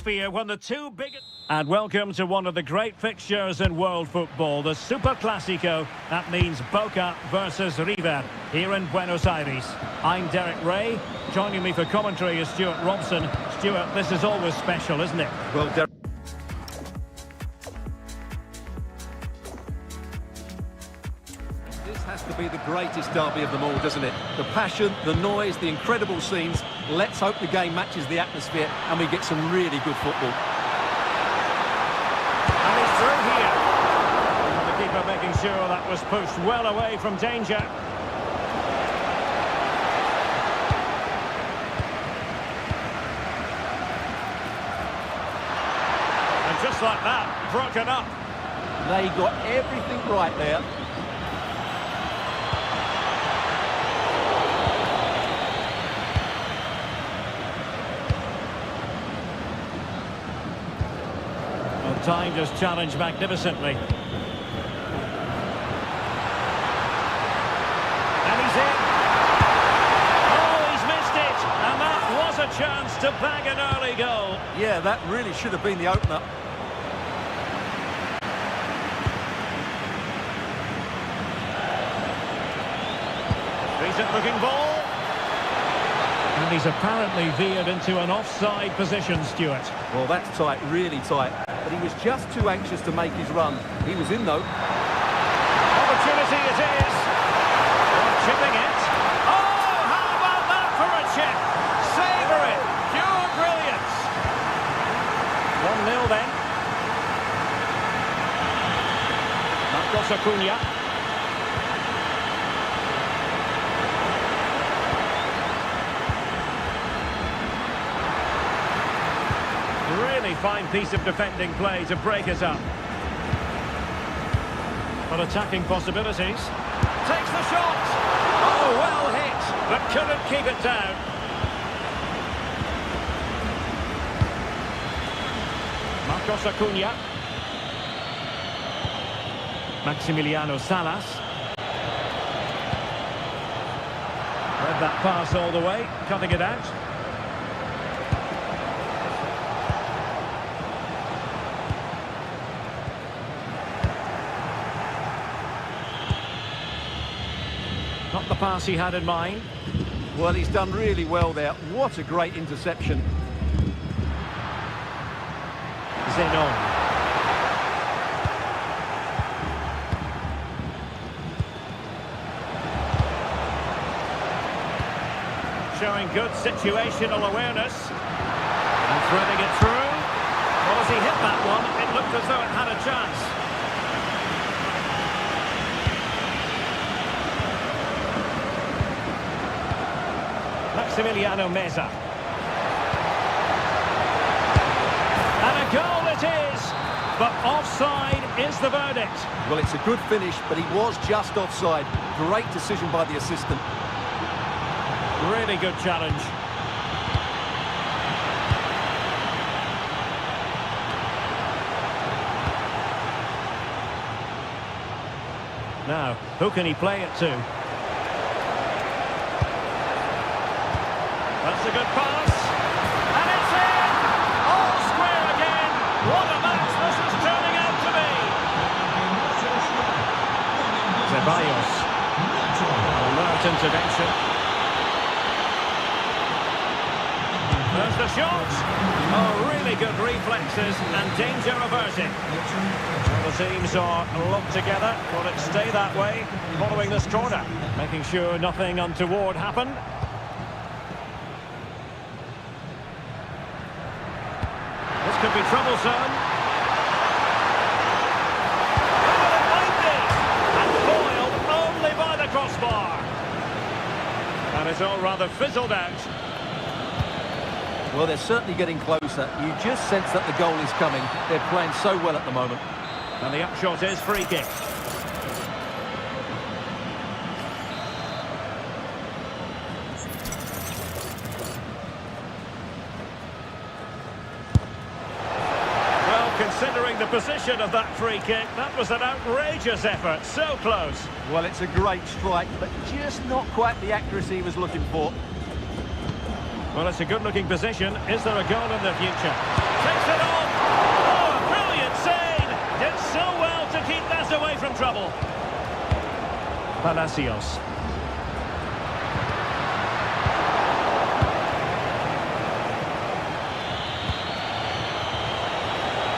atmosphere when the two biggest... And welcome to one of the great fixtures in world football, the Super Clásico. That means Boca versus River here in Buenos Aires. I'm Derek Ray. Joining me for commentary is Stuart Robson. Stuart, this is always special, isn't it? Well, Derek... This has to be the greatest derby of them all, doesn't it? The passion, the noise, the incredible scenes. Let's hope the game matches the atmosphere and we get some really good football. And he's through here. And the keeper making sure that was pushed well away from danger. And just like that, broken up. They got everything right there. Timed his challenge magnificently. And he's in. Oh, he's missed it. And that was a chance to bag an early goal. Yeah, that really should have been the opener. Decent looking ball. And he's apparently veered into an offside position, Stuart. Well, that's tight, really tight. But he was just too anxious to make his run. He was in, though. Opportunity it is. Chipping it. Oh, how about that for a chip? Savour it. Pure brilliance. 1-0 then. Marcos Acuna. Really fine piece of defending play to break us up. But attacking possibilities. Takes the shot. Oh, well hit, but couldn't keep it down. Marcos Acuna. Maximiliano Salas. Read that pass all the way, cutting it out. Not the pass he had in mind. Well, he's done really well there. What a great interception. Zenon. Showing good situational awareness. And threading it through. Well, as he hit that one, it looked as though it had a chance. Maximiliano Meza. And a goal it is, but offside is the verdict. Well, it's a good finish, but he was just offside. Great decision by the assistant. Really good challenge. Now, who can he play it to? That's a good pass, and it's in! All square again! What a match this is turning out to be! Ceballos. Alert intervention. There's the shot! Oh, really good reflexes and danger averted. Well, the teams are locked together. Will it stay that way following this corner? Making sure nothing untoward happened. Could be troublesome. And foiled only by the crossbar. And it's all rather fizzled out. Well, they're certainly getting closer. You just sense that the goal is coming. They're playing so well at the moment. And the upshot is free kick. Considering the position of that free kick, that was an outrageous effort, so close. Well, it's a great strike, but just not quite the accuracy he was looking for. Well, it's a good-looking position. Is there a goal in the future? Takes it off. Oh, a brilliant save. Did so well to keep that away from trouble. Palacios.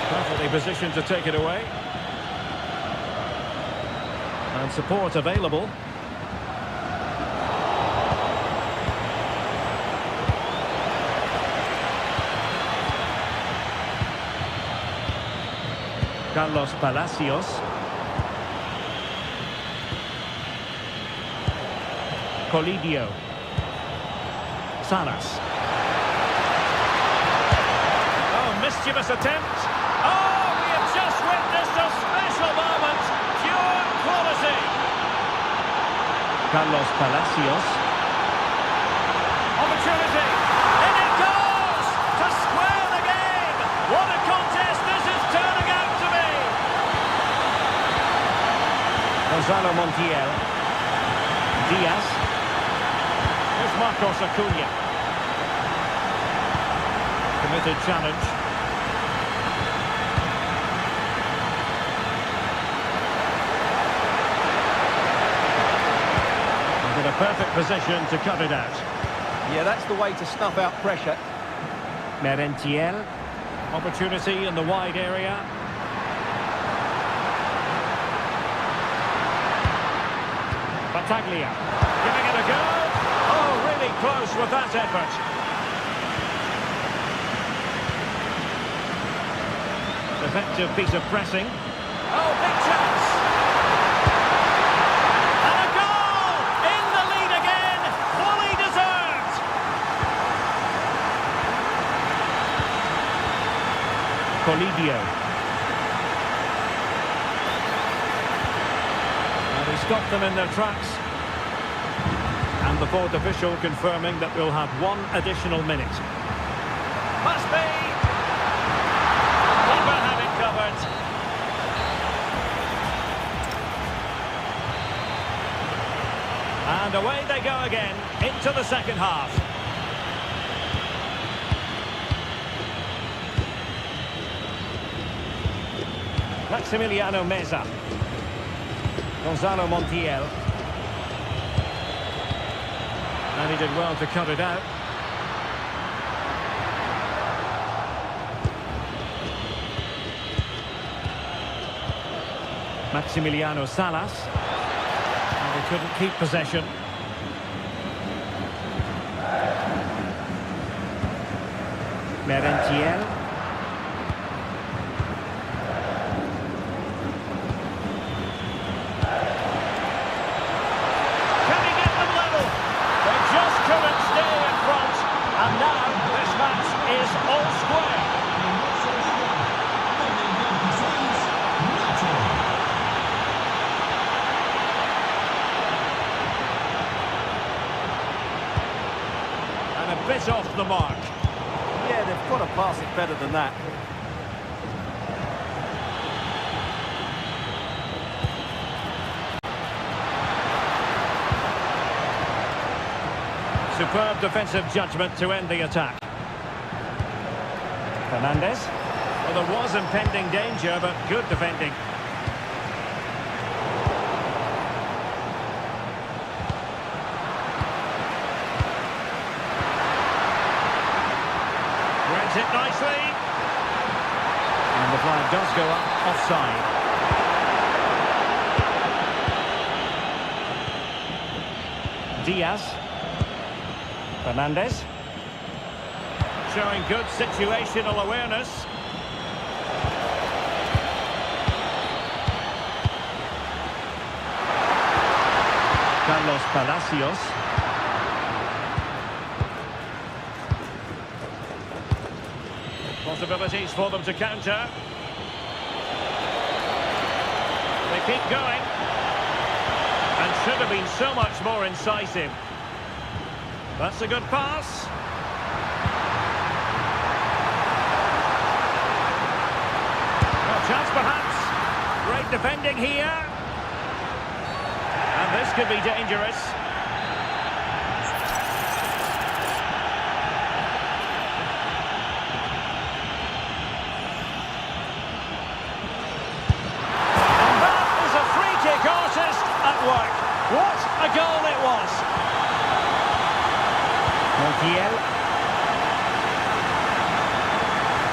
Perfectly positioned to take it away. And support available. Carlos Palacios. Colidio. Salas. Oh, mischievous attempt. Oh, we have just witnessed a special moment. Pure quality. Carlos Palacios. Opportunity. And it goes to square the game. What a contest this is turning out to be. Gonzalo Montiel. Diaz. Here's Marcos Acuna. Committed challenge. And in a perfect position to cut it out. Yeah, that's the way to snuff out pressure. Merentiel. Opportunity in the wide area. Battaglia. Giving it a go. Oh, really close with that effort. Effective piece of pressing. Oh, big chance. And a goal! In the lead again. Fully deserved. Colidio. And he stopped them in their tracks. And the fourth official confirming that we'll have one additional minute. Must be. Keeper had it covered. And away they go again into the second half. Maximiliano Meza. Gonzalo Montiel. And he did well to cut it out. Maximiliano Salas. And he couldn't keep possession. Merentiel. Can he get them level? They just couldn't stay in front. And now this match is all square. And a bit off the mark. Yeah, they've got to pass it better than that. Superb defensive judgment to end the attack. Fernandez. Well, there was impending danger, but good defending. Reads it nicely. And the flag does go up offside. Diaz. Fernandez. Showing good situational awareness. Carlos Palacios. Possibilities for them to counter. They keep going. And should have been so much more incisive. That's a good pass. Well, chance perhaps. Great defending here. And this could be dangerous. Montiel.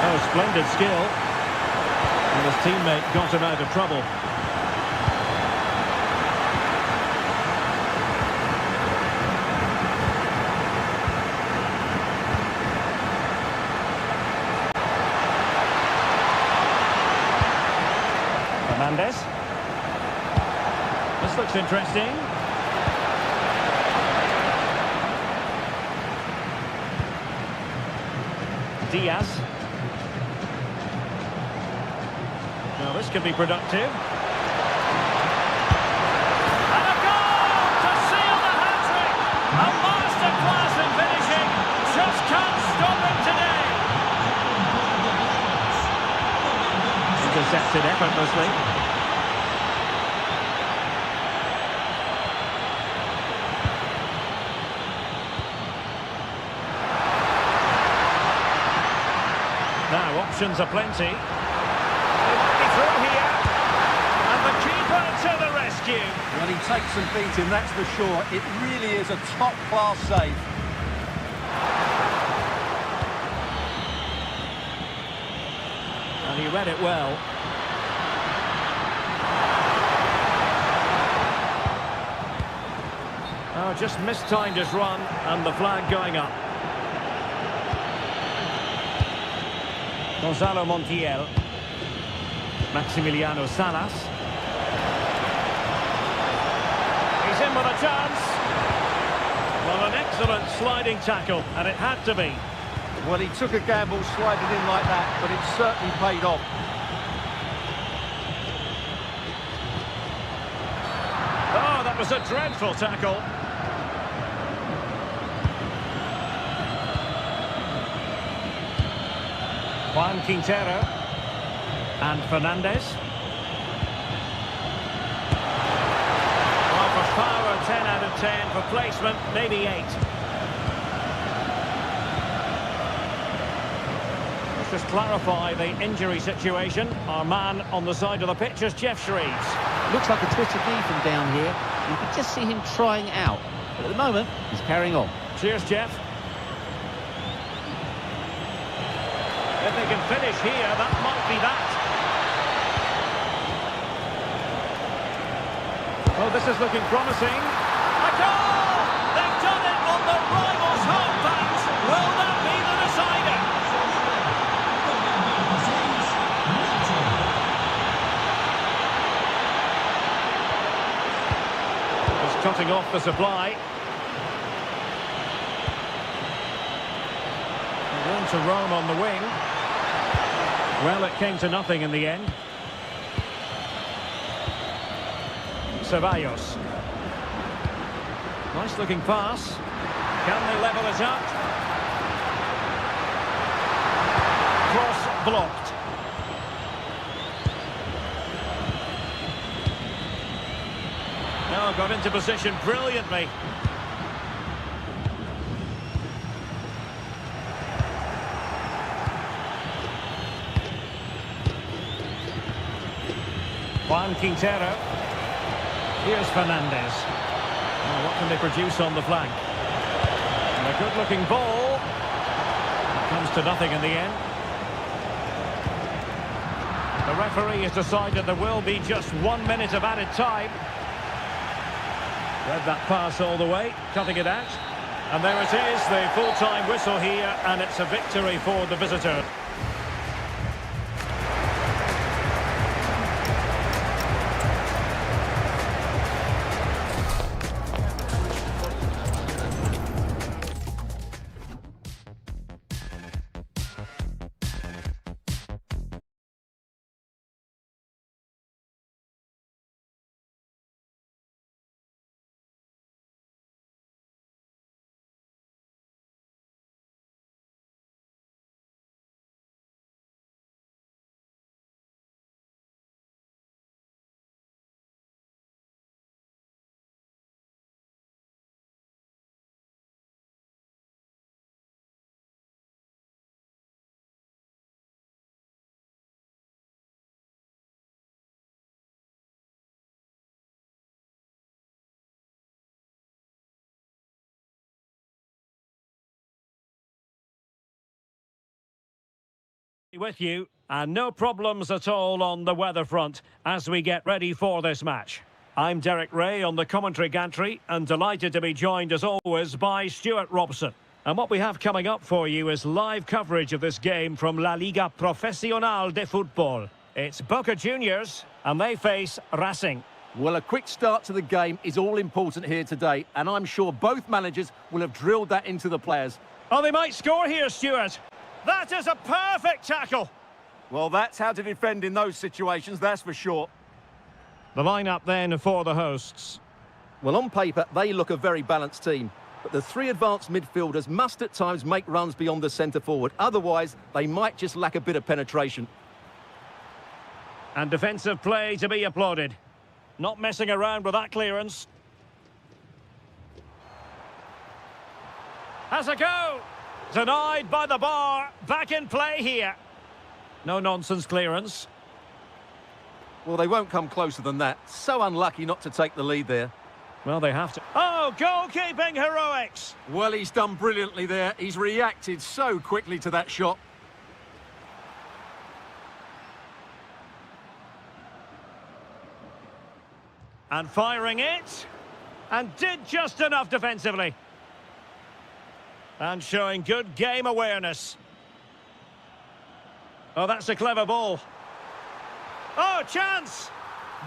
Oh, splendid skill. And his teammate got him out of trouble. Fernandez. This looks interesting. Diaz. Now this could be productive. And a goal to seal the hat-trick! A masterclass in finishing. Just can't stop him today. Intercepted effortlessly. Now, options are plenty. They might be through here. And the keeper to the rescue. Well, he takes some beating, that's for sure. It really is a top-class save. And he read it well. Oh, just mistimed his run, and the flag going up. Gonzalo Montiel. Maximiliano Salas. He's in with a chance. Well, an excellent sliding tackle, and it had to be. Well, he took a gamble sliding in like that, but it certainly paid off. Oh, that was a dreadful tackle. Juan Quintero and Fernandez. Well, for power, 10 out of 10. For placement, maybe 8. Let's just clarify the injury situation. Our man on the side of the pitch is Jeff Shreves. Looks like a twisted knee from down here. You can just see him trying out. But at the moment, he's carrying on. Cheers, Jeff. If they can finish here, that might be that. Oh, this is looking promising. A goal! They've done it on the rivals' home fans. Will that be the decider? Just cutting off the supply. Room to roam on the wing. Well, it came to nothing in the end. Ceballos. Nice looking pass. Can they level it up? Cross blocked. Now got into position brilliantly. Juan Quintero. Here's Fernandez. Oh, what can they produce on the flank? And a good-looking ball. Comes to nothing in the end. The referee has decided there will be just 1 minute of added time. Read that pass all the way, cutting it out. And there it is, the full-time whistle here, and it's a victory for the visitor. With you, and no problems at all on the weather front as we get ready for this match. I'm Derek Ray on the commentary gantry and delighted to be joined as always by Stuart Robson. And what we have coming up for you is live coverage of this game from La Liga Profesional de Fútbol. It's Boca Juniors and they face Racing. Well, a quick start to the game is all important here today, and I'm sure both managers will have drilled that into the players. Oh, they might score here, Stuart. That is a perfect tackle. Well, that's how to defend in those situations, that's for sure. The lineup then for the hosts. Well, on paper, they look a very balanced team. But the three advanced midfielders must at times make runs beyond the centre-forward. Otherwise, they might just lack a bit of penetration. And defensive play to be applauded. Not messing around with that clearance. Has a go. Denied by the bar. Back in play here. No nonsense clearance. Well, they won't come closer than that. So unlucky not to take the lead there. Well, they have to. Oh, goalkeeping heroics. Well, he's done brilliantly there. He's reacted so quickly to that shot. And firing it. And did just enough defensively. And showing good game awareness. Oh, that's a clever ball. Oh, chance!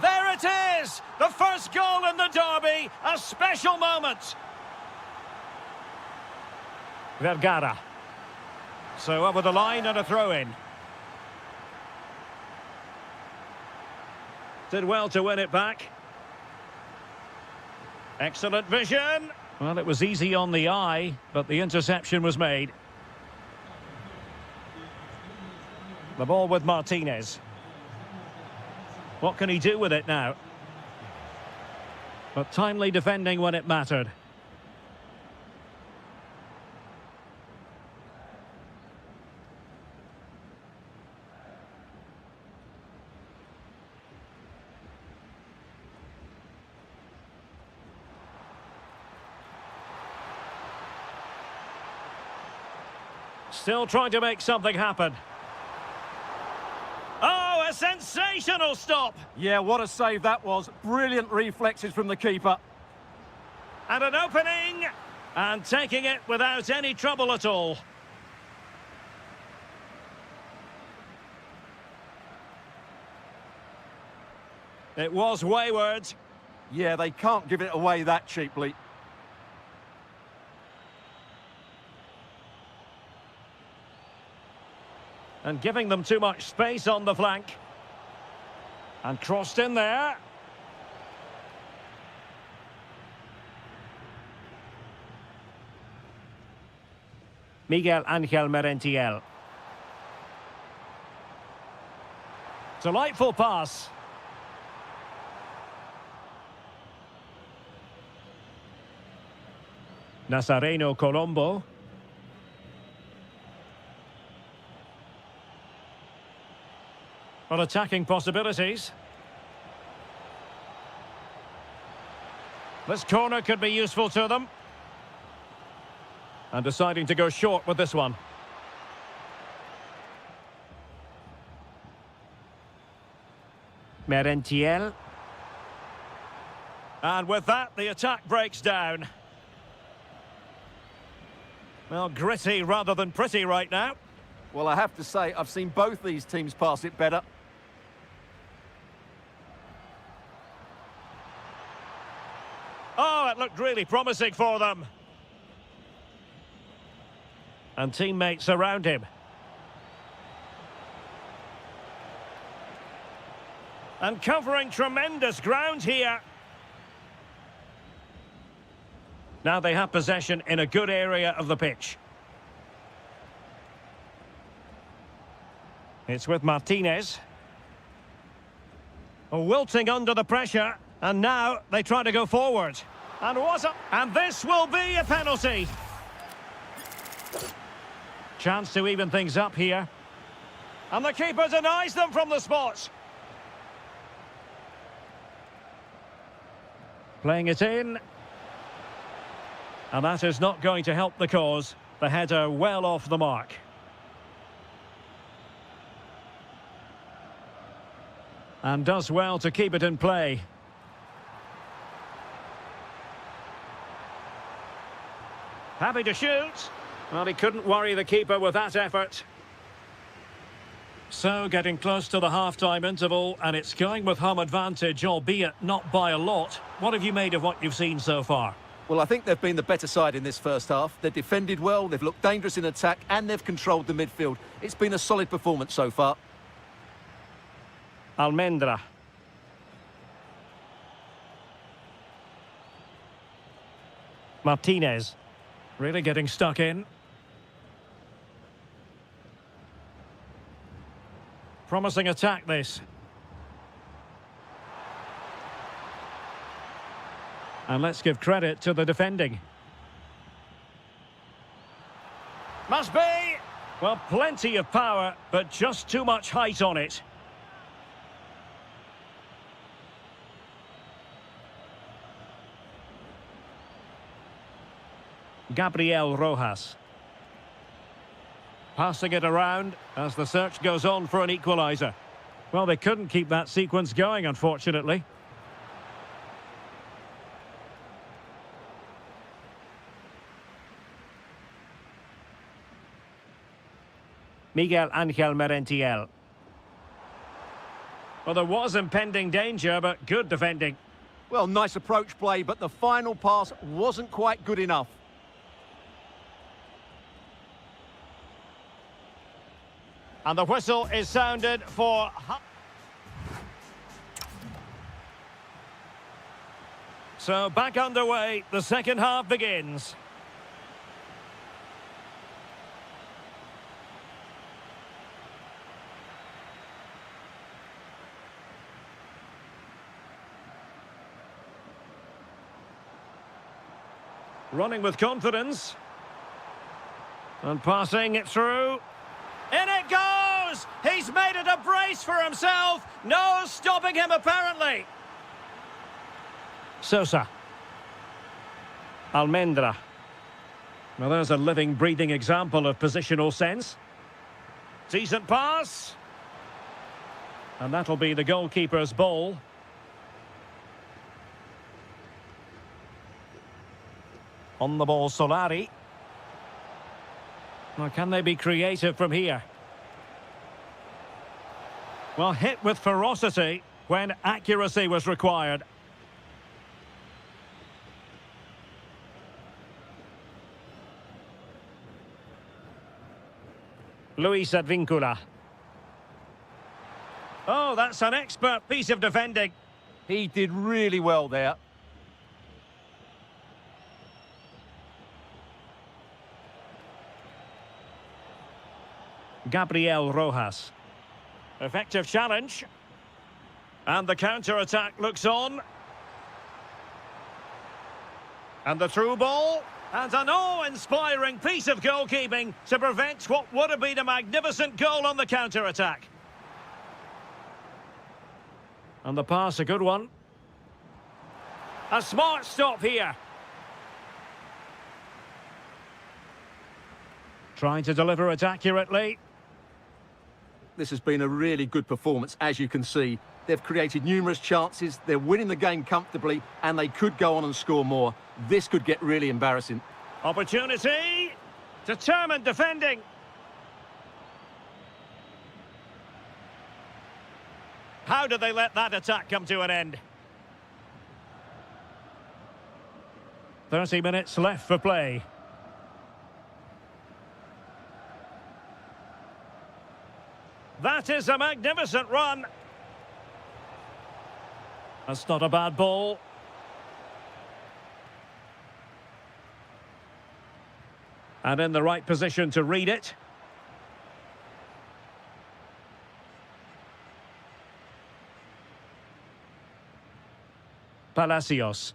There it is! The first goal in the derby. A special moment. Vergara. So over the line and a throw-in. Did well to win it back. Excellent vision. Well, it was easy on the eye, but the interception was made. The ball with Martinez. What can he do with it now? But timely defending when it mattered. Still trying to make something happen. Oh, a sensational stop! Yeah, what a save that was. Brilliant reflexes from the keeper. And an opening! And taking it without any trouble at all. It was wayward. Yeah, they can't give it away that cheaply. And giving them too much space on the flank. And crossed in there. Miguel Ángel Merentiel. Delightful pass. Nazareno Colombo. Well, attacking possibilities. This corner could be useful to them. And deciding to go short with this one. Merentiel. And with that, the attack breaks down. Well, gritty rather than pretty right now. Well, I have to say, I've seen both these teams pass it better. Oh, it looked really promising for them. And teammates around him. And covering tremendous ground here. Now they have possession in a good area of the pitch. It's with Martinez. Wilting under the pressure. And now they try to go forward. And this will be a penalty. Chance to even things up here. And the keeper denies them from the spot. Playing it in. And that is not going to help the cause. The header well off the mark. And does well to keep it in play. Happy to shoot. Well, he couldn't worry the keeper with that effort. So, getting close to the half-time interval, and it's going with home advantage, albeit not by a lot. What have you made of what you've seen so far? Well, I think they've been the better side in this first half. They've defended well, they've looked dangerous in attack, and they've controlled the midfield. It's been a solid performance so far. Almendra. Martinez. Really getting stuck in. Promising attack, this. And let's give credit to the defending. Must be! Well, plenty of power, but just too much height on it. Gabriel Rojas. Passing it around as the search goes on for an equaliser. Well, they couldn't keep that sequence going, unfortunately. Miguel Angel Merentiel. Well, there was impending danger, but good defending. Well, nice approach play, but the final pass wasn't quite good enough. And the whistle is sounded for... So back underway, the second half begins. Running with confidence. And passing it through. In it goes! He's made it a brace for himself. No stopping him, apparently. Sosa. Almendra. Well, there's a living, breathing example of positional sense. Decent pass. And that'll be the goalkeeper's ball. On the ball, Solari. Well, can they be creative from here? Well, hit with ferocity when accuracy was required. Luis Advíncula. Oh, that's an expert piece of defending. He did really well there. Gabriel Rojas. Effective challenge. And the counter-attack looks on. And the through ball. And an awe-inspiring piece of goalkeeping to prevent what would have been a magnificent goal on the counter-attack. And the pass, a good one. A smart stop here. Trying to deliver it accurately. This has been a really good performance, as you can see. They've created numerous chances, they're winning the game comfortably, and they could go on and score more. This could get really embarrassing. Opportunity. Determined defending. How did they let that attack come to an end? 30 minutes left for play. That is a magnificent run. That's not a bad ball. And in the right position to read it. Palacios.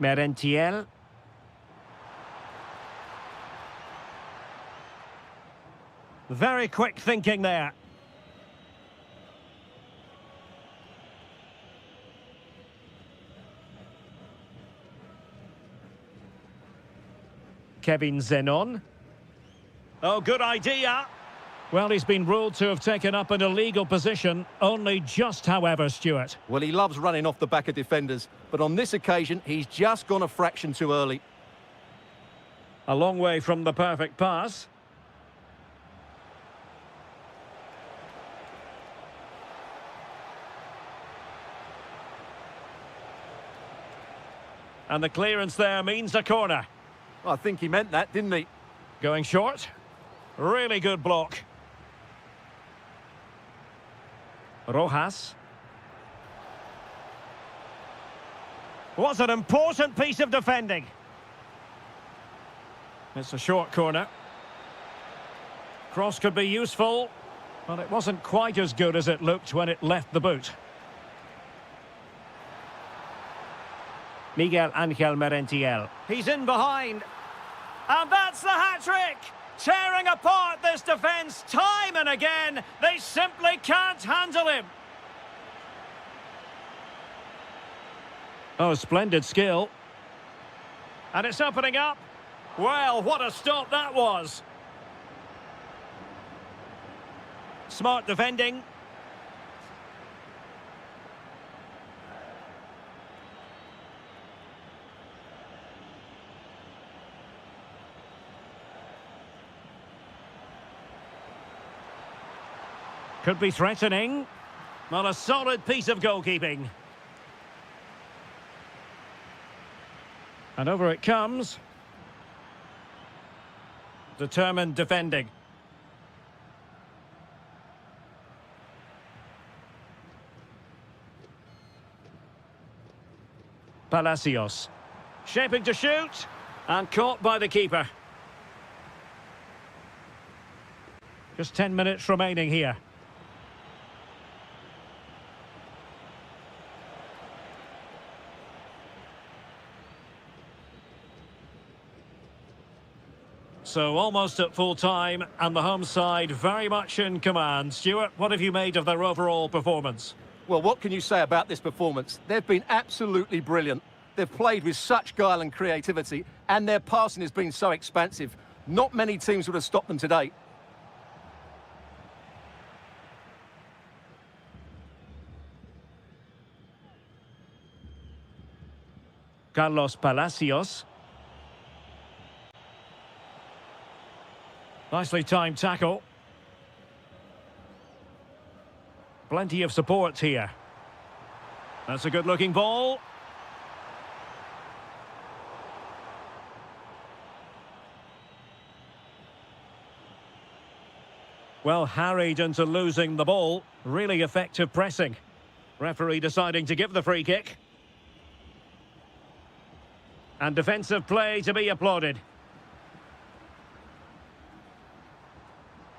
Merentiel. Very quick thinking there. Kevin Zenon. Oh, good idea. Well, he's been ruled to have taken up an illegal position, only just, however, Stuart. Well, he loves running off the back of defenders, but on this occasion, he's just gone a fraction too early. A long way from the perfect pass. And the clearance there means a corner. I think he meant that, didn't he? Going short. Really good block. Rojas. What an important piece of defending. It's a short corner. Cross could be useful, but it wasn't quite as good as it looked when it left the boot. Miguel Ángel Merentiel. He's in behind. And that's the hat-trick! Tearing apart this defence time and again. They simply can't handle him. Oh, splendid skill. And it's opening up. Well, what a stop that was. Smart defending. Could be threatening. Well, a solid piece of goalkeeping. And over it comes. Determined defending. Palacios. Shaping to shoot. And caught by the keeper. Just 10 minutes remaining here. So almost at full time, and the home side very much in command. Stuart, what have you made of their overall performance? Well, what can you say about this performance? They've been absolutely brilliant. They've played with such guile and creativity, and their passing has been so expansive. Not many teams would have stopped them today. Carlos Palacios. Nicely timed tackle. Plenty of support here. That's a good-looking ball. Well, harried into losing the ball. Really effective pressing. Referee deciding to give the free kick. And defensive play to be applauded.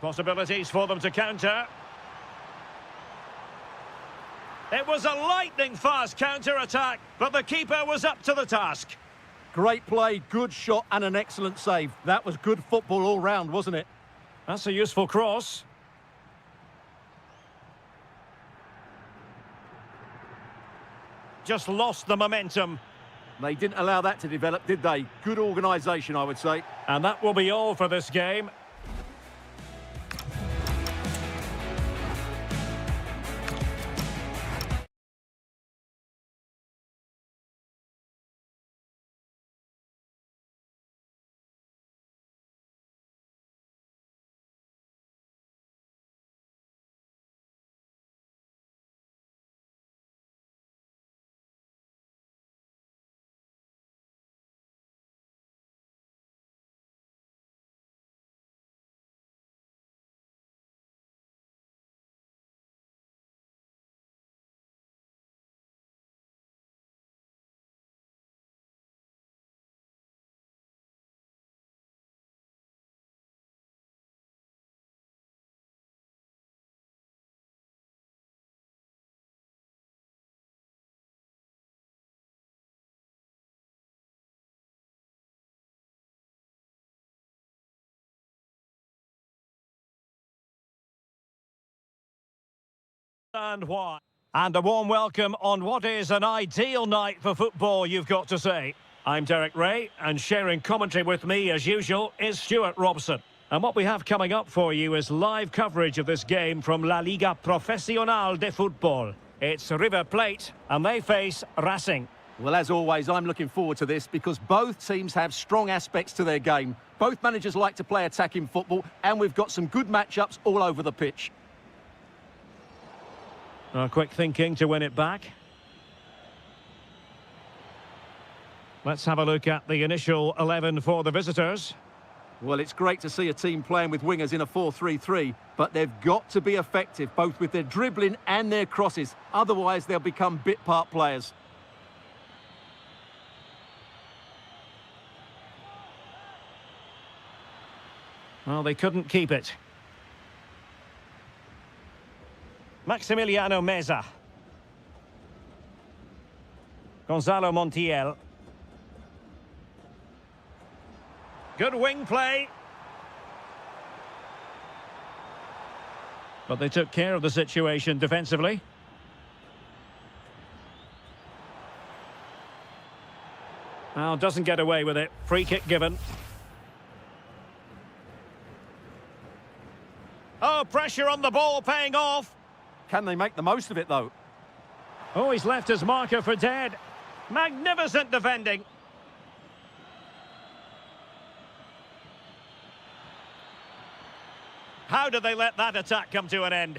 Possibilities for them to counter. It was a lightning-fast counter-attack, but the keeper was up to the task. Great play, good shot and an excellent save. That was good football all round, wasn't it? That's a useful cross. Just lost the momentum. They didn't allow that to develop, did they? Good organisation, I would say. And that will be all for this game. And why? And a warm welcome on what is an ideal night for football, you've got to say. I'm Derek Ray, and sharing commentary with me, as usual, is Stuart Robson. And what we have coming up for you is live coverage of this game from La Liga Profesional de Fútbol. It's River Plate, and they face Racing. Well, as always, I'm looking forward to this because both teams have strong aspects to their game. Both managers like to play attacking football, and we've got some good matchups all over the pitch. Quick thinking to win it back. Let's have a look at the initial 11 for the visitors. Well, it's great to see a team playing with wingers in a 4-3-3, but they've got to be effective, both with their dribbling and their crosses. Otherwise, they'll become bit-part players. Well, they couldn't keep it. Maximiliano Meza. Gonzalo Montiel. Good wing play. But they took care of the situation defensively. Well, doesn't get away with it. Free kick given. Oh, pressure on the ball paying off. Can they make the most of it, though? Oh, he's left his marker for dead. Magnificent defending. How did they let that attack come to an end?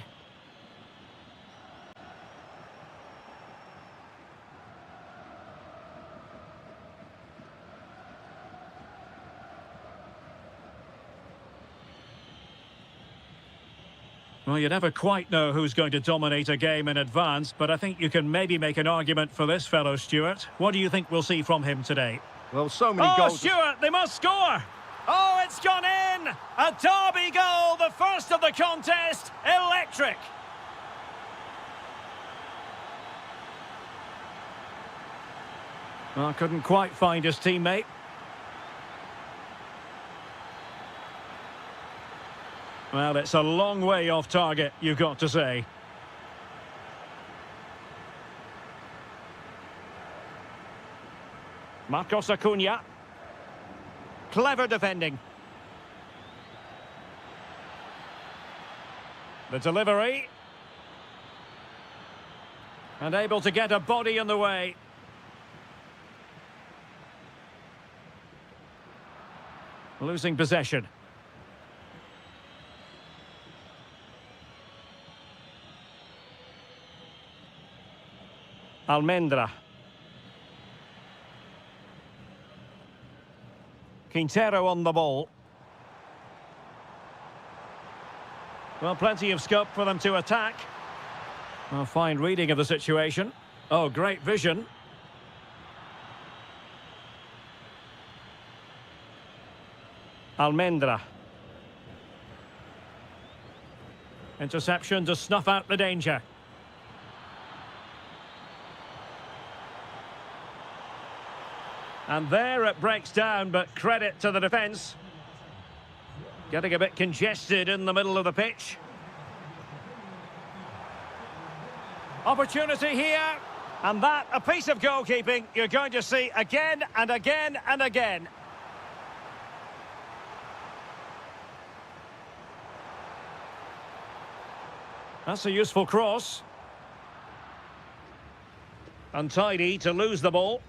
Well, you never quite know who's going to dominate a game in advance, but I think you can maybe make an argument for this fellow, Stuart. What do you think we'll see from him today? Well, so many goals. Oh, Stuart, they must score! Oh, it's gone in! A derby goal, the first of the contest. Electric! Well, couldn't quite find his teammate. Well, it's a long way off target, you've got to say. Marcos Acuna. Clever defending. The delivery. And able to get a body in the way. Losing possession. Almendra. Quintero on the ball. Well, plenty of scope for them to attack. A fine reading of the situation. Oh, great vision. Almendra. Interception to snuff out the danger. And there it breaks down, but credit to the defence. Getting a bit congested in the middle of the pitch. Opportunity here. And that, a piece of goalkeeping you're going to see again and again and again. That's a useful cross. Untidy to lose the ball.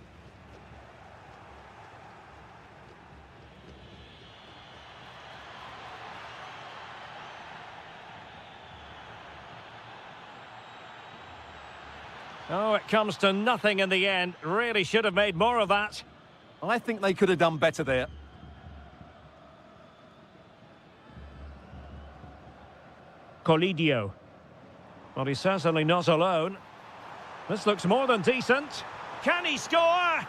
Oh, it comes to nothing in the end. Really should have made more of that. I think they could have done better there. Colidio. Well, he's certainly not alone. This looks more than decent. Can he score?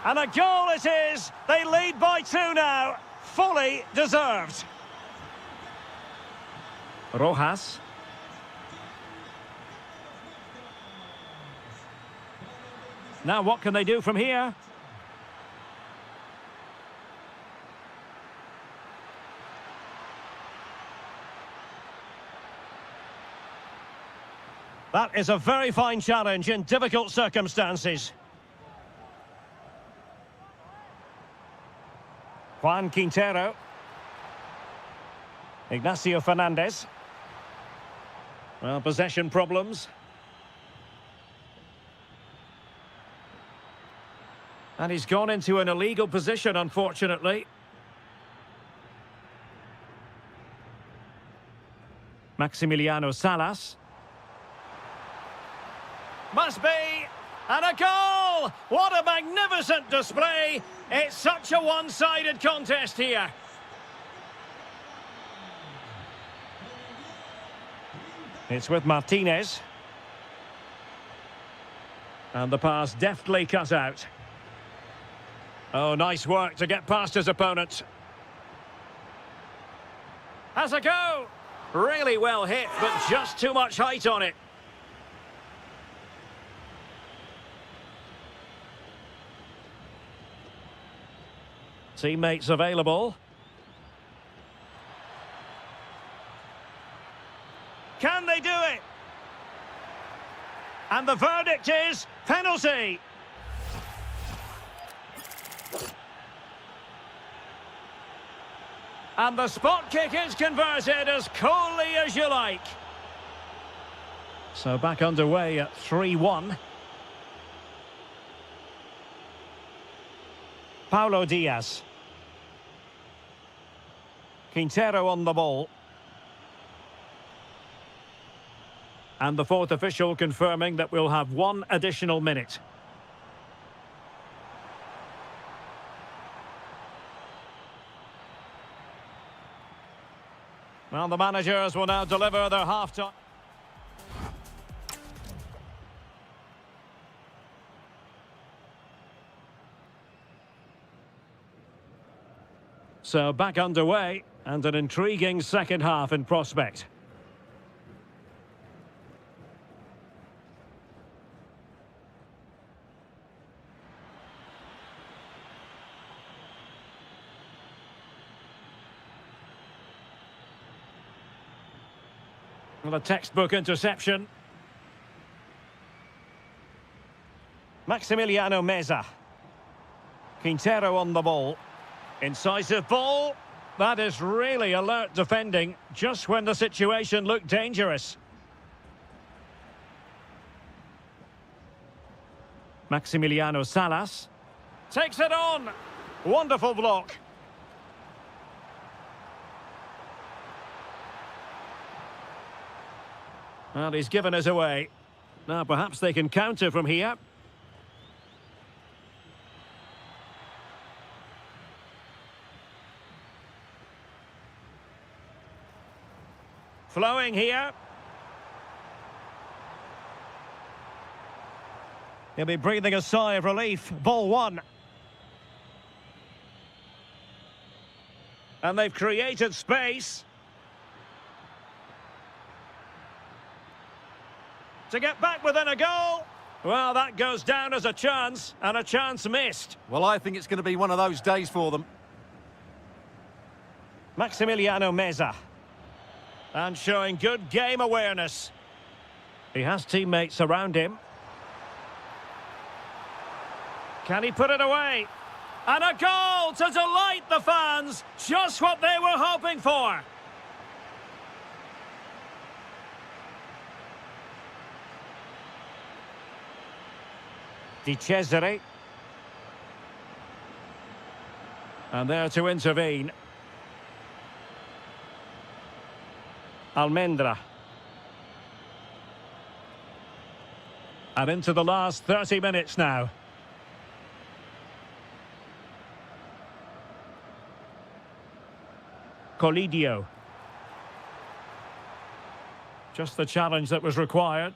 And a goal it is. They lead by 2 now. Fully deserved. Rojas. Now what can they do from here? That is a very fine challenge in difficult circumstances. Juan Quintero. Ignacio Fernandez. Well, possession problems. And he's gone into an illegal position, unfortunately. Maximiliano Salas. Must be! And a goal! What a magnificent display! It's such a one-sided contest here. It's with Martinez. And the pass deftly cut out. Oh, nice work to get past his opponent. Has a go! Really well hit, but just too much height on it. Teammates available. Can they do it? And the verdict is penalty. And the spot kick is converted as coolly as you like. So back underway at 3-1. Paulo Diaz. Quintero on the ball. And the fourth official confirming that we'll have one additional minute. Well, the managers will now deliver their half-time. So back underway, and an intriguing second half in prospect. Well, a textbook interception. Maximiliano Meza. Quintero on the ball. Incisive ball. That is really alert defending, just when the situation looked dangerous. Maximiliano Salas. Takes it on. Wonderful block. Well, he's given us away. Now, perhaps they can counter from here. Flowing here. He'll be breathing a sigh of relief. Ball one. And they've created space. To get back within a goal. Well, that goes down as a chance, and a chance missed. Well, I think it's going to be one of those days for them. Maximiliano Meza. And showing good game awareness. He has teammates around him. Can he put it away? And a goal to delight the fans. Just what they were hoping for. Di Cesare. And there to intervene. Almendra. And into the last 30 minutes now. Colidio. Just the challenge that was required.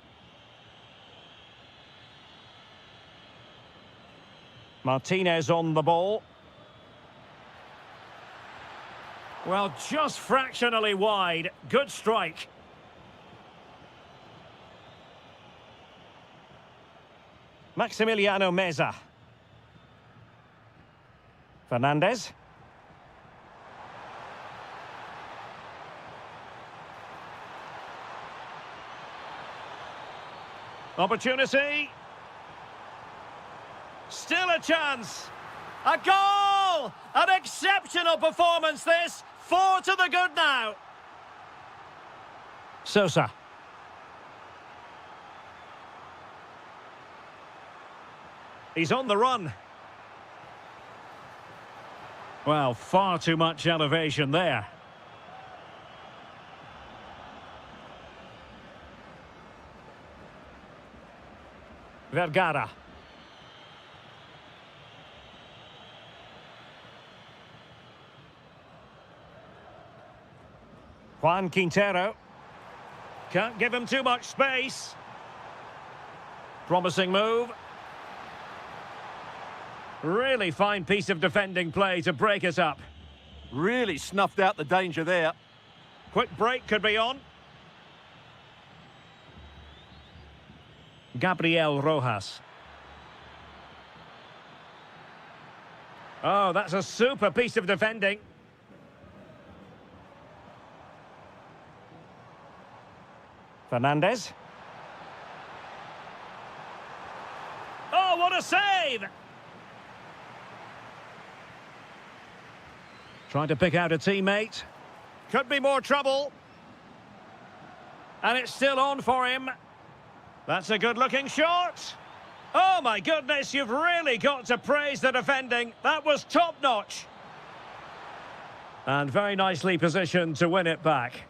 Martinez on the ball. Well, just fractionally wide. Good strike. Maximiliano Meza. Fernandez. Opportunity. Still a chance. A goal! An exceptional performance this. 4 to the good now. Sosa. He's on the run. Well, far too much elevation there. Vergara. Juan Quintero. Can't give him too much space. Promising move. Really fine piece of defending play to break us up. Really snuffed out the danger there. Quick break could be on. Gabriel Rojas. Oh, that's a super piece of defending. Fernandez. Oh, what a save! Trying to pick out a teammate. Could be more trouble. And it's still on for him. That's a good-looking shot. Oh, my goodness, you've really got to praise the defending. That was top-notch. And very nicely positioned to win it back.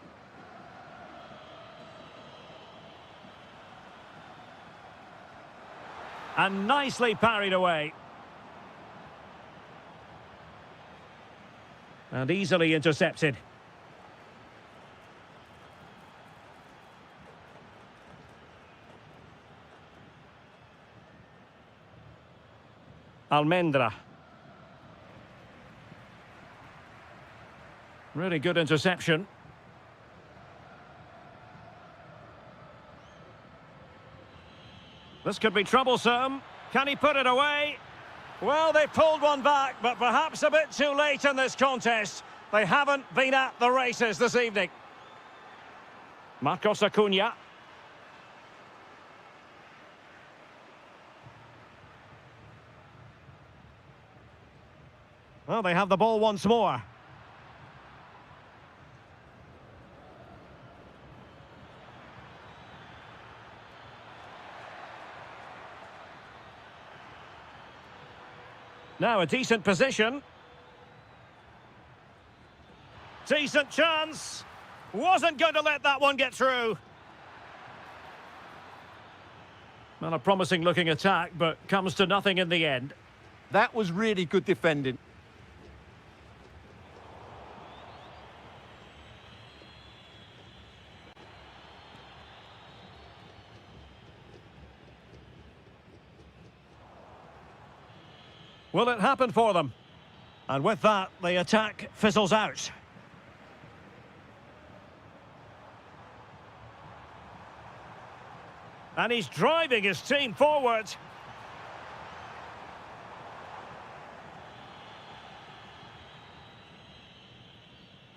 And nicely parried away. And easily intercepted. Almendra. Really good interception. This could be troublesome. Can he put it away? Well, they pulled one back, but perhaps a bit too late in this contest. They haven't been at the races this evening. Marcos Acuna. Well, they have the ball once more. Now a decent position. Decent chance. Wasn't going to let that one get through. Well, a promising looking attack, but comes to nothing in the end. That was really good defending. Will it happen for them? And with that, the attack fizzles out. And he's driving his team forward.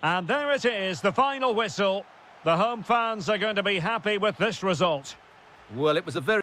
And there it is, the final whistle. The home fans are going to be happy with this result. Well, it was a very...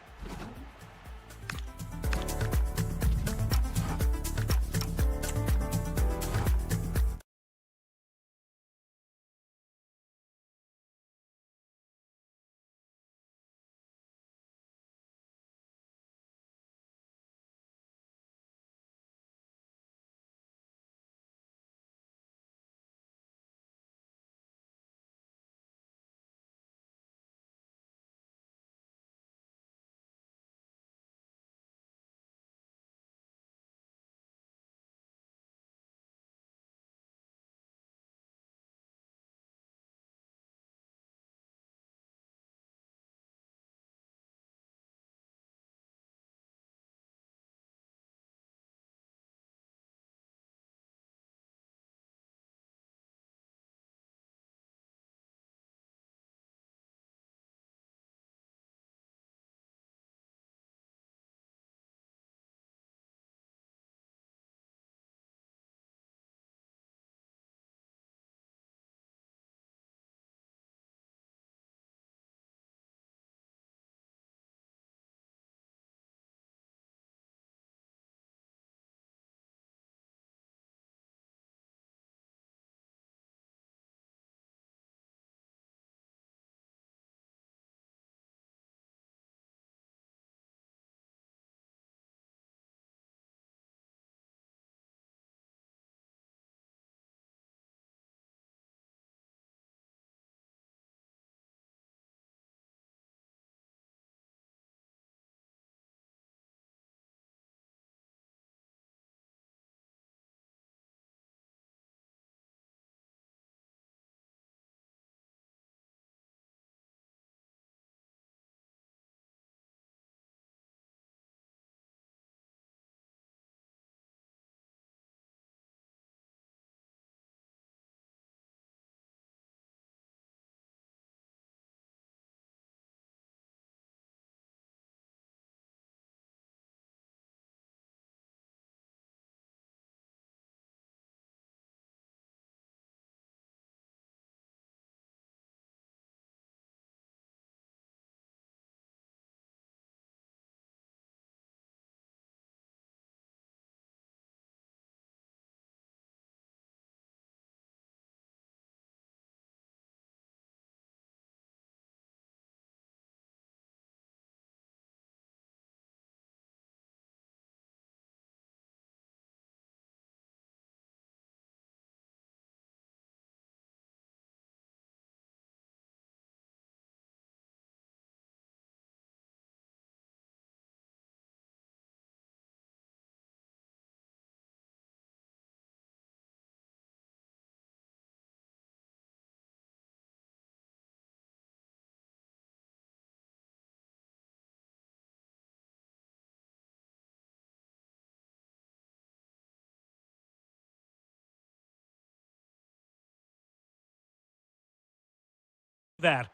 There.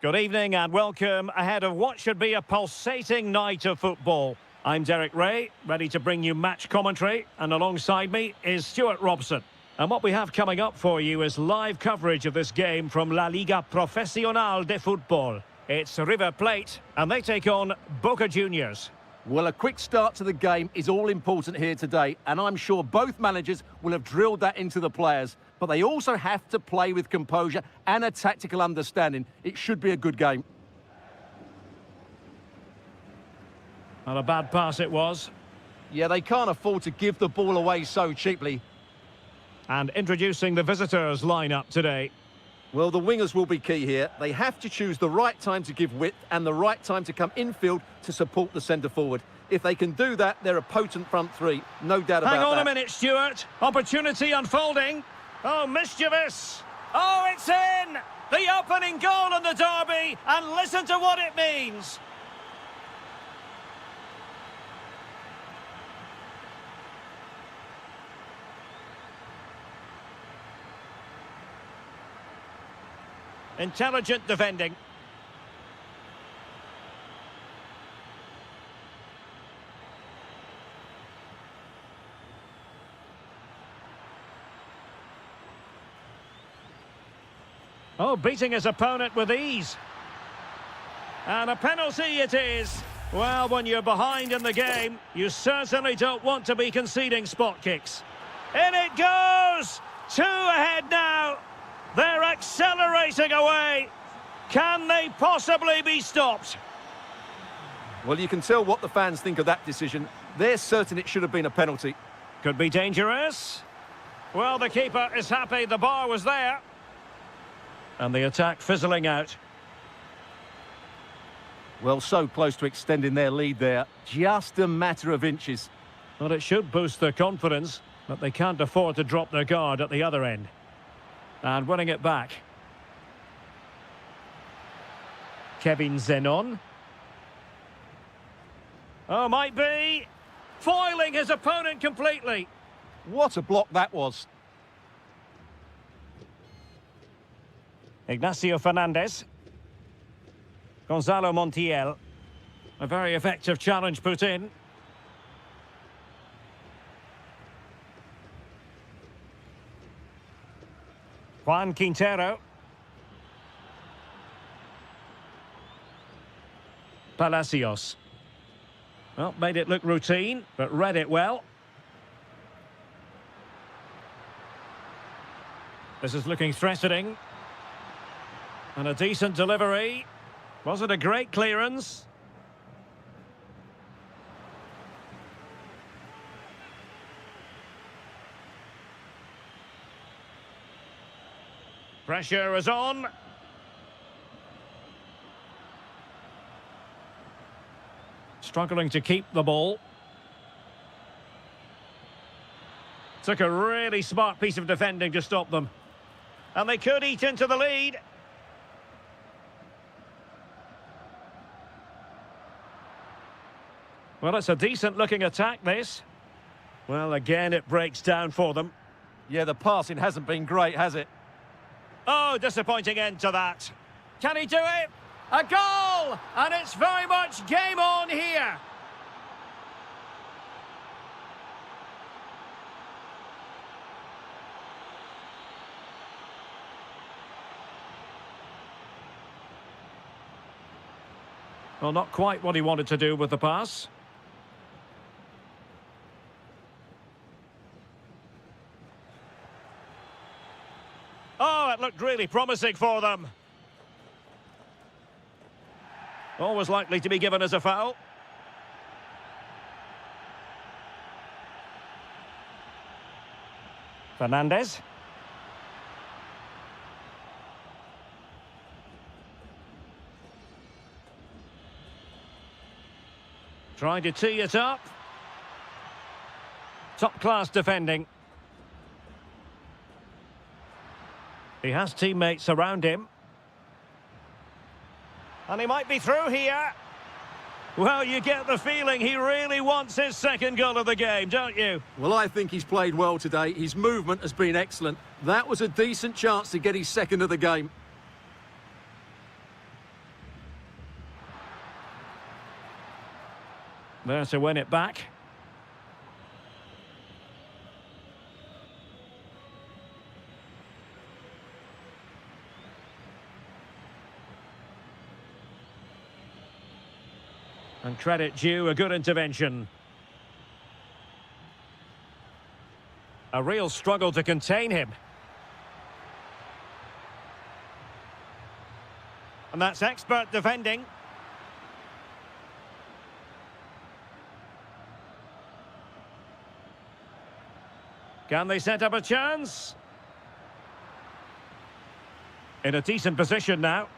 Good evening and welcome ahead of what should be a pulsating night of football. I'm Derek Ray, ready to bring you match commentary, and alongside me is Stuart Robson. And what we have coming up for you is live coverage of this game from La Liga Profesional de Fútbol. It's River Plate, and they take on Boca Juniors. Well, a quick start to the game is all important here today, and I'm sure both managers will have drilled that into the players. But they also have to play with composure and a tactical understanding. It should be a good game. Not a bad pass it was. Yeah, they can't afford to give the ball away so cheaply. And introducing the visitors' lineup today. Well, the wingers will be key here. They have to choose the right time to give width and the right time to come infield to support the centre-forward. If they can do that, they're a potent front three. No doubt about that. Hang on a minute, Stuart. Opportunity unfolding. Oh, mischievous. Oh, it's in! The opening goal in the derby, and listen to what it means. Intelligent defending. Oh, beating his opponent with ease. And a penalty it is. Well, when you're behind in the game, you certainly don't want to be conceding spot kicks. In it goes! 2 ahead now. They're accelerating away. Can they possibly be stopped? Well, you can tell what the fans think of that decision. They're certain it should have been a penalty. Could be dangerous. Well, the keeper is happy the bar was there. And the attack fizzling out. Well, so close to extending their lead there. Just a matter of inches. Well, it should boost their confidence, but they can't afford to drop their guard at the other end. And winning it back. Kevin Zenon. Oh, might be. Foiling his opponent completely. What a block that was. Ignacio Fernandez. Gonzalo Montiel. A very effective challenge put in. Juan Quintero. Palacios. Well, made it look routine, but read it well. This is looking threatening. And a decent delivery. Was it a great clearance? Pressure is on. Struggling to keep the ball. Took a really smart piece of defending to stop them. And they could eat into the lead. Well, it's a decent-looking attack, this. Well, again, it breaks down for them. Yeah, the passing hasn't been great, has it? Oh, disappointing end to that. Can he do it? A goal! And it's very much game on here. Well, not quite what he wanted to do with the pass. Oh, it looked really promising for them. Always likely to be given as a foul. Fernandez. Trying to tee it up. Top-class defending. He has teammates around him. And he might be through here. Well, you get the feeling he really wants his second goal of the game, don't you? Well, I think he's played well today. His movement has been excellent. That was a decent chance to get his second of the game. There to win it back. And credit due, a good intervention. A real struggle to contain him. And that's expert defending. Can they set up a chance? In a decent position now.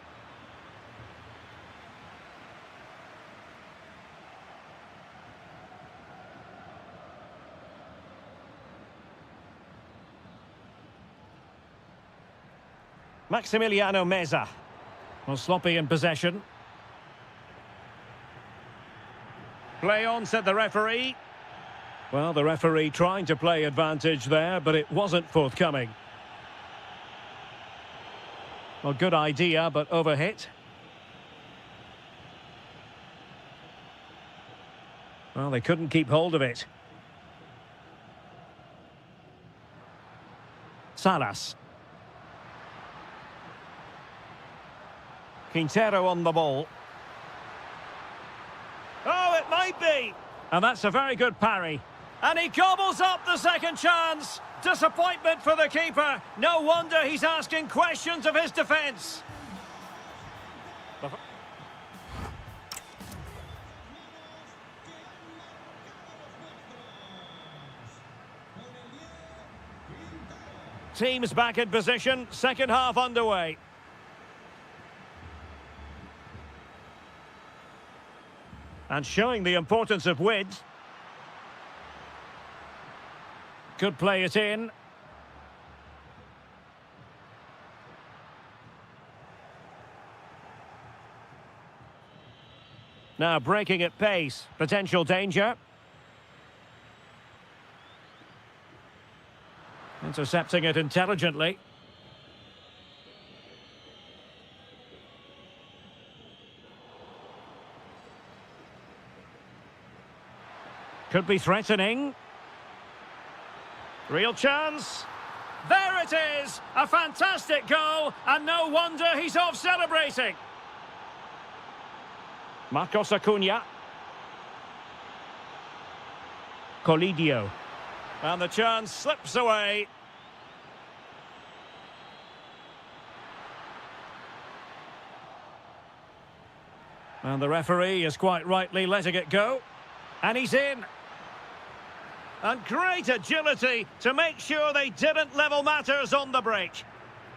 Maximiliano Meza. Well, sloppy in possession. Play on, said the referee. Well, the referee trying to play advantage there, but it wasn't forthcoming. Well, good idea, but overhit. Well, they couldn't keep hold of it. Salas. Quintero on the ball. Oh, it might be! And that's a very good parry. And he gobbles up the second chance. Disappointment for the keeper. No wonder he's asking questions of his defence. Teams back in position. Second half underway. And showing the importance of width. Could play it in. Now breaking at pace. Potential danger. Intercepting it intelligently. Could be threatening. Real chance. There it is! A fantastic goal, and no wonder he's off celebrating. Marcos Acuna. Colidio. And the chance slips away. And the referee is quite rightly letting it go. And he's in. And great agility to make sure they didn't level matters on the break.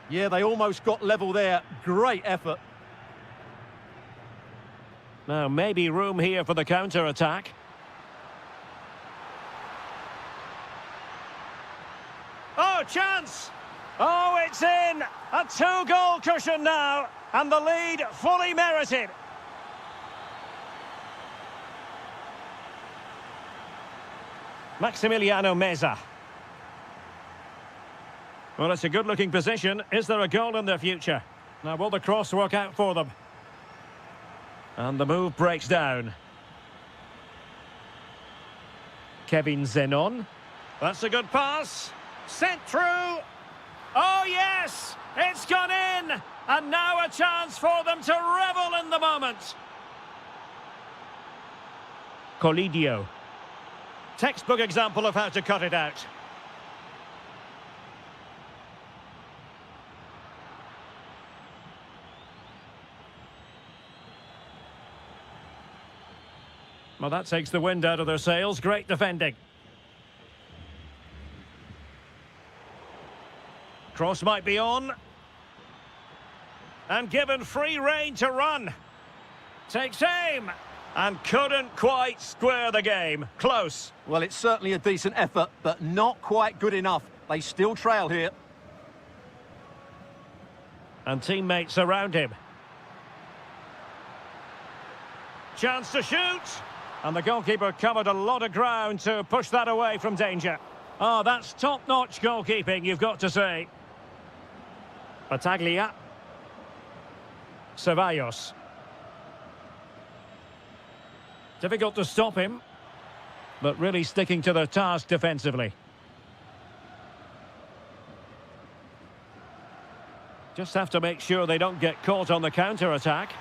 Yeah, they almost got level there. Great effort. Now, maybe room here for the counter-attack. Oh, chance! Oh, it's in! A two-goal cushion now, and the lead fully merited. Maximiliano Meza. Well, it's a good-looking position. Is there a goal in their future? Now, will the cross work out for them? And the move breaks down. Kevin Zenon. That's a good pass. Sent through. Oh, yes! It's gone in! And now a chance for them to revel in the moment. Colidio. Textbook example of how to cut it out. Well, that takes the wind out of their sails. Great defending. Cross might be on. And given free rein to run. Takes aim. And couldn't quite square the game. Close. Well, it's certainly a decent effort, but not quite good enough. They still trail here. And teammates around him. Chance to shoot. And the goalkeeper covered a lot of ground to push that away from danger. Oh, that's top-notch goalkeeping, you've got to say. Battaglia. Ceballos. Difficult to stop him, but really sticking to their task defensively. Just have to make sure they don't get caught on the counter-attack.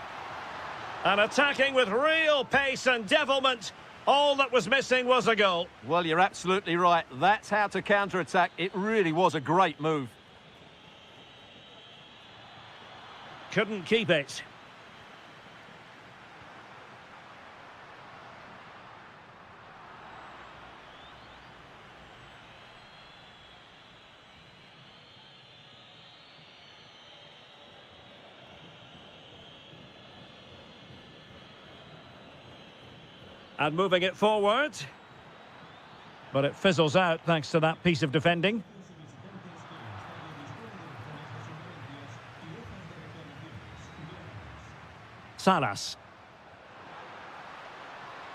And attacking with real pace and devilment. All that was missing was a goal. Well, you're absolutely right. That's how to counter-attack. It really was a great move. Couldn't keep it. And moving it forward. But it fizzles out thanks to that piece of defending. Salas.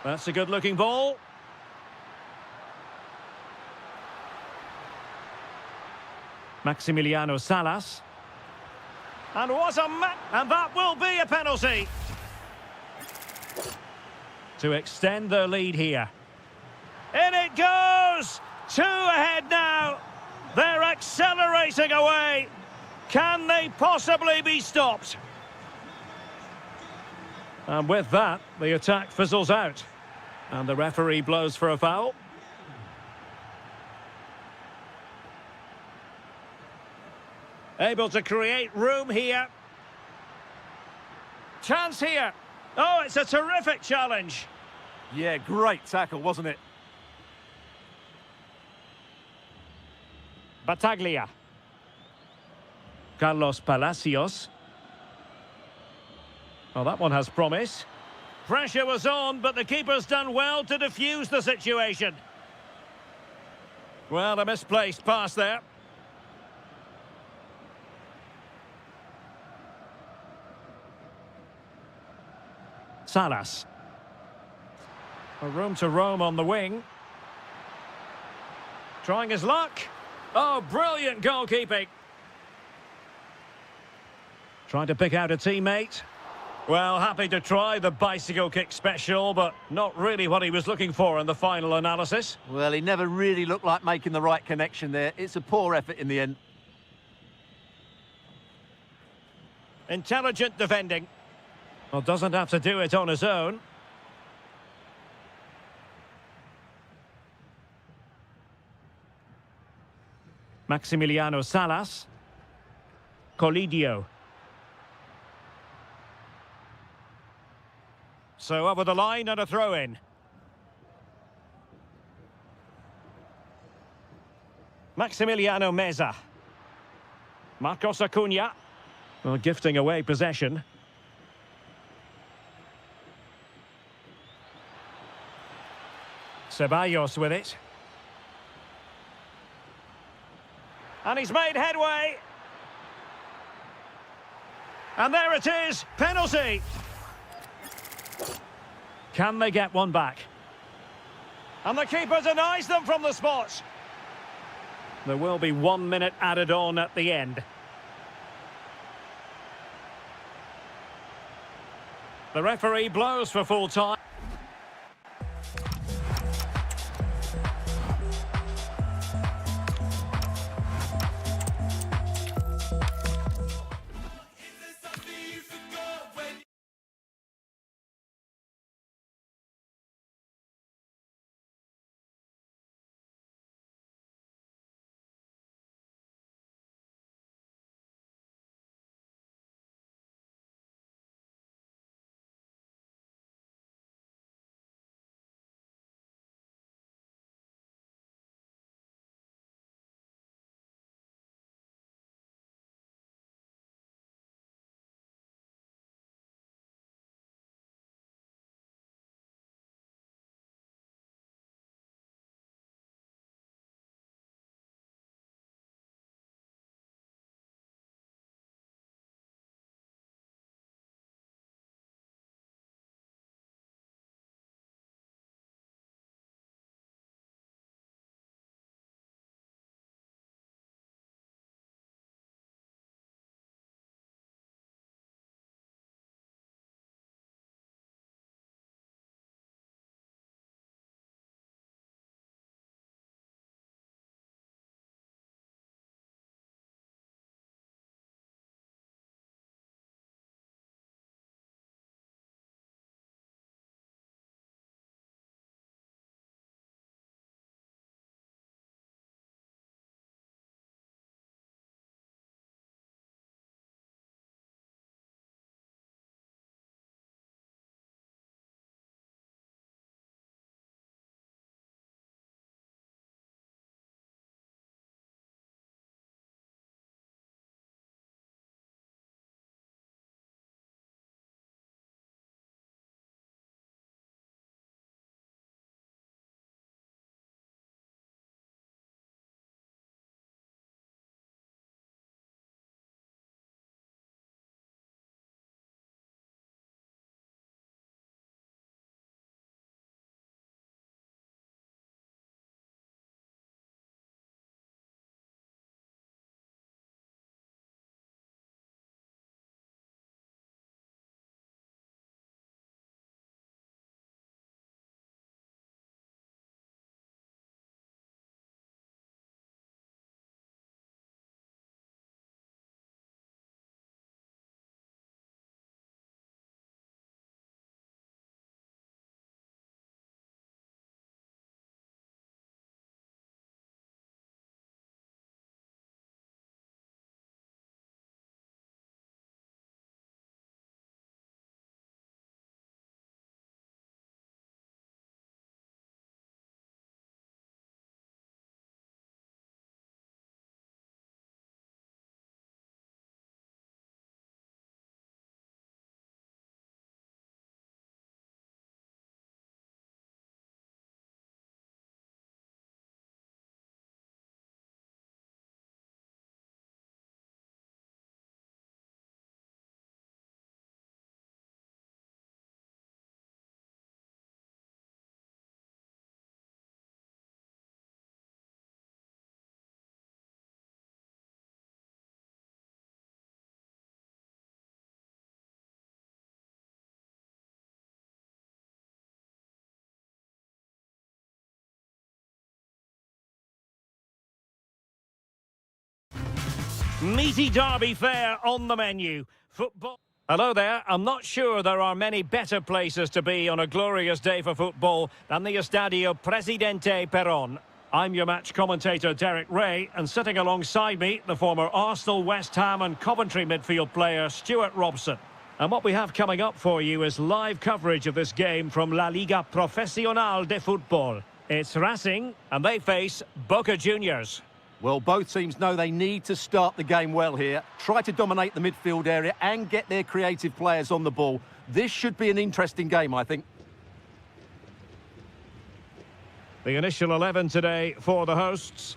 That's a good-looking ball. Maximiliano Salas. And what a and that will be a penalty. To extend their lead here. In it goes! 2 ahead now. They're accelerating away. Can they possibly be stopped? And with that, the attack fizzles out. And the referee blows for a foul. Able to create room here. Chance here. Oh, it's a terrific challenge. Yeah, great tackle, wasn't it? Battaglia. Carlos Palacios. Oh, that one has promise. Pressure was on, but the keeper's done well to defuse the situation. Well, a misplaced pass there. Salas. A room to roam on the wing. Trying his luck. Oh, brilliant goalkeeping. Trying to pick out a teammate. Well, happy to try the bicycle kick special, but not really what he was looking for in the final analysis. Well, he never really looked like making the right connection there. It's a poor effort in the end. Intelligent defending. Well, doesn't have to do it on his own. Maximiliano Salas. Colidio. So over the line and a throw-in. Maximiliano Meza. Marcos Acuna. Well, gifting away possession. Ceballos with it. And he's made headway. And there it is, penalty. Can they get one back? And the keeper denies them from the spot. There will be 1 minute added on at the end. The referee blows for full time. Meaty derby fare on the menu. Football. Hello there. I'm not sure there are many better places to be on a glorious day for football than the Estadio Presidente Perón. I'm your match commentator, Derek Ray, and sitting alongside me, the former Arsenal, West Ham and Coventry midfield player, Stuart Robson. And what we have coming up for you is live coverage of this game from La Liga Profesional de Fútbol. It's Racing, and they face Boca Juniors. Well, both teams know they need to start the game well here, try to dominate the midfield area and get their creative players on the ball. This should be an interesting game, I think. The initial 11 today for the hosts.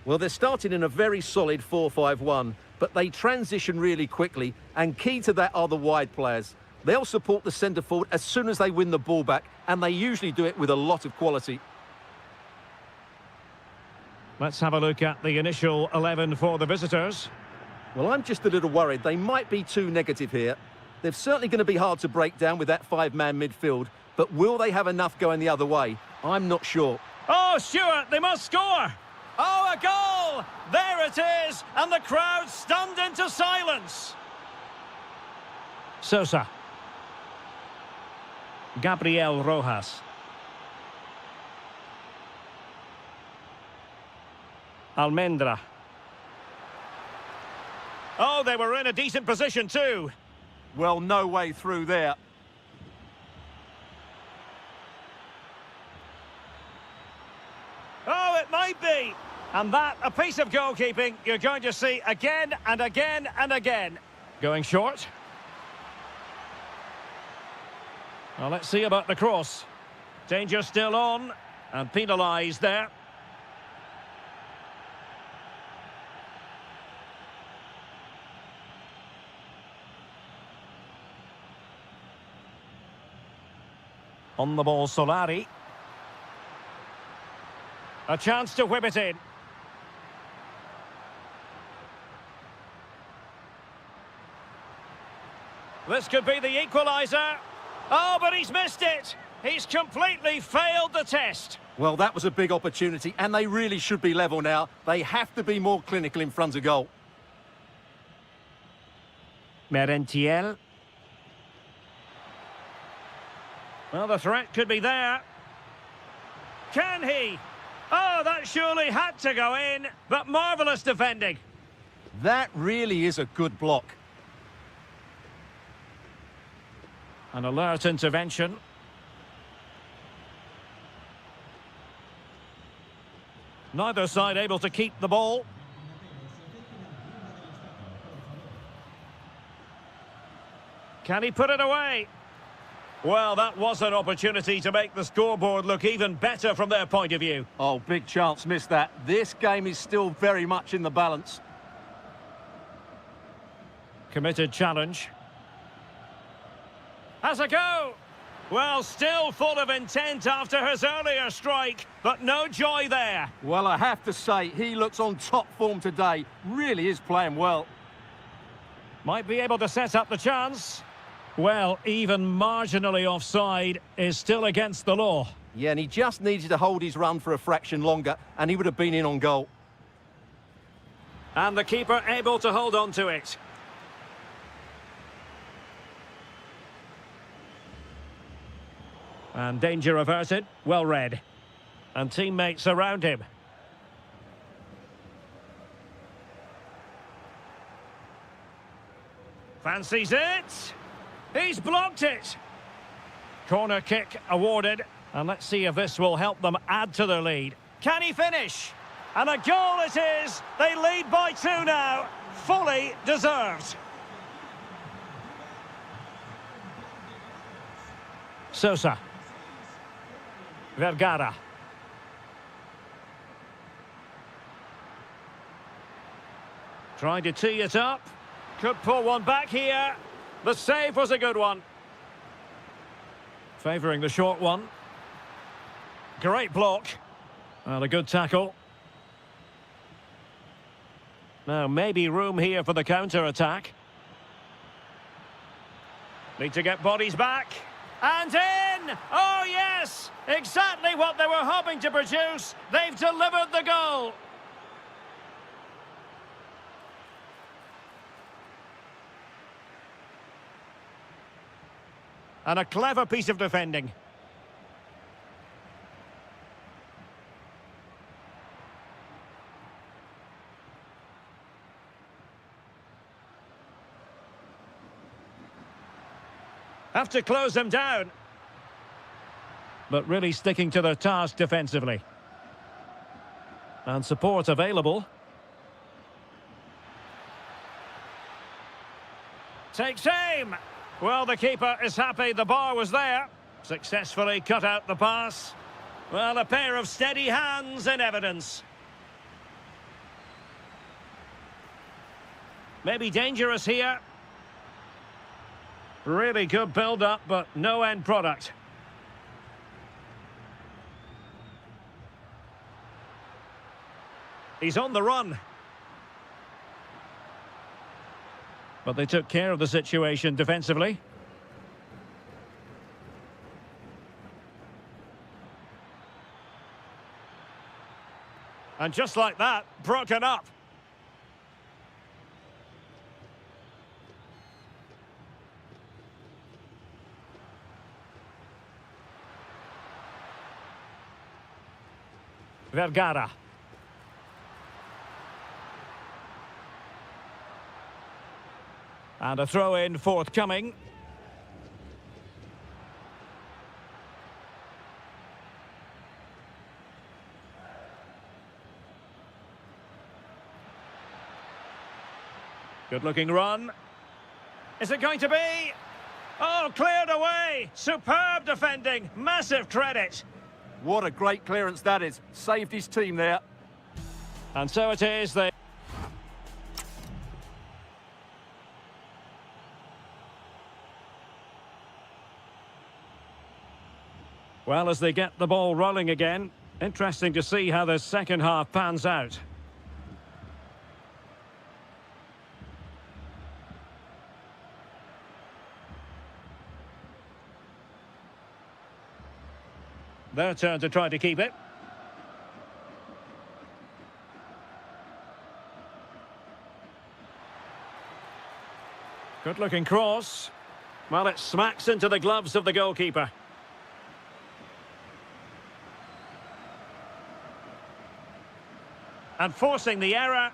Well, they're starting in a very solid 4-5-1, but they transition really quickly, and key to that are the wide players. They'll support the centre forward as soon as they win the ball back, and they usually do it with a lot of quality. Let's have a look at the initial 11 for the visitors. Well, I'm just a little worried. They might be too negative here. They're certainly going to be hard to break down with that five-man midfield, but will they have enough going the other way? I'm not sure. Oh, Stuart, they must score! Oh, a goal! There it is, and the crowd stunned into silence. Sosa. Gabriel Rojas. Almendra. Oh, they were in a decent position too. Well, no way through there. Oh, it might be. And that, a piece of goalkeeping you're going to see again and again and again. Going short. Well, let's see about the cross. Danger still on, and penalised there. On the ball, Solari. A chance to whip it in. This could be the equaliser. Oh, but he's missed it. He's completely failed the test. Well, that was a big opportunity, and they really should be level now. They have to be more clinical in front of goal. Merentiel. Well, the threat could be there. Can he? Oh, that surely had to go in, but marvellous defending. That really is a good block. An alert intervention. Neither side able to keep the ball. Can he put it away? Well, that was an opportunity to make the scoreboard look even better from their point of view. Oh, big chance missed that. This game is still very much in the balance. Committed challenge. Has a go! Well, still full of intent after his earlier strike, but no joy there. Well, I have to say, he looks on top form today. Really is playing well. Might be able to set up the chance. Well, even marginally offside is still against the law. Yeah, and he just needed to hold his run for a fraction longer, and he would have been in on goal. And the keeper able to hold on to it. And danger averted, well read. And teammates around him. Fancies it. He's blocked it. Corner kick awarded. And let's see if this will help them add to their lead. Can he finish? And a goal it is. They lead by 2 now. Fully deserved. Sosa. Vergara. Trying to tee it up. Could pull one back here. The save was a good one. Favouring the short one. Great block. And a good tackle. Now, maybe room here for the counter-attack. Need to get bodies back. And in! Oh, yes! Exactly what they were hoping to produce. They've delivered the goal. And a clever piece of defending. Have to close them down. But really sticking to their task defensively. And support available. Takes aim. Well, the keeper is happy the bar was there. Successfully cut out the pass. Well, a pair of steady hands in evidence. Maybe dangerous here. Really good build-up, but no end product. He's on the run. But they took care of the situation defensively. And just like that, broken up. Vergara. And a throw-in forthcoming. Good-looking run. Is it going to be? Oh, cleared away! Superb defending. Massive credit. What a great clearance that is. Saved his team there. And so it is. Well, as they get the ball rolling again, interesting to see how the second half pans out. Their turn to try to keep it. Good-looking cross. Well, it smacks into the gloves of the goalkeeper. And forcing the error.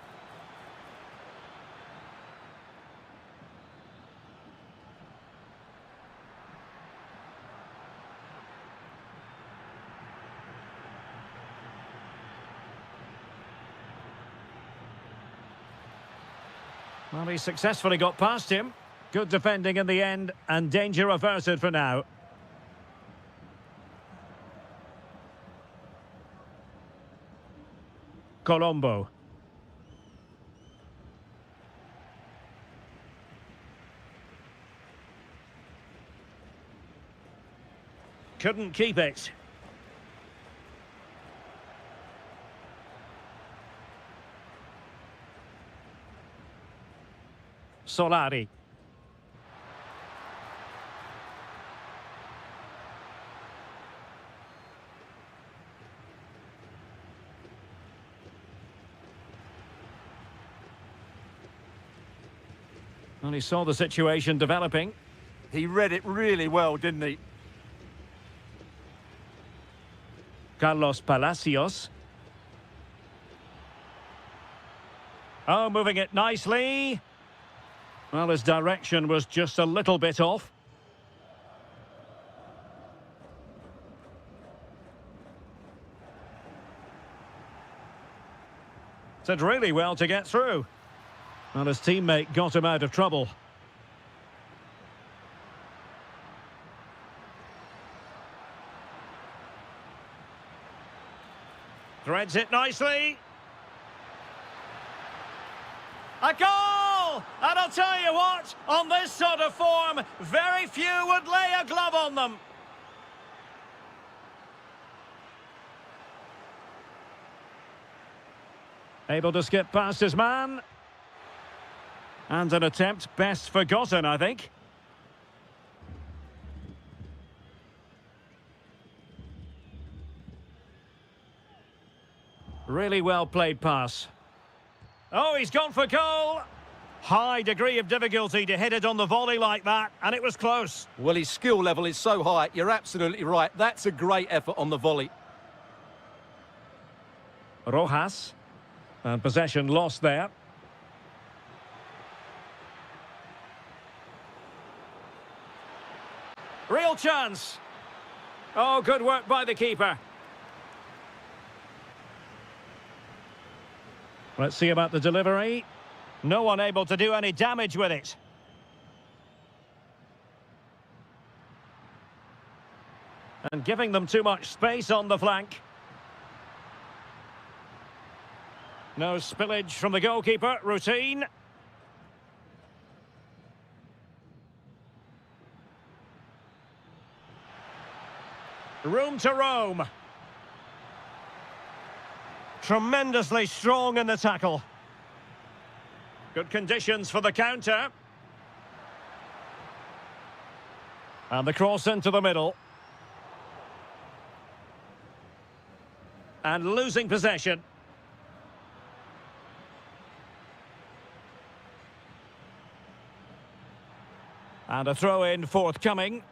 Well, he successfully got past him. Good defending in the end, and danger averted for now. Colombo. Couldn't keep it. Solari. Well, he saw the situation developing. He read it really well, didn't he? Carlos Palacios. Oh, moving it nicely. Well, his direction was just a little bit off. Did really well to get through. Well, his teammate got him out of trouble. Threads it nicely. A goal! And I'll tell you what, on this sort of form, very few would lay a glove on them. Able to skip past his man. And an attempt best forgotten, I think. Really well played pass. Oh, he's gone for goal. High degree of difficulty to hit it on the volley like that, and it was close. Well, his skill level is so high. You're absolutely right. That's a great effort on the volley. Rojas. And possession lost there. Real chance. Oh, good work by the keeper. Let's see about the delivery. No one able to do any damage with it. And giving them too much space on the flank. No spillage from the goalkeeper. Routine. Room to roam. Tremendously strong in the tackle. Good conditions for the counter. And the cross into the middle. And losing possession. And a throw-in forthcoming.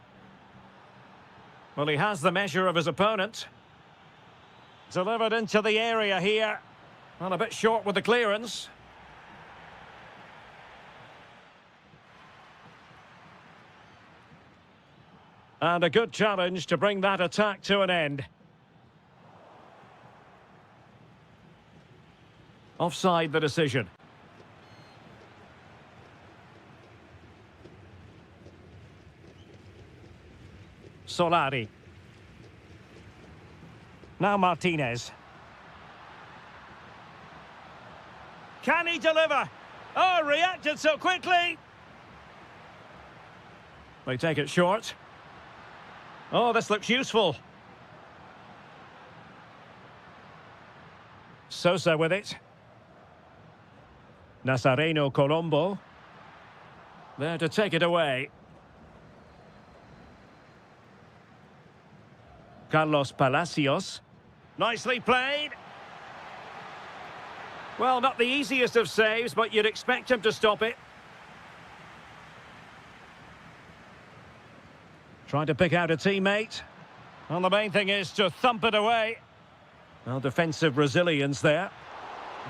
Well, he has the measure of his opponent. Delivered into the area here. Well, a bit short with the clearance. And a good challenge to bring that attack to an end. Offside the decision. Solari. Now Martinez. Can he deliver? Oh, reacted so quickly. They take it short. Oh, this looks useful. Sosa with it. Nazareno Colombo. There to take it away. Carlos Palacios. Nicely played. Well, not the easiest of saves, but you'd expect him to stop it. Trying to pick out a teammate. Well, the main thing is to thump it away. Well, defensive resilience there.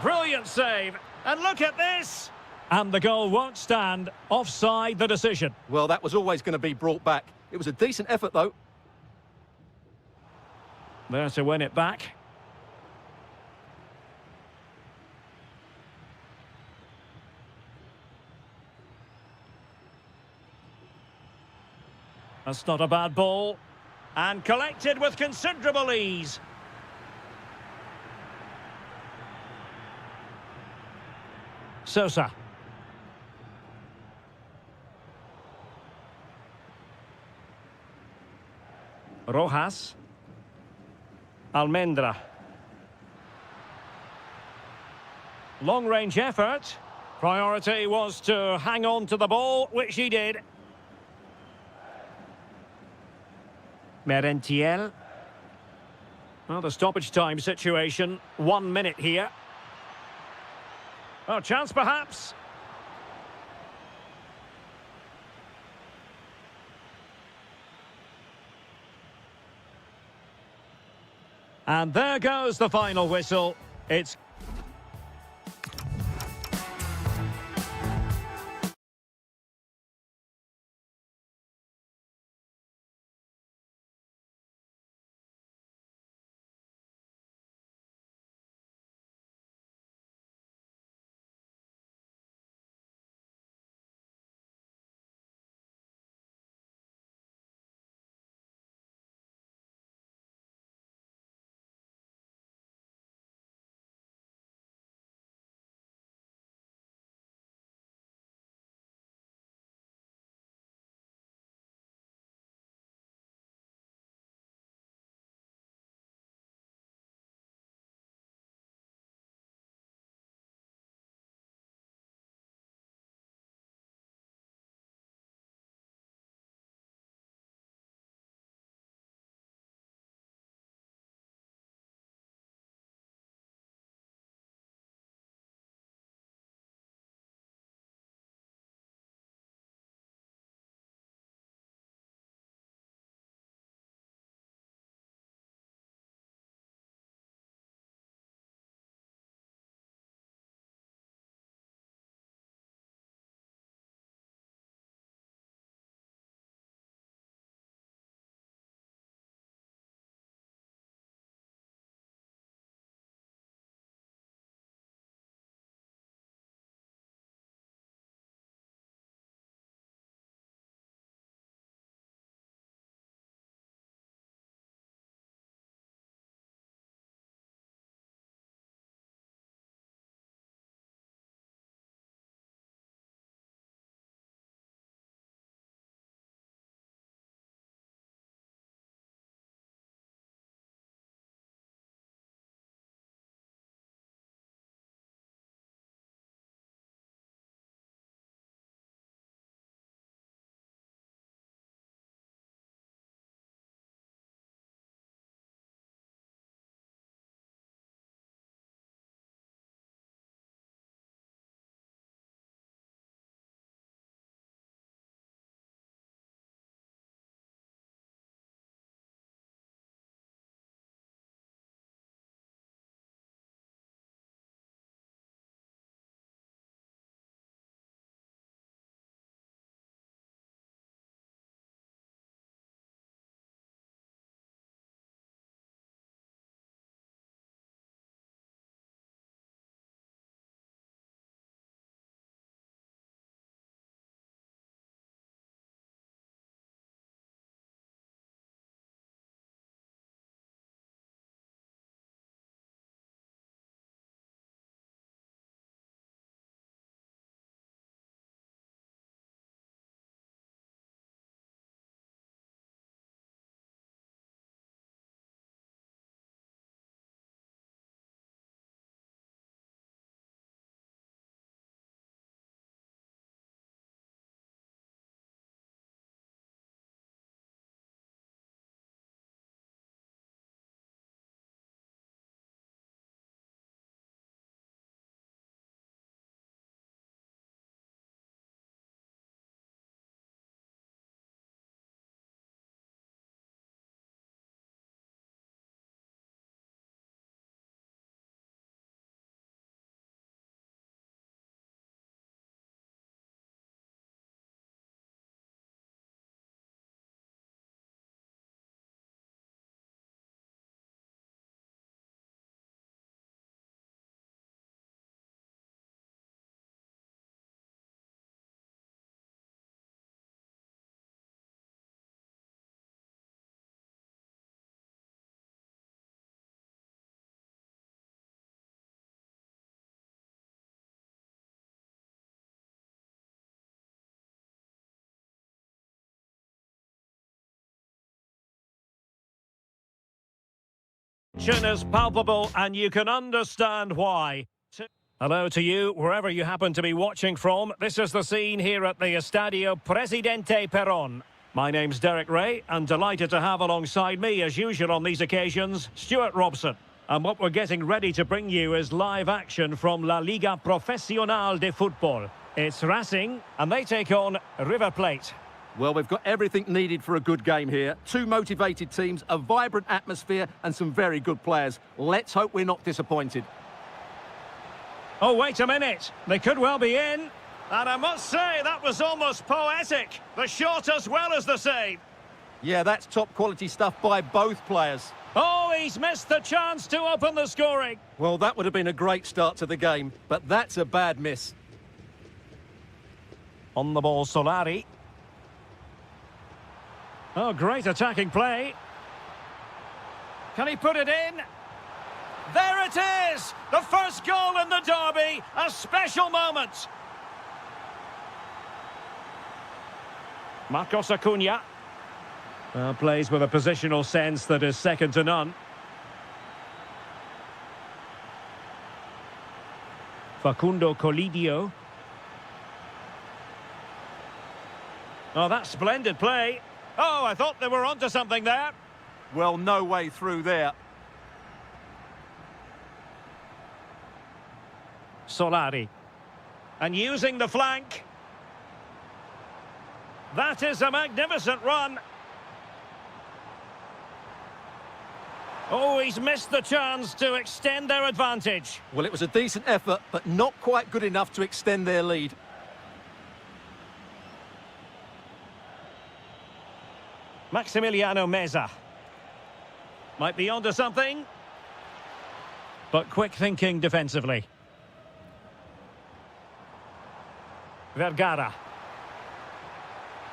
Brilliant save. And look at this. And the goal won't stand. Offside the decision. Well, that was always going to be brought back. It was a decent effort, though. There to win it back. That's not a bad ball. And collected with considerable ease. Sosa. Rojas. Almendra. Long-range effort. Priority was to hang on to the ball, which he did. Merentiel. Well, the stoppage time situation. 1 minute here. Oh, chance perhaps. And there goes the final whistle. It's Action is palpable and you can understand why. Hello to you, wherever you happen to be watching from. This is the scene here at the Estadio Presidente Perón. My name's Derek Ray, and delighted to have alongside me, as usual on these occasions, Stuart Robson. And what we're getting ready to bring you is live action from La Liga Profesional de Fútbol. It's Racing, and they take on River Plate. Well, we've got everything needed for a good game here. Two motivated teams, a vibrant atmosphere, and some very good players. Let's hope we're not disappointed. Oh, wait a minute. They could well be in. And I must say, that was almost poetic. The shot as well as the save. Yeah, that's top quality stuff by both players. Oh, he's missed the chance to open the scoring. Well, that would have been a great start to the game, but that's a bad miss. On the ball, Solari. Oh, great attacking play. Can he put it in? There it is! The first goal in the derby. A special moment. Marcos Acuna. Plays with a positional sense that is second to none. Facundo Colidio. Oh, that's splendid play. Oh, I thought they were onto something there. Well, no way through there. Solari. And using the flank. That is a magnificent run. Oh, he's missed the chance to extend their advantage. Well, it was a decent effort, but not quite good enough to extend their lead. Maximiliano Meza. Might be onto something. But quick thinking defensively. Vergara.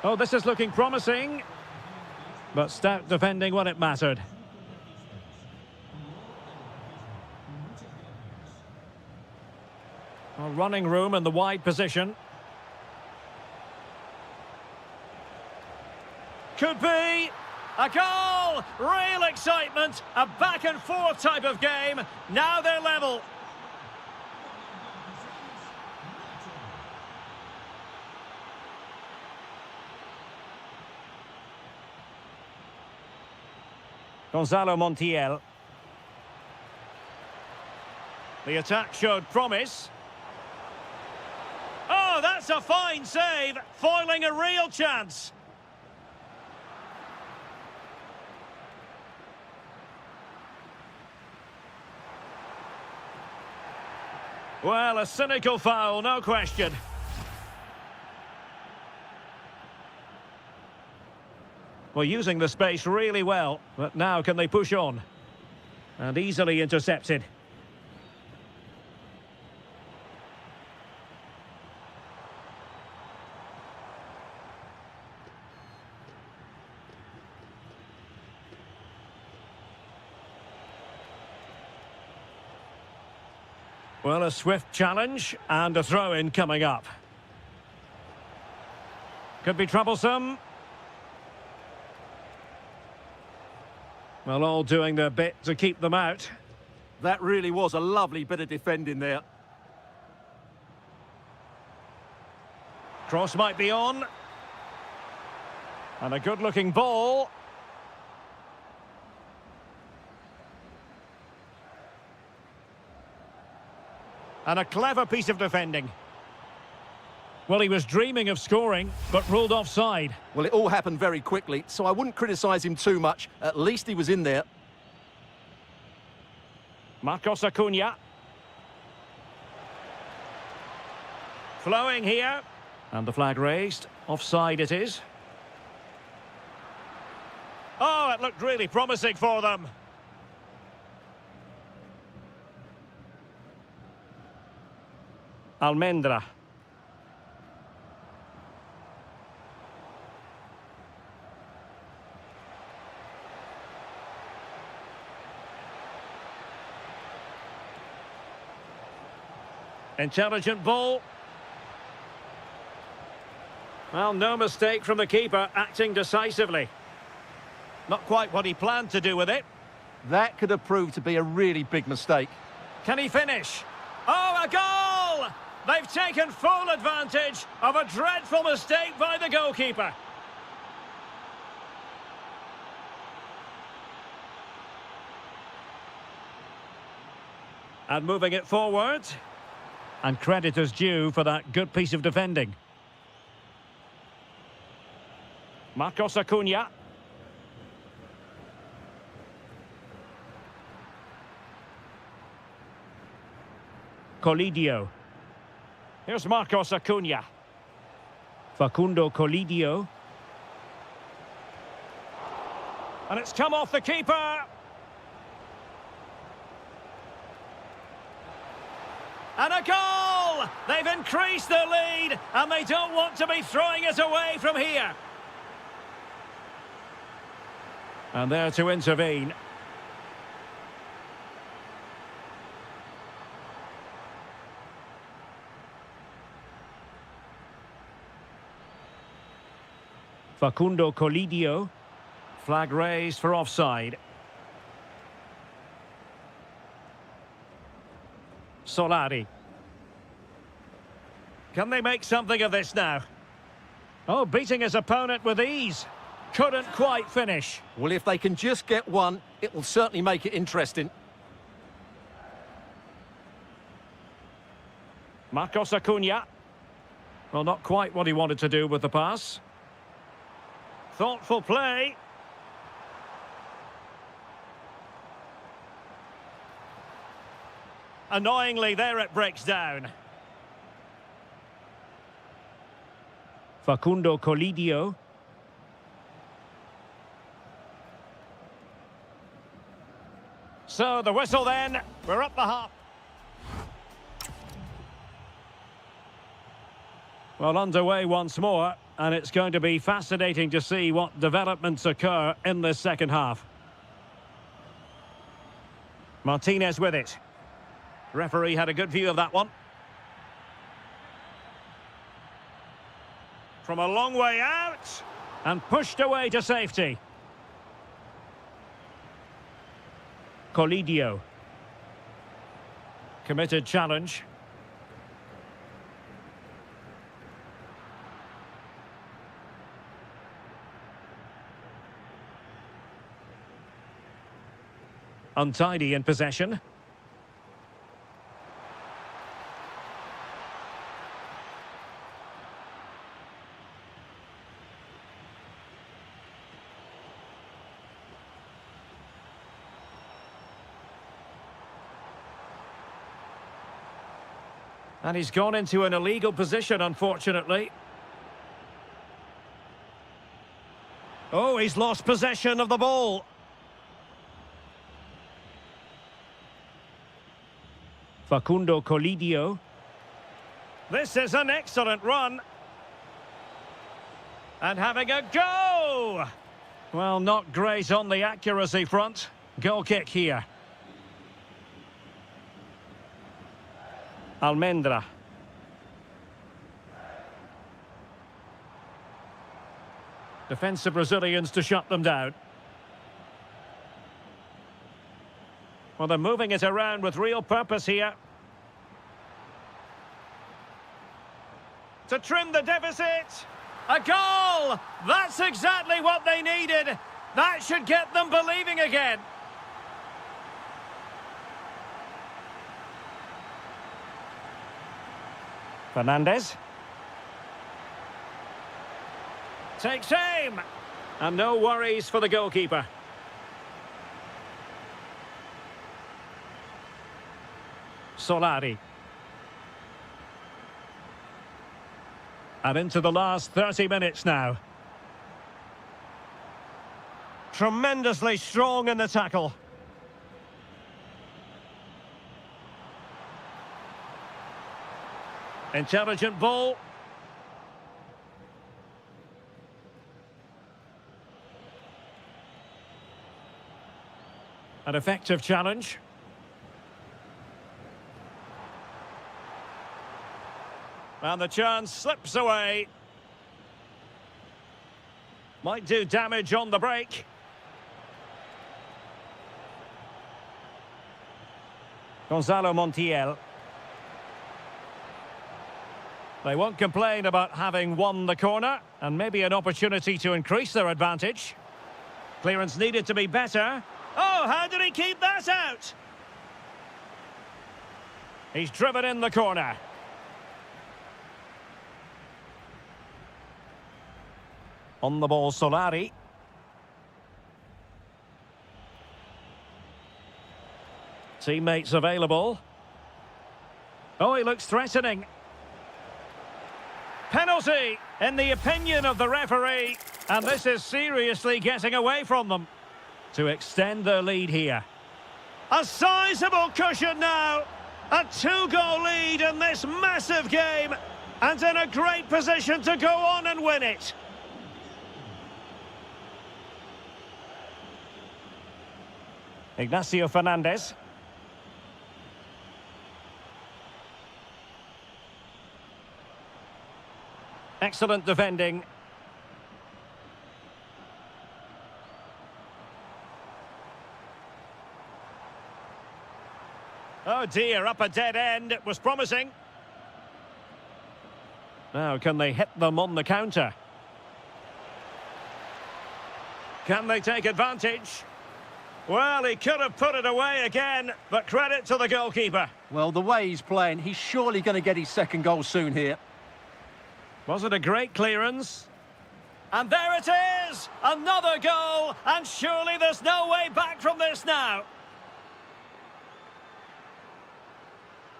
Oh, this is looking promising. But stout defending when it mattered. Running room in the wide position. Could be a goal! Real excitement! A back and forth type of game. Now they're level. Gonzalo Montiel. The attack showed promise. Oh, that's a fine save, foiling a real chance. Well, a cynical foul, no question. Well, using the space really well, but now can they push on? And easily intercepted. Well, a swift challenge and a throw-in coming up. Could be troublesome. Well, all doing their bit to keep them out. That really was a lovely bit of defending there. Cross might be on. And a good-looking ball. And a clever piece of defending. Well, he was dreaming of scoring, but ruled offside. Well, it all happened very quickly, so I wouldn't criticise him too much. At least he was in there. Marcos Acuna. Flowing here. And the flag raised. Offside it is. Oh, it looked really promising for them. Almendra. Intelligent ball. Well, no mistake from the keeper, acting decisively. Not quite what he planned to do with it. That could have proved to be a really big mistake. Can he finish? Oh, a goal! They've taken full advantage of a dreadful mistake by the goalkeeper. And moving it forward. And credit is due for that good piece of defending. Marcos Acuna. Colidio. Here's Marcos Acuna. Facundo Colidio. And it's come off the keeper. And a goal! They've increased their lead, and they don't want to be throwing it away from here. And there to intervene. Facundo Colidio. Flag raised for offside. Solari. Can they make something of this now? Oh, beating his opponent with ease. Couldn't quite finish. Well, if they can just get one, it will certainly make it interesting. Marcos Acuna. Well, not quite what he wanted to do with the pass. Thoughtful play. Annoyingly, there it breaks down. Facundo Colidio. So, the whistle then. We're up the half. Well, underway once more, and it's going to be fascinating to see what developments occur in this second half. Martinez with it. Referee had a good view of that one. From a long way out, and pushed away to safety. Colidio. Committed challenge. Untidy in possession. And he's gone into an illegal position, unfortunately. Oh, he's lost possession of the ball. Facundo Colidio. This is an excellent run. And having a go! Well, not great on the accuracy front. Goal kick here. Almendra. Defensive Brazilians to shut them down. Well, they're moving it around with real purpose here. To trim the deficit. A goal! That's exactly what they needed. That should get them believing again. Fernandez. Takes aim. And no worries for the goalkeeper. Solari. And into the last 30 minutes now. Tremendously strong in the tackle. Intelligent ball. An effective challenge. And the chance slips away. Might do damage on the break. Gonzalo Montiel. They won't complain about having won the corner, and maybe an opportunity to increase their advantage. Clearance needed to be better. Oh, how did he keep that out? He's driven in the corner. On the ball, Solari. Teammates available. Oh, he looks threatening. Penalty, in the opinion of the referee. And this is seriously getting away from them to extend their lead here. A sizable cushion now. A 2-goal lead in this massive game. And in a great position to go on and win it. Ignacio Fernandez. Excellent defending. Oh dear, up a dead end. It was promising. Now, can they hit them on the counter? Can they take advantage? Well, he could have put it away again, but credit to the goalkeeper. Well, the way he's playing, he's surely going to get his second goal soon here. Was it a great clearance? And there it is! Another goal! And surely there's no way back from this now.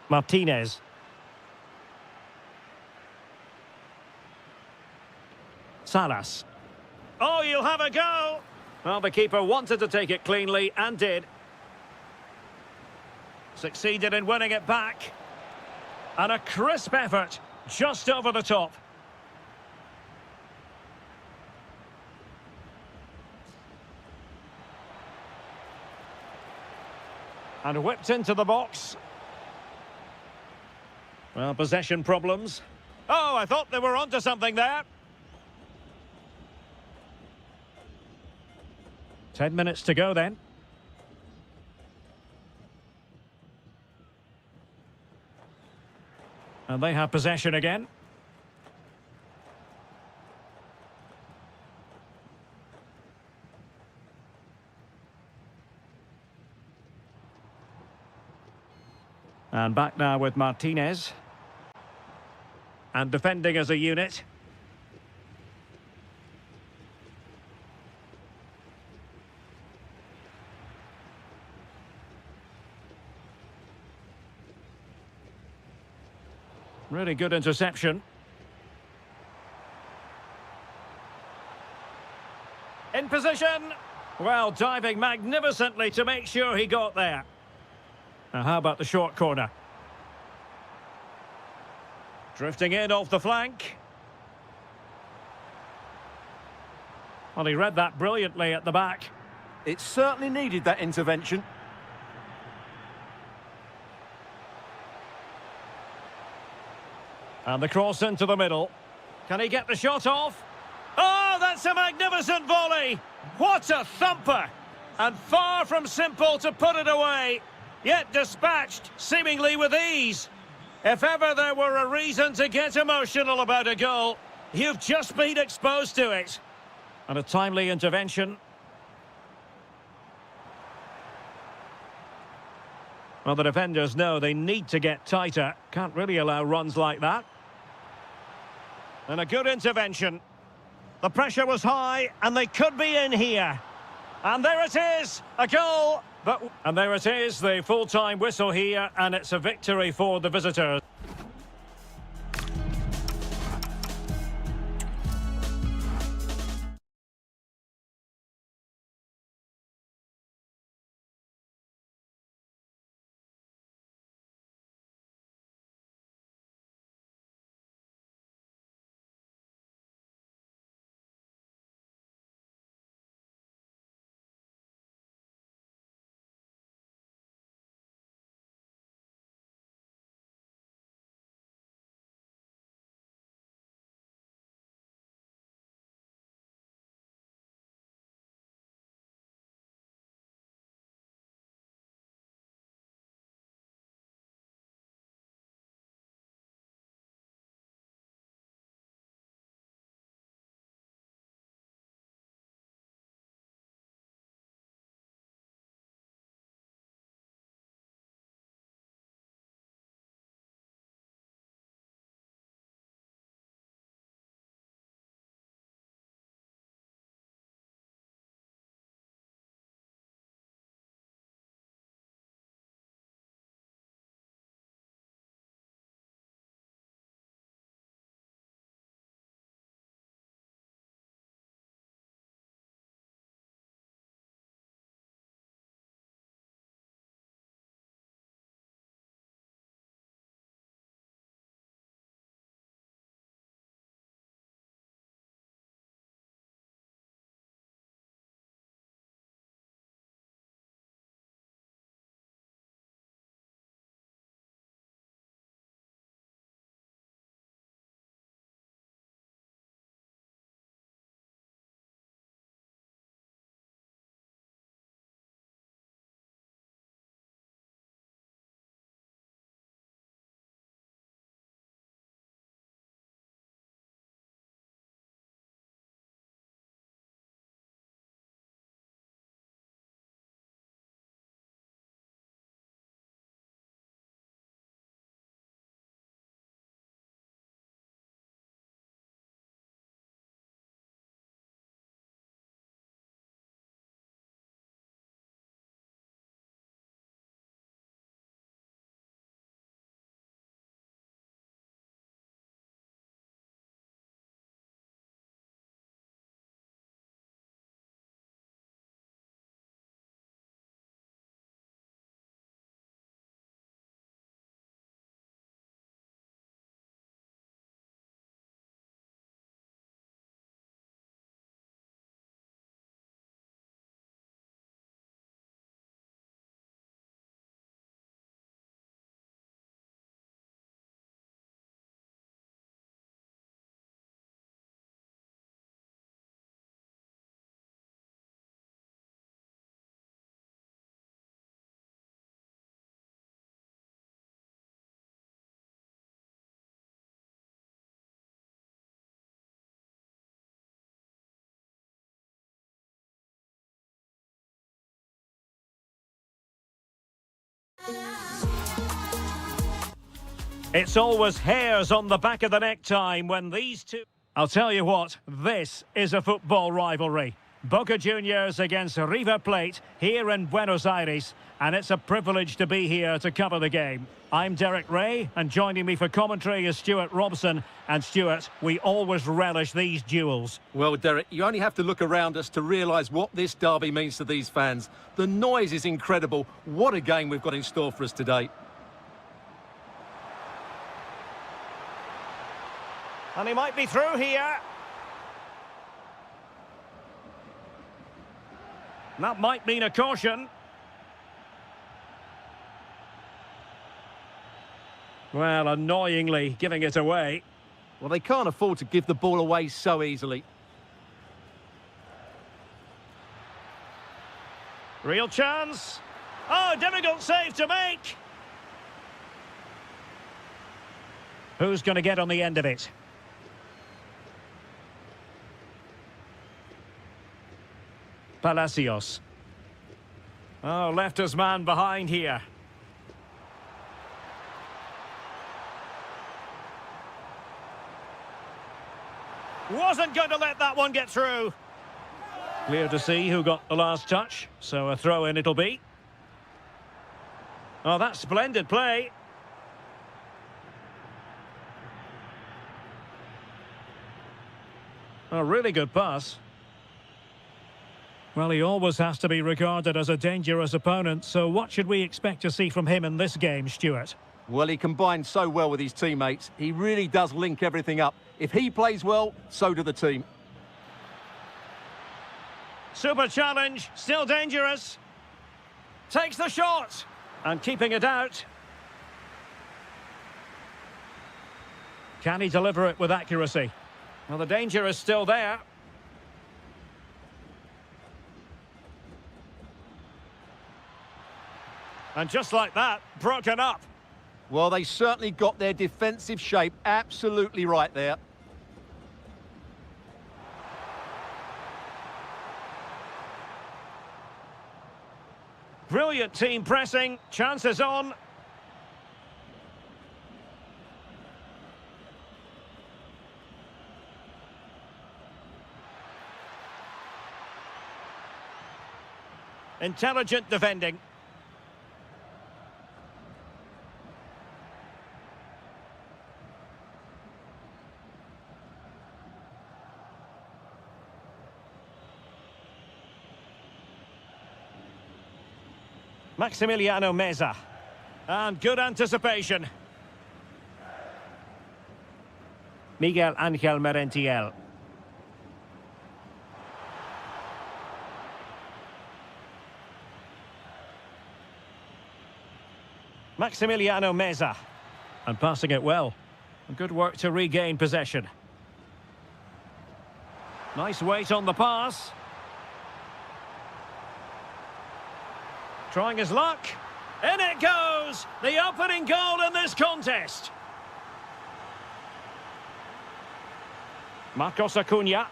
Martinez. Salas. Oh, you'll have a go! Well, the keeper wanted to take it cleanly and did. Succeeded in winning it back. And a crisp effort just over the top. And whipped into the box. Well, possession problems. Oh, I thought they were onto something there. 10 minutes to go then. And they have possession again. And back now with Martinez. And defending as a unit. Really good interception. In position. Well, diving magnificently to make sure he got there. Now, how about the short corner? Drifting in off the flank. Well, he read that brilliantly at the back. It certainly needed that intervention. And the cross into the middle. Can he get the shot off? Oh, that's a magnificent volley! What a thumper! And far from simple to put it away. Yet dispatched, seemingly with ease. If ever there were a reason to get emotional about a goal, you've just been exposed to it. And a timely intervention. Well, the defenders know they need to get tighter. Can't really allow runs like that. And a good intervention. The pressure was high, and they could be in here. And there it is, a goal. And there it is, the full-time whistle here, and it's a victory for the visitors. It's always hairs on the back of the neck time when these two... I'll tell you what, this is a football rivalry. Boca Juniors against River Plate here in Buenos Aires, and it's a privilege to be here to cover the game. I'm Derek Ray, and joining me for commentary is Stuart Robson. And Stuart, we always relish these duels. Well, Derek, you only have to look around us to realise what this derby means to these fans. The noise is incredible. What a game we've got in store for us today. And he might be through here. That might mean a caution. Well, annoyingly giving it away. Well, they can't afford to give the ball away so easily. Real chance. Oh, difficult save to make. Who's going to get on the end of it? Palacios. Oh, left his man behind here. Wasn't going to let that one get through. Clear to see who got the last touch, so a throw-in it'll be. Oh, that's splendid play. A really good pass. Well, he always has to be regarded as a dangerous opponent, so what should we expect to see from him in this game, Stuart? Well, he combines so well with his teammates. He really does link everything up. If he plays well, so do the team. Super challenge, still dangerous. Takes the shot, and keeping it out. Can he deliver it with accuracy? Well, the danger is still there. And just like that, broken up. Well, they certainly got their defensive shape absolutely right there. Brilliant team pressing, chances on. Intelligent defending. Maximiliano Meza. And good anticipation. Miguel Ángel Merentiel. Maximiliano Meza. And passing it well. Good work to regain possession. Nice weight on the pass. Trying his luck. In it goes! The opening goal in this contest. Marcos Acuna.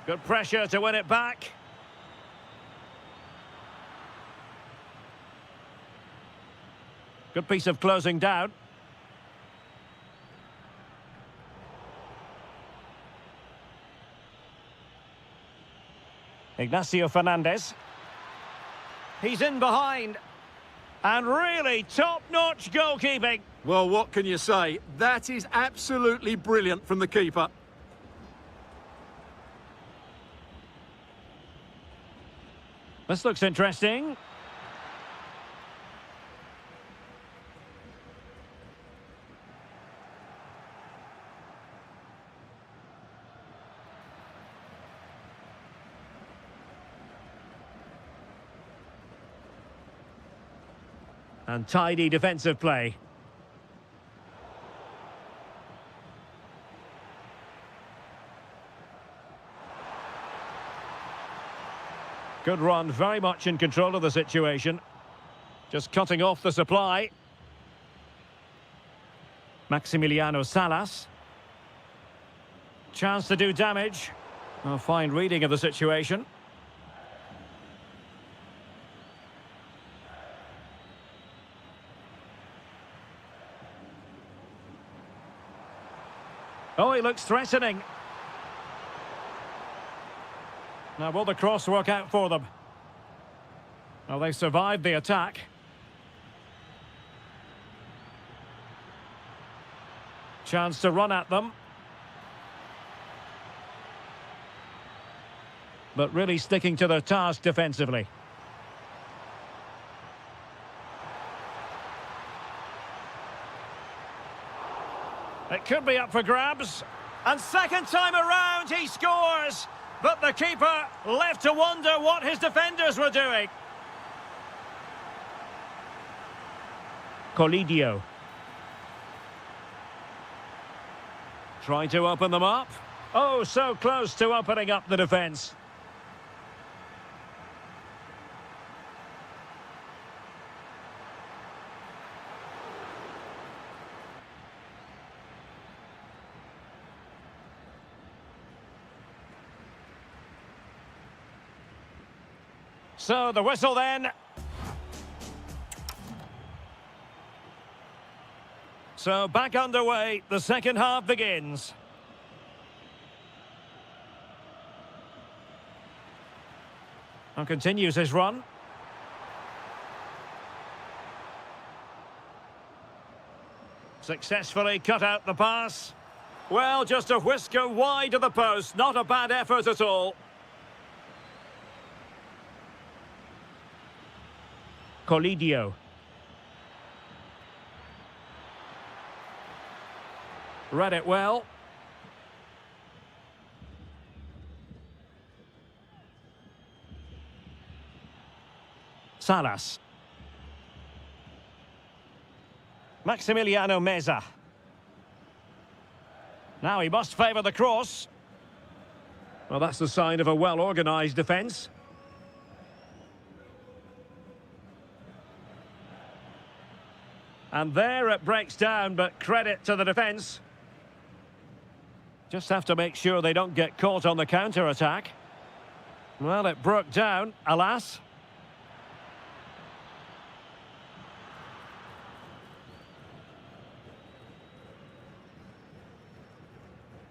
Good pressure to win it back. Good piece of closing down. Ignacio Fernandez. He's in behind. And really top-notch goalkeeping. Well, what can you say? That is absolutely brilliant from the keeper. This looks interesting. And tidy defensive play. Good run, very much in control of the situation. Just cutting off the supply. Maximiliano Salas. Chance to do damage. A fine reading of the situation. Oh, he looks threatening. Now, will the cross work out for them? Well, they survived the attack. Chance to run at them. But really sticking to their task defensively. It could be up for grabs. And second time around, he scores. But the keeper left to wonder what his defenders were doing. Colidio. Trying to open them up. Oh, so close to opening up the defence. So the whistle then. So back underway, the second half begins. And continues his run. Successfully cut out the pass. Well, just a whisker wide of the post, not a bad effort at all. Colidio. Read it well. Salas. Maximiliano Meza. Now he must favour the cross. Well, that's the sign of a well-organised defence. And there it breaks down, but credit to the defence. Just have to make sure they don't get caught on the counter-attack. Well, it broke down, alas.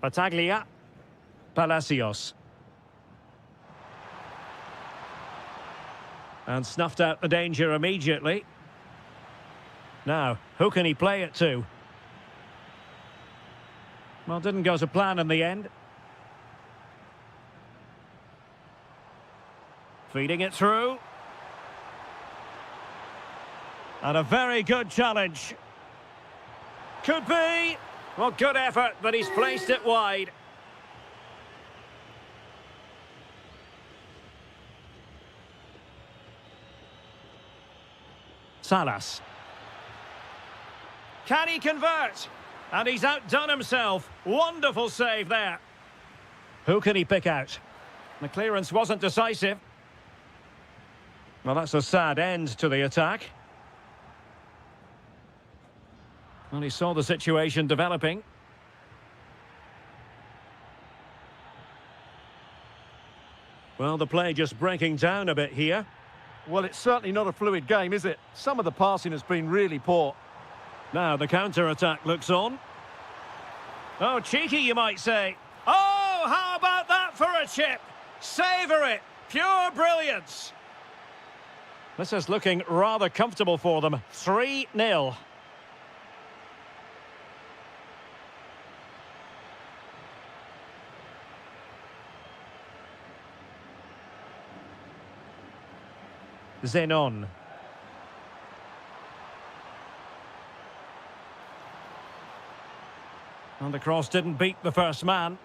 Battaglia. Palacios. And snuffed out the danger immediately. Now, who can he play it to? Well, didn't go to plan in the end. Feeding it through. And a very good challenge. Could be. Well, good effort, but he's placed it wide. Salas. Can he convert? And he's outdone himself. Wonderful save there. Who can he pick out? The clearance wasn't decisive. Well, that's a sad end to the attack. Well, he saw the situation developing. Well, the play just breaking down a bit here. Well, it's certainly not a fluid game, is it? Some of the passing has been really poor. Now the counter-attack looks on. Oh, cheeky, you might say. Oh, how about that for a chip? Savour it. Pure brilliance. This is looking rather comfortable for them. 3-0. Zenon. And the cross didn't beat the first man.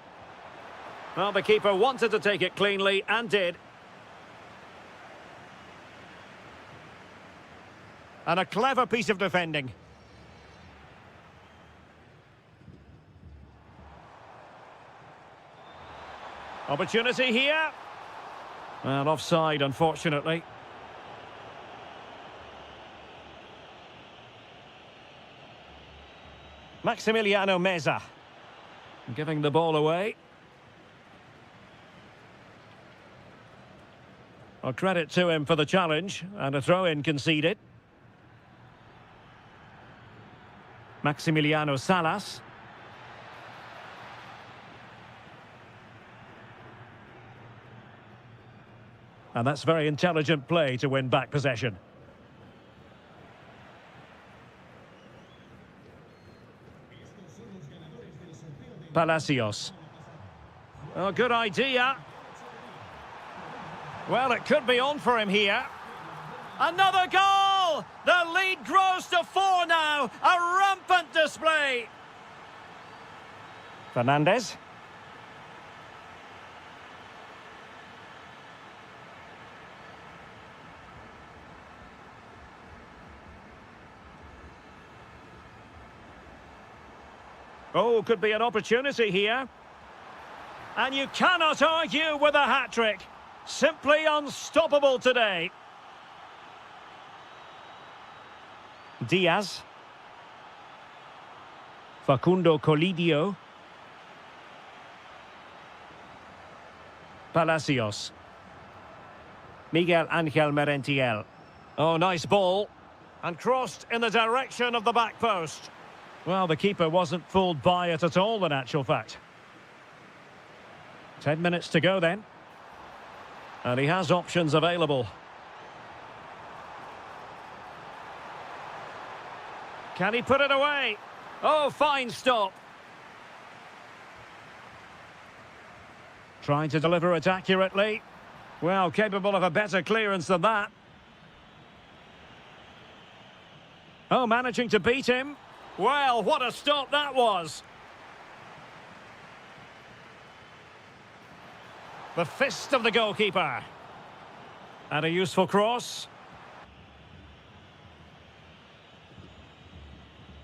Well, the keeper wanted to take it cleanly and did. And a clever piece of defending. Opportunity here. Well, offside, unfortunately. Maximiliano Meza. Giving the ball away. Well, credit to him for the challenge, and a throw-in conceded. Maximiliano Salas. And that's very intelligent play to win back possession. Palacios. Oh, good idea. Well, it could be on for him here. Another goal! The lead grows to 4 now. A rampant display. Fernandez. Oh, could be an opportunity here. And you cannot argue with a hat-trick. Simply unstoppable today. Diaz. Facundo Colidio. Palacios. Miguel Angel Merentiel. Oh, nice ball. And crossed in the direction of the back post. Well, the keeper wasn't fooled by it at all, in actual fact. 10 minutes to go then. And he has options available. Can he put it away? Oh, fine stop. Trying to deliver it accurately. Well, capable of a better clearance than that. Oh, managing to beat him. Well, what a stop that was. The fist of the goalkeeper. And a useful cross.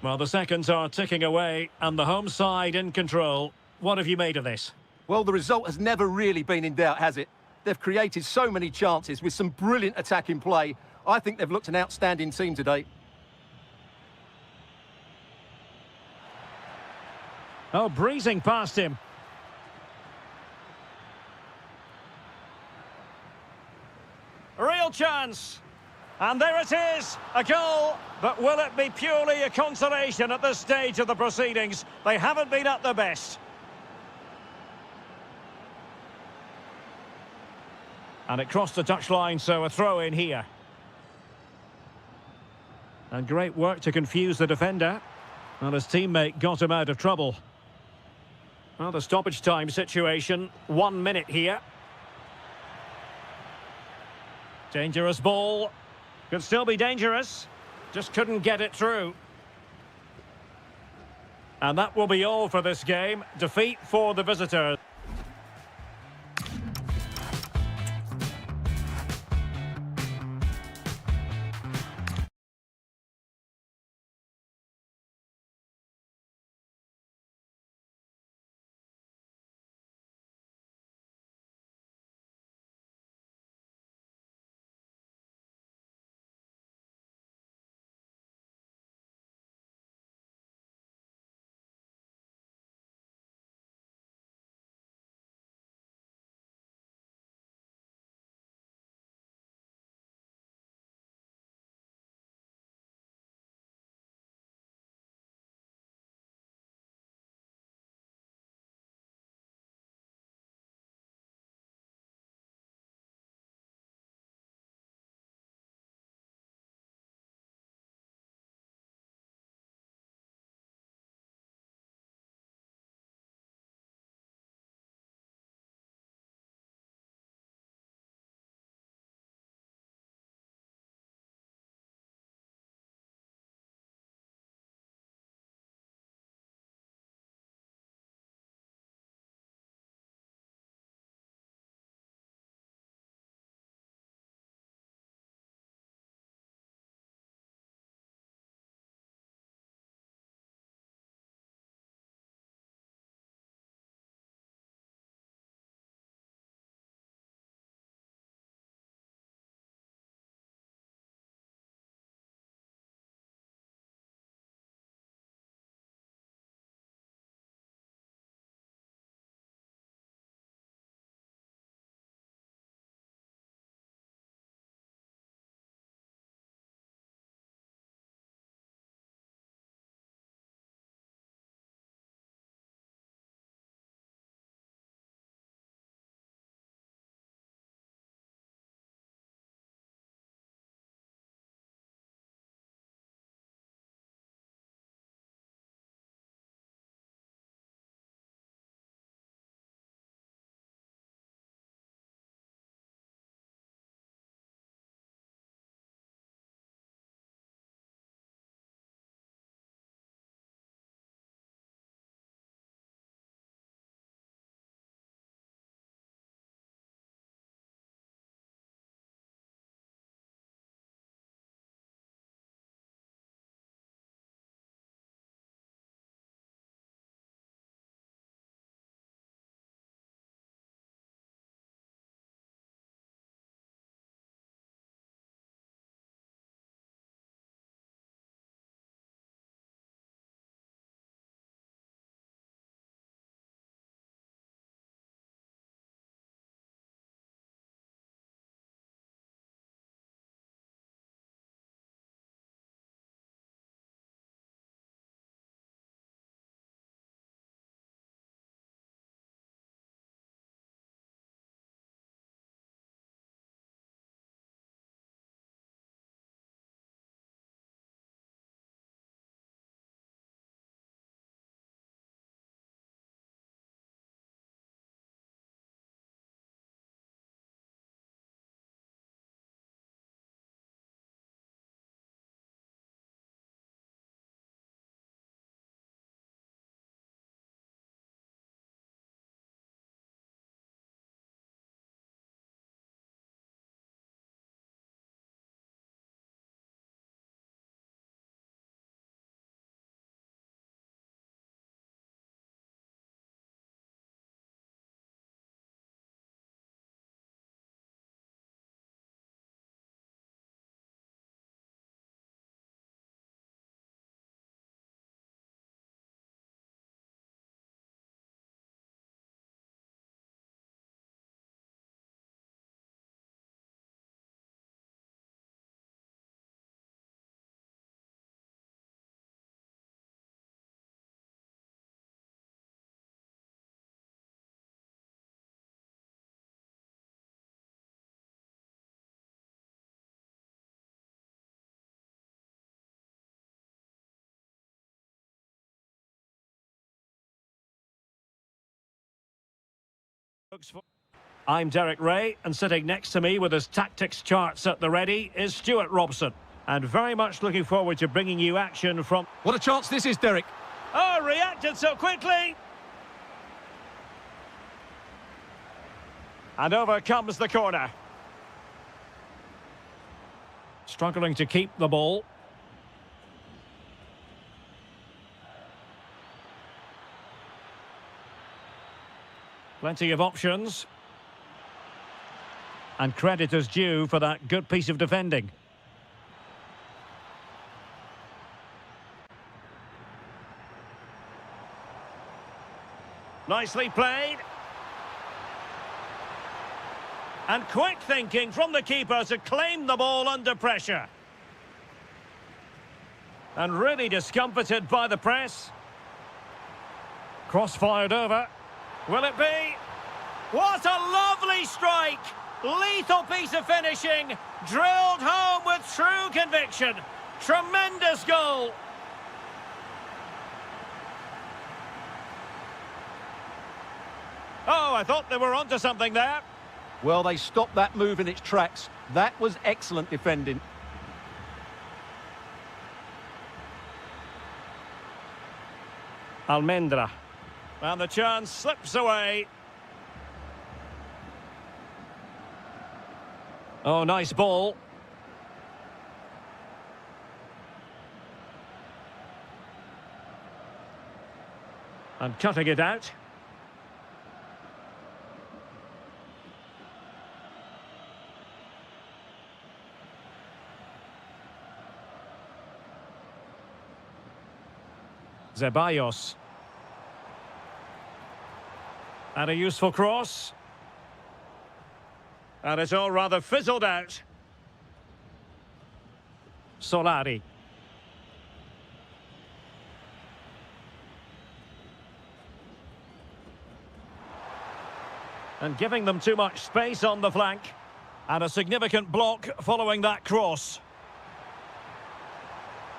Well, the seconds are ticking away and the home side in control. What have you made of this? Well, the result has never really been in doubt, has it? They've created so many chances with some brilliant attacking play. I think they've looked an outstanding team today. Oh, breezing past him. Real chance. And there it is, a goal. But will it be purely a consolation at this stage of the proceedings? They haven't been at their best. And it crossed the touchline, so a throw in here. And great work to confuse the defender. Well, his teammate got him out of trouble. Well, the stoppage time situation, 1 minute here. Dangerous ball. Could still be dangerous. Just couldn't get it through. And that will be all for this game. Defeat for the visitors. I'm Derek Ray, and sitting next to me with his tactics charts at the ready is Stuart Robson. And very much looking forward to bringing you action from... What a chance this is, Derek. Oh, reacted so quickly! And over comes the corner. Struggling to keep the ball. Plenty of options. And credit is due for that good piece of defending. Nicely played. And quick thinking from the keeper to claim the ball under pressure. And really discomfited by the press. Cross fired over. Will it be? What a lovely strike! Lethal piece of finishing. Drilled home with true conviction. Tremendous goal. Oh, I thought they were onto something there. Well, they stopped that move in its tracks. That was excellent defending. Almendra. And the chance slips away. Oh, nice ball. And cutting it out. Zeballos. And a useful cross. And it's all rather fizzled out. Solari. And giving them too much space on the flank. And a significant block following that cross.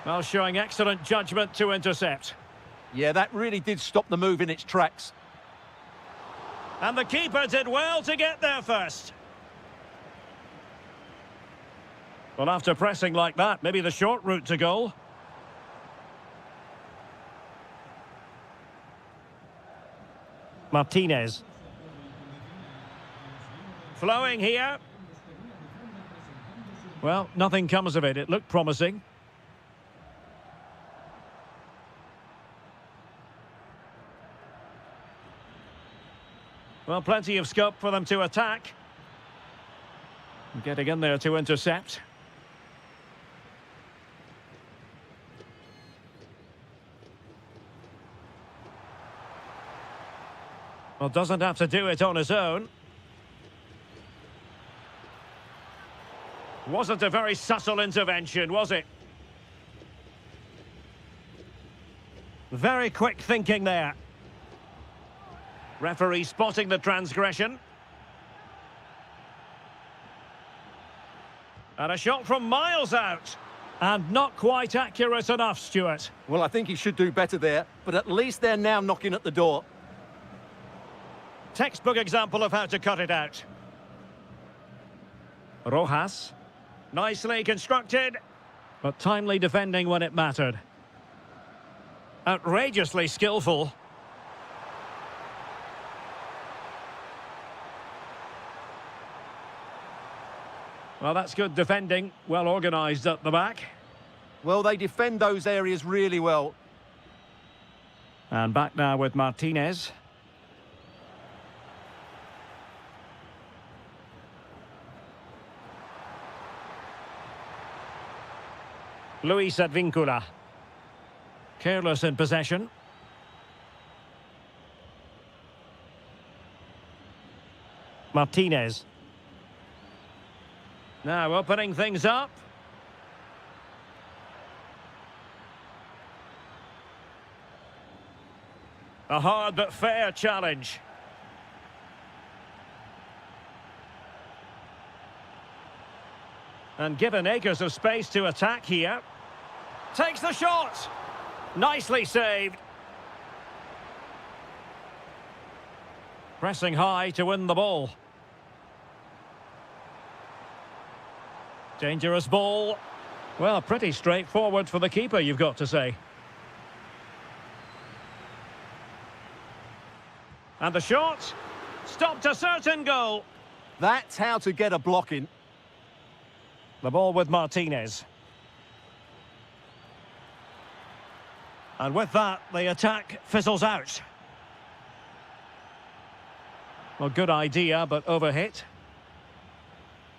Well, showing excellent judgment to intercept. Yeah, that really did stop the move in its tracks. And the keeper did well to get there first. Well, after pressing like that, maybe the short route to goal. Martinez. Flowing here. Well, nothing comes of it. It looked promising. Well, plenty of scope for them to attack. Getting in there to intercept. Well, doesn't have to do it on his own. Wasn't a very subtle intervention, was it? Very quick thinking there. Referee spotting the transgression. And a shot from miles out. And not quite accurate enough, Stuart. Well, I think he should do better there, but at least they're now knocking at the door. Textbook example of how to cut it out. Rojas. Nicely constructed, but timely defending when it mattered. Outrageously skillful. Well, that's good defending. Well organised at the back. Well, they defend those areas really well. And back now with Martinez. Luis Advíncula. Careless in possession. Martinez. Now opening things up. A hard but fair challenge. And given acres of space to attack here. Takes the shot. Nicely saved. Pressing high to win the ball. Dangerous ball. Well, pretty straightforward for the keeper, you've got to say. And the shot. Stopped a certain goal. That's how to get a block in. The ball with Martinez. And with that, the attack fizzles out. Well, good idea, but overhit.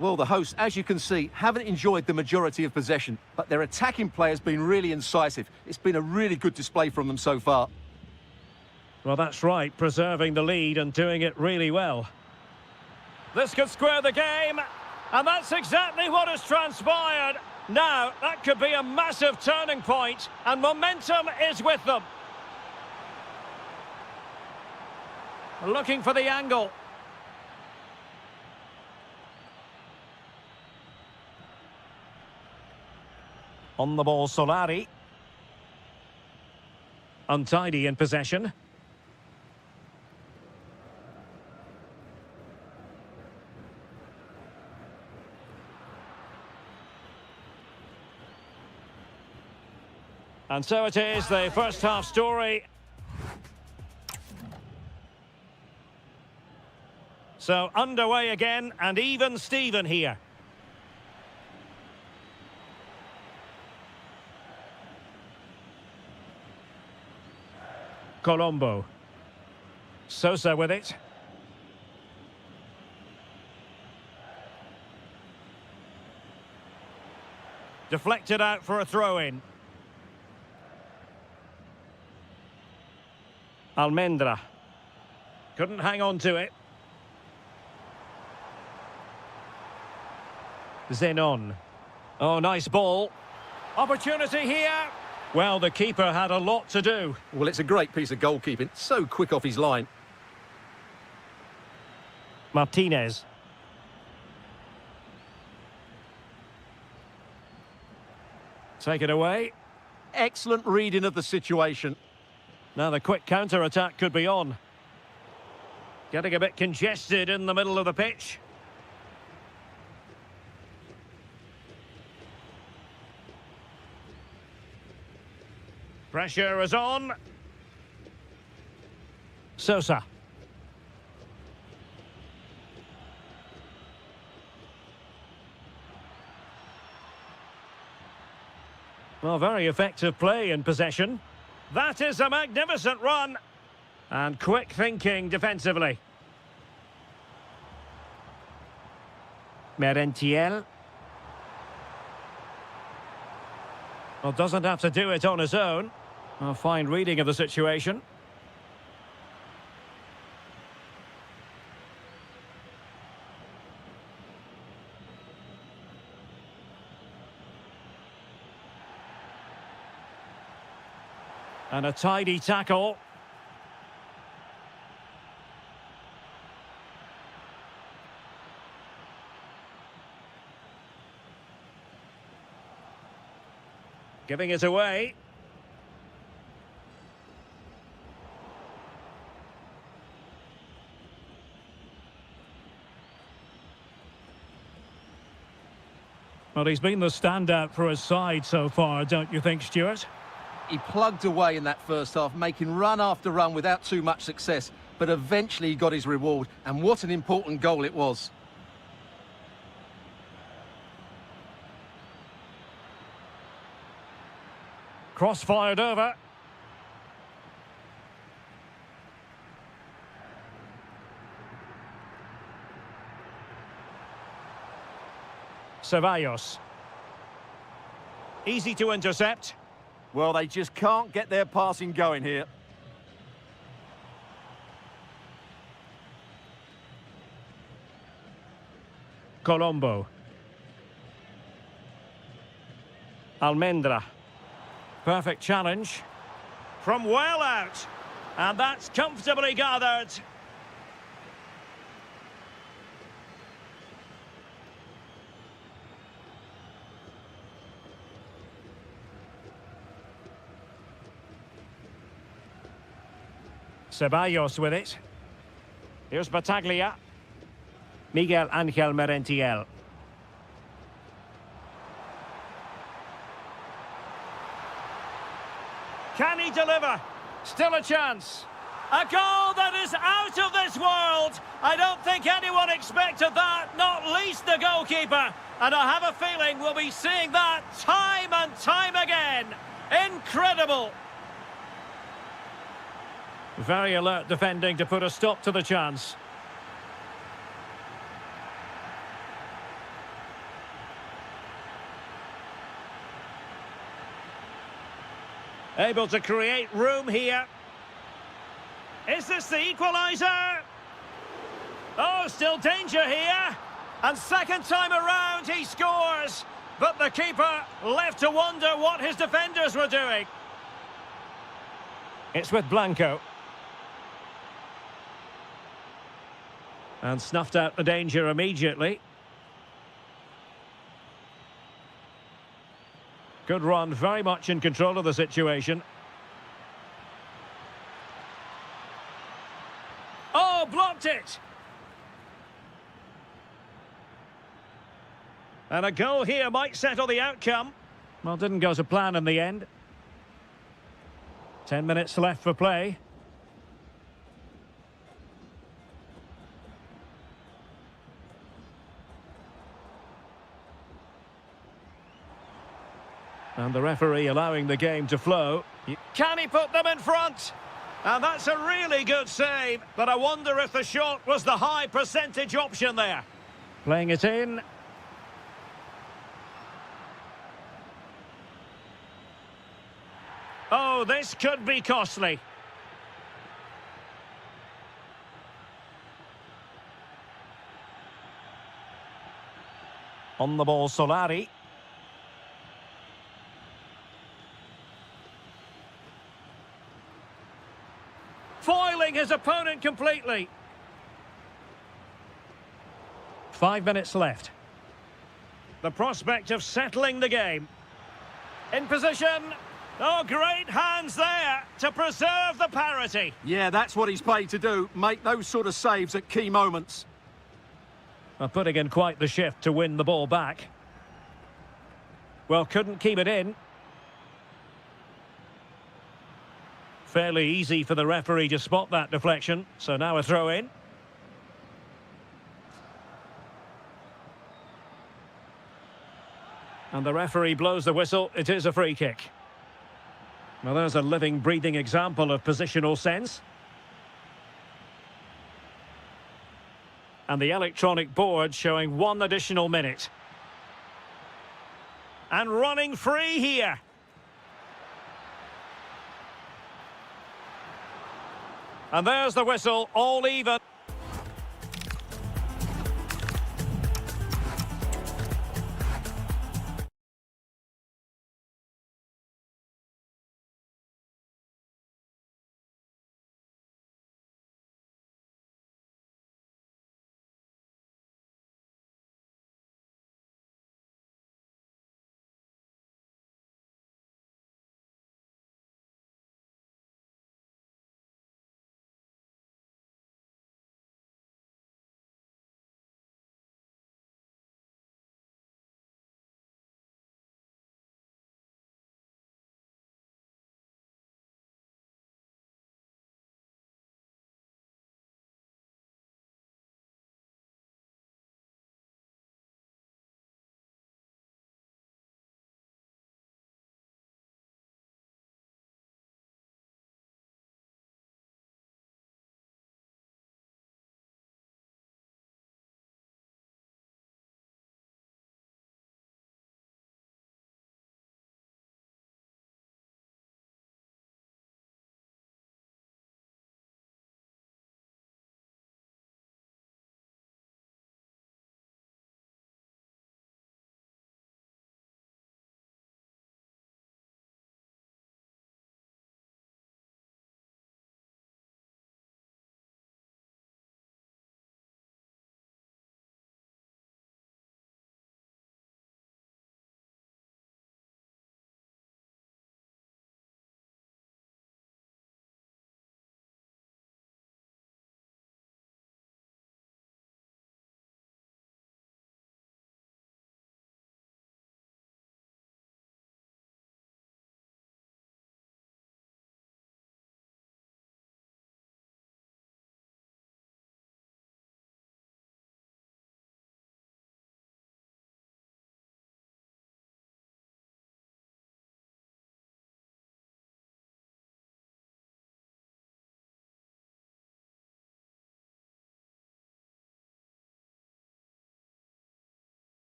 Well, the hosts, as you can see, haven't enjoyed the majority of possession, but their attacking play has been really incisive. It's been a really good display from them so far. Well, that's right, preserving the lead and doing it really well. This could square the game, and that's exactly what has transpired. Now, that could be a massive turning point, and momentum is with them. Looking for the angle. On the ball, Solari. Untidy in possession. And so it is, the first half story. So underway again, and even Steven here. Colombo. Sosa with it. Deflected out for a throw-in. Almendra. Couldn't hang on to it. Zenon. Oh, nice ball. Opportunity here. Well, the keeper had a lot to do. Well, it's a great piece of goalkeeping. So quick off his line. Martinez. Take it away. Excellent reading of the situation. Now the quick counter-attack could be on. Getting a bit congested in the middle of the pitch. Pressure is on. Sosa. Well, very effective play in possession. That is a magnificent run. And quick thinking defensively. Merentiel. Well, doesn't have to do it on his own. A fine reading of the situation. And a tidy tackle. Giving it away. Well, he's been the standout for his side so far, don't you think, Stuart? He plugged away in that first half, making run after run without too much success, but eventually he got his reward, and what an important goal it was. Cross fired over. Ceballos. Easy to intercept. Well, they just can't get their passing going here. Colombo. Almendra. Perfect challenge. From well out. And that's comfortably gathered. Ceballos with it. Here's Battaglia. Miguel Angel Merentiel. Can he deliver? Still a chance. A goal that is out of this world. I don't think anyone expected that, not least the goalkeeper. And I have a feeling we'll be seeing that time and time again. Incredible. Very alert defending to put a stop to the chance. Able to create room here. Is this the equaliser? Oh, still danger here. And second time around he scores. But the keeper left to wonder what his defenders were doing. It's with Blanco. And snuffed out the danger immediately. Good run, very much in control of the situation. Oh, blocked it! And a goal here might settle the outcome. Well, didn't go to plan in the end. 10 minutes left for play. And the referee allowing the game to flow. Can he put them in front? And that's a really good save, but I wonder if the shot was the high percentage option there. Playing it in. Oh, this could be costly. On the ball, Solari. Foiling his opponent completely. 5 minutes left. The prospect of settling the game. In position. Oh, great hands there to preserve the parity. Yeah, that's what he's paid to do. Make those sort of saves at key moments. Well, putting in quite the shift to win the ball back. Well, couldn't keep it in. Fairly easy for the referee to spot that deflection. So now a throw in. And the referee blows the whistle. It is a free kick. Well, there's a living, breathing example of positional sense. And the electronic board showing 1 additional minute. And running free here. And there's the whistle, all even.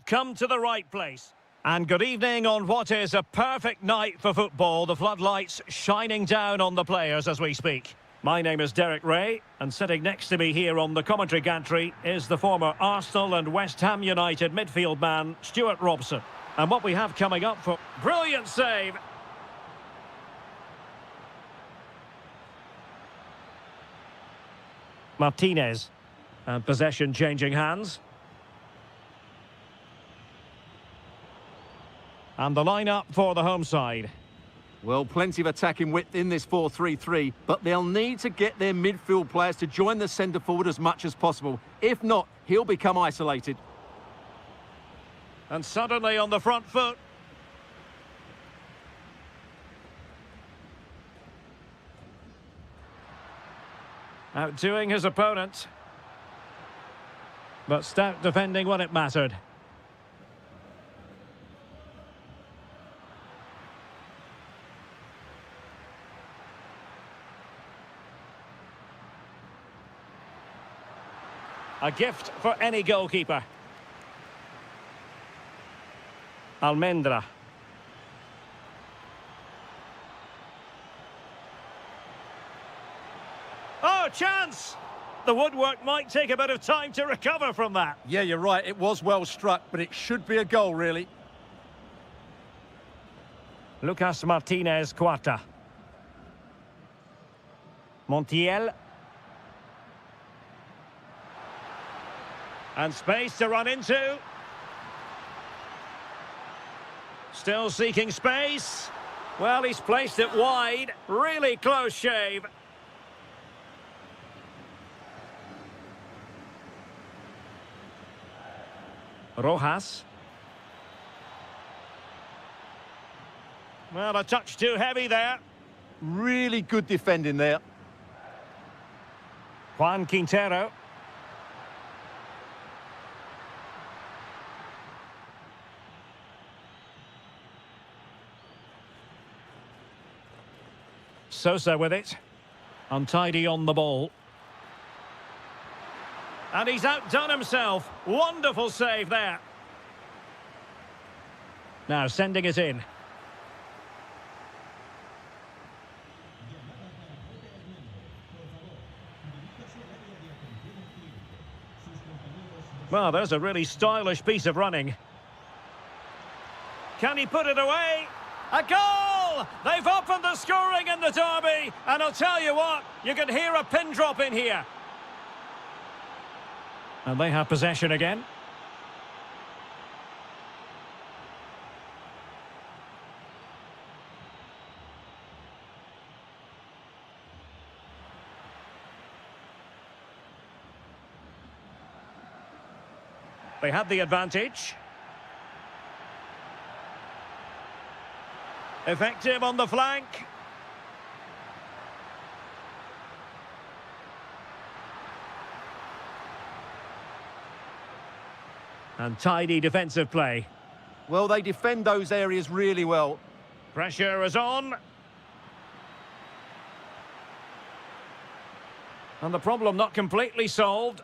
come to the right place. And good evening on what is a perfect night for football. The floodlights shining down on the players as we speak. My name is Derek Ray, and sitting next to me here on the commentary gantry is the former Arsenal and West Ham United midfield man, Stuart Robson. And what we have coming up for... Brilliant save! Martinez. And possession changing hands. And the lineup for the home side. Well, plenty of attacking width in this 4-3-3, but they'll need to get their midfield players to join the centre forward as much as possible. If not, he'll become isolated. And suddenly on the front foot. Outdoing his opponent. But stout defending when it mattered. A gift for any goalkeeper. Almendra. Oh, chance! The woodwork might take a bit of time to recover from that. Yeah, you're right. It was well struck, but it should be a goal, really. Lucas Martinez Quarta. Montiel. And space to run into. Still seeking space. Well, he's placed it wide. Really close shave. Rojas. Well, a touch too heavy there. Really good defending there. Juan Quintero. Sosa with it. Untidy on the ball. And he's outdone himself. Wonderful save there. Now sending it in. Well, there's a really stylish piece of running. Can he put it away? A goal! They've opened the scoring in the derby, and I'll tell you what, you can hear a pin drop in here. And they have possession again. They had the advantage. Effective on the flank. And tidy defensive play. Well, they defend those areas really well. Pressure is on. And the problem not completely solved.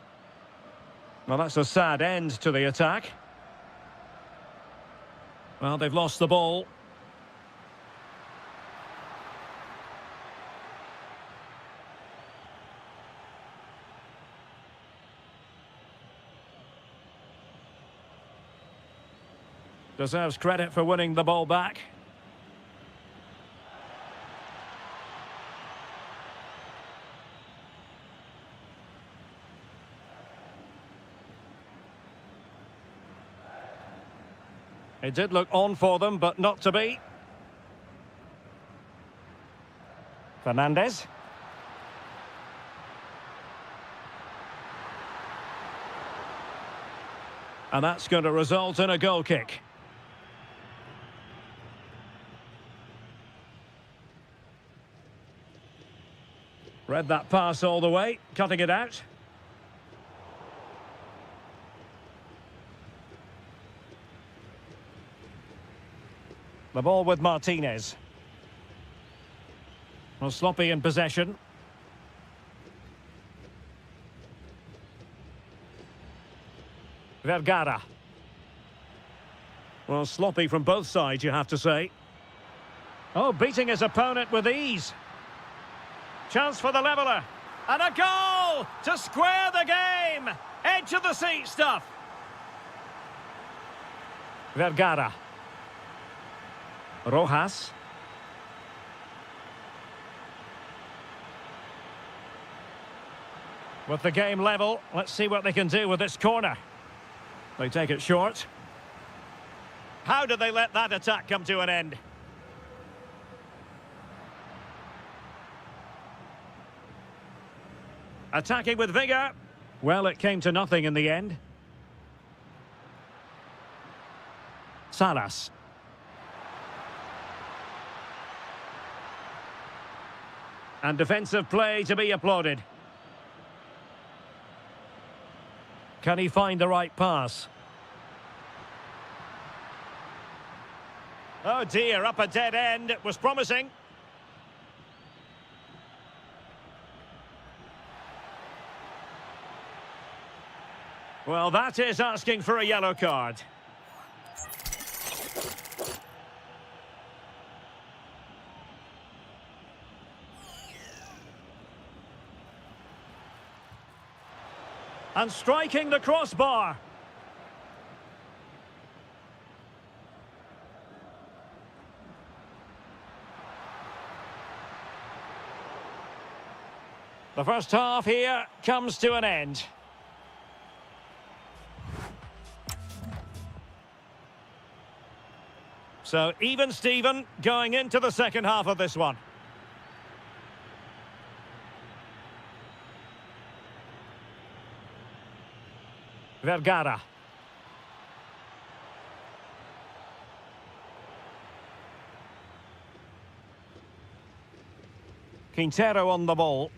Well, that's a sad end to the attack. Well, they've lost the ball. Deserves credit for winning the ball back. It did look on for them, but not to be. Fernandez. And that's going to result in a goal kick. Read that pass all the way, cutting it out. The ball with Martinez. Well, sloppy in possession. Vergara. Well, sloppy from both sides, you have to say. Oh, beating his opponent with ease. Chance for the leveller. And a goal to square the game. Edge of the seat stuff. Vergara. Rojas. With the game level, let's see what they can do with this corner. They take it short. How did they let that attack come to an end? Attacking with vigour. Well, it came to nothing in the end. Salas. And defensive play to be applauded. Can he find the right pass? Oh dear, up a dead end. It was promising. Well, that is asking for a yellow card. And striking the crossbar. The first half here comes to an end. So, even Steven going into the second half of this one. Vergara. Quintero on the ball.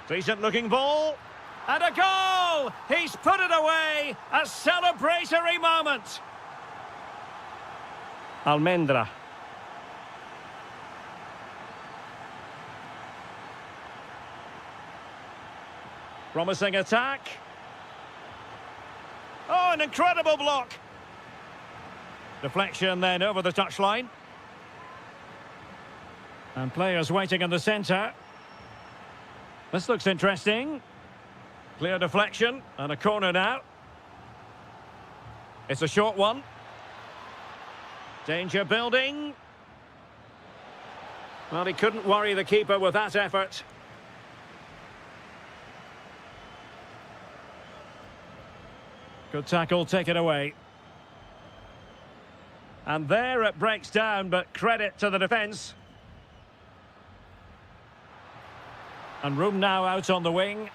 Decent looking ball. And a goal! He's put it away. A celebratory moment. Almendra. Promising attack. Oh, an incredible block. Deflection then over the touchline. And players waiting in the centre. This looks interesting. Clear deflection and a corner now. It's a short one. Danger building. Well, he couldn't worry the keeper with that effort. Good tackle, take it away. And there it breaks down, but credit to the defence. And room now out on the wing.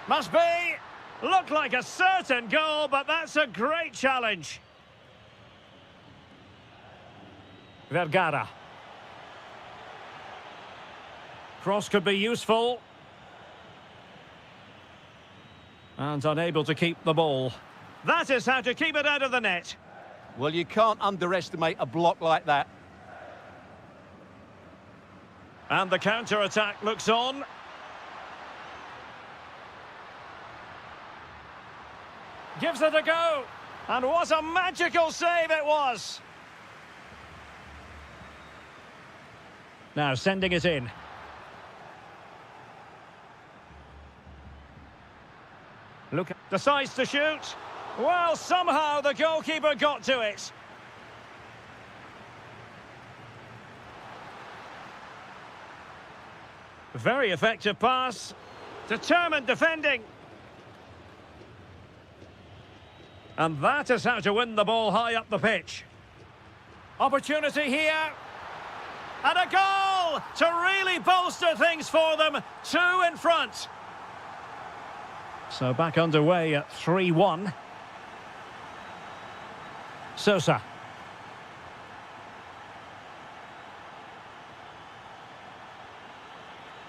Must be! Looked like a certain goal, but that's a great challenge. Vergara. Cross could be useful. And unable to keep the ball. That is how to keep it out of the net. Well, you can't underestimate a block like that. And the counter-attack looks on. Gives it a go. And what a magical save it was. Now sending it in. Look, decides to shoot. Well, somehow the goalkeeper got to it. Very effective pass. Determined defending. And that is how to win the ball high up the pitch. Opportunity here. And a goal to really bolster things for them. 2 in front. So back underway at 3-1. Sosa.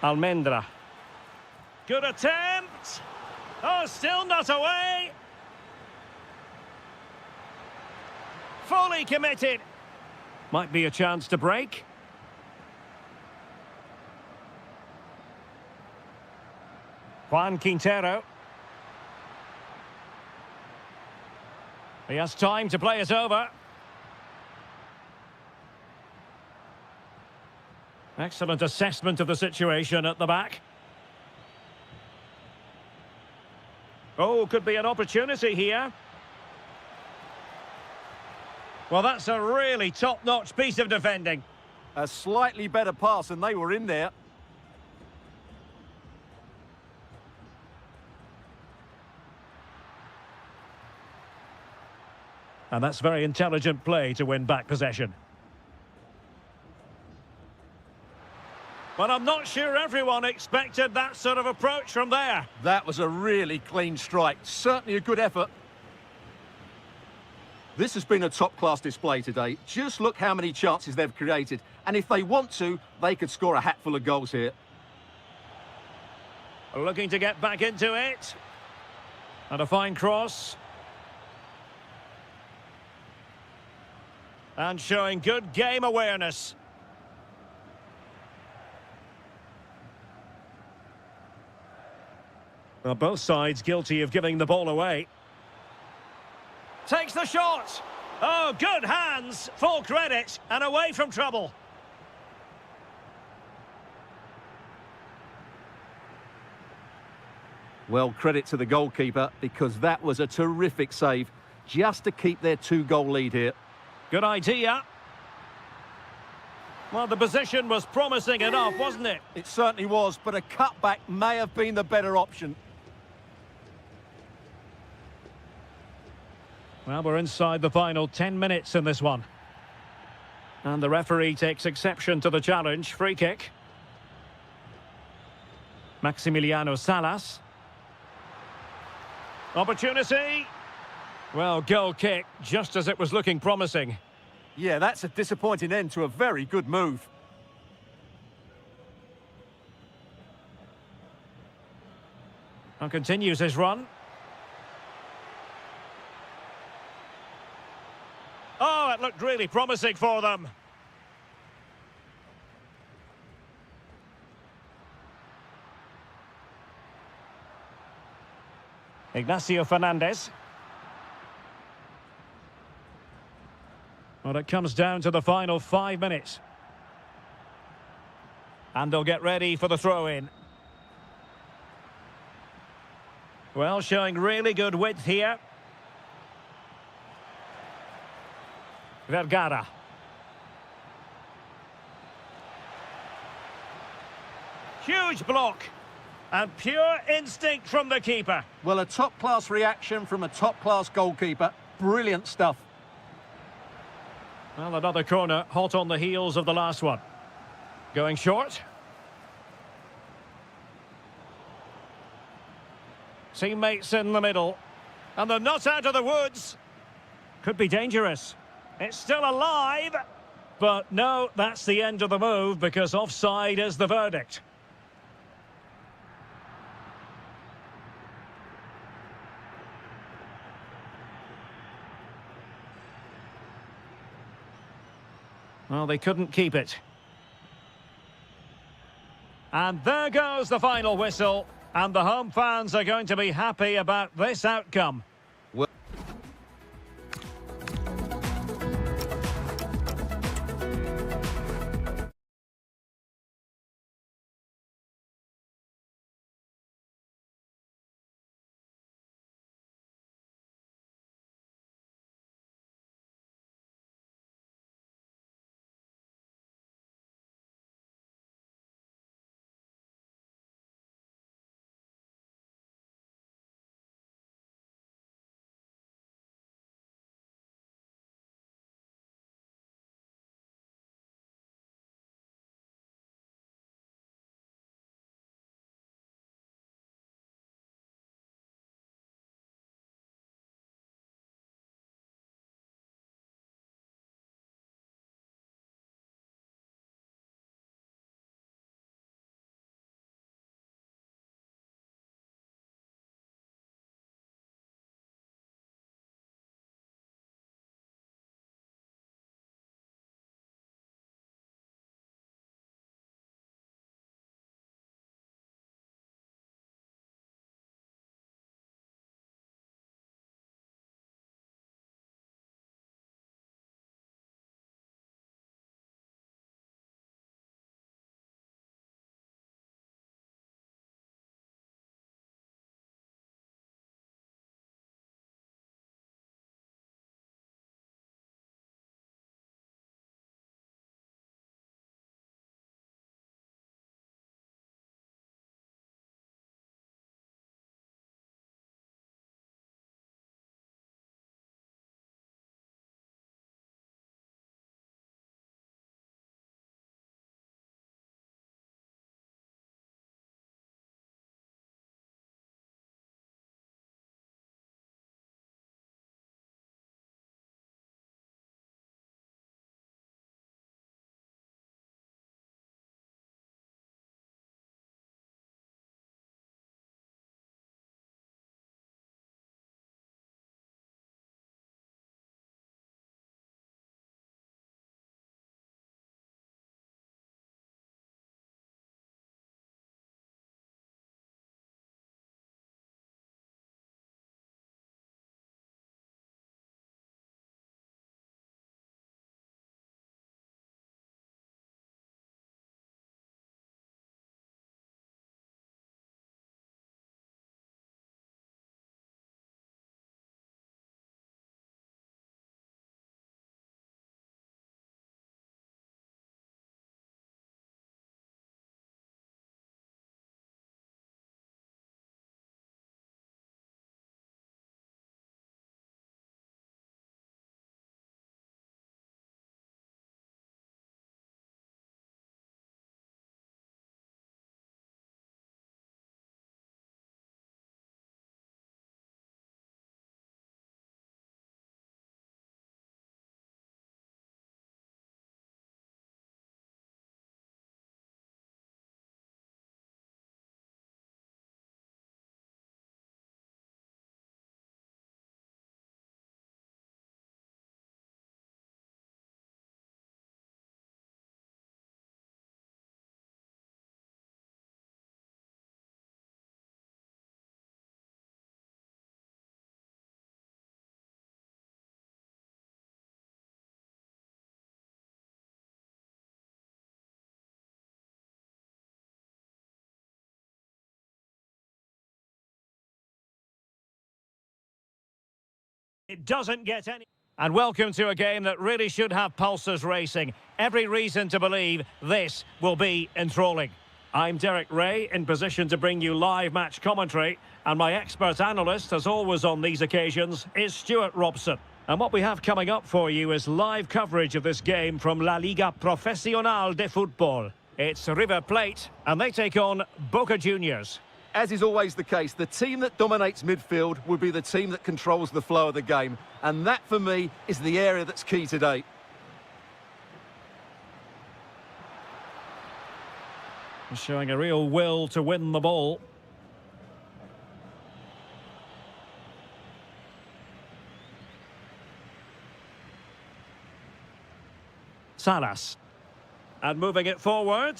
Almendra. Good attempt. Oh, still not away. Fully committed. Might be a chance to break. Juan Quintero. He has time to play it over. Excellent assessment of the situation at the back. Oh, could be an opportunity here. Well, that's a really top-notch piece of defending. A slightly better pass and they were in there. And that's very intelligent play to win back possession. But I'm not sure everyone expected that sort of approach from there. That was a really clean strike. Certainly a good effort. This has been a top-class display today. Just look how many chances they've created. And if they want to, they could score a hatful of goals here. Looking to get back into it. And a fine cross. And showing good game awareness. Well, both sides guilty of giving the ball away. Takes the shot. Oh, good hands. Full credit. And away from trouble. Well, credit to the goalkeeper because that was a terrific save just to keep their 2-goal lead here. Good idea. Well, the position was promising enough, wasn't it? It certainly was, but a cutback may have been the better option. Well, we're inside the final 10 minutes in this one. And the referee takes exception to the challenge. Free kick. Maximiliano Salas. Opportunity. Well, goal kick, just as it was looking promising. Yeah, that's a disappointing end to a very good move. And continues his run. Oh, it looked really promising for them. Ignacio Fernandez. Well, it comes down to the final 5 minutes. And they'll get ready for the throw-in. Well, showing really good width here. Vergara. Huge block. And pure instinct from the keeper. Well, a top-class reaction from a top-class goalkeeper. Brilliant stuff. Well, another corner, hot on the heels of the last one. Going short. Teammates in the middle. And they're not out of the woods. Could be dangerous. It's still alive. But no, that's the end of the move because offside is the verdict. Well, they couldn't keep it. And there goes the final whistle. And the home fans are going to be happy about this outcome. It doesn't get any... And welcome to a game that really should have pulses racing. Every reason to believe this will be enthralling. I'm Derek Ray, in position to bring you live match commentary. And my expert analyst, as always on these occasions, is Stuart Robson. And what we have coming up for you is live coverage of this game from La Liga Profesional de Fútbol. It's River Plate, and they take on Boca Juniors. As is always the case, the team that dominates midfield will be the team that controls the flow of the game. And that, for me, is the area that's key today. Showing a real will to win the ball. Salas. And moving it forward.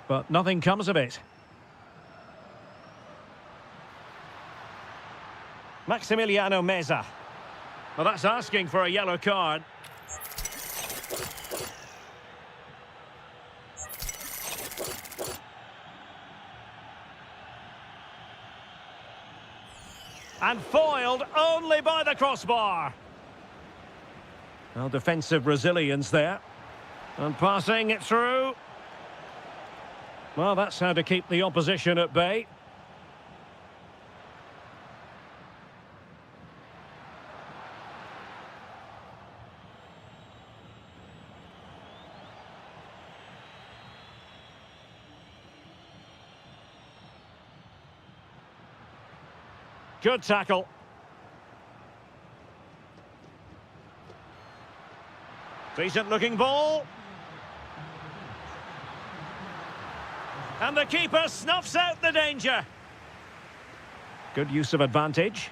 But nothing comes of it. Maximiliano Meza. Well, that's asking for a yellow card. And foiled only by the crossbar. Well, defensive resilience there. And passing it through. Well, that's how to keep the opposition at bay. Good tackle. Decent looking ball. And the keeper snuffs out the danger. Good use of advantage.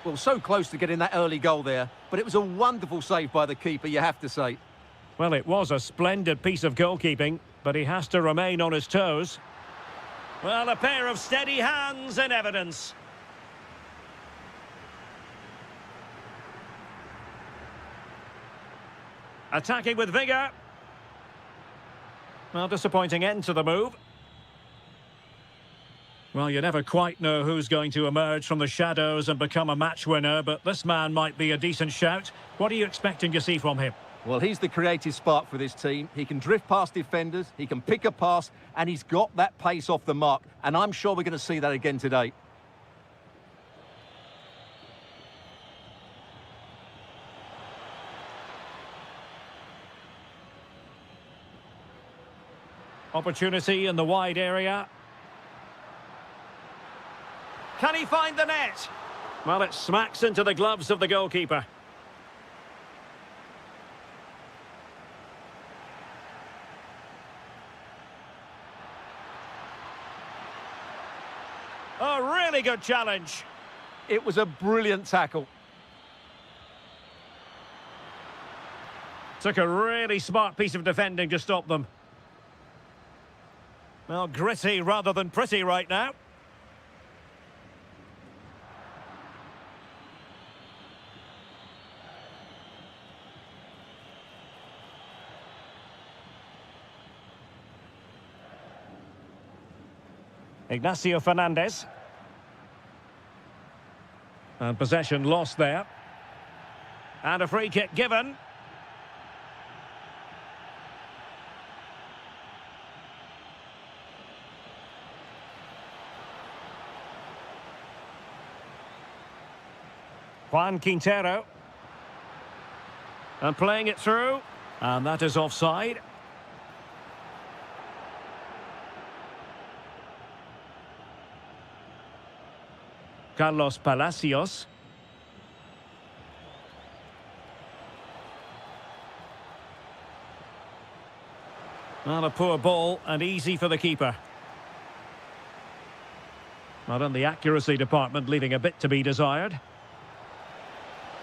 Well, so close to getting that early goal there, but it was a wonderful save by the keeper, you have to say. Well, it was a splendid piece of goalkeeping, but he has to remain on his toes. Well, a pair of steady hands in evidence. Attacking with vigour. Well, disappointing end to the move. Well, you never quite know who's going to emerge from the shadows and become a match winner, but this man might be a decent shout. What are you expecting to see from him? Well, he's the creative spark for this team. He can drift past defenders, he can pick a pass, and he's got that pace off the mark. And I'm sure we're going to see that again today. Opportunity in the wide area. Can he find the net? Well, it smacks into the gloves of the goalkeeper. A really good challenge. It was a brilliant tackle. Took a really smart piece of defending to stop them. Well, gritty rather than pretty right now. Ignacio Fernandez. And possession lost there. And a free kick given. Juan Quintero. And playing it through. And that is offside. Carlos Palacios. Well, a poor ball and easy for the keeper. Not in the accuracy department, leaving a bit to be desired.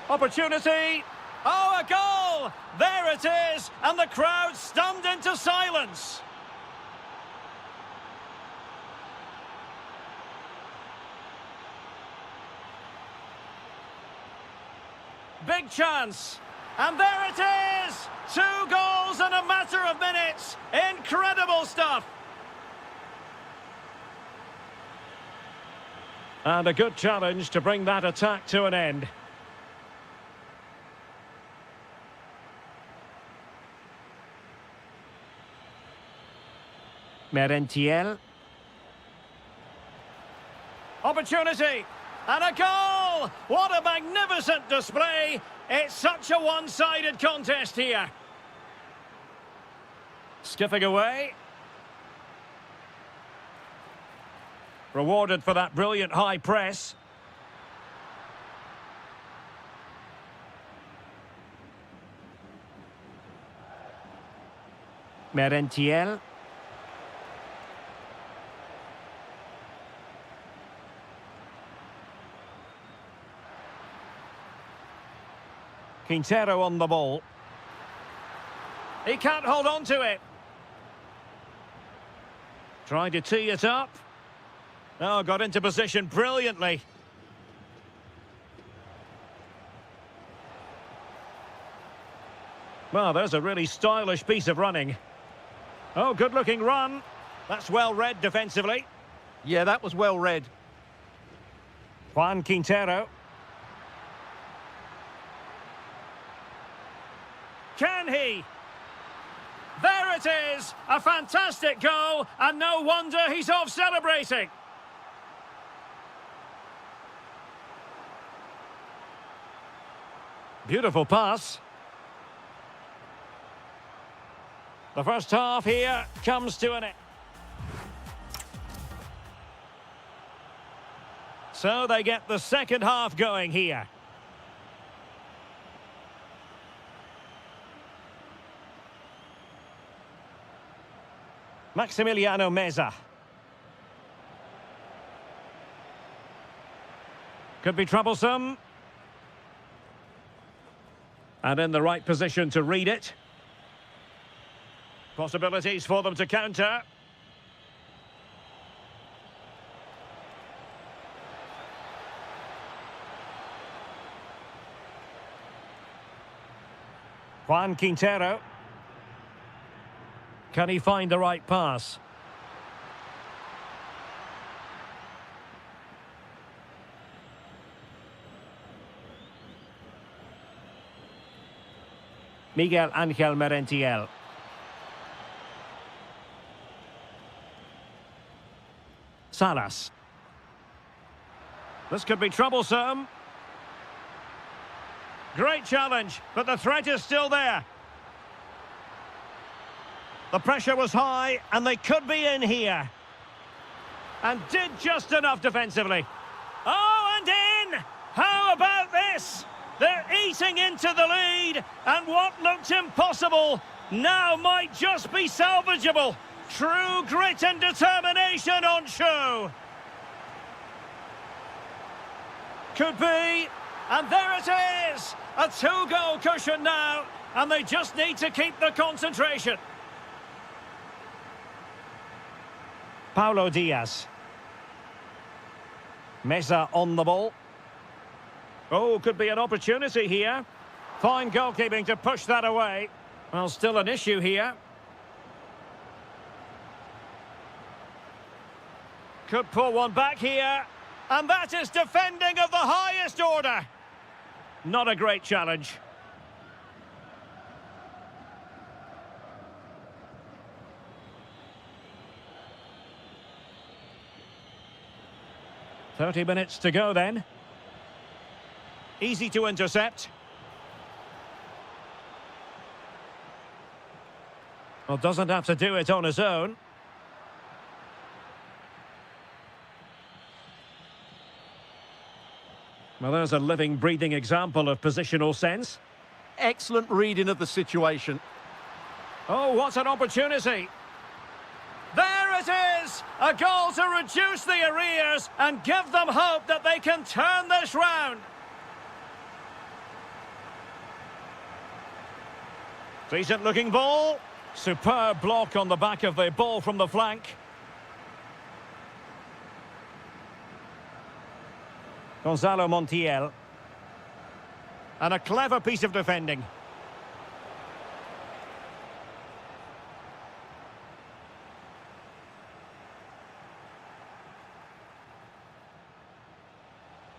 Opportunity! Oh, a goal! There it is! And the crowd stunned into silence. Big chance. And there it is! 2 goals in a matter of minutes. Incredible stuff. And a good challenge to bring that attack to an end. Merentiel. Opportunity. And a goal! What a magnificent display! It's such a one-sided contest here. Skipping away. Rewarded for that brilliant high press. Merentiel. Quintero on the ball. He can't hold on to it. Trying to tee it up. Oh, got into position brilliantly. Well, there's a really stylish piece of running. Oh, good-looking run. That's well read defensively. Yeah, that was well read. Juan Quintero. Can he? There it is! A fantastic goal, and no wonder he's off celebrating. Beautiful pass. The first half here comes to an end. So they get the second half going here. Maximiliano Meza. Could be troublesome. And in the right position to read it. Possibilities for them to counter. Juan Quintero. Can he find the right pass? Miguel Ángel Merentiel. Salas. This could be troublesome. Great challenge, but the threat is still there. The pressure was high, and they could be in here. And did just enough defensively. Oh, and in! How about this? They're eating into the lead, and what looked impossible now might just be salvageable. True grit and determination on show. Could be, and there it is! A two-goal cushion now, and they just need to keep the concentration. Paulo Diaz. Meza on the ball. Oh, could be an opportunity here. Fine goalkeeping to push that away. Well, still an issue here. Could pull one back here. And that is defending of the highest order. Not a great challenge. "30 minutes to go then. Easy to intercept. Well, doesn't have to do it on his own. Well, there's a living, breathing example of positional sense. Excellent reading of the situation. Oh, what an opportunity. There it is! A goal to reduce the arrears and give them hope that they can turn this round. Decent looking ball. Superb block on the back of the ball from the flank. Gonzalo Montiel. And a clever piece of defending.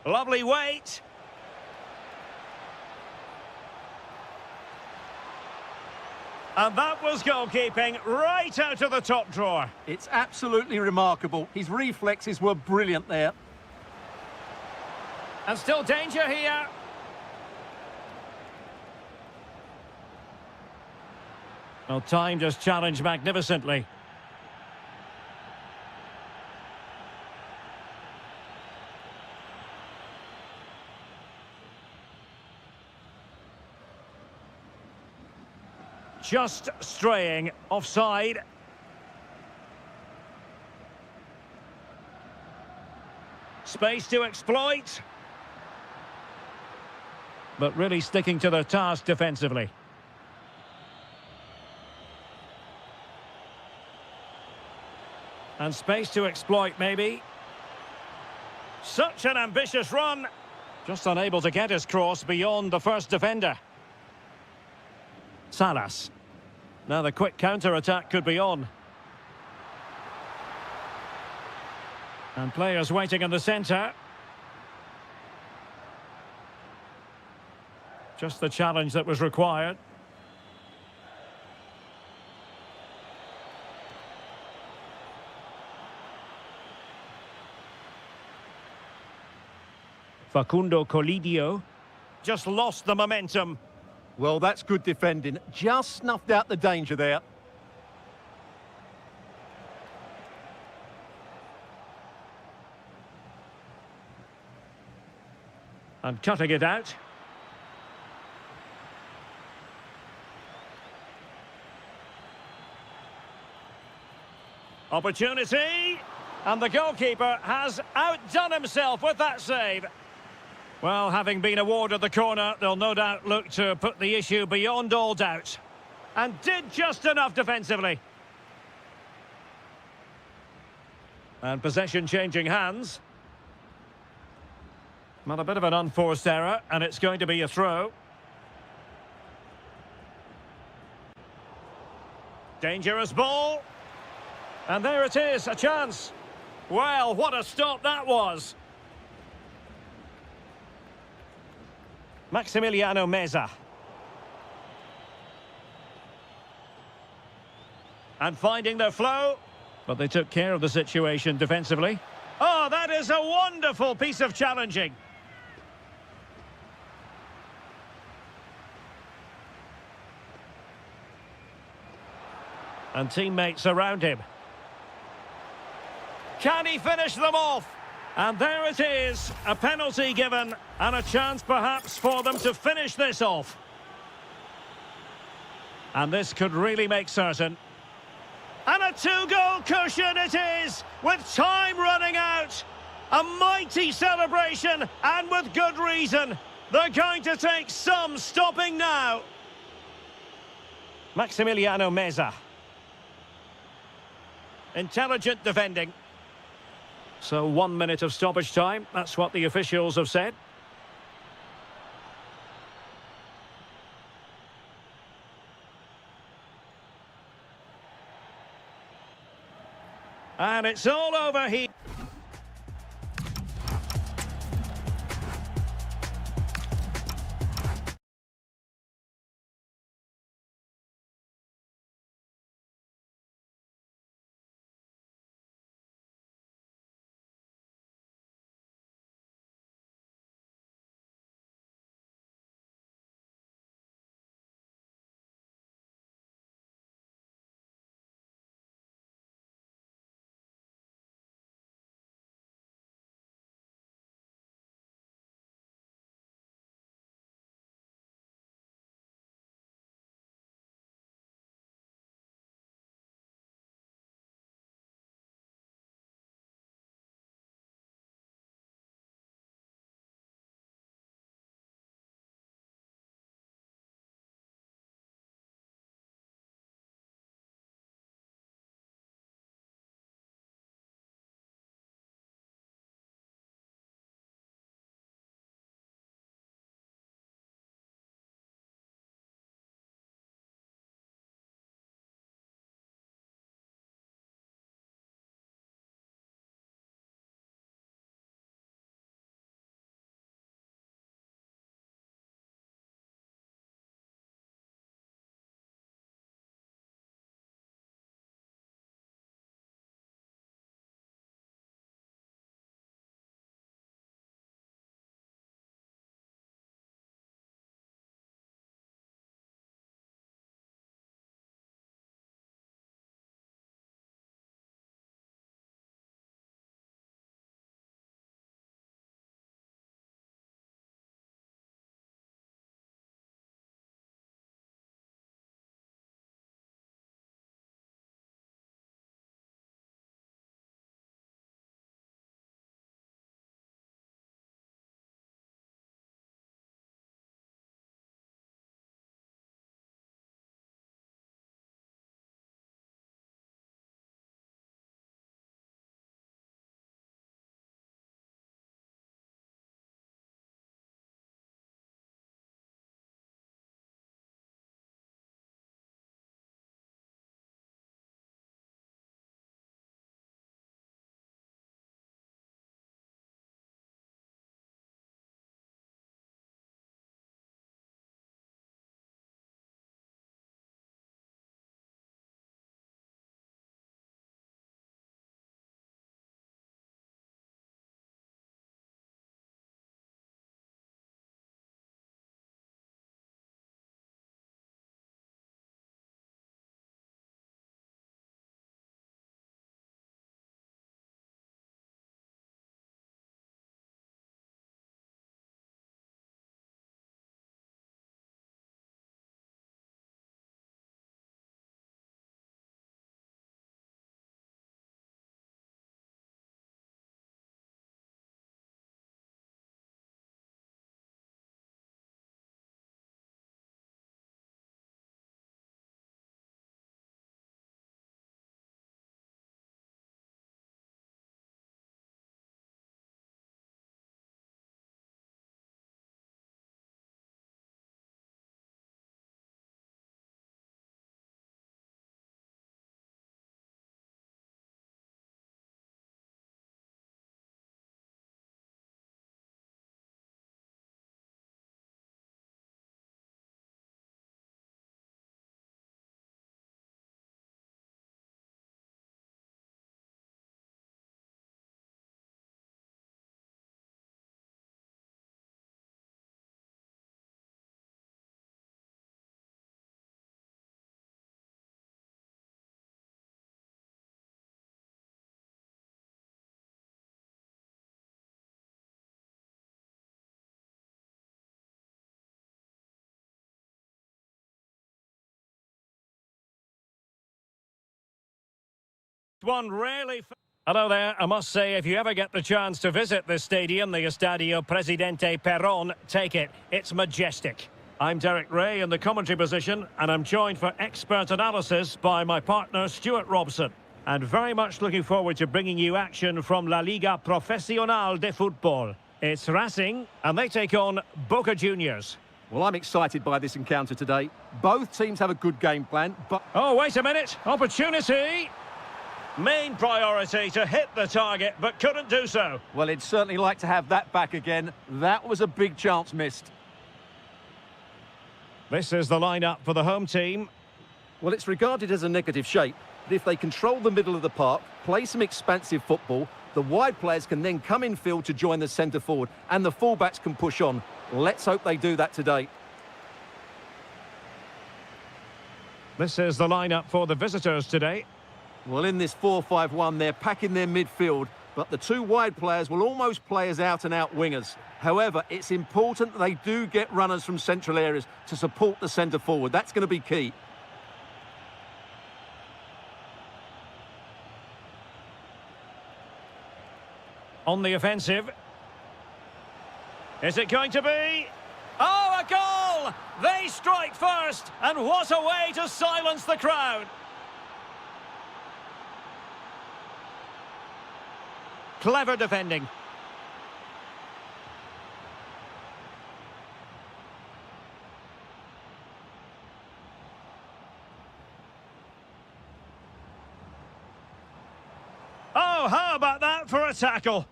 Lovely weight. And that was goalkeeping right out of the top drawer. It's absolutely remarkable. His reflexes were brilliant there. And still danger here. Well, timed his challenge magnificently. Just straying offside. Space to exploit. But really sticking to their task defensively. And space to exploit, maybe. Such an ambitious run. Just unable to get his cross beyond the first defender. Salas. Now the quick counter-attack could be on. And players waiting in the centre. Just the challenge that was required. Facundo Colidio just lost the momentum. Well, that's good defending. Just snuffed out the danger there. And cutting it out. Opportunity. And the goalkeeper has outdone himself with that save. Well, having been awarded the corner, they'll no doubt look to put the issue beyond all doubt. And did just enough defensively. And possession changing hands. Well, a bit of an unforced error, and it's going to be a throw. Dangerous ball. And there it is, a chance. Well, what a stop that was. Maximiliano Meza. And finding their flow. But they took care of the situation defensively. Oh, that is a wonderful piece of challenging. And teammates around him. Can he finish them off? And there it is, a penalty given, and a chance perhaps for them to finish this off. And this could really make certain. And a two-goal cushion it is, with time running out. A mighty celebration, and with good reason. They're going to take some stopping now. Maximiliano Meza. Intelligent defending. So 1 minute of stoppage time, that's what the officials have said. And it's all over here. One rarely... Hello there, I must say, if you ever get the chance to visit this stadium, the Estadio Presidente Perón, take it. It's majestic. I'm Derek Ray in the commentary position, and I'm joined for expert analysis by my partner, Stuart Robson. And very much looking forward to bringing you action from La Liga Profesional de Fútbol. It's Racing, and they take on Boca Juniors. Well, I'm excited by this encounter today. Both teams have a good game plan, but... Oh, wait a minute. Opportunity. Main priority to hit the target, but couldn't do so. Well, he'd certainly like to have that back again. That was a big chance missed. This is the lineup for the home team. Well, it's regarded as a negative shape, but if they control the middle of the park, play some expansive football, the wide players can then come in field to join the centre forward, and the fullbacks can push on. Let's hope they do that today. This is the lineup for the visitors today. Well, in this 4-5-1, they're packing their midfield, but the two wide players will almost play as out-and-out wingers. However, it's important that they do get runners from central areas to support the centre forward. That's going to be key. On the offensive. Is it going to be? Oh, a goal! They strike first, and what a way to silence the crowd. Clever defending. Oh, how about that for a tackle?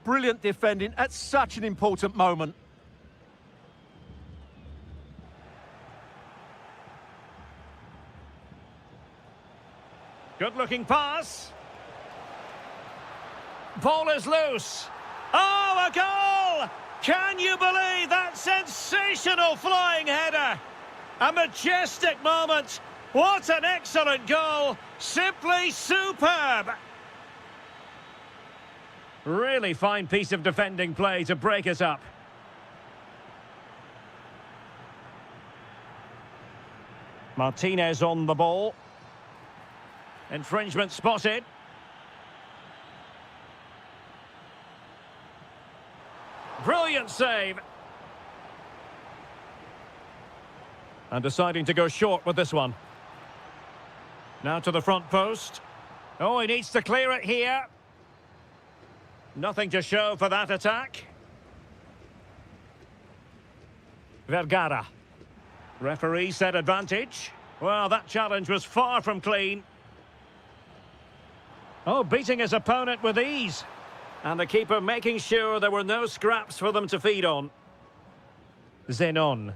Brilliant defending at such an important moment. Good-looking pass. Ball is loose. Oh, a goal! Can you believe that sensational flying header? A majestic moment. What an excellent goal. Simply superb. Really fine piece of defending play to break it up. Martinez on the ball. Infringement spotted. Brilliant save. And deciding to go short with this one. Now to the front post. Oh, he needs to clear it here. Nothing to show for that attack. Vergara. Referee said advantage. Well, that challenge was far from clean. Oh, beating his opponent with ease. And the keeper making sure there were no scraps for them to feed on. Zenon.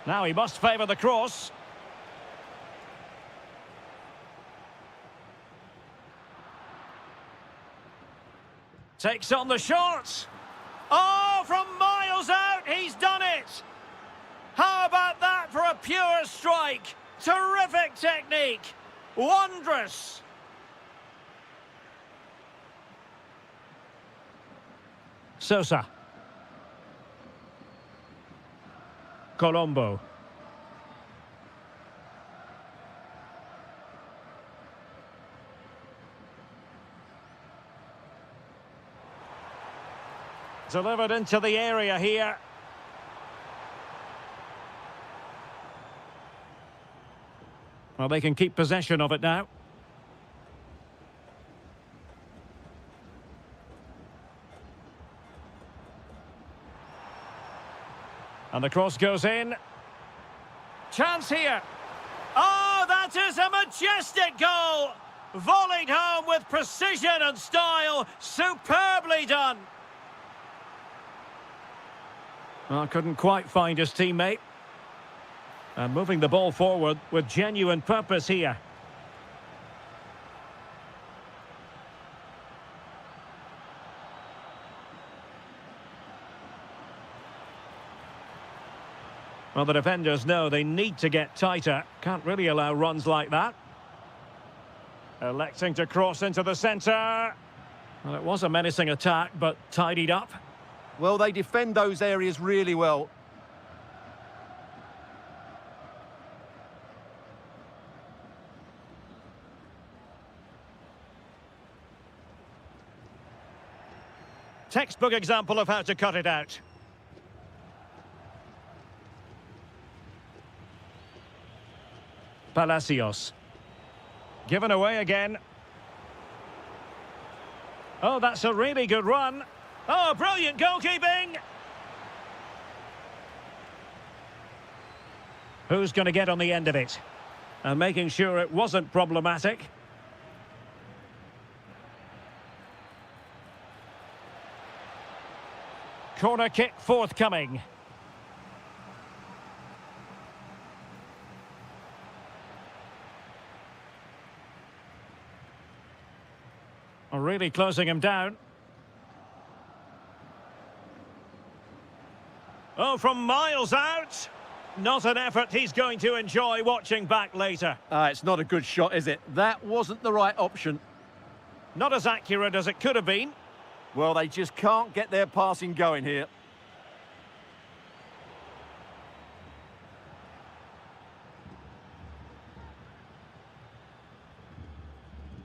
Now he must favour the cross. Takes on the shot. Oh, from miles out, he's done it. How about that for a pure strike? Terrific technique. Wondrous. Sosa. Colombo. Delivered into the area here. Well, they can keep possession of it now. And the cross goes in. Chance here. Oh, that is a majestic goal. Volleyed home with precision and style. Superbly done. Well, couldn't quite find his teammate. And moving the ball forward with genuine purpose here. Well, the defenders know they need to get tighter. Can't really allow runs like that. Electing to cross into the centre. Well, it was a menacing attack, but tidied up. Well, they defend those areas really well. Textbook example of how to cut it out. Palacios. Given away again. Oh, that's a really good run. Oh, brilliant goalkeeping! Who's going to get on the end of it? And making sure it wasn't problematic. Corner kick forthcoming. Really closing him down. Oh, from miles out. Not an effort he's going to enjoy watching back later. It's not a good shot, is it? That wasn't the right option. Not as accurate as it could have been. Well, they just can't get their passing going here.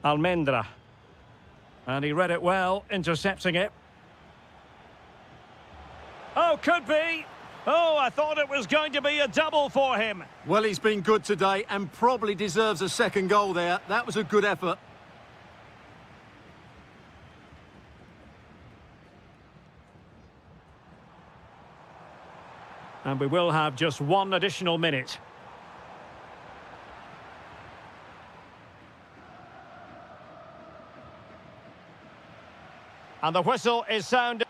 Almendra. And he read it well, intercepting it. Oh, could be. Oh, I thought it was going to be a double for him. Well, he's been good today and probably deserves a second goal there. That was a good effort. And we will have just one additional minute. And the whistle is sounded.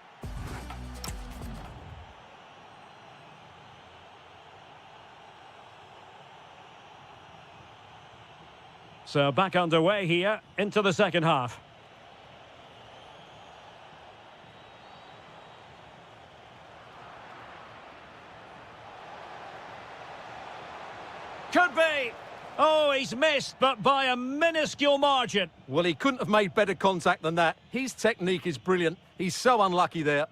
So back underway here into the second half. Could be. Oh, he's missed, but by a minuscule margin. Well, he couldn't have made better contact than that. His technique is brilliant. He's so unlucky there.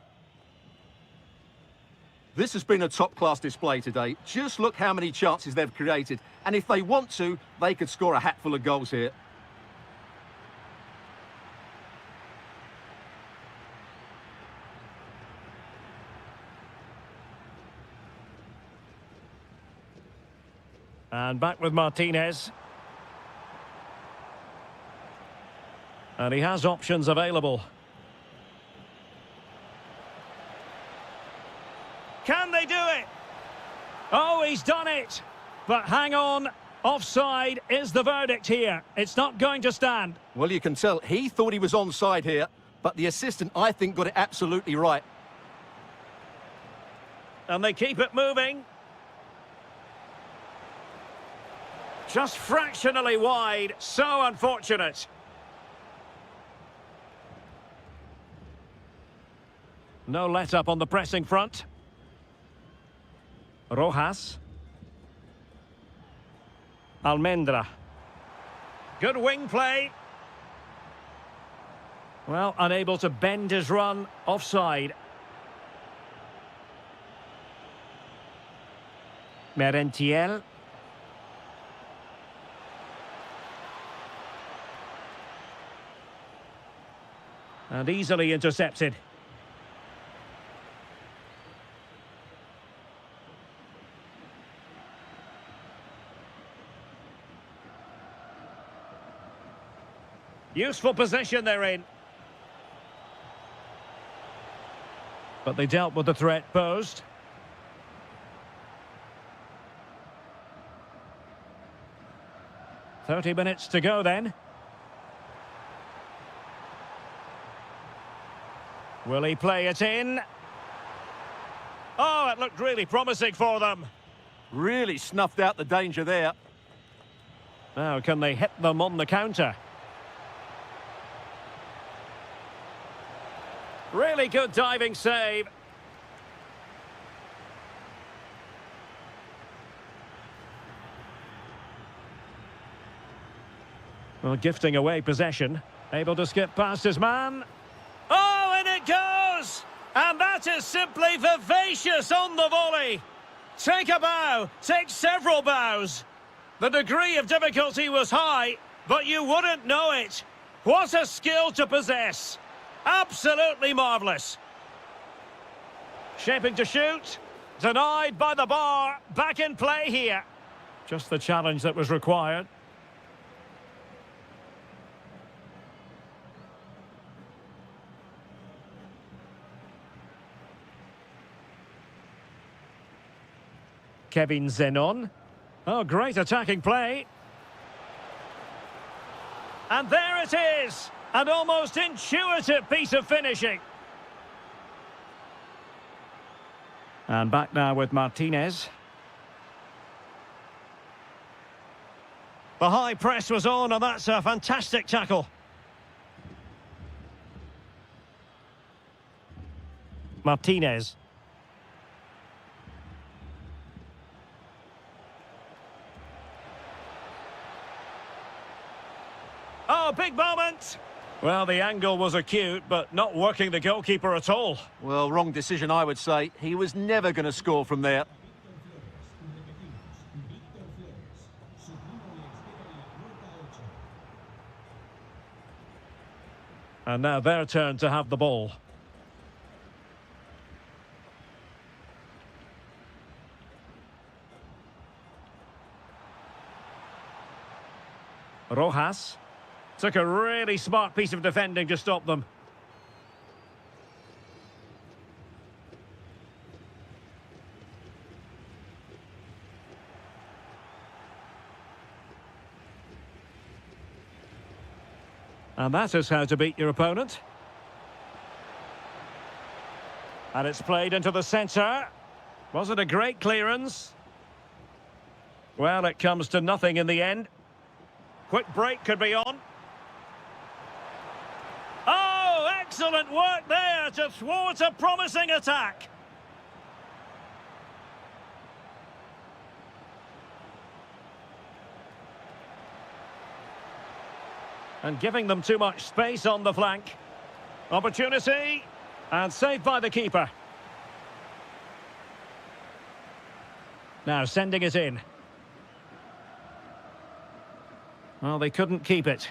This has been a top-class display today. Just look how many chances they've created. And if they want to, they could score a hatful of goals here. And back with Martinez. And he has options available. Can they do it? Oh, he's done it. But hang on. Offside is the verdict here. It's not going to stand. Well, you can tell he thought he was onside here, but the assistant, I think, got it absolutely right. And they keep it moving. Just fractionally wide. So unfortunate. No let-up on the pressing front. Rojas. Almendra. Good wing play. Well, unable to bend his run. Offside. Merentiel. And easily intercepted. Useful position they're in. But they dealt with the threat posed. "30 minutes to go then. Will he play it in? Oh, it looked really promising for them. Really snuffed out the danger there. Now, can they hit them on the counter? Really good diving save. Well, gifting away possession. Able to skip past his man. Oh, and it goes! And that is simply vivacious on the volley. Take a bow, take several bows. The degree of difficulty was high, but you wouldn't know it. What a skill to possess. Absolutely marvellous. Shaping to shoot. Denied by the bar. Back in play here. Just the challenge that was required. Kevin Zenon. Oh, great attacking play. And there it is. An almost intuitive piece of finishing. And back now with Martinez. The high press was on, and that's a fantastic tackle. Martinez. Oh, big moment! Well, the angle was acute, but not working the goalkeeper at all. Well, wrong decision, I would say. He was never going to score from there. And now their turn to have the ball. Rojas. Took a really smart piece of defending to stop them. And that is how to beat your opponent. And it's played into the centre. Was it a great clearance? Well, it comes to nothing in the end. Quick break could be on. Oh, excellent work there to thwart a promising attack. And giving them too much space on the flank. Opportunity. And saved by the keeper. Now sending it in. Well, they couldn't keep it.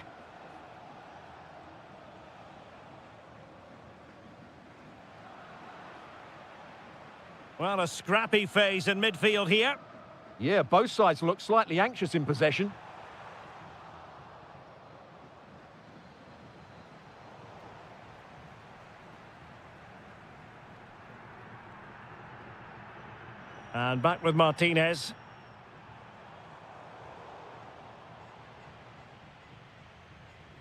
Well, a scrappy phase in midfield here. Yeah, both sides look slightly anxious in possession. And back with Martinez.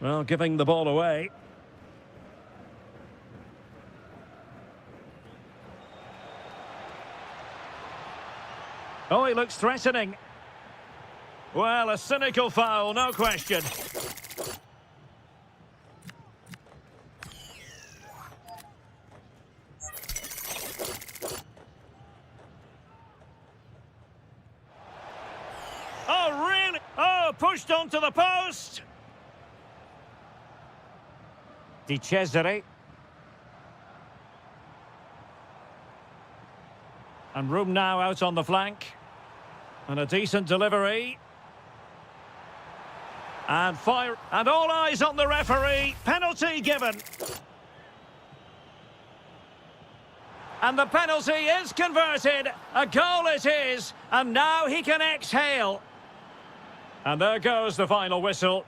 Well, giving the ball away. Oh, he looks threatening. Well, a cynical foul, no question. Oh, really? Oh, pushed onto the post. Di Cesare. And room now out on the flank. And a decent delivery. And fire. And all eyes on the referee. Penalty given. And the penalty is converted. A goal it is. And now he can exhale. And there goes the final whistle.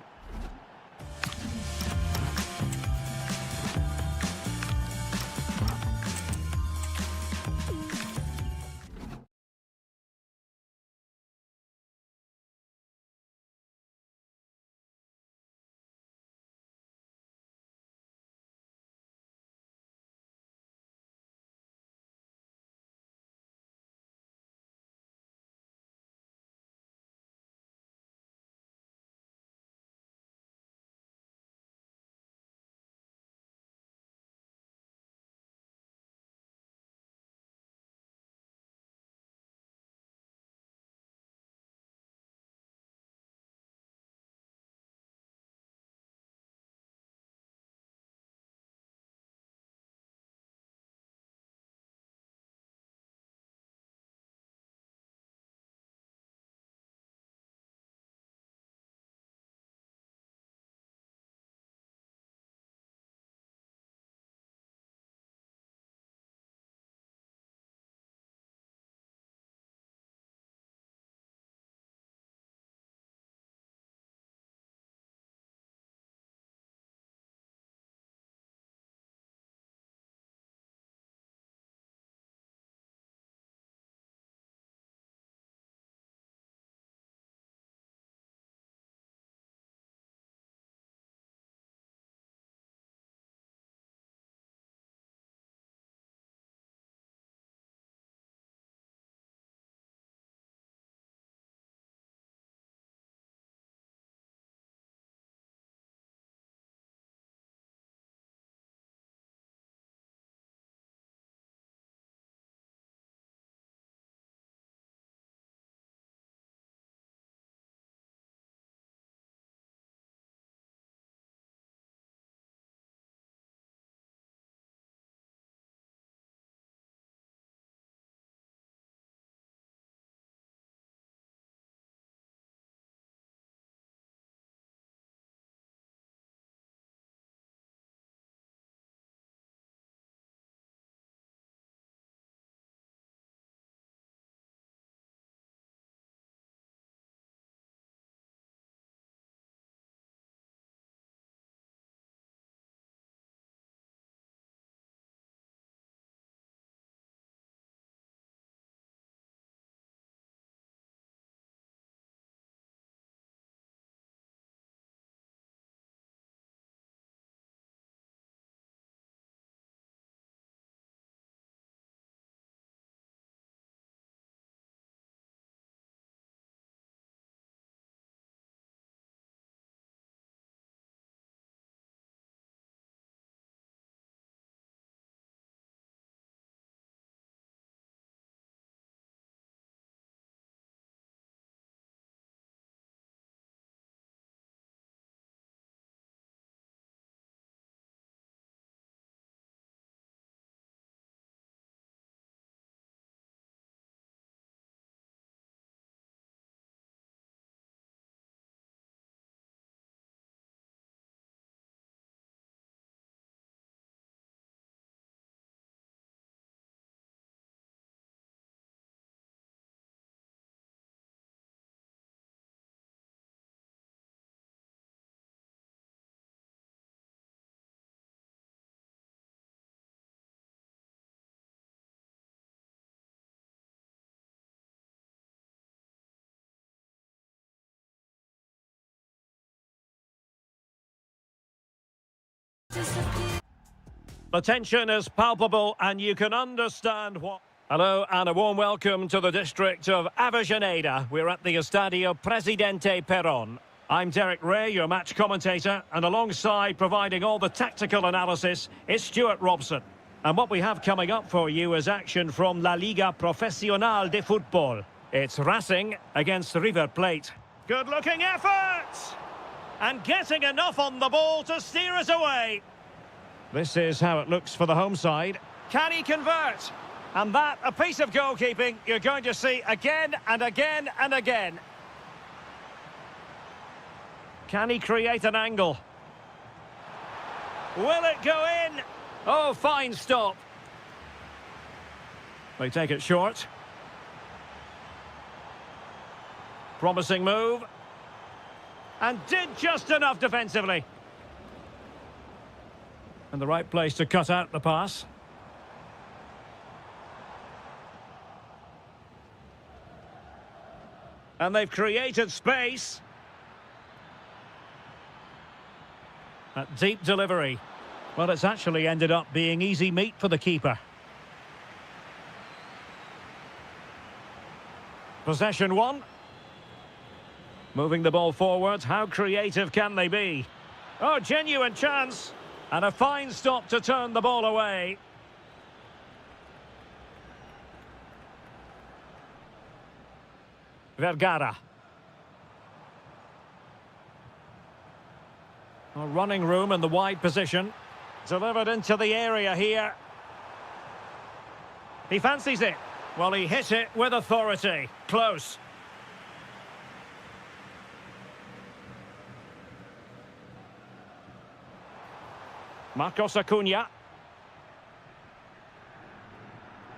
The tension is palpable and you can understand what... Hello and a warm welcome to the district of Avellaneda. We're at the Estadio Presidente Perón. I'm Derek Ray, your match commentator, and alongside providing all the tactical analysis is Stuart Robson. And what we have coming up for you is action from La Liga Profesional de Fútbol. It's Racing against River Plate. Good-looking effort! And getting enough on the ball to steer us away. This is how it looks for the home side. Can he convert? And that, a piece of goalkeeping you're going to see again and again and again. Can he create an angle? Will it go in? Oh, fine stop. They take it short. Promising move. And did just enough defensively. And the right place to cut out the pass. And they've created space. That deep delivery. Well, it's actually ended up being easy meat for the keeper. Possession one. Moving the ball forward. How creative can they be? Oh, genuine chance. And a fine stop to turn the ball away. Vergara. A running room in the wide position. Delivered into the area here. He fancies it. Well, he hit it with authority. Close. Marcos Acuna.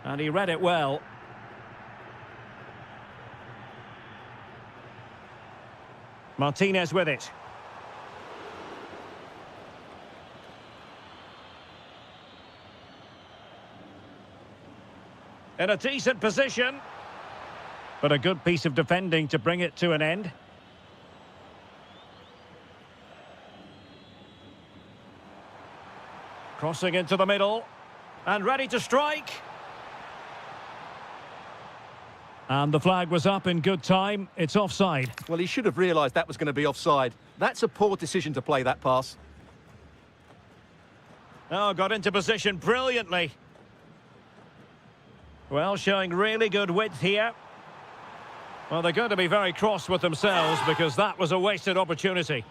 And he read it well. Martinez with it. In a decent position. But a good piece of defending to bring it to an end. Crossing into the middle. And ready to strike. And the flag was up in good time. It's offside. Well, he should have realised that was going to be offside. That's a poor decision to play that pass. Oh, got into position brilliantly. Well, showing really good width here. Well, they're going to be very cross with themselves because that was a wasted opportunity.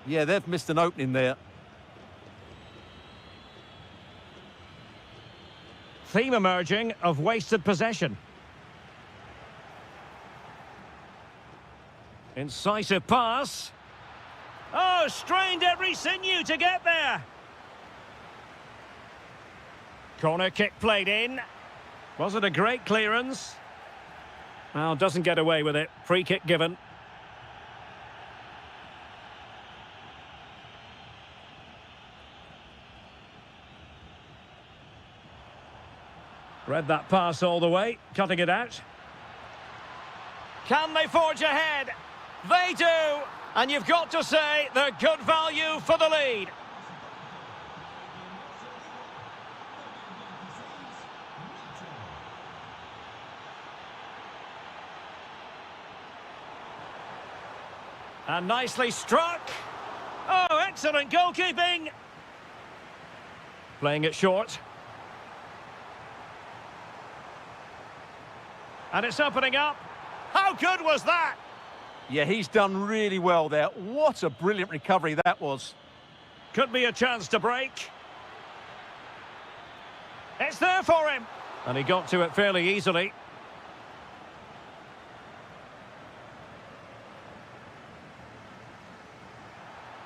Yeah, they've missed an opening there. Theme emerging of wasted possession. Incisive pass. Oh, strained every sinew to get there. Corner kick played in. Was it a great clearance? Well, doesn't get away with it. Free kick given. Read that pass all the way, cutting it out. Can they forge ahead? They do! And you've got to say they're good value for the lead. And nicely struck. Oh, excellent goalkeeping. Playing it short. And it's opening up. How good was that? Yeah, he's done really well there. What a brilliant recovery that was. Could be a chance to break. It's there for him. And he got to it fairly easily.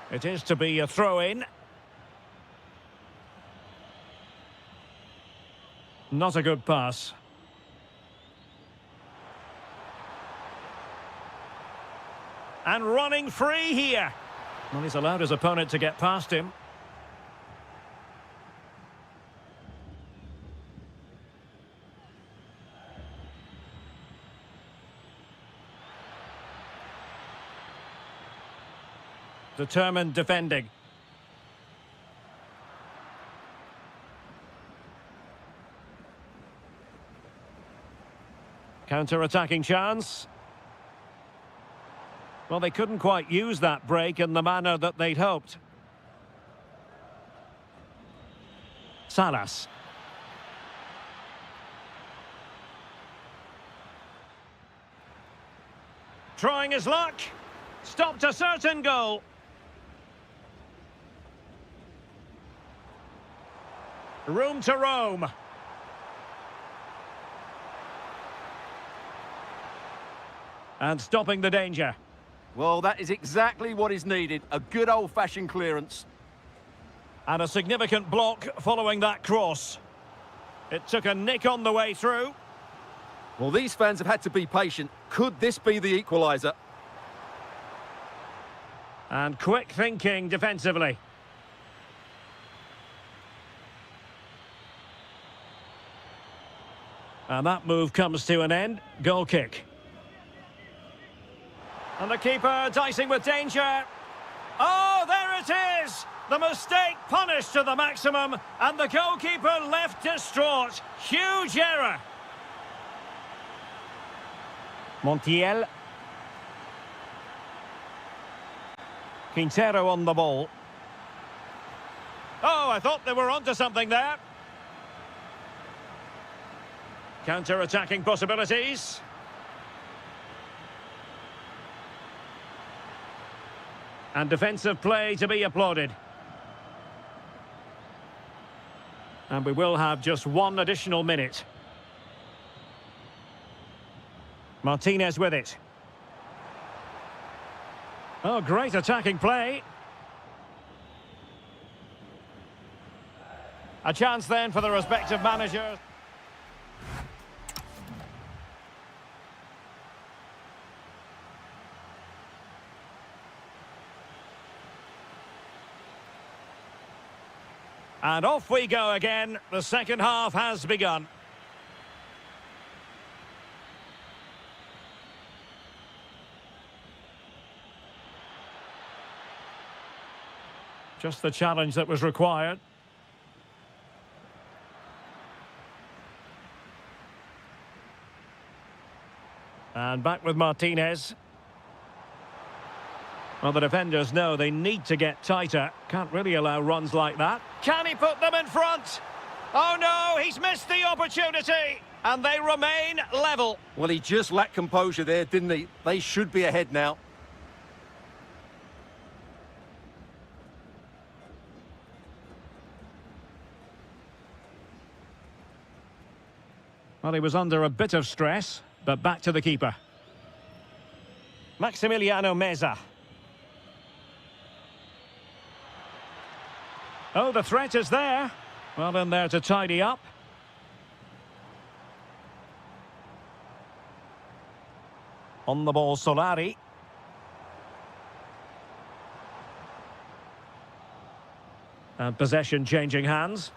It is to be a throw-in. Not a good pass. And running free here. Well, he's allowed his opponent to get past him. Determined defending. Counter-attacking chance. Well, they couldn't quite use that break in the manner that they'd hoped. Salas. Trying his luck. Stopped a certain goal. Room to roam. And stopping the danger. Well, that is exactly what is needed. A good old-fashioned clearance. And a significant block following that cross. It took a nick on the way through. Well, these fans have had to be patient. Could this be the equaliser? And quick thinking defensively. And that move comes to an end. Goal kick. And the keeper dicing with danger. Oh, there it is! The mistake punished to the maximum, and the goalkeeper left distraught. Huge error. Montiel. Quintero on the ball. Oh, I thought they were onto something there. Counter-attacking possibilities. And defensive play to be applauded. And we will have just one additional minute. Martinez with it. Oh, great attacking play. A chance then for the respective managers. And off we go again. The second half has begun. Just the challenge that was required. And back with Martinez. Well, the defenders know they need to get tighter. Can't really allow runs like that. Can he put them in front? Oh no, he's missed the opportunity. And they remain level. Well, he just lacked composure there, didn't he? They should be ahead now. Well, he was under a bit of stress, but back to the keeper. Maximiliano Meza. Oh, the threat is there. Well, in there to tidy up. On the ball, Solari. And possession changing hands.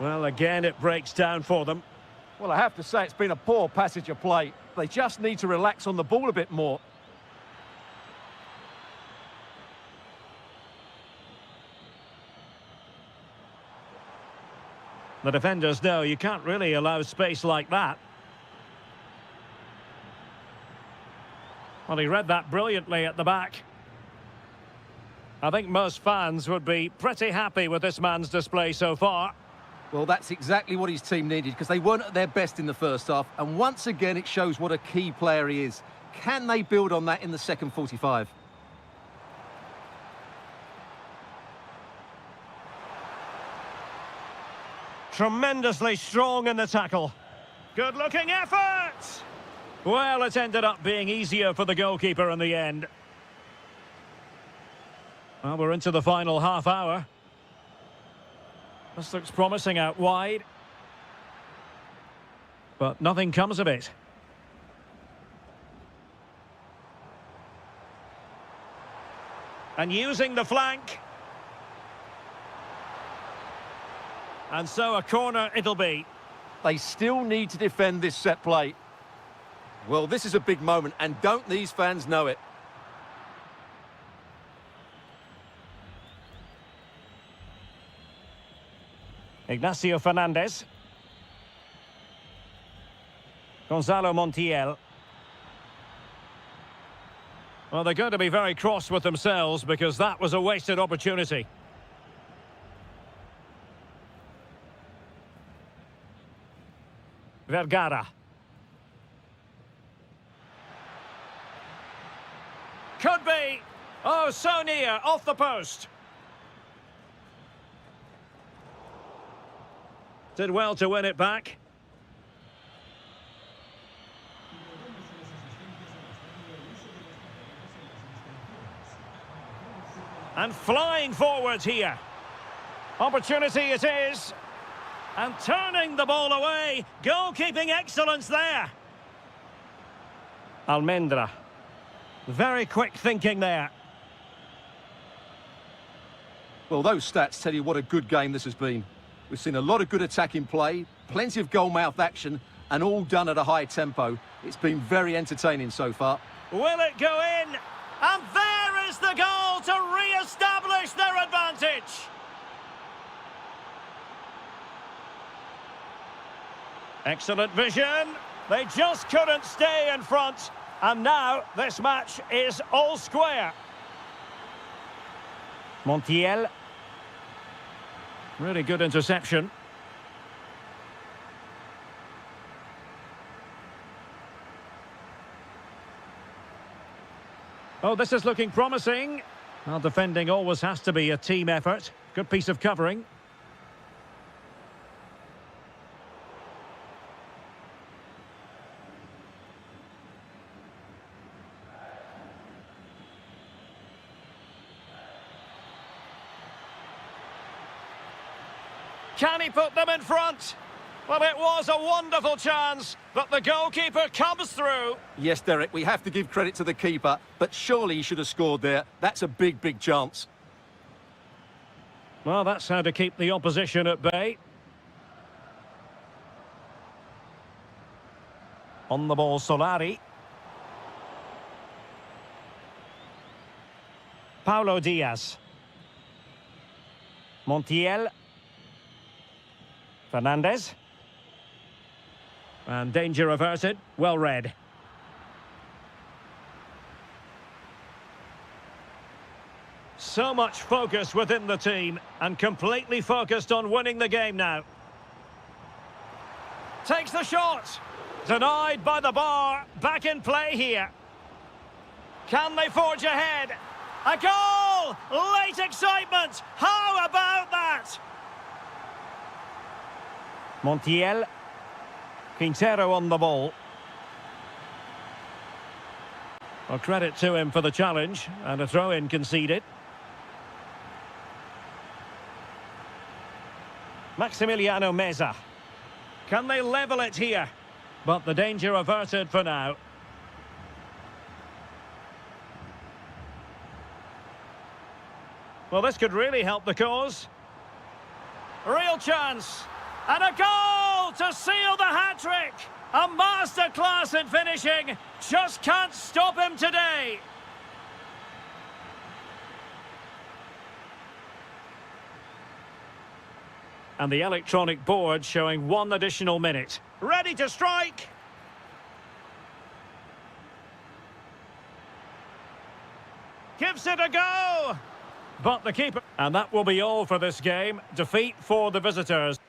Well, again, it breaks down for them. Well, I have to say it's been a poor passage of play. They just need to relax on the ball a bit more. The defenders know you can't really allow space like that. Well, he read that brilliantly at the back. I think most fans would be pretty happy with this man's display so far. Well, that's exactly what his team needed, because they weren't at their best in the first half. And once again, it shows what a key player he is. Can they build on that in the second 45? Tremendously strong in the tackle. Good-looking effort! Well, it ended up being easier for the goalkeeper in the end. Well, we're into the final half hour. This looks promising out wide. But nothing comes of it. And using the flank. And so a corner it'll be. They still need to defend this set play. Well, this is a big moment, and don't these fans know it? Ignacio Fernandez. Gonzalo Montiel. Well, they're going to be very cross with themselves because that was a wasted opportunity. Vergara. Could be. Oh, so near, off the post. Did well to win it back. And flying forwards here. Opportunity it is. And turning the ball away. Goalkeeping excellence there. Almendra. Very quick thinking there. Well, those stats tell you what a good game this has been. We've seen a lot of good attacking play, plenty of goal-mouth action, and all done at a high tempo. It's been very entertaining so far. Will it go in? And there is the goal to re-establish their advantage. Excellent vision. They just couldn't stay in front. And now this match is all square. Montiel. Really good interception. Oh, this is looking promising. Well, defending always has to be a team effort. Good piece of covering. Can he put them in front? Well, it was a wonderful chance, but the goalkeeper comes through. Yes, Derek, we have to give credit to the keeper, but surely he should have scored there. That's a big, big chance. Well, that's how to keep the opposition at bay. On the ball, Solari. Paulo Diaz. Montiel. Fernandez. And danger averted. Well read. So much focus within the team and completely focused on winning the game now. Takes the shot. Denied by the bar. Back in play here. Can they forge ahead? A goal! Late excitement! How about that? Montiel. Quintero on the ball. Well, credit to him for the challenge and a throw-in conceded. Maximiliano Meza. Can they level it here? But the danger averted for now. Well, this could really help the cause. Real chance. And a goal to seal the hat-trick. A masterclass in finishing. Just can't stop him today. And the electronic board showing 1 additional minute. Ready to strike. Gives it a go. But the keeper... And that will be all for this game. Defeat for the visitors.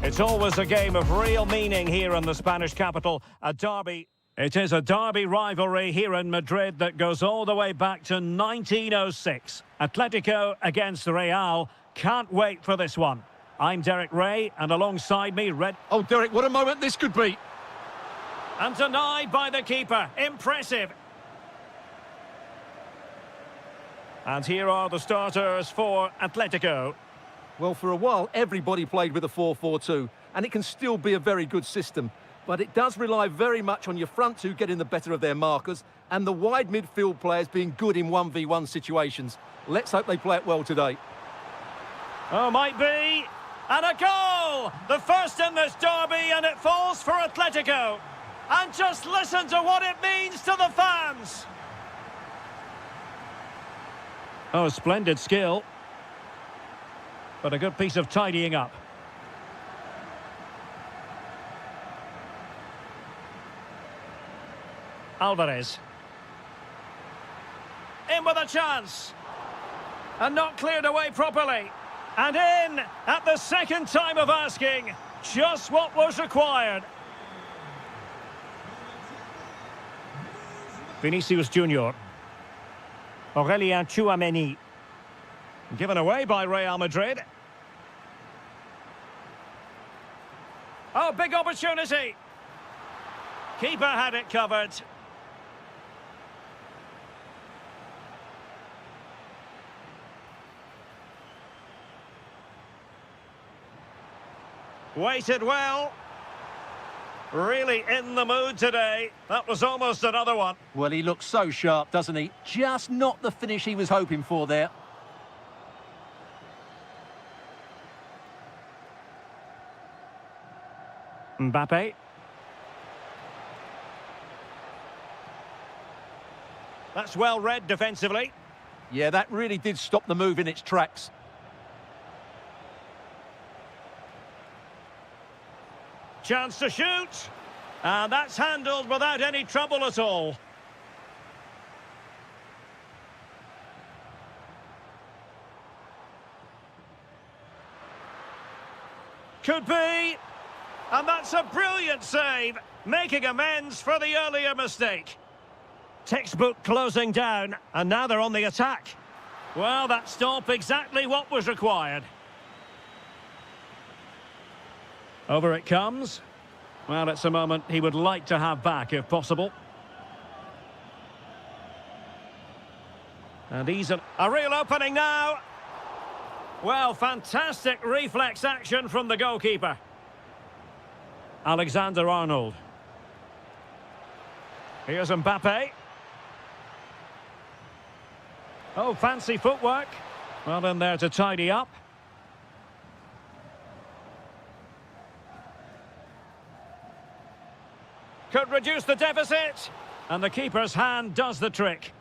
It's always a game of real meaning here in the Spanish capital, a derby. It is a derby rivalry here in Madrid that goes all the way back to 1906. Atletico against Real. Can't wait for this one. I'm Derek Ray, and alongside me, Oh, Derek, what a moment this could be. And denied by the keeper. Impressive. And here are the starters for Atletico. Well, for a while, everybody played with a 4-4-2, and it can still be a very good system. But it does rely very much on your front two getting the better of their markers and the wide midfield players being good in 1v1 situations. Let's hope they play it well today. Oh, might be. And a goal! The first in this derby, and it falls for Atletico. And just listen to what it means to the fans. Oh, splendid skill. But a good piece of tidying up. Alvarez. In with a chance. And not cleared away properly. And in at the second time of asking. Just what was required. Vinicius Junior. Aurelien Tchouameni. Given away by Real Madrid. Oh, big opportunity. Keeper had it covered. Waited well. Really in the mood today. That was almost another one. Well, he looks so sharp, doesn't he? Just not the finish he was hoping for there. Mbappe. That's well read defensively. Yeah, that really did stop the move in its tracks. Chance to shoot. And that's handled without any trouble at all. Could be. And that's a brilliant save, making amends for the earlier mistake. Textbook closing down, and now they're on the attack. Well, that stop exactly what was required. Over it comes. Well, it's a moment he would like to have back if possible. And he's a real opening now. Well, fantastic reflex action from the goalkeeper. Alexander-Arnold. Here's Mbappe. Oh, fancy footwork. Well, in there to tidy up. Could reduce the deficit. And the keeper's hand does the trick.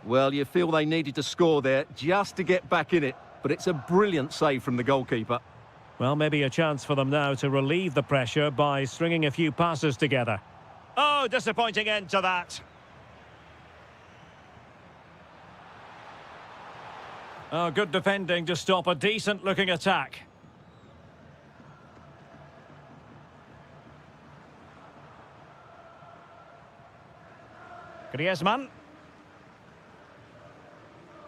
Well, you feel they needed to score there just to get back in it. But it's a brilliant save from the goalkeeper. Well, maybe a chance for them now to relieve the pressure by stringing a few passes together. Oh, disappointing end to that. Oh, good defending to stop a decent-looking attack. Griezmann.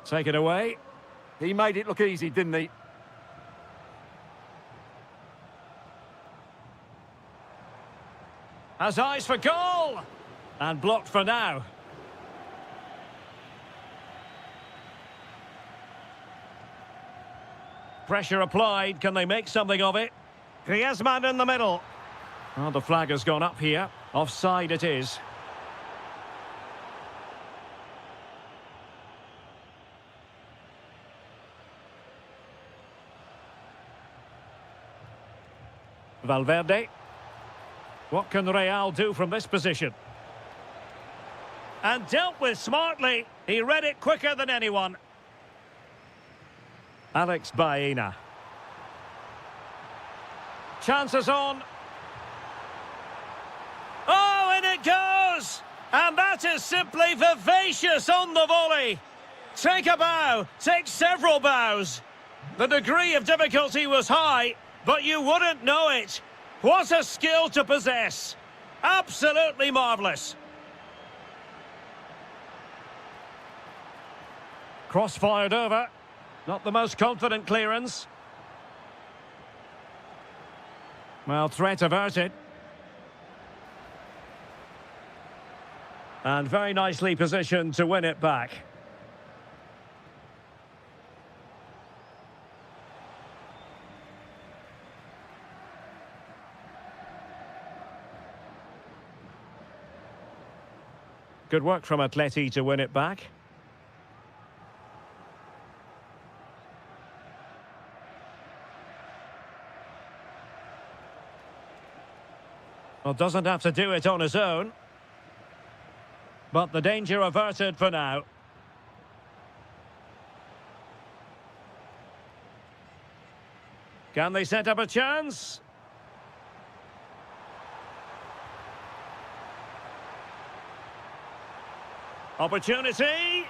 Take it away. He made it look easy, didn't he? Has eyes for goal! And blocked for now. Pressure applied. Can they make something of it? Griezmann in the middle. Oh, the flag has gone up here. Offside it is. Valverde. What can Real do from this position? And dealt with smartly. He read it quicker than anyone. Alex Baena. Chances on. Oh, and it goes! And that is simply vivacious on the volley. Take a bow. Take several bows. The degree of difficulty was high, but you wouldn't know it. What a skill to possess. Absolutely marvellous. Cross fired over. Not the most confident clearance. Well, threat averted. And very nicely positioned to win it back. Good work from Atleti to win it back. Well, doesn't have to do it on his own. But the danger averted for now. Can they set up a chance? Opportunity.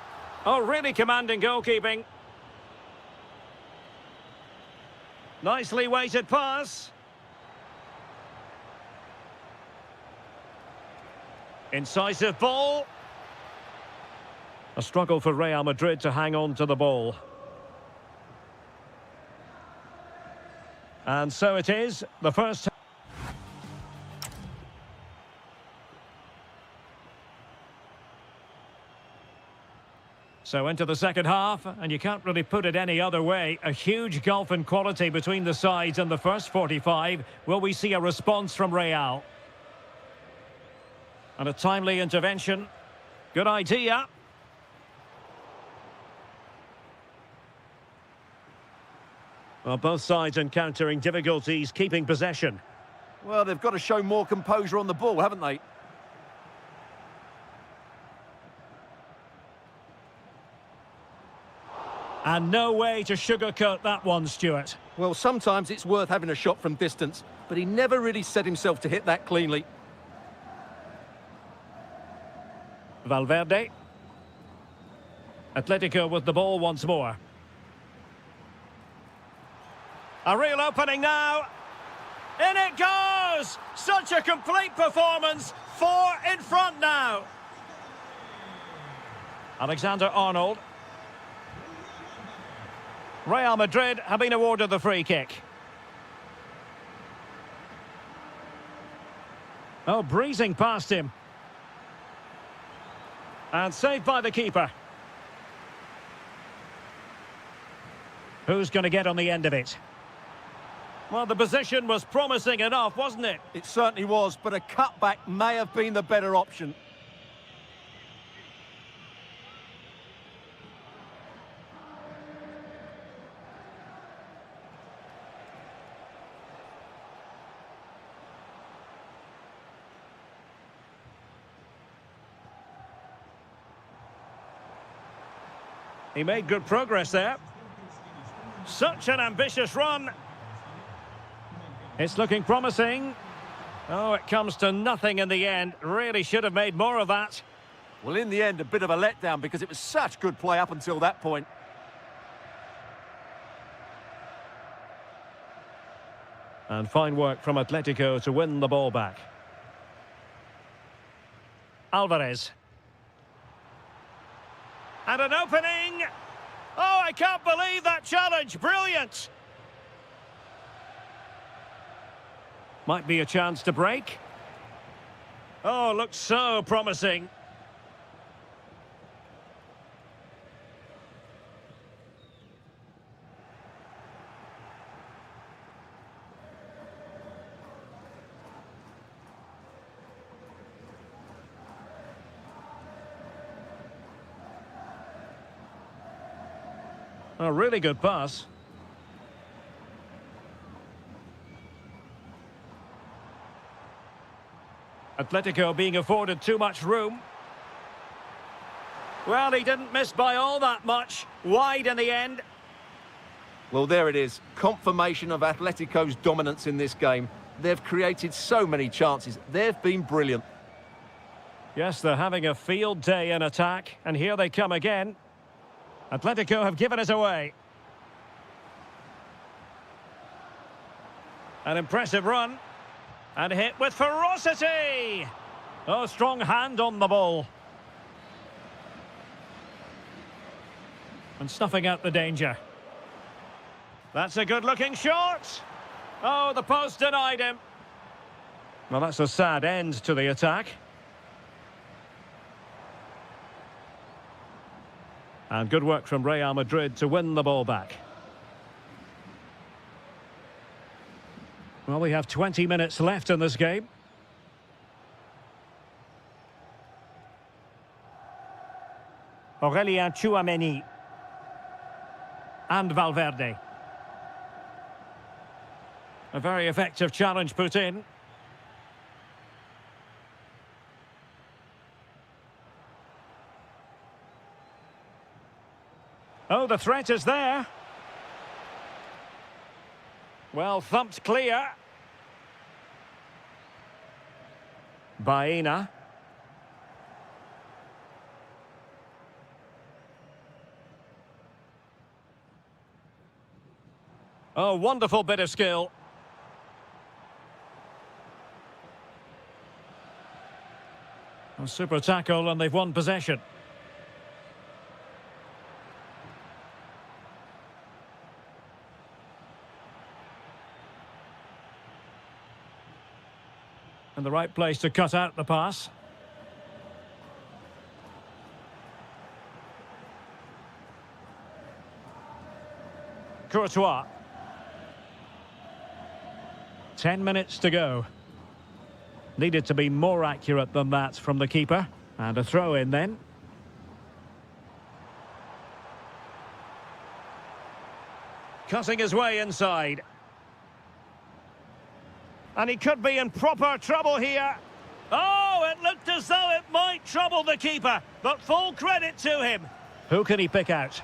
Oh, really commanding goalkeeping. Nicely weighted pass. Incisive ball. A struggle for Real Madrid to hang on to the ball. And so it is, the first... So into the second half, and you can't really put it any other way. A huge gulf in quality between the sides in the first 45. Will we see a response from Real? And a timely intervention. Good idea. Well, both sides encountering difficulties keeping possession. Well, they've got to show more composure on the ball, haven't they? And no way to sugarcoat that one, Stuart. Well, sometimes it's worth having a shot from distance, but he never really set himself to hit that cleanly. Valverde. Atletico with the ball once more. A real opening now. In it goes! Such a complete performance. 4 in front now. Alexander-Arnold. Real Madrid have been awarded the free kick. Oh, breezing past him. And saved by the keeper. Who's going to get on the end of it? Well, the position was promising enough, wasn't it? It certainly was, but a cutback may have been the better option. He made good progress there. Such an ambitious run. It's looking promising. Oh, it comes to nothing in the end. Really should have made more of that. Well, in the end, a bit of a letdown because it was such good play up until that point. And fine work from Atletico to win the ball back. Alvarez. And an opening. Oh, I can't believe that challenge. Brilliant. Might be a chance to break. Oh, looks so promising. A really good pass. Atletico being afforded too much room. Well, he didn't miss by all that much. Wide in the end. Well, there it is. Confirmation of Atletico's dominance in this game. They've created so many chances. They've been brilliant. Yes, they're having a field day in attack. And here they come again. Atletico have given it away. An impressive run. And hit with ferocity. Oh, strong hand on the ball. And snuffing out the danger. That's a good-looking shot. Oh, the post denied him. Well, that's a sad end to the attack. And good work from Real Madrid to win the ball back. Well, we have 20 minutes left in this game. Aurelien Tchouameni. And Valverde. A very effective challenge put in. Oh, the threat is there. Well, thumped clear. Baena. Oh, wonderful bit of skill. A super tackle and they've won possession. And the right place to cut out the pass. Courtois. 10 minutes to go. Needed to be more accurate than that from the keeper. And a throw in then. Cutting his way inside. And he could be in proper trouble here. Oh, it looked as though it might trouble the keeper, but full credit to him. Who can he pick out?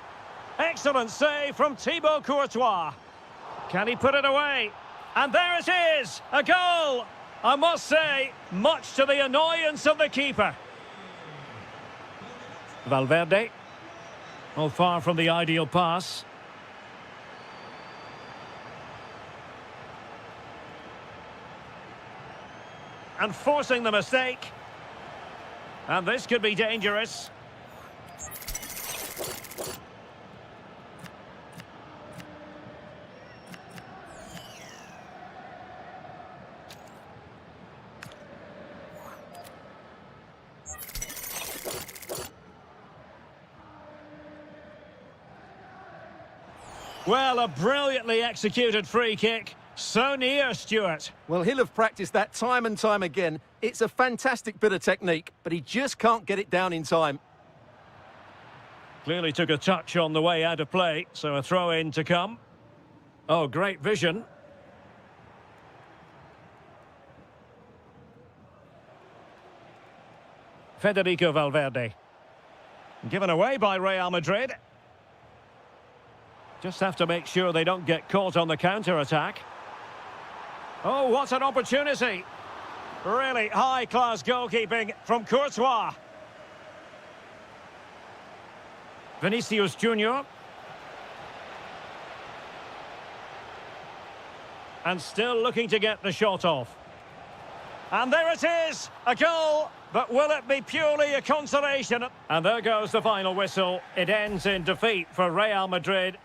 Excellent save from Thibaut Courtois. Can he put it away? And there it is, a goal. I must say, much to the annoyance of the keeper. Valverde. Oh, far from the ideal pass. And forcing the mistake. And this could be dangerous. Well, a brilliantly executed free kick. So near, Stuart. Well, he'll have practiced that time and time again. It's a fantastic bit of technique, but he just can't get it down in time. Clearly took a touch on the way out of play, so a throw-in to come. Oh, great vision. Federico Valverde. Given away by Real Madrid. Just have to make sure they don't get caught on the counter-attack. Oh, what an opportunity. Really high-class goalkeeping from Courtois. Vinicius Junior. And still looking to get the shot off. And there it is, a goal. But will it be purely a consolation? And there goes the final whistle. It ends in defeat for Real Madrid.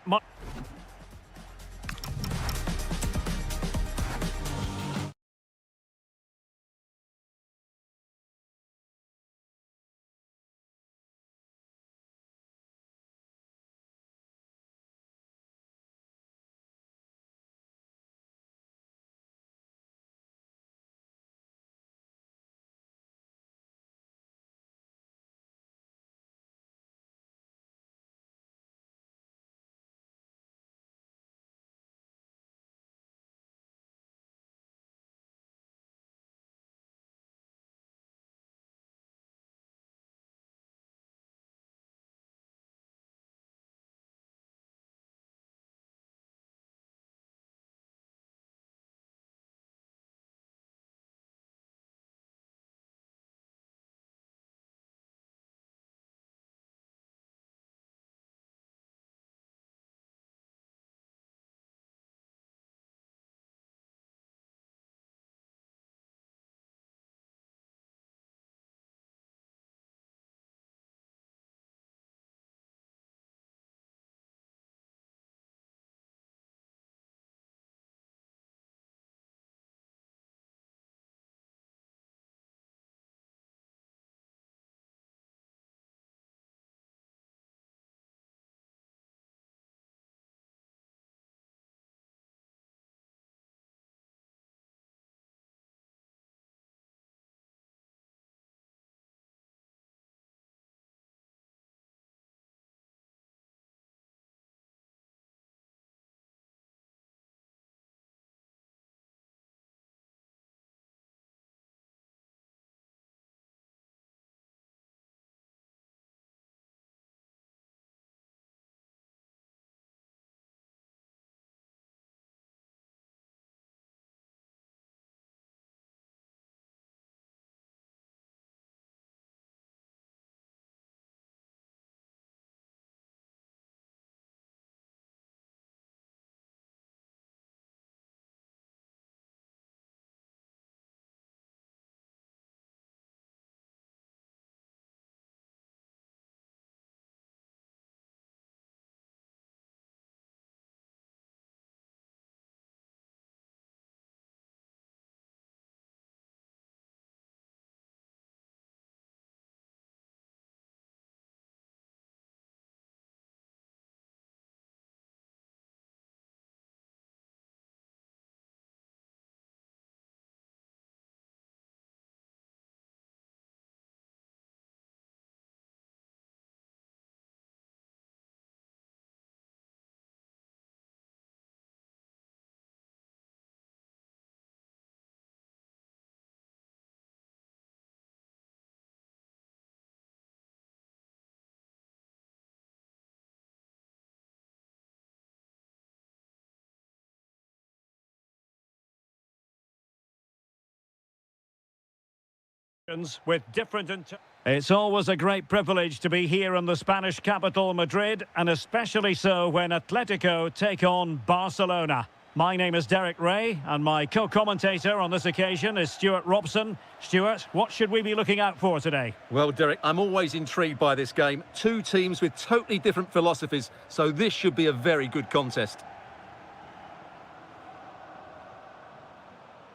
with different. It's always a great privilege to be here in the Spanish capital, Madrid, and especially so when Atletico take on Barcelona. My name is Derek Ray, and my co-commentator on this occasion is Stuart Robson. Stuart, what should we be looking out for today? Well, Derek, I'm always intrigued by this game. Two teams with totally different philosophies, so this should be a very good contest.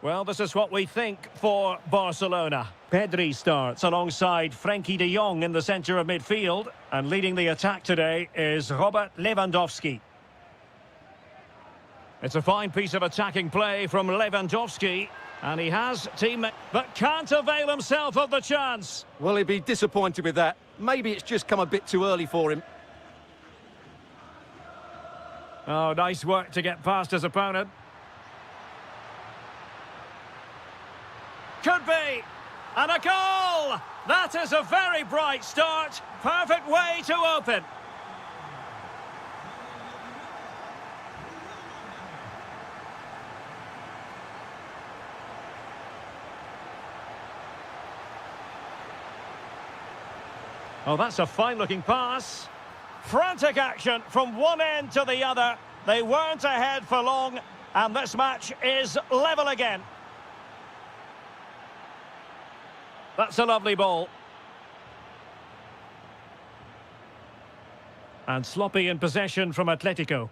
Well, this is what we think for Barcelona. Pedri starts alongside Frenkie de Jong in the centre of midfield. And leading the attack today is Robert Lewandowski. It's a fine piece of attacking play from Lewandowski. And he has teammate, but can't avail himself of the chance. Well, he'd be disappointed with that. Maybe it's just come a bit too early for him. Oh, nice work to get past his opponent. Could be. And a goal! That is a very bright start. Perfect way to open. Oh, that's a fine-looking pass. Frantic action from one end to the other. They weren't ahead for long, and this match is level again. That's a lovely ball. And sloppy in possession from Atletico.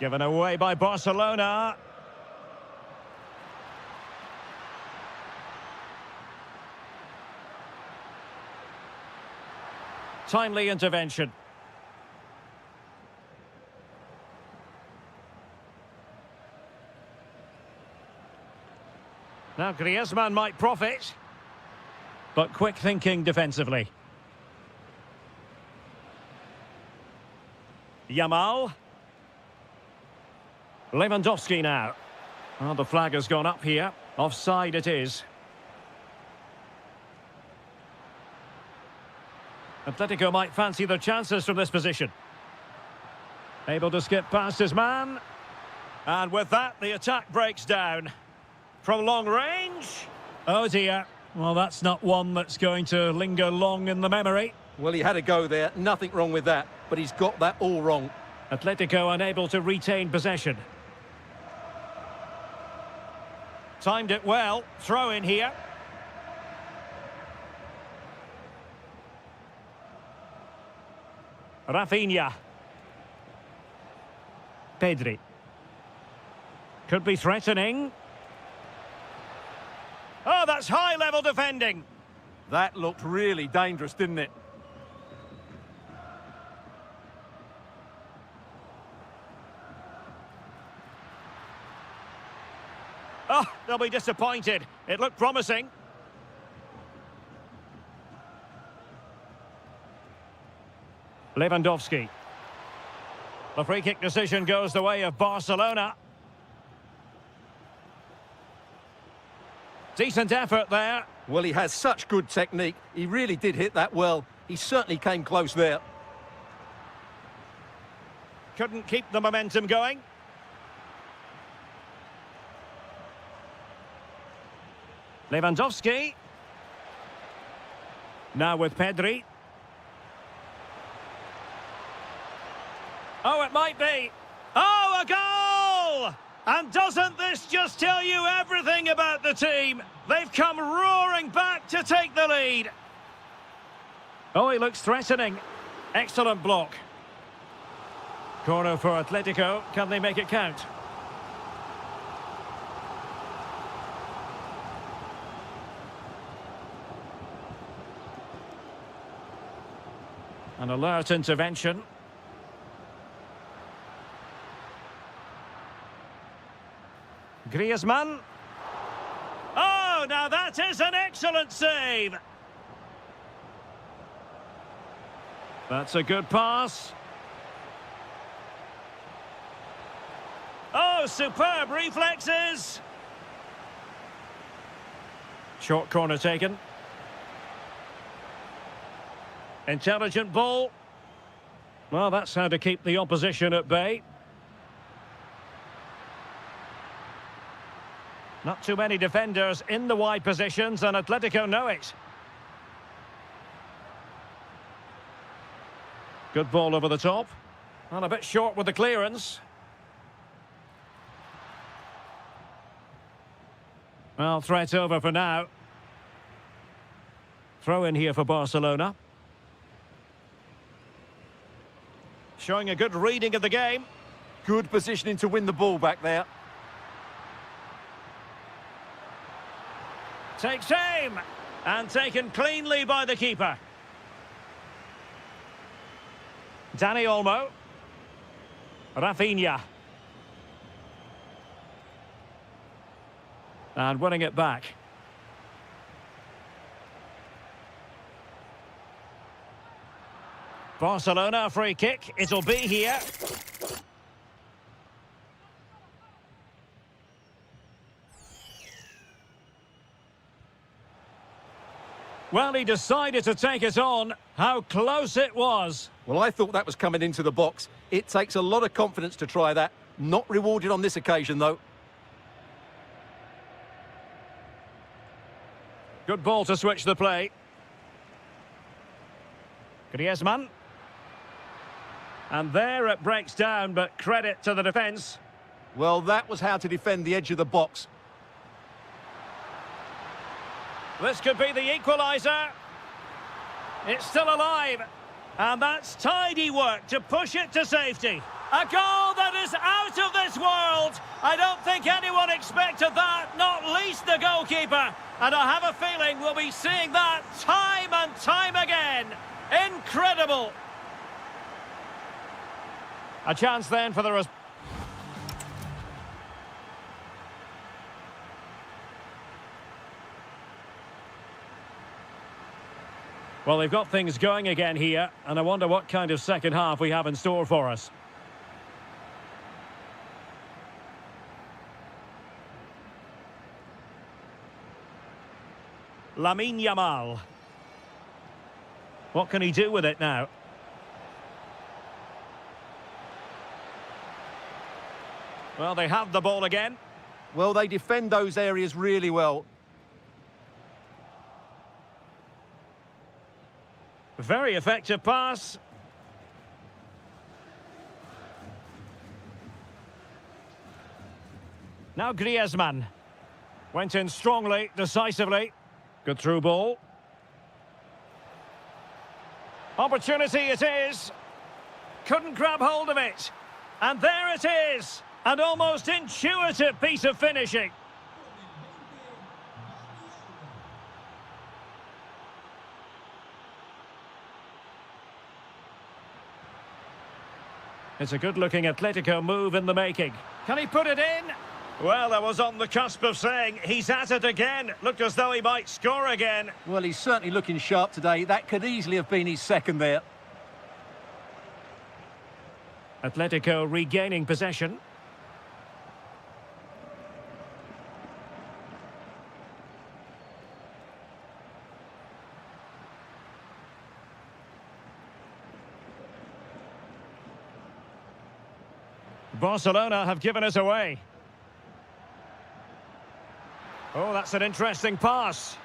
Given away by Barcelona. Timely intervention. Now Griezmann might profit, but quick thinking defensively. Yamal. Lewandowski now. Well, the flag has gone up here. Offside it is. Atletico might fancy their chances from this position. Able to skip past his man. And with that, the attack breaks down. From long range. Oh dear. Well, that's not one that's going to linger long in the memory. Well, he had a go there. Nothing wrong with that. But he's got that all wrong. Atletico unable to retain possession. Timed it well. Throw in here. Rafinha. Pedri. Could be threatening. Oh, that's high-level defending. That looked really dangerous, didn't it? Oh, they'll be disappointed. It looked promising. Lewandowski. The free kick decision goes the way of Barcelona. Decent effort there. Well, he has such good technique. He really did hit that well. He certainly came close there. Couldn't keep the momentum going. Lewandowski. Now with Pedri. Oh, it might be. Oh, a goal! And doesn't this just tell you everything about the team? They've come roaring back to take the lead. Oh, he looks threatening. Excellent block. Corner for Atletico. Can they make it count? An alert intervention. Griezmann. Oh, now that is an excellent save. That's a good pass. Oh, superb reflexes. Short corner taken. Intelligent ball. Well, that's how to keep the opposition at bay. Not too many defenders in the wide positions, and Atletico know it. Good ball over the top. And a bit short with the clearance. Well, threat over for now. Throw in here for Barcelona. Showing a good reading of the game. Good positioning to win the ball back there. Takes aim. And taken cleanly by the keeper. Dani Olmo. Rafinha. And winning it back. Barcelona, a free kick. It'll be here. Well, he decided to take it on. How close it was. Well, I thought that was coming into the box. It takes a lot of confidence to try that. Not rewarded on this occasion, though. Good ball to switch the play. Griezmann. And there it breaks down, but credit to the defence. Well, that was how to defend the edge of the box. This could be the equaliser. It's still alive. And that's tidy work to push it to safety. A goal that is out of this world. I don't think anyone expected that, not least the goalkeeper. And I have a feeling we'll be seeing that time and time again. Incredible. A chance then for the... Well, they've got things going again here, and I wonder what kind of second half we have in store for us. Lamine Yamal. What can he do with it now? Well, they have the ball again. Well, they defend those areas really well. Very effective pass. Now Griezmann. Went in strongly, decisively. Good through ball. Opportunity it is. Couldn't grab hold of it. And there it is. An almost intuitive piece of finishing. It's a good-looking Atletico move in the making. Can he put it in? Well, I was on the cusp of saying he's at it again. Looked as though he might score again. Well, he's certainly looking sharp today. That could easily have been his second there. Atletico regaining possession. Barcelona have given us away. Oh, that's an interesting pass.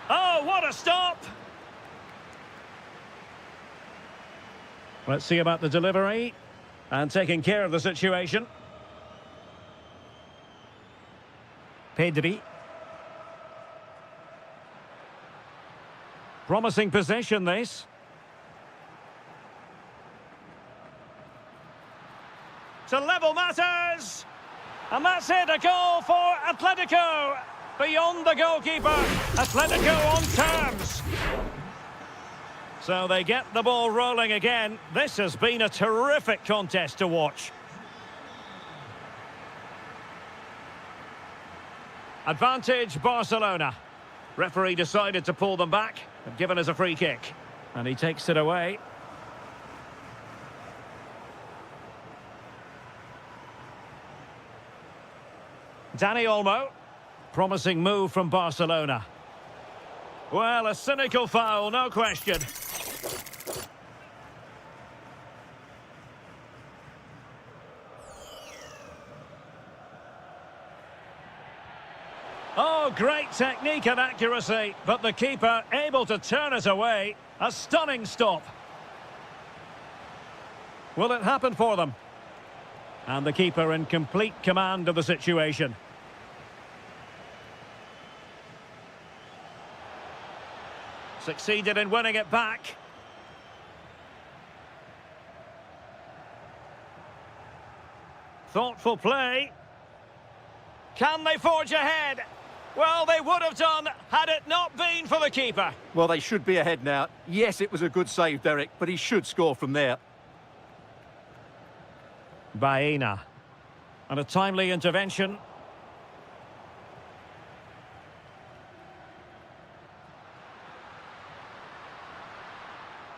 Oh, what a stop! Let's see about the delivery. And taking care of the situation. Pedri. Promising possession, this. To level matters. And that's it, a goal for Atletico. Beyond the goalkeeper. Atletico on terms. So they get the ball rolling again. This has been a terrific contest to watch. Advantage Barcelona. Referee decided to pull them back and given us a free kick. And he takes it away. Dani Olmo. Promising move from Barcelona. Well, a cynical foul, no question. Oh, great technique and accuracy, but the keeper able to turn it away. A stunning stop. Will it happen for them? And the keeper in complete command of the situation. Succeeded in winning it back. Thoughtful play. Can they forge ahead? Well, they would have done had it not been for the keeper. Well, they should be ahead now. Yes, it was a good save, Derek, but he should score from there. Baena. And a timely intervention.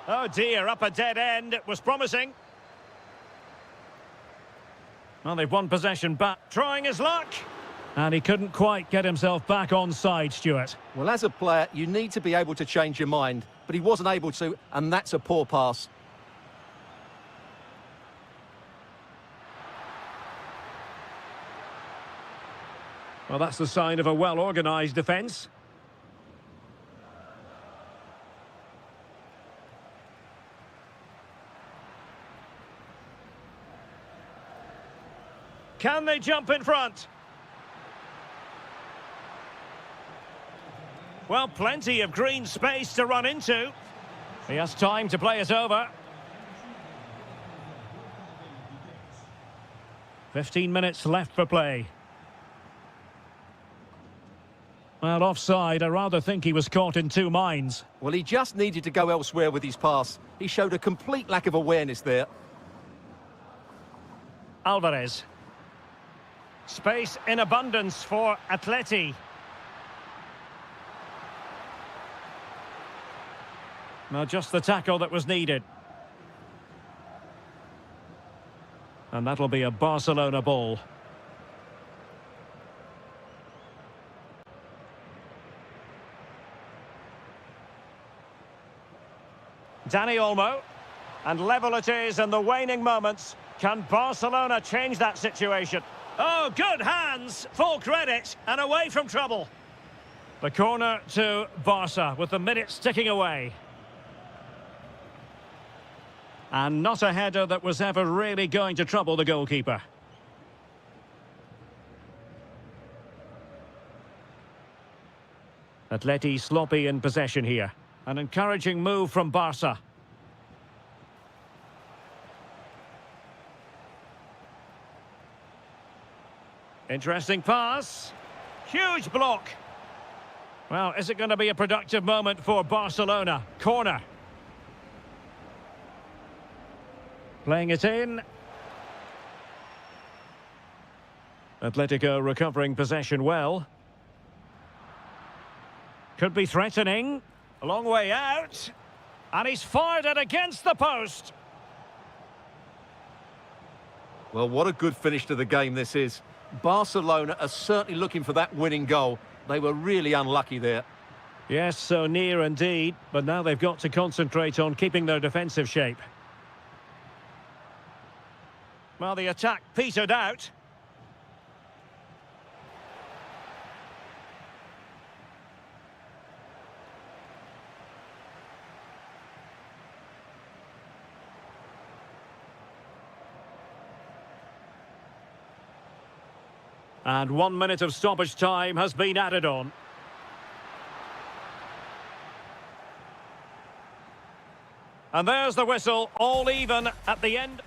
Oh dear, up a dead end. It was promising. Well, they've won possession back. Trying his luck. And he couldn't quite get himself back on side, Stuart. Well, as a player, you need to be able to change your mind, but he wasn't able to, and that's a poor pass. Well, that's the sign of a well-organised defence. Can they jump in front? Well, plenty of green space to run into. He has time to play it over. 15 minutes left for play. Well, offside, I rather think he was caught in two minds. Well, he just needed to go elsewhere with his pass. He showed a complete lack of awareness there. Alvarez. Space in abundance for Atleti. Now just the tackle that was needed. And that'll be a Barcelona ball. Dani Olmo. And level it is in the waning moments. Can Barcelona change that situation? Oh, good hands, full credit, and away from trouble. The corner to Barca with the minutes ticking away. And not a header that was ever really going to trouble the goalkeeper. Atleti sloppy in possession here. An encouraging move from Barca. Interesting pass. Huge block. Well, is it going to be a productive moment for Barcelona? Corner. Playing it in. Atletico recovering possession well. Could be threatening. A long way out. And he's fired it against the post. Well, what a good finish to the game this is. Barcelona are certainly looking for that winning goal. They were really unlucky there. Yes, so near indeed. But now they've got to concentrate on keeping their defensive shape. Well, the attack petered out. And 1 minute of stoppage time has been added on. And there's the whistle, all even at the end.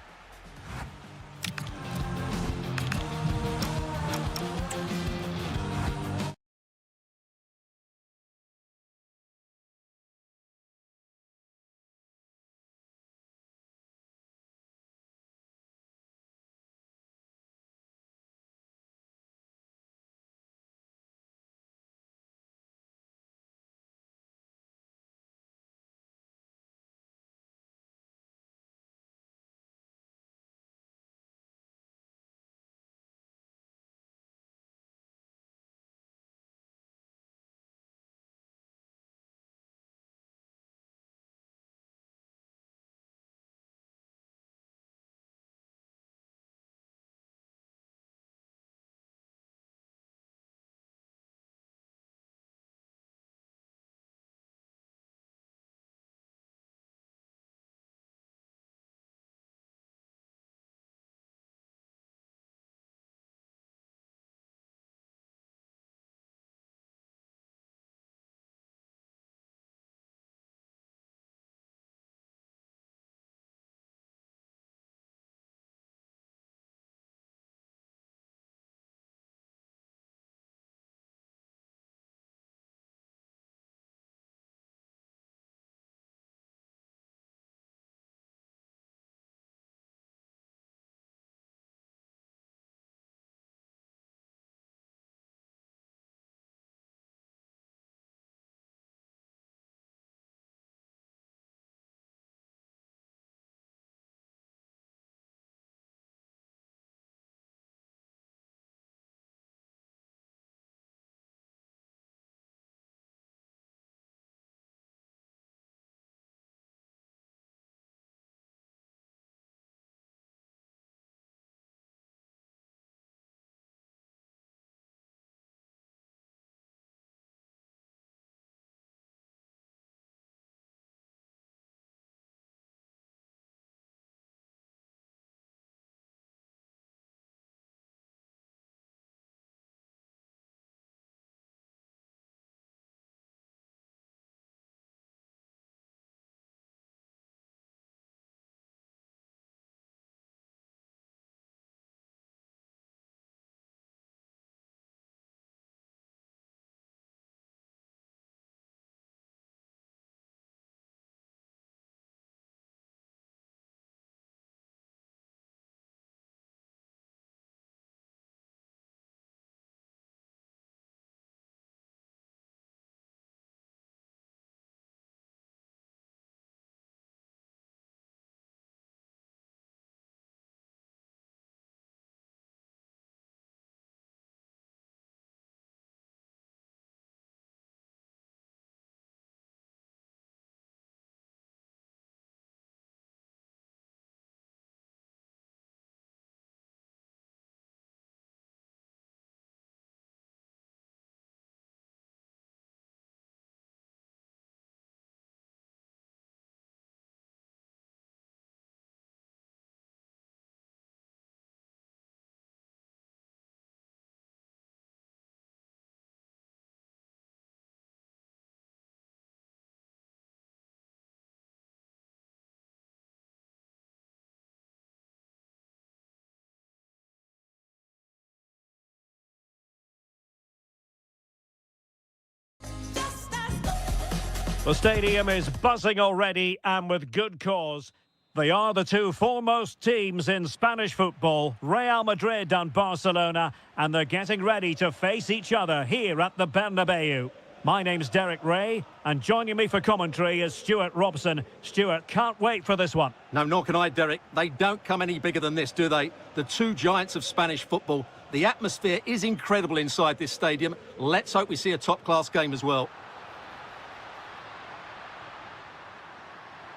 The stadium is buzzing already, and with good cause. They are the two foremost teams in Spanish football, Real Madrid and Barcelona, and they're getting ready to face each other here at the Bernabeu. My name's Derek Ray, and joining me for commentary is Stuart Robson. Stuart, can't wait for this one. No, nor can I, Derek. They don't come any bigger than this, do they? The two giants of Spanish football. The atmosphere is incredible inside this stadium. Let's hope we see a top-class game as well.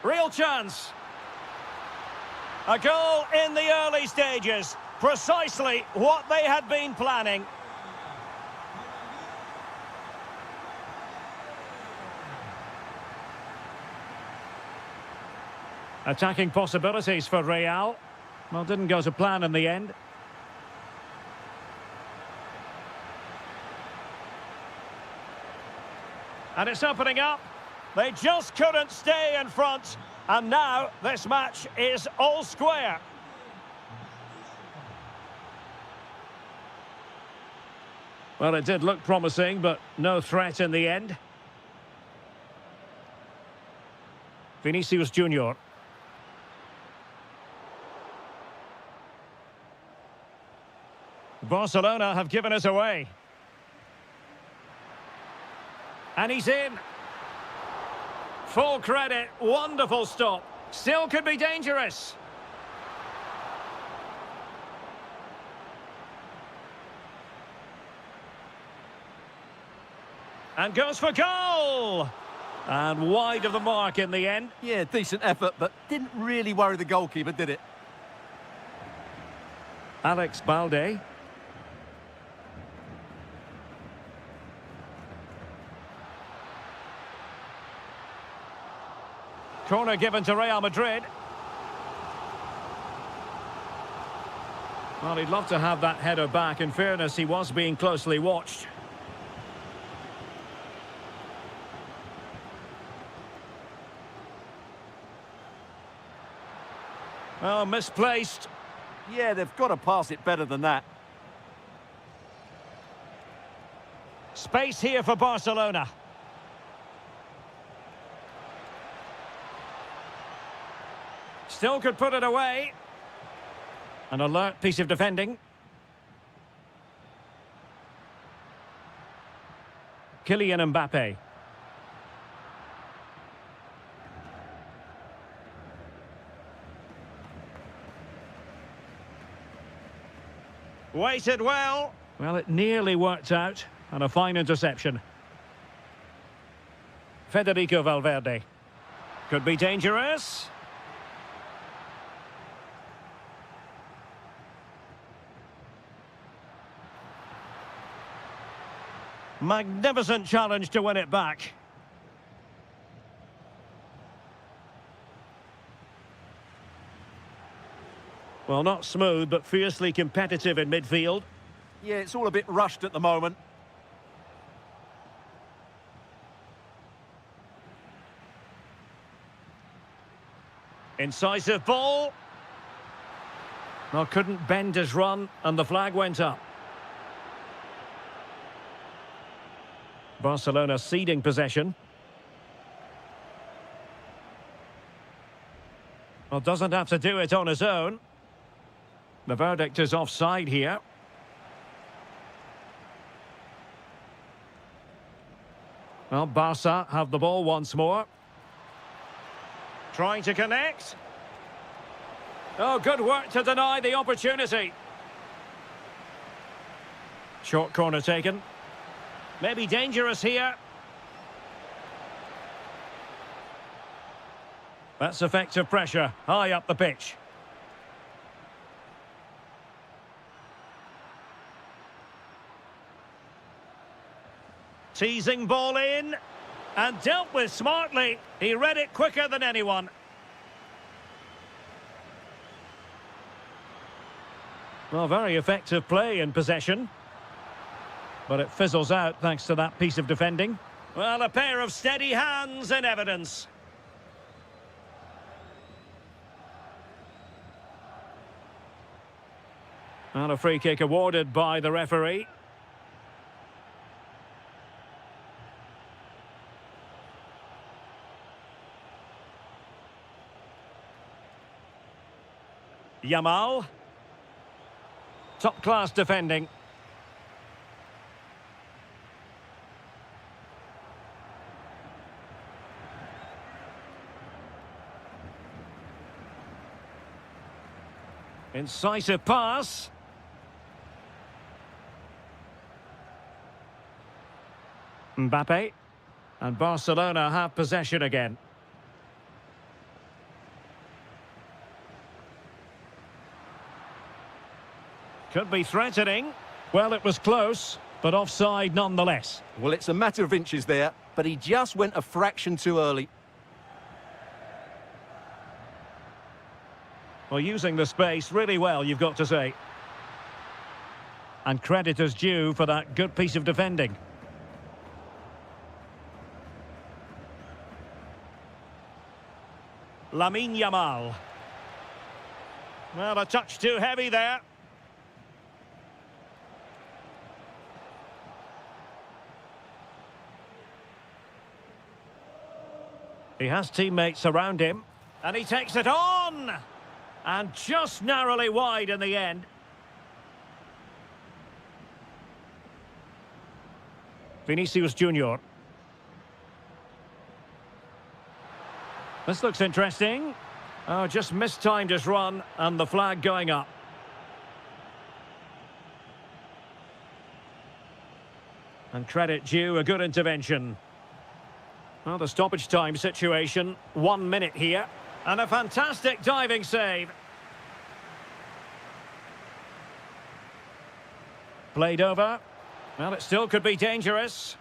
Real chance. A goal in the early stages. Precisely what they had been planning. Attacking possibilities for Real. Well, didn't go to plan in the end. And it's opening up. They just couldn't stay in front. And now this match is all square. Well, it did look promising, but no threat in the end. Vinicius Junior. Barcelona have given us away. And he's in. Full credit, wonderful stop. Still could be dangerous. And goes for goal! And wide of the mark in the end. Yeah, decent effort, but didn't really worry the goalkeeper, did it? Alex Balde. Corner given to Real Madrid. Well, he'd love to have that header back. In fairness, he was being closely watched. Well, misplaced. Yeah, they've got to pass it better than that. Space here for Barcelona. Still could put it away. An alert piece of defending. Kylian Mbappe. Waited well. Well, it nearly worked out. And a fine interception. Federico Valverde. Could be dangerous. Magnificent challenge to win it back. Well, not smooth, but fiercely competitive in midfield. Yeah, it's all a bit rushed at the moment. Incisive ball. Well, couldn't bend his run, and the flag went up. Barcelona ceding possession. Well, doesn't have to do it on his own. The verdict is offside here. Well, Barca have the ball once more. Trying to connect. Oh, good work to deny the opportunity. Short corner taken. Maybe dangerous here. That's effective pressure, high up the pitch. Teasing ball in, and dealt with smartly. He read it quicker than anyone. Well, very effective play in possession. But it fizzles out thanks to that piece of defending. Well, a pair of steady hands in evidence. And a free kick awarded by the referee. Yamal. Top-class defending. Incisive pass. Mbappe. And Barcelona have possession again. Could be threatening. Well, it was close, but offside nonetheless. Well, it's a matter of inches there, but he just went a fraction too early. Well, using the space really well, you've got to say. And credit is due for that good piece of defending. Lamine Yamal. Well, a touch too heavy there. He has teammates around him. And he takes it on! And just narrowly wide in the end. Vinicius Junior. This looks interesting. Oh, just mistimed his run and the flag going up. And credit due, a good intervention. Well, the stoppage time situation, 1 minute here. And a fantastic diving save. Played over. Well, it still could be dangerous.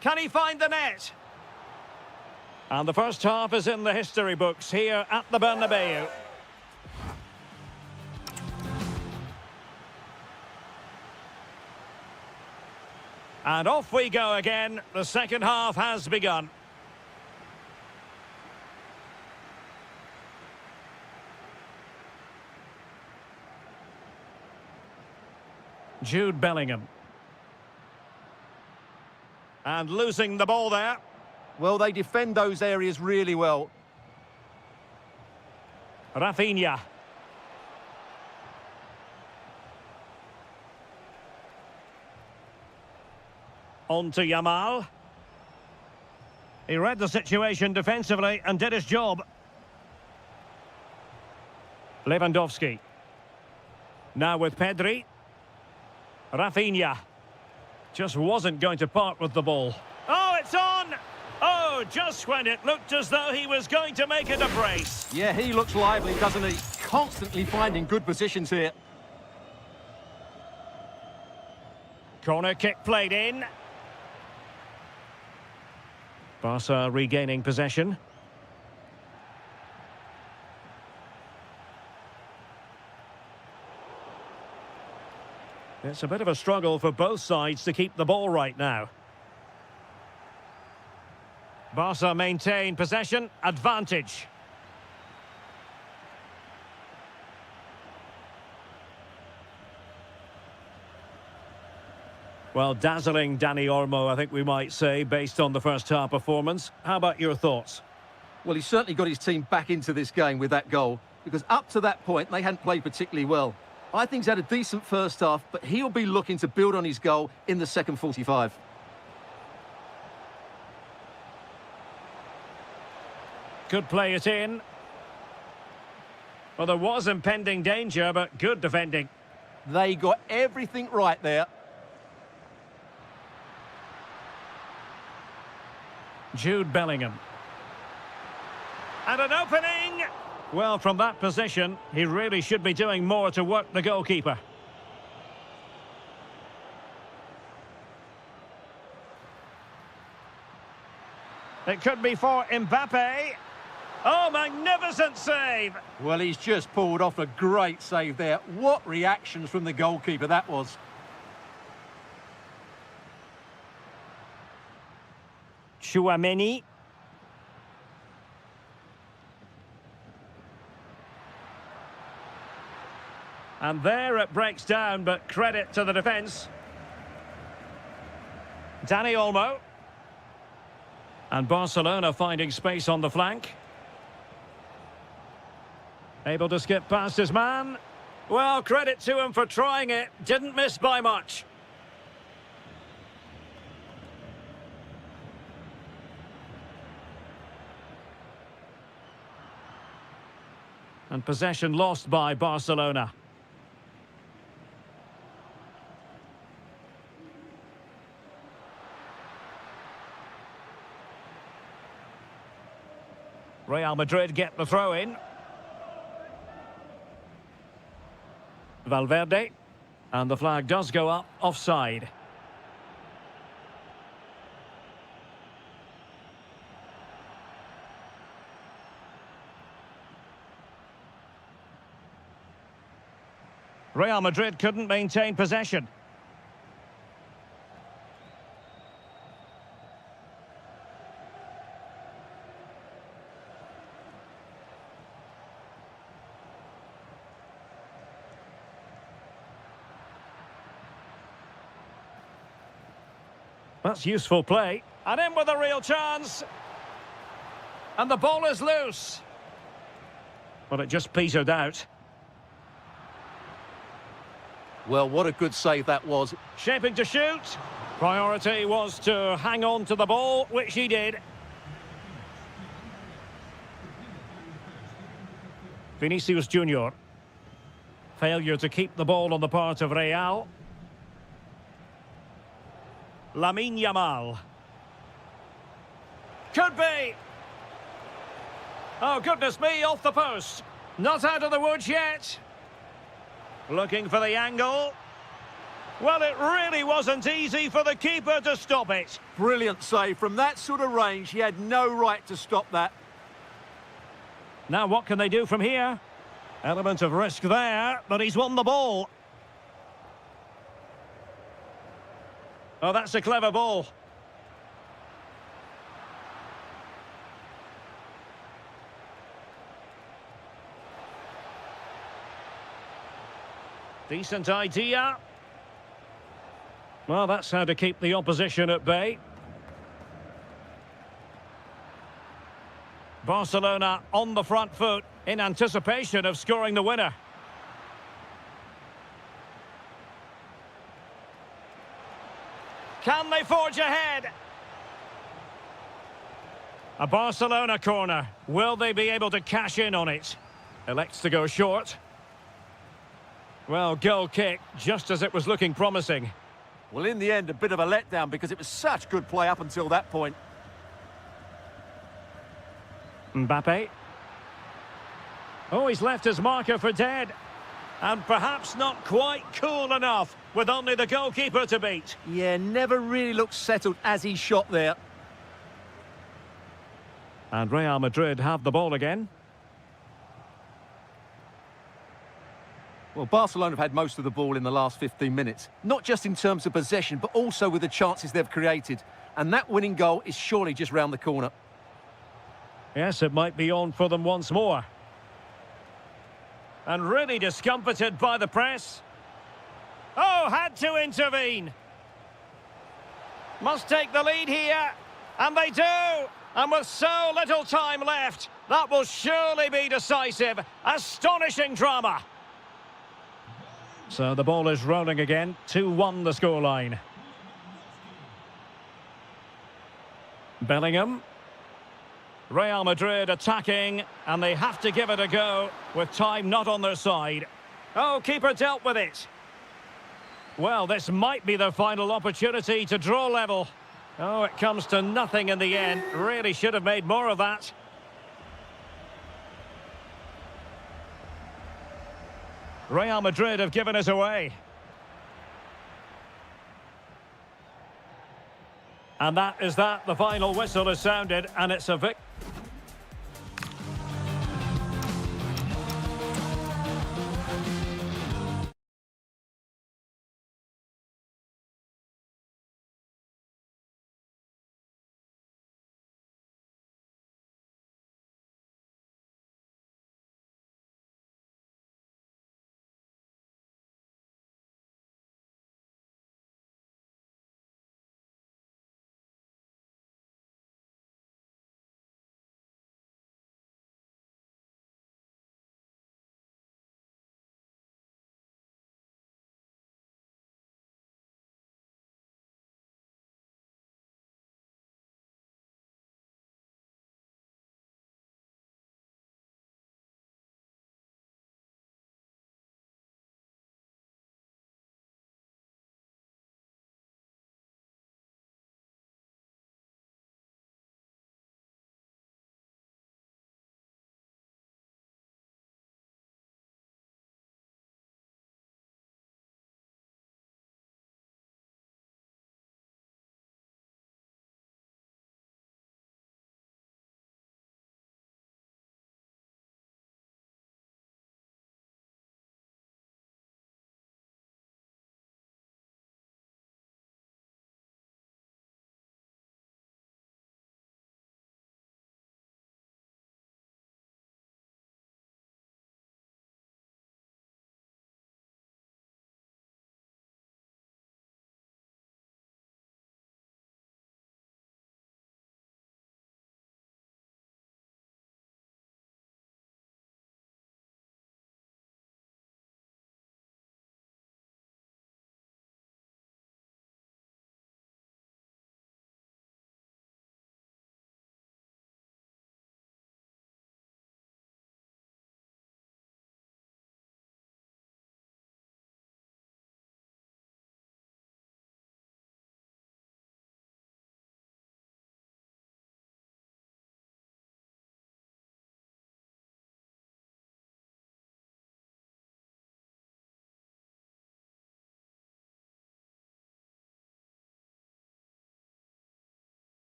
Can he find the net? And the first half is in the history books here at the Bernabeu. And off we go again. The second half has begun. Jude Bellingham. And losing the ball there. Well, they defend those areas really well. Rafinha. On to Yamal. He read the situation defensively and did his job. Lewandowski. Now with Pedri. Rafinha. Just wasn't going to part with the ball. Oh, it's on! Oh, just when it looked as though he was going to make it a brace. Yeah, he looks lively, doesn't he? Constantly finding good positions here. Corner kick played in. Barca regaining possession. It's a bit of a struggle for both sides to keep the ball right now. Barca maintain possession, advantage. Well, dazzling Dani Olmo, I think we might say, based on the first half performance. How about your thoughts? Well, he's certainly got his team back into this game with that goal, because up to that point, they hadn't played particularly well. I think he's had a decent first half, but he'll be looking to build on his goal in the second 45. Could play it in. Well, there was impending danger, but good defending. They got everything right there. Jude Bellingham. And an opening! Well, from that position, he really should be doing more to work the goalkeeper. It could be for Mbappe. Oh, magnificent save! Well, he's just pulled off a great save there. What reactions from the goalkeeper that was. Chouameni. And there it breaks down, but credit to the defence. Dani Olmo. And Barcelona finding space on the flank. Able to skip past his man. Well, credit to him for trying it. Didn't miss by much. And possession lost by Barcelona. Real Madrid get the throw in. Valverde. And the flag does go up offside. Real Madrid couldn't maintain possession. That's useful play. And in with a real chance. And the ball is loose. But it just petered out. Well, what a good save that was. Shaping to shoot. Priority was to hang on to the ball, which he did. Vinicius Junior. Failure to keep the ball on the part of Real. Lamine Yamal. Could be. Oh, goodness me, off the post. Not out of the woods yet. Looking for the angle. Well, it really wasn't easy for the keeper to stop it. Brilliant save. From that sort of range, he had no right to stop that. Now what can they do from here? Element of risk there, but he's won the ball. Oh, that's a clever ball. Decent idea. Well, that's how to keep the opposition at bay. Barcelona on the front foot in anticipation of scoring the winner. Can they forge ahead? A Barcelona corner. Will they be able to cash in on it? Elects to go short. Well, goal kick, just as it was looking promising. Well, in the end, a bit of a letdown because it was such good play up until that point. Mbappe. Oh, he's left his marker for dead. And perhaps not quite cool enough with only the goalkeeper to beat. Yeah, never really looked settled as he shot there. And Real Madrid have the ball again. Well, Barcelona have had most of the ball in the last 15 minutes. Not just in terms of possession, but also with the chances they've created. And that winning goal is surely just round the corner. Yes, it might be on for them once more. And really discomfited by the press. Oh, had to intervene. Must take the lead here. And they do. And with so little time left, that will surely be decisive. Astonishing drama. So the ball is rolling again. 2-1 the scoreline. Bellingham. Real Madrid attacking, and they have to give it a go with time not on their side. Oh, keeper dealt with it. Well, this might be their final opportunity to draw level. Oh, it comes to nothing in the end. Really should have made more of that. Real Madrid have given it away. And that is that. The final whistle is sounded, and it's a victory.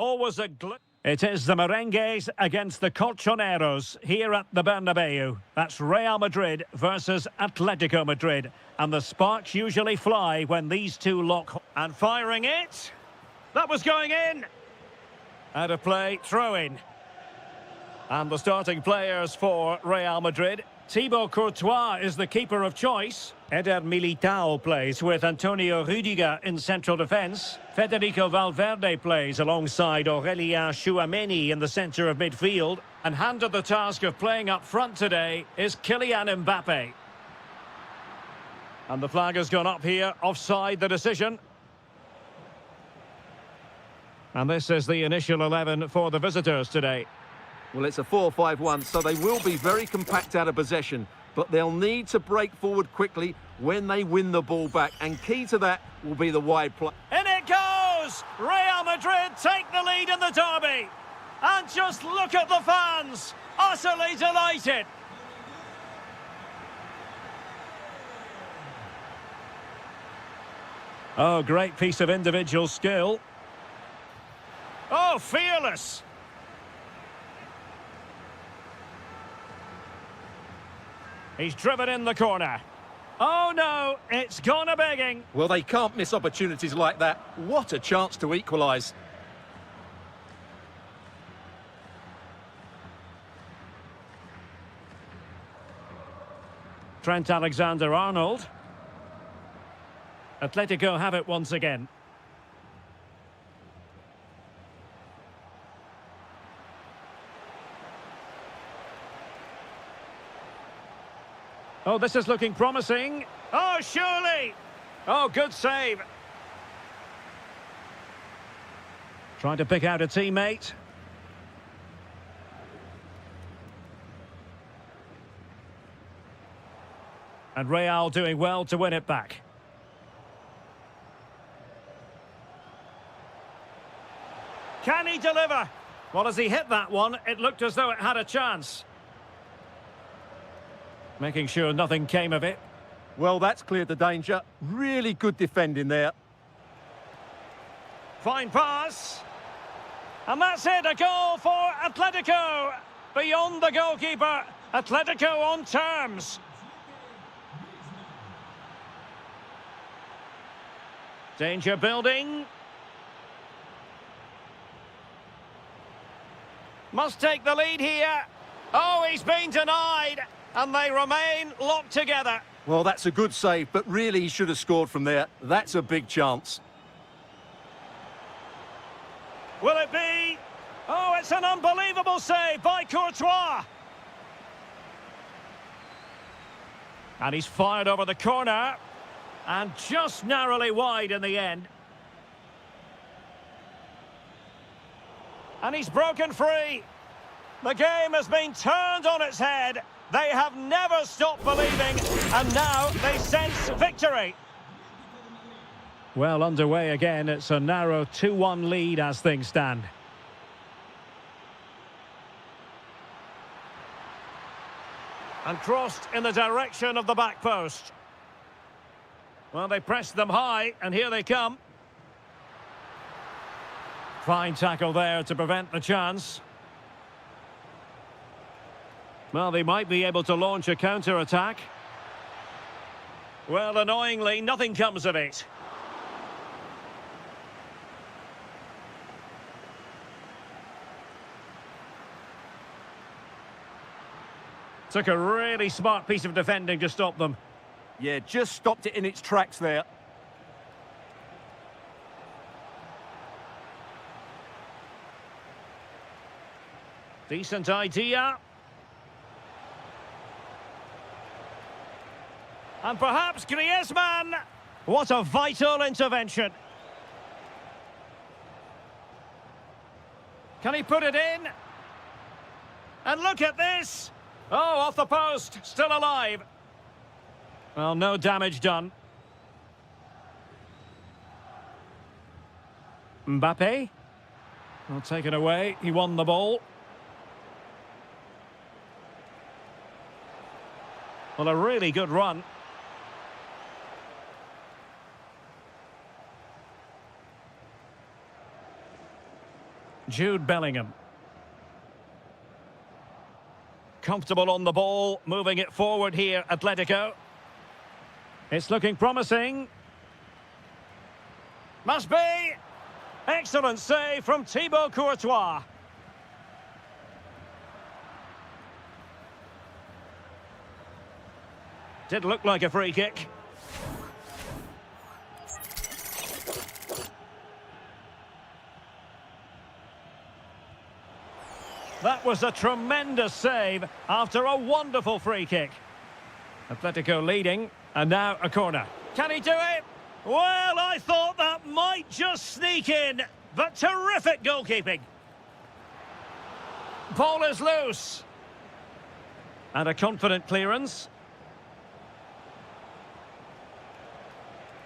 Always a It is the Merengues against the Colchoneros here at the Bernabeu. That's Real Madrid versus Atletico Madrid. And the sparks usually fly when these two lock. And firing it. That was going in. Out of play, throw in. And the starting players for Real Madrid. Thibaut Courtois is the keeper of choice. Eder Militao plays with Antonio Rüdiger in central defence. Federico Valverde plays alongside Aurélien Tchouameni in the centre of midfield. And handed the task of playing up front today is Kylian Mbappe. And the flag has gone up here, offside the decision. And this is the initial 11 for the visitors today. Well, it's a 4-5-1, so they will be very compact out of possession, but they'll need to break forward quickly when they win the ball back, and key to that will be the wide play. In it goes! Real Madrid take the lead in the derby. And just look at the fans, utterly delighted. Oh, great piece of individual skill. Oh, fearless. He's driven in the corner. Oh no, it's gone a begging. Well, they can't miss opportunities like that. What a chance to equalise. Trent Alexander-Arnold. Atletico have it once again. Oh, this is looking promising. Oh, surely. Oh, good save. Trying to pick out a teammate. And Real doing well to win it back. Can he deliver? Well, as he hit that one, it looked as though it had a chance. Making sure nothing came of it. Well, that's cleared the danger. Really good defending there. Fine pass. And that's it, a goal for Atletico. Beyond the goalkeeper, Atletico on terms. Danger building. Must take the lead here. Oh, he's been denied. And they remain locked together. Well, that's a good save, but really he should have scored from there. That's a big chance. Will it be? Oh, it's an unbelievable save by Courtois. And he's fired over the corner. And just narrowly wide in the end. And he's broken free. The game has been turned on its head. They have never stopped believing, and now they sense victory. Well, underway again. It's a narrow 2-1 lead as things stand. And crossed in the direction of the back post. Well, they pressed them high, and here they come. Fine tackle there to prevent the chance. Well, they might be able to launch a counter-attack. Well, annoyingly, nothing comes of it. Took a really smart piece of defending to stop them. Yeah, just stopped it in its tracks there. Decent idea. And perhaps Griezmann. What a vital intervention. Can he put it in? And look at this. Oh, off the post. Still alive. Well, no damage done. Mbappe. Well, taken away. He won the ball. Well, a really good run. Jude Bellingham. Comfortable on the ball, moving it forward here, Atletico. It's looking promising. Must be. Excellent save from Thibaut Courtois. Did look like a free kick. That was a tremendous save after a wonderful free kick. Atletico leading, and now a corner. Can he do it? Well, I thought that might just sneak in, but terrific goalkeeping. Ball is loose. And a confident clearance.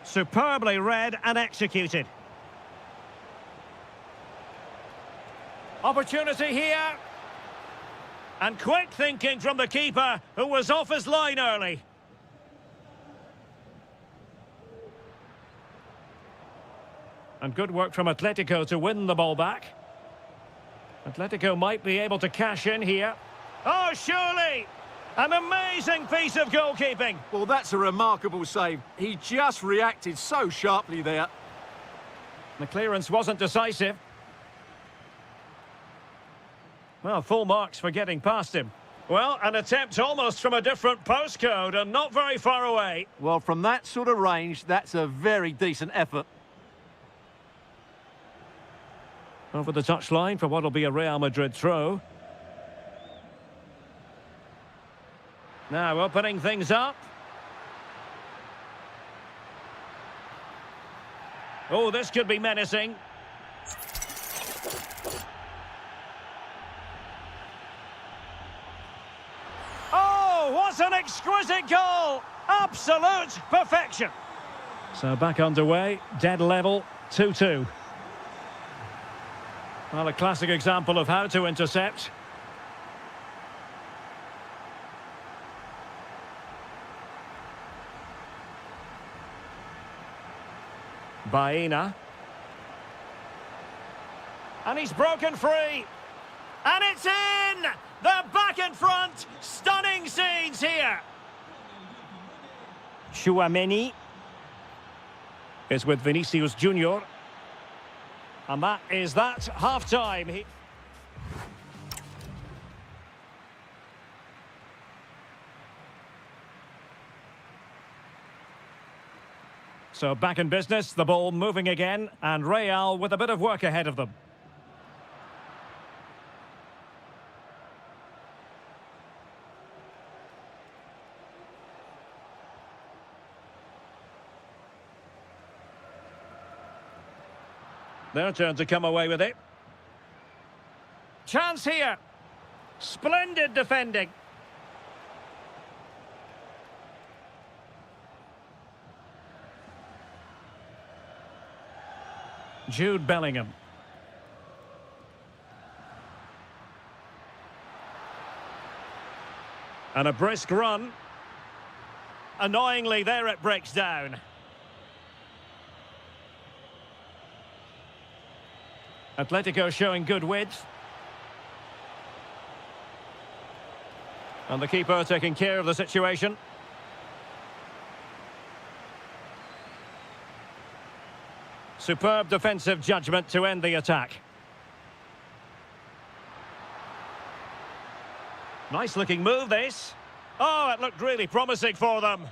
Superbly read and executed. Opportunity here. And quick thinking from the keeper, who was off his line early. And good work from Atletico to win the ball back. Atletico might be able to cash in here. Oh, surely! An amazing piece of goalkeeping. Well, that's a remarkable save. He just reacted so sharply there. The clearance wasn't decisive. Well, full marks for getting past him. Well, an attempt almost from a different postcode and not very far away. Well, from that sort of range, that's a very decent effort. Over the touchline for what'll be a Real Madrid throw. Now opening things up. Oh, this could be menacing. Oh, what an exquisite goal! Absolute perfection. So back underway, dead level, 2-2. Well, a classic example of how to intercept. Baena. And he's broken free. And it's in! They're back in front! Stunning scenes here! Chouameni is with Vinicius Junior. And that is that, half-time. So back in business, the ball moving again, and Real with a bit of work ahead of them. Their turn to come away with it. Chance here. Splendid defending. Jude Bellingham. And a brisk run. Annoyingly, there it breaks down. Atletico showing good width. And the keeper taking care of the situation. Superb defensive judgment to end the attack. Nice looking move, this. Oh, it looked really promising for them.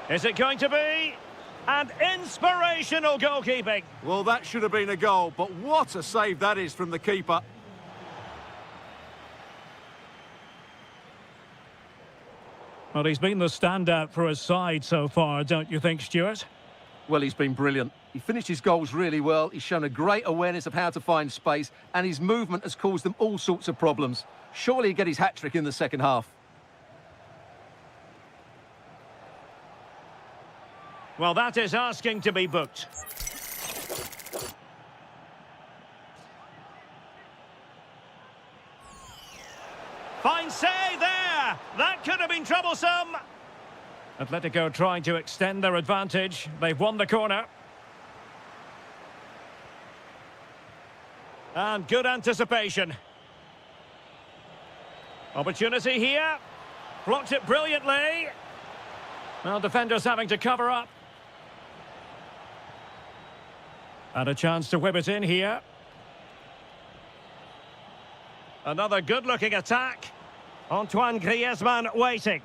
Is it going to be? And inspirational goalkeeping. Well, that should have been a goal, but what a save that is from the keeper. Well, he's been the standout for his side so far, don't you think, Stuart? Well, he's been brilliant. He finished his goals really well. He's shown a great awareness of how to find space, and his movement has caused them all sorts of problems. Surely he'll get his hat-trick in the second half. Well, that is asking to be booked. Fine save there! That could have been troublesome. Atletico trying to extend their advantage. They've won the corner. And good anticipation. Opportunity here. Blocked it brilliantly. Well, defenders having to cover up. And a chance to whip it in here. Another good-looking attack. Antoine Griezmann waiting.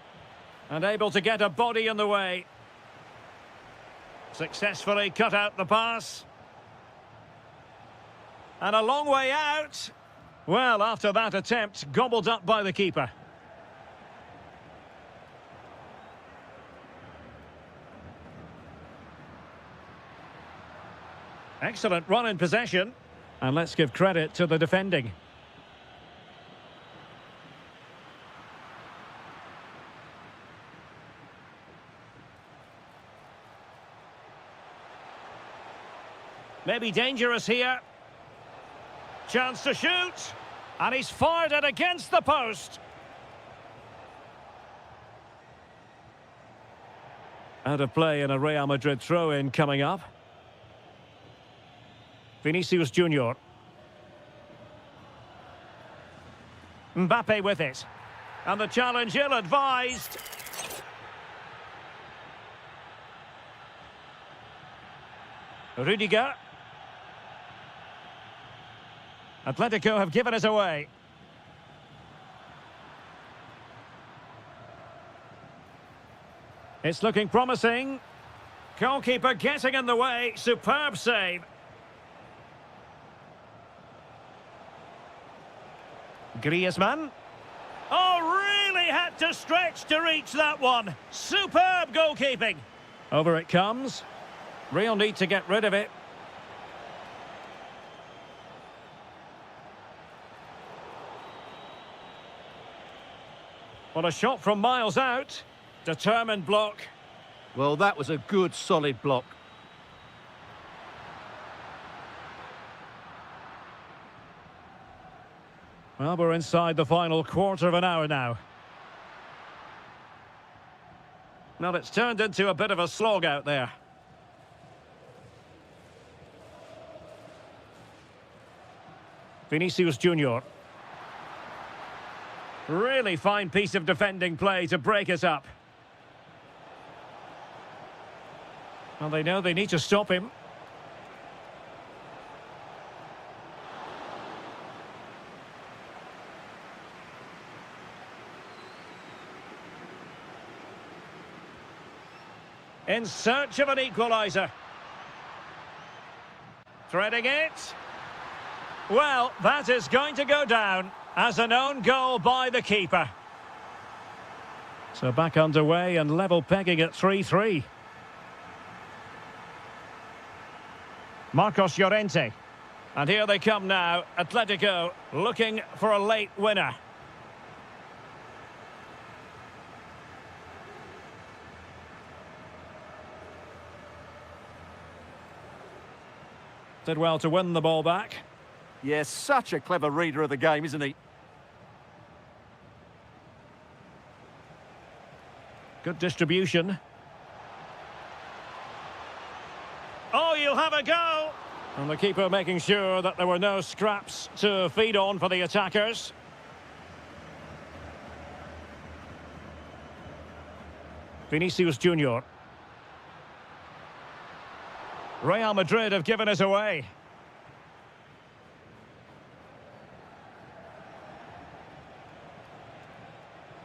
And able to get a body in the way. Successfully cut out the pass. And a long way out. Well, after that attempt, gobbled up by the keeper. Excellent run in possession. And let's give credit to the defending. Maybe dangerous here. Chance to shoot. And he's fired it against the post. Out of play and a Real Madrid throw-in coming up. Vinicius Junior. Mbappe with it. And the challenge ill-advised. Rudiger. Atletico have given it away. It's looking promising. Goalkeeper getting in the way. Superb save. Griezmann. Oh, really had to stretch to reach that one. Superb goalkeeping. Over it comes. Real need to get rid of it. What a shot from miles out. Determined block. Well, that was a good, solid block. Well, we're inside the final quarter of an hour now. Well, it's turned into a bit of a slog out there. Vinicius Junior. Really fine piece of defending play to break it up. Well, they know they need to stop him. In search of an equaliser. Threading it. Well, that is going to go down as an own goal by the keeper. So back underway and level pegging at 3-3. Marcos Llorente. And here they come now. Atletico looking for a late winner. Did well to win the ball back. Yes, such a clever reader of the game, isn't he? Good distribution. Oh, you'll have a go! And the keeper making sure that there were no scraps to feed on for the attackers. Vinicius Junior. Real Madrid have given it away.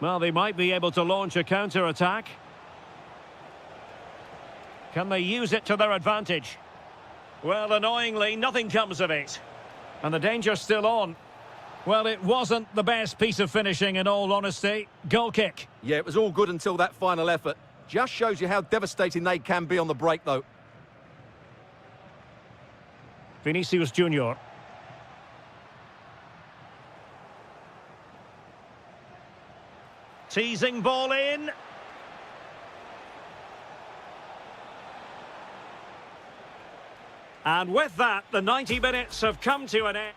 Well, they might be able to launch a counter-attack. Can they use it to their advantage? Well, annoyingly, nothing comes of it. And the danger's still on. Well, it wasn't the best piece of finishing, in all honesty. Goal kick. Yeah, it was all good until that final effort. Just shows you how devastating they can be on the break, though. Vinicius Junior. Teasing ball in. And with that, the 90 minutes have come to an end.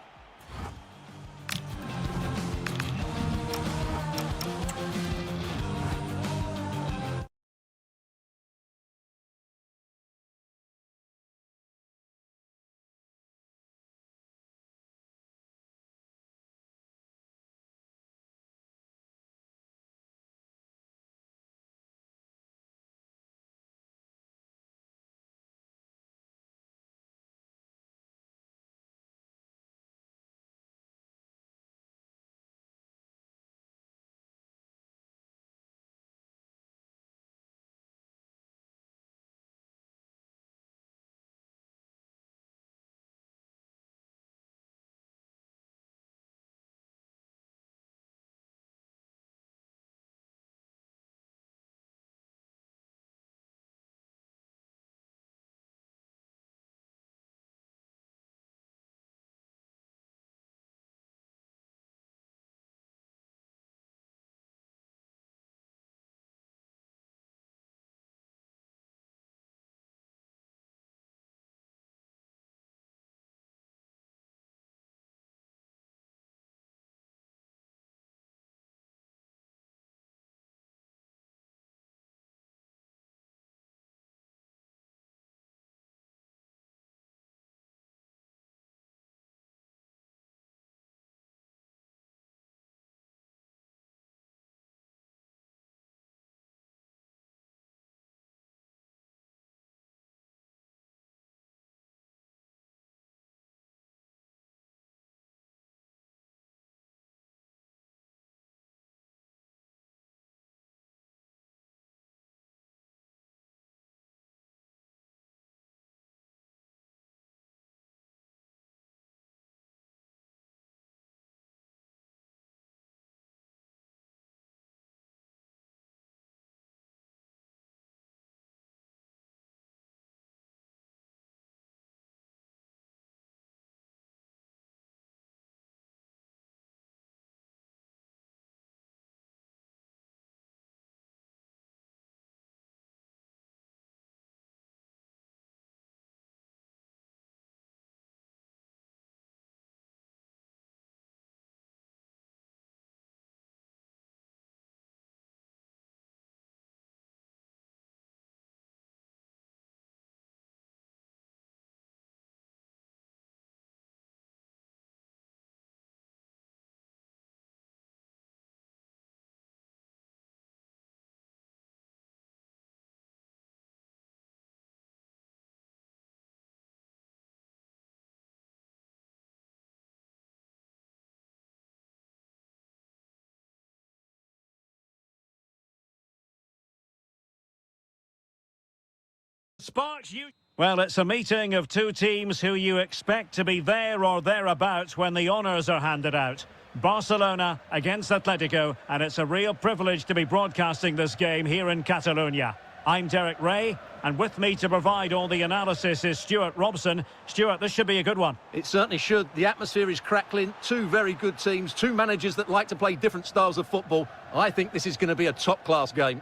Sparks you. Well, it's a meeting of two teams who you expect to be there or thereabouts when the honours are handed out. Barcelona against Atletico, and it's a real privilege to be broadcasting this game here in Catalonia. I'm Derek Ray, and with me to provide all the analysis is Stuart Robson. Stuart, this should be a good one. It certainly should. The atmosphere is crackling. Two very good teams, two managers that like to play different styles of football. I think this is going to be a top-class game.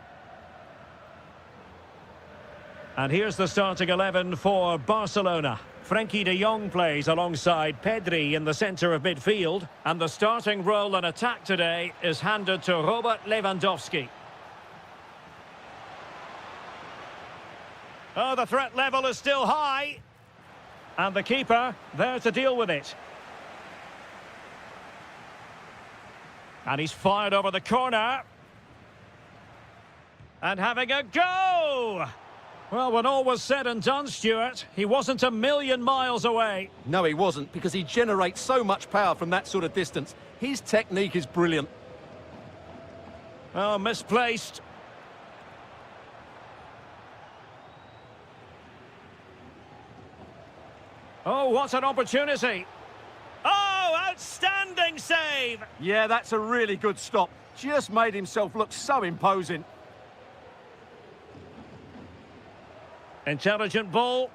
And here's the starting 11 for Barcelona. Frenkie de Jong plays alongside Pedri in the centre of midfield. And the starting role in attack today is handed to Robert Lewandowski. Oh, the threat level is still high. And the keeper there to deal with it. And he's fired over the corner. And having a go! Well, when all was said and done, Stuart, he wasn't a million miles away. No, he wasn't, because he generates so much power from that sort of distance. His technique is brilliant. Oh, misplaced. Oh, what an opportunity. Oh, outstanding save. Yeah, that's a really good stop. Just made himself look so imposing. Intelligent ball.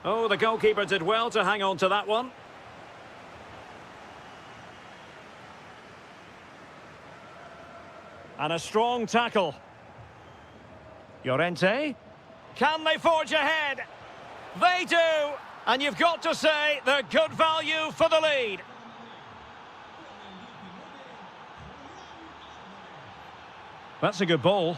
Oh, the goalkeeper did well to hang on to that one. And a strong tackle. Llorente. Can they forge ahead? They do. And you've got to say they're good value for the lead. That's a good ball.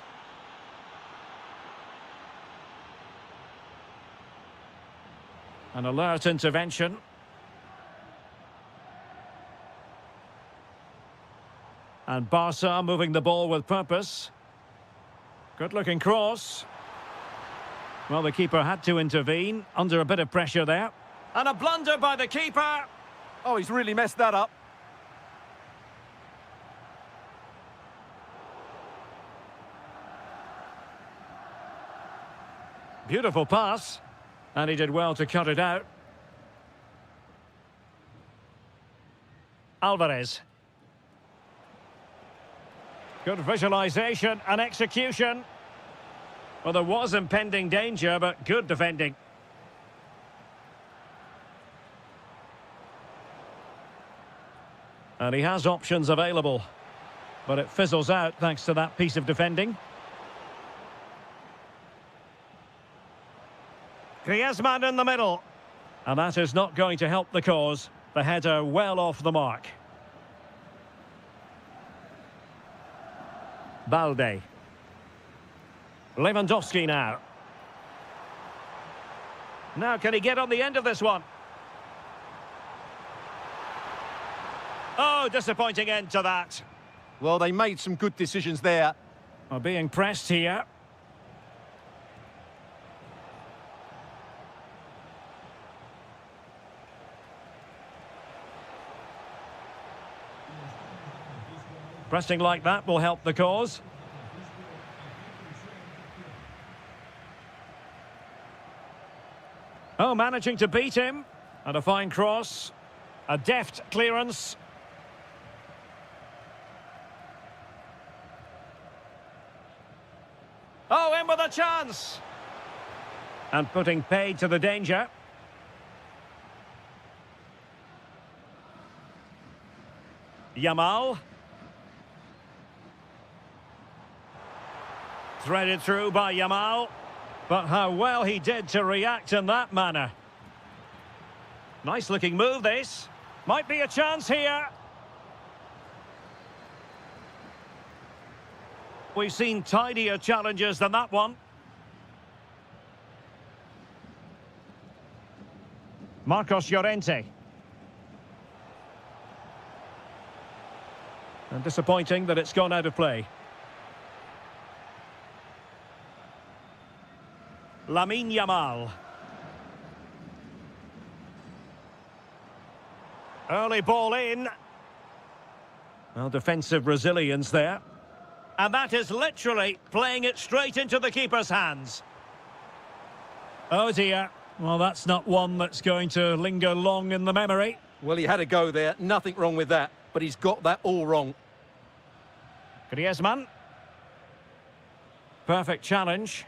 An alert intervention. And Barca moving the ball with purpose. Good-looking cross. Well, the keeper had to intervene, under a bit of pressure there. And a blunder by the keeper. Oh, he's really messed that up. Beautiful pass. And he did well to cut it out. Alvarez. Good visualisation and execution. Well, there was impending danger, but good defending. And he has options available. But it fizzles out thanks to that piece of defending. Griezmann in the middle. And that is not going to help the cause. The header well off the mark. Balde. Lewandowski now. Now can he get on the end of this one? Oh, disappointing end to that. Well, they made some good decisions there. Are being pressed here. Pressing like that will help the cause. Oh, managing to beat him. And a fine cross. A deft clearance. Oh, in with a chance. And putting paid to the danger. Yamal. Threaded through by Yamal. But how well he did to react in that manner. Nice looking move this. Might be a chance here. We've seen tidier challenges than that one. Marcos Llorente. And disappointing that it's gone out of play. Lamine Yamal. Early ball in. Well, defensive resilience there. And that is literally playing it straight into the keeper's hands. Oh dear. Well, that's not one that's going to linger long in the memory. Well, he had a go there. Nothing wrong with that. But he's got that all wrong. Griezmann. Perfect challenge.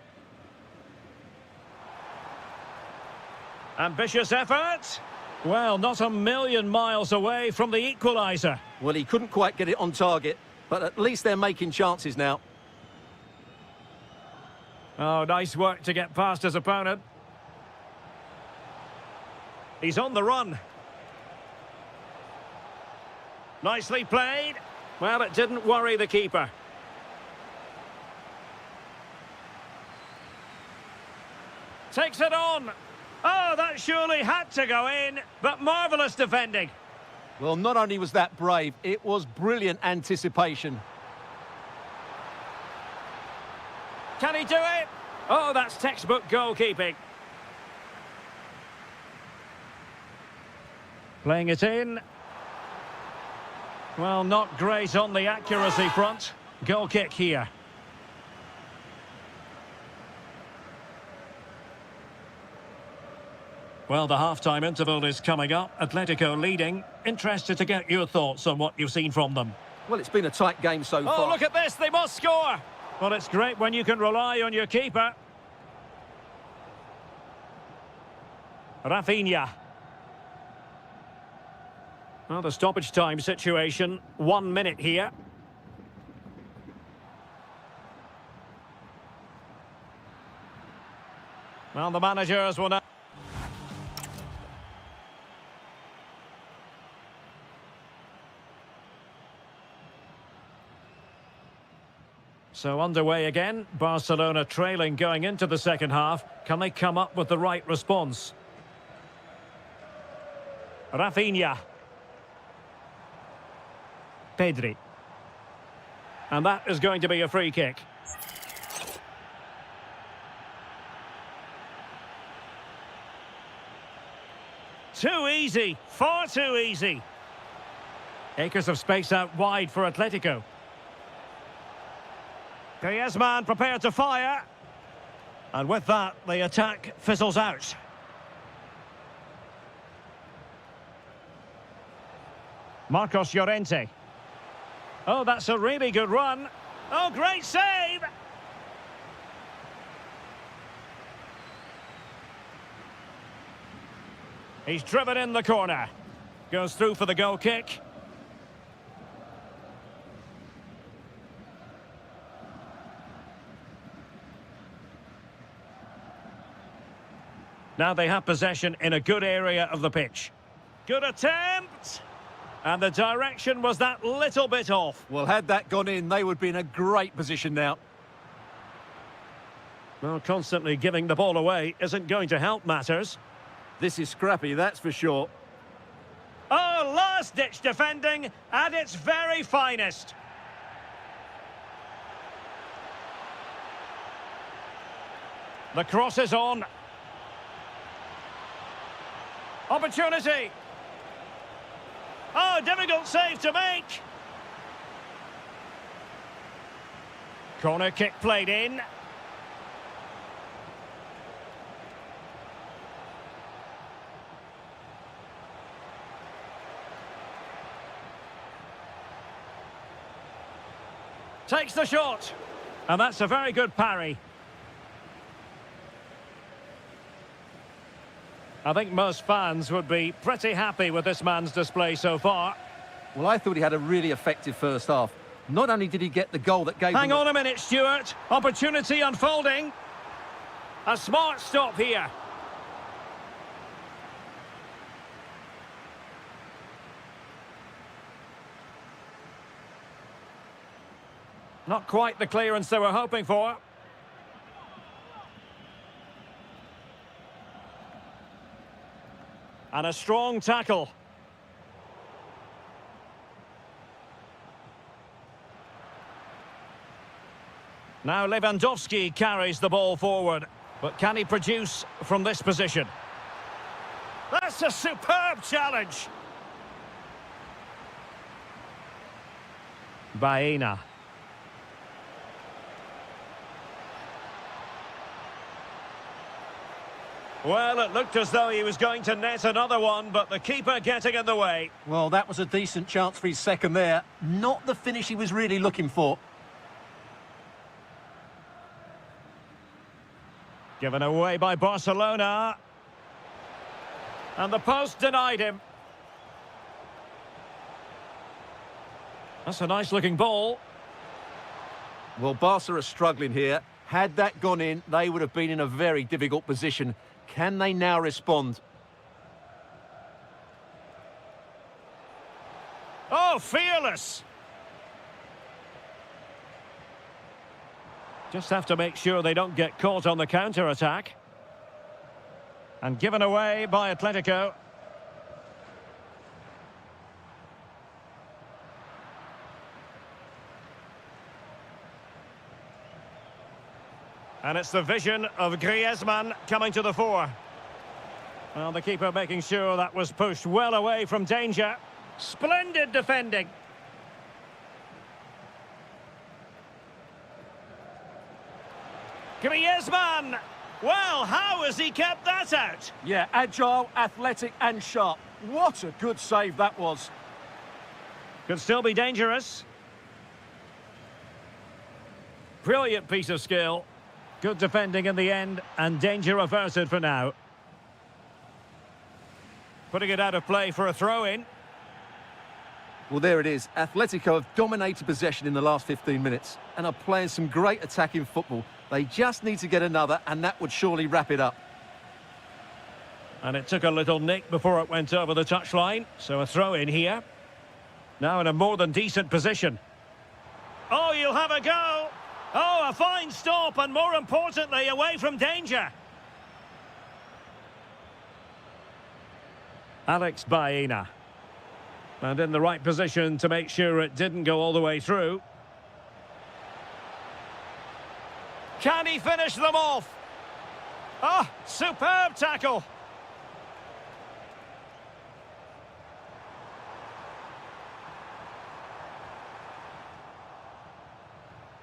Ambitious effort. Well, not a million miles away from the equaliser. Well, he couldn't quite get it on target, but at least they're making chances now. Oh, nice work to get past his opponent. He's on the run. Nicely played. Well, it didn't worry the keeper. Takes it on. Oh, that surely had to go in, but marvellous defending. Well, not only was that brave, it was brilliant anticipation. Can he do it? Oh, that's textbook goalkeeping. Playing it in. Well, not great on the accuracy front. Goal kick here. Well, the half-time interval is coming up. Atletico leading. Interested to get your thoughts on what you've seen from them. Well, it's been a tight game so far. Oh, look at this. They must score. Well, it's great when you can rely on your keeper. Rafinha. Well, the stoppage time situation. 1 minute here. Well, the managers will now... So underway again, Barcelona trailing going into the second half. Can they come up with the right response? Rafinha. Pedri. And that is going to be a free kick. Too easy, far too easy. Acres of space out wide for Atletico. Griezmann prepared to fire. And with that, the attack fizzles out. Marcos Llorente. Oh, that's a really good run. Oh, great save! He's driven in the corner. Goes through for the goal kick. Now they have possession in a good area of the pitch. Good attempt! And the direction was that little bit off. Well, had that gone in, they would be in a great position now. Well, constantly giving the ball away isn't going to help matters. This is scrappy, that's for sure. Oh, last-ditch defending at its very finest. The cross is on. Opportunity. Oh, difficult save to make. Corner kick played in. Takes the shot. And that's a very good parry. I think most fans would be pretty happy with this man's display so far. Well, I thought he had a really effective first half. Not only did he get the goal that gave Hang on a minute, Stuart. Opportunity unfolding. A smart stop here. Not quite the clearance they were hoping for. And a strong tackle. Now Lewandowski carries the ball forward. But can he produce from this position? That's a superb challenge. Baena. Well, it looked as though he was going to net another one, but the keeper getting in the way. Well, that was a decent chance for his second there. Not the finish he was really looking for. Given away by Barcelona. And the post denied him. That's a nice-looking ball. Well, Barca are struggling here. Had that gone in, they would have been in a very difficult position. Can they now respond? Oh, fearless! Just have to make sure they don't get caught on the counter-attack. And given away by Atletico. And it's the vision of Griezmann coming to the fore. Well, the keeper making sure that was pushed well away from danger. Splendid defending. Griezmann! Well, how has he kept that out? Yeah, agile, athletic and sharp. What a good save that was. Could still be dangerous. Brilliant piece of skill. Good defending in the end, and danger averted for now. Putting it out of play for a throw-in. Well, there it is. Atletico have dominated possession in the last 15 minutes and are playing some great attacking football. They just need to get another, and that would surely wrap it up. And it took a little nick before it went over the touchline, so a throw-in here. Now in a more than decent position. Oh, you'll have a go! Oh, a fine stop, and more importantly, away from danger. Alex Baena. And in the right position to make sure it didn't go all the way through. Can he finish them off? Ah, superb tackle.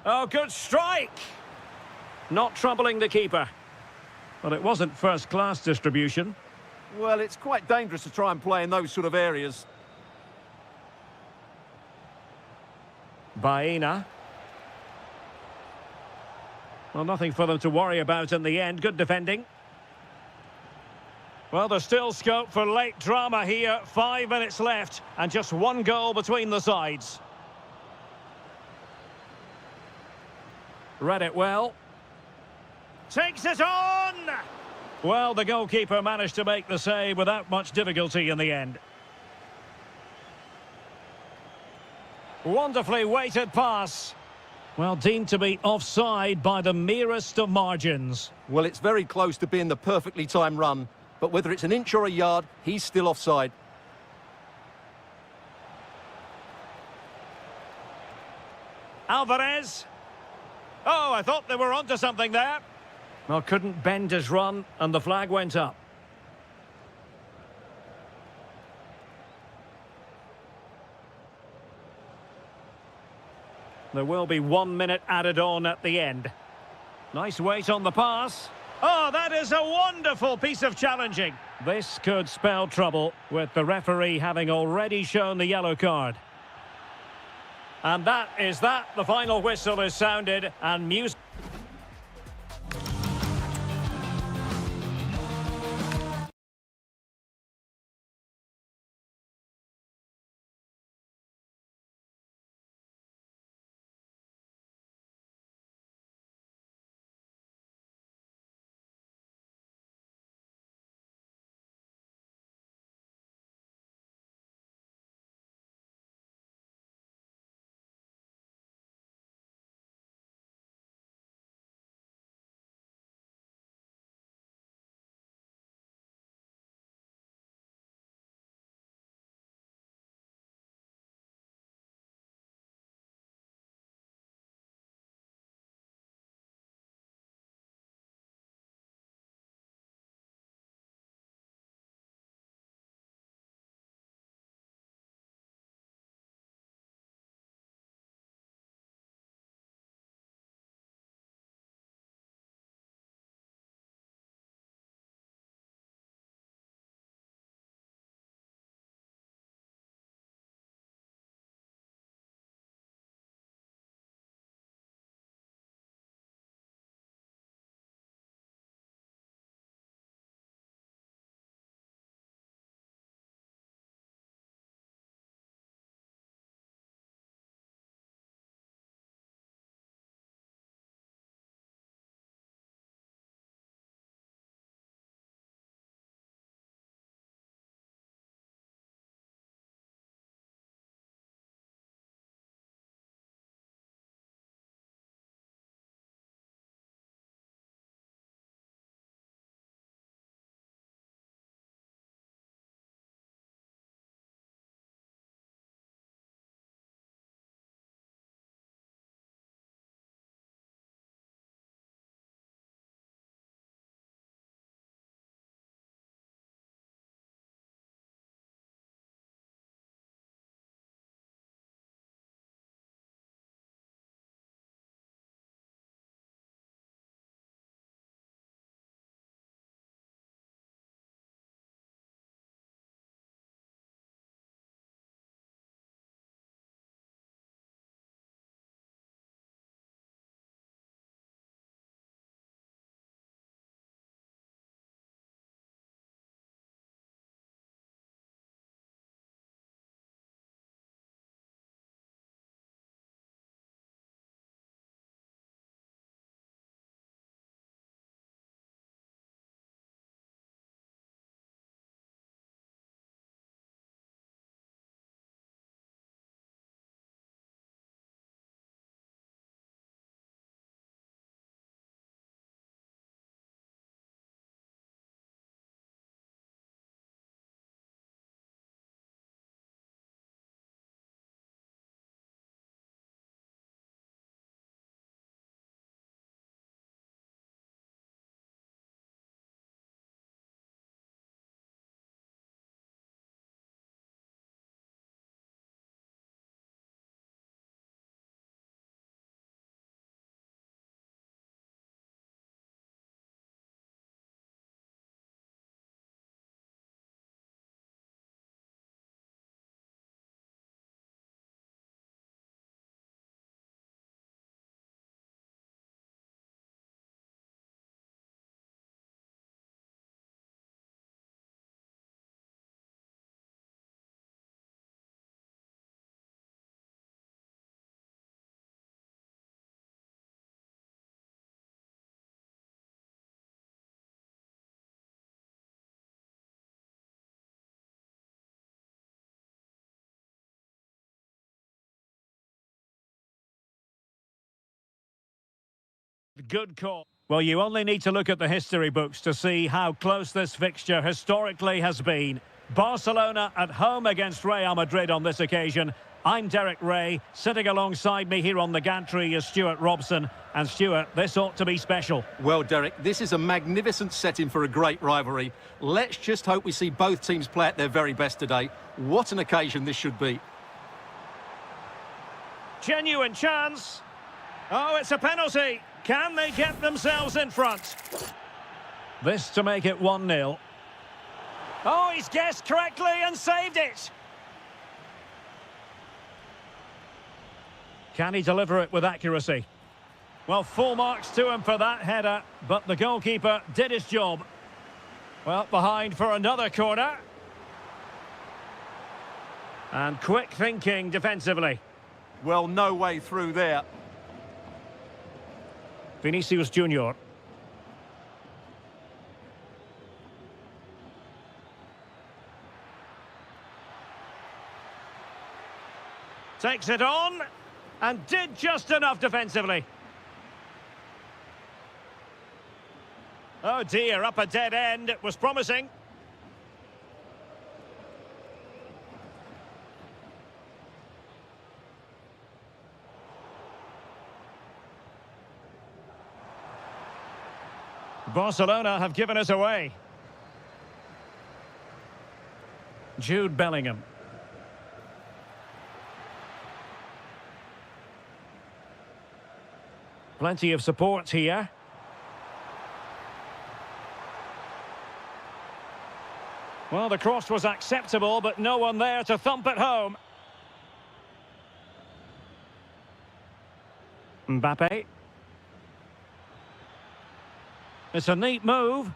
Oh, good strike. Not troubling the keeper. But it wasn't first-class distribution. Well, it's quite dangerous to try and play in those sort of areas. Baena. Well, nothing for them to worry about in the end. Good defending. Well, there's still scope for late drama here. 5 minutes left and just one goal between the sides. Read it well. Takes it on! Well, the goalkeeper managed to make the save without much difficulty in the end. Wonderfully weighted pass. Well, deemed to be offside by the merest of margins. Well, it's very close to being the perfectly timed run, but whether it's an inch or a yard, he's still offside. Alvarez. Oh, I thought they were onto something there. Well, couldn't bend his run, and the flag went up. There will be 1 minute added on at the end. Nice weight on the pass. Oh, that is a wonderful piece of challenging. This could spell trouble, with the referee having already shown the yellow card. And that is that. The final whistle is sounded, and music... Good call. Well, you only need to look at the history books to see how close this fixture historically has been. Barcelona at home against Real Madrid on this occasion. I'm Derek Ray. Sitting alongside me here on the gantry is Stuart Robson. And Stuart, this ought to be special. Well, Derek, this is a magnificent setting for a great rivalry. Let's just hope we see both teams play at their very best today. What an occasion this should be. Genuine chance. Oh, it's a penalty. Can they get themselves in front? This to make it 1-0. Oh, he's guessed correctly and saved it. Can he deliver it with accuracy? Well, full marks to him for that header, but the goalkeeper did his job. Well, behind for another corner. And quick thinking defensively. Well, no way through there. Vinicius Junior. Takes it on and did just enough defensively. Oh dear, up a dead end. It was promising. Barcelona have given us away. Jude Bellingham. Plenty of support here. Well, the cross was acceptable, but no one there to thump it home. Mbappe. It's a neat move.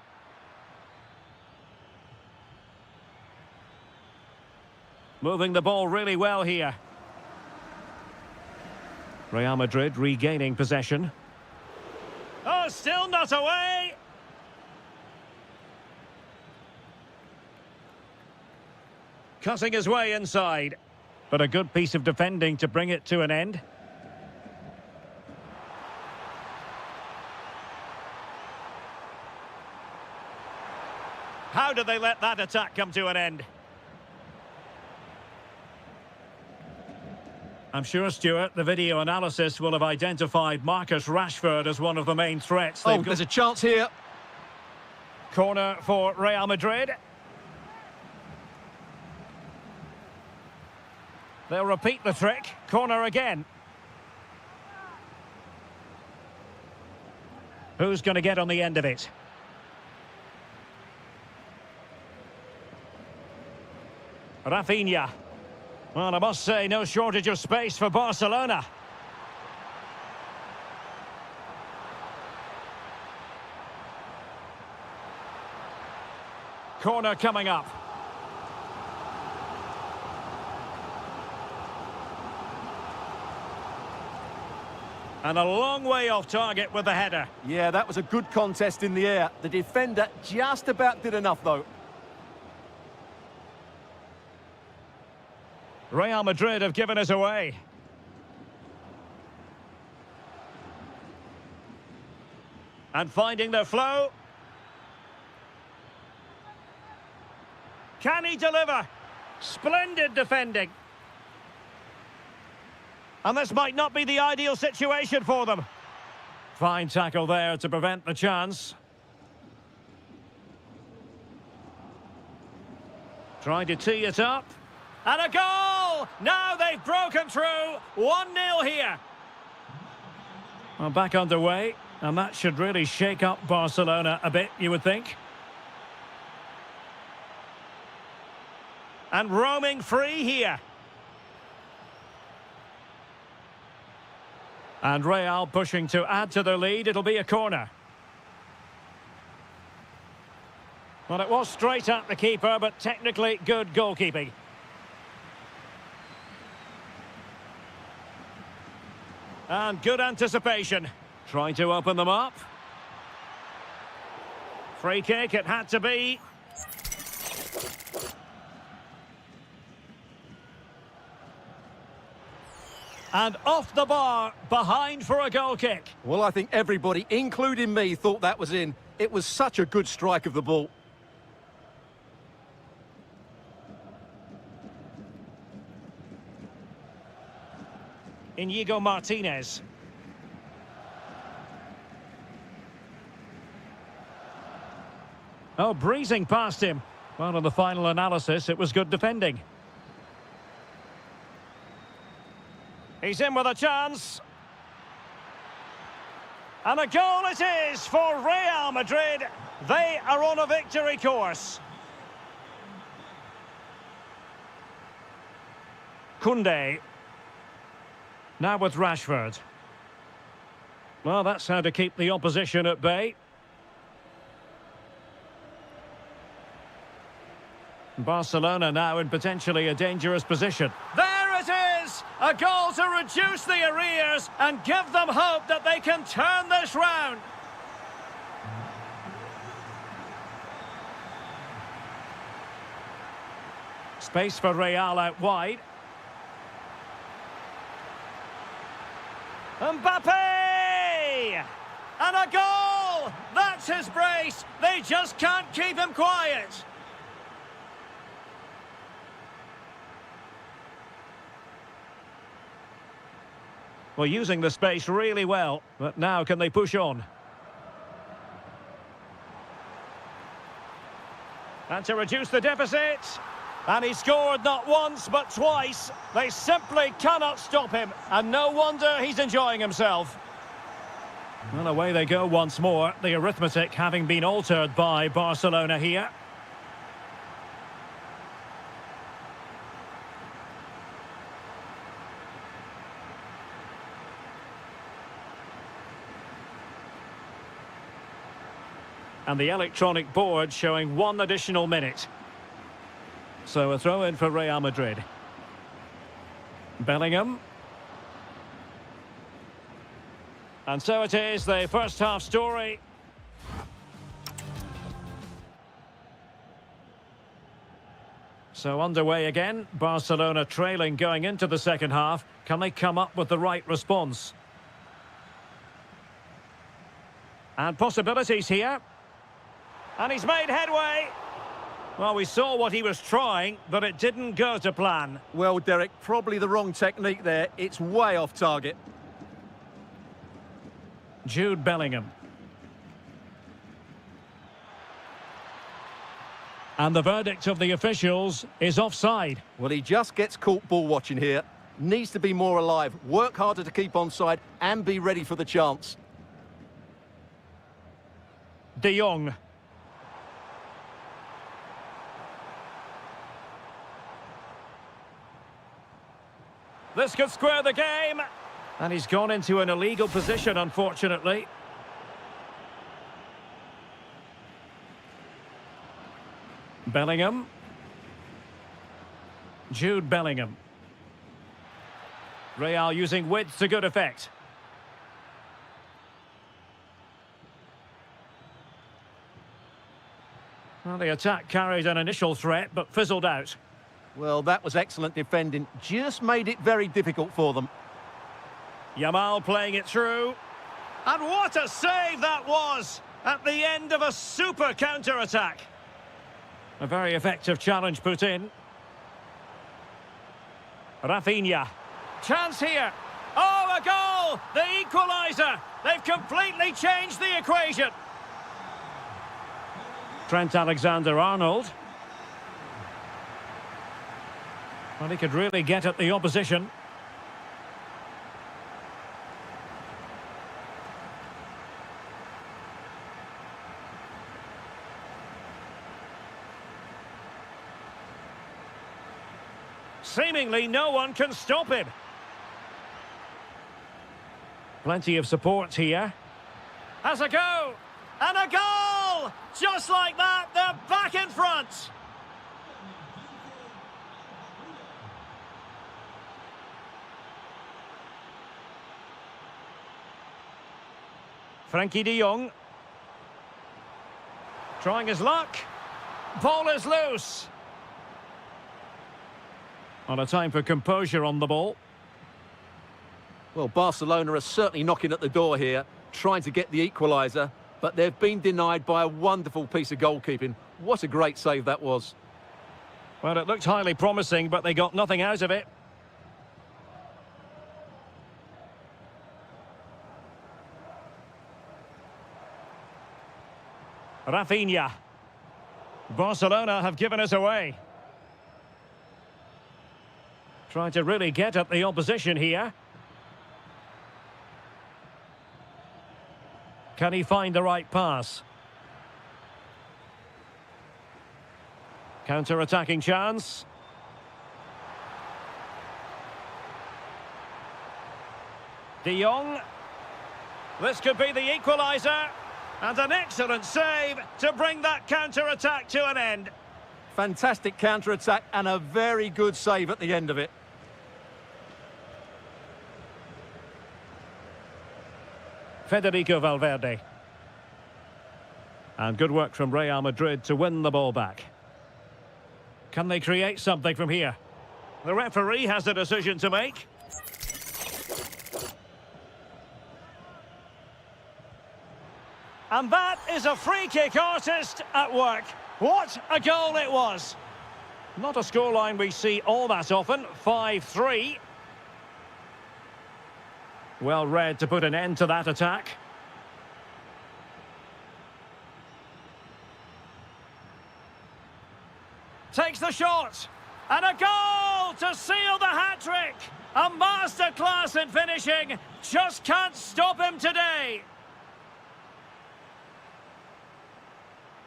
Moving the ball really well here. Real Madrid regaining possession. Oh, still not away! Cutting his way inside. But a good piece of defending to bring it to an end. How did they let that attack come to an end? I'm sure, Stuart, the video analysis will have identified Marcus Rashford as one of the main threats. Oh, there's a chance here. Corner for Real Madrid. They'll repeat the trick. Corner again. Who's going to get on the end of it? Rafinha. Well, I must say, no shortage of space for Barcelona. Corner coming up. And a long way off target with the header. Yeah, that was a good contest in the air. The defender just about did enough, though. Real Madrid have given us away. And finding their flow. Can he deliver? Splendid defending. And this might not be the ideal situation for them. Fine tackle there to prevent the chance. Trying to tee it up. And a goal! Now they've broken through. 1-0 here. Well, back underway. And that should really shake up Barcelona a bit, you would think. And roaming free here. And Real pushing to add to their lead. It'll be a corner. Well, it was straight at the keeper, but technically good goalkeeping. And good anticipation. Trying to open them up. Free kick, it had to be. And off the bar, behind for a goal kick. Well, I think everybody, including me, thought that was in. It was such a good strike of the ball. Inigo Martinez. Oh, breezing past him. Well, in the final analysis, it was good defending. He's in with a chance. And a goal it is for Real Madrid. They are on a victory course. Koundé. Now with Rashford. Well, that's how to keep the opposition at bay. Barcelona now in potentially a dangerous position. There it is! A goal to reduce the arrears and give them hope that they can turn this round. Space for Real out wide. Mbappe! And a goal! That's his brace. They just can't keep him quiet. Well, using the space really well, but now can they push on? And to reduce the deficit. And he scored not once, but twice. They simply cannot stop him. And no wonder he's enjoying himself. Well, away they go once more. The arithmetic having been altered by Barcelona here. And the electronic board showing 1 additional minute. So a throw in for Real Madrid. Bellingham. And so it is, the first half story. So underway again. Barcelona trailing going into the second half. Can they come up with the right response? And possibilities here. And he's made headway. Well, we saw what he was trying, but it didn't go to plan. Well, Derek, probably the wrong technique there. It's way off target. Jude Bellingham. And the verdict of the officials is offside. Well, he just gets caught ball watching here. Needs to be more alive, work harder to keep onside, and be ready for the chance. De Jong. This could square the game. And he's gone into an illegal position, unfortunately. Bellingham. Jude Bellingham. Real using width to good effect. Well, the attack carried an initial threat, but fizzled out. Well, that was excellent defending. Just made it very difficult for them. Yamal playing it through. And what a save that was at the end of a super counter-attack. A very effective challenge put in. Rafinha. Chance here. Oh, a goal! The equaliser! They've completely changed the equation. Trent Alexander-Arnold. Well, he could really get at the opposition. Seemingly no one can stop him. Plenty of support here. Has a go! And a goal! Just like that, they're back in front! Frankie de Jong. Trying his luck. Ball is loose. On a time for composure on the ball. Well, Barcelona are certainly knocking at the door here, trying to get the equaliser, but they've been denied by a wonderful piece of goalkeeping. What a great save that was. Well, it looked highly promising, but they got nothing out of it. Rafinha. Barcelona have given us away. Trying to really get at the opposition here. Can he find the right pass? Counter-attacking chance. De Jong. This could be the equaliser. And an excellent save to bring that counter-attack to an end. Fantastic counter-attack and a very good save at the end of it. Federico Valverde. And good work from Real Madrid to win the ball back. Can they create something from here? The referee has a decision to make. And that is a free-kick artist at work. What a goal it was! Not a scoreline we see all that often, 5-3. Well read to put an end to that attack. Takes the shot. And a goal to seal the hat-trick. A masterclass in finishing. Just can't stop him today.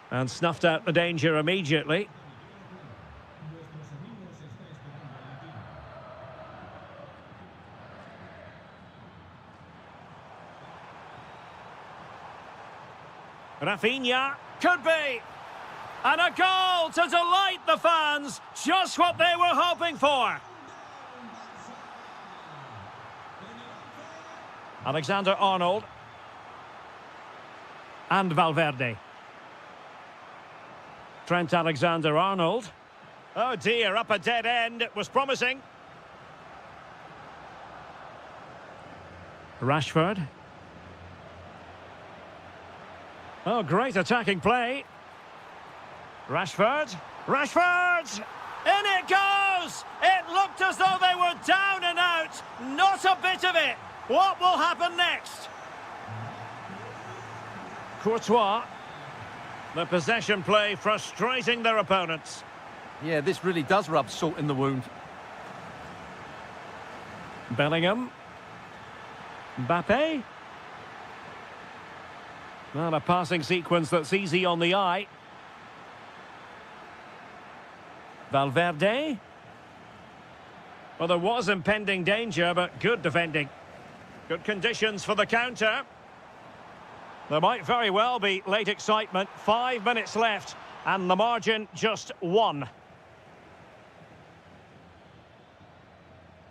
And snuffed out the danger immediately. Rafinha, could be. And a goal to delight the fans. Just what they were hoping for. Alexander-Arnold. And Valverde. Trent Alexander-Arnold. Oh dear, up a dead end. It was promising. Rashford. Oh, great attacking play. Rashford. Rashford! In it goes! It looked as though they were down and out. Not a bit of it. What will happen next? Courtois. The possession play frustrating their opponents. Yeah, this really does rub salt in the wound. Bellingham. Mbappe. Well, a passing sequence that's easy on the eye. Valverde. Well, there was impending danger, but good defending. Good conditions for the counter. There might very well be late excitement. 5 minutes left, and the margin just 1.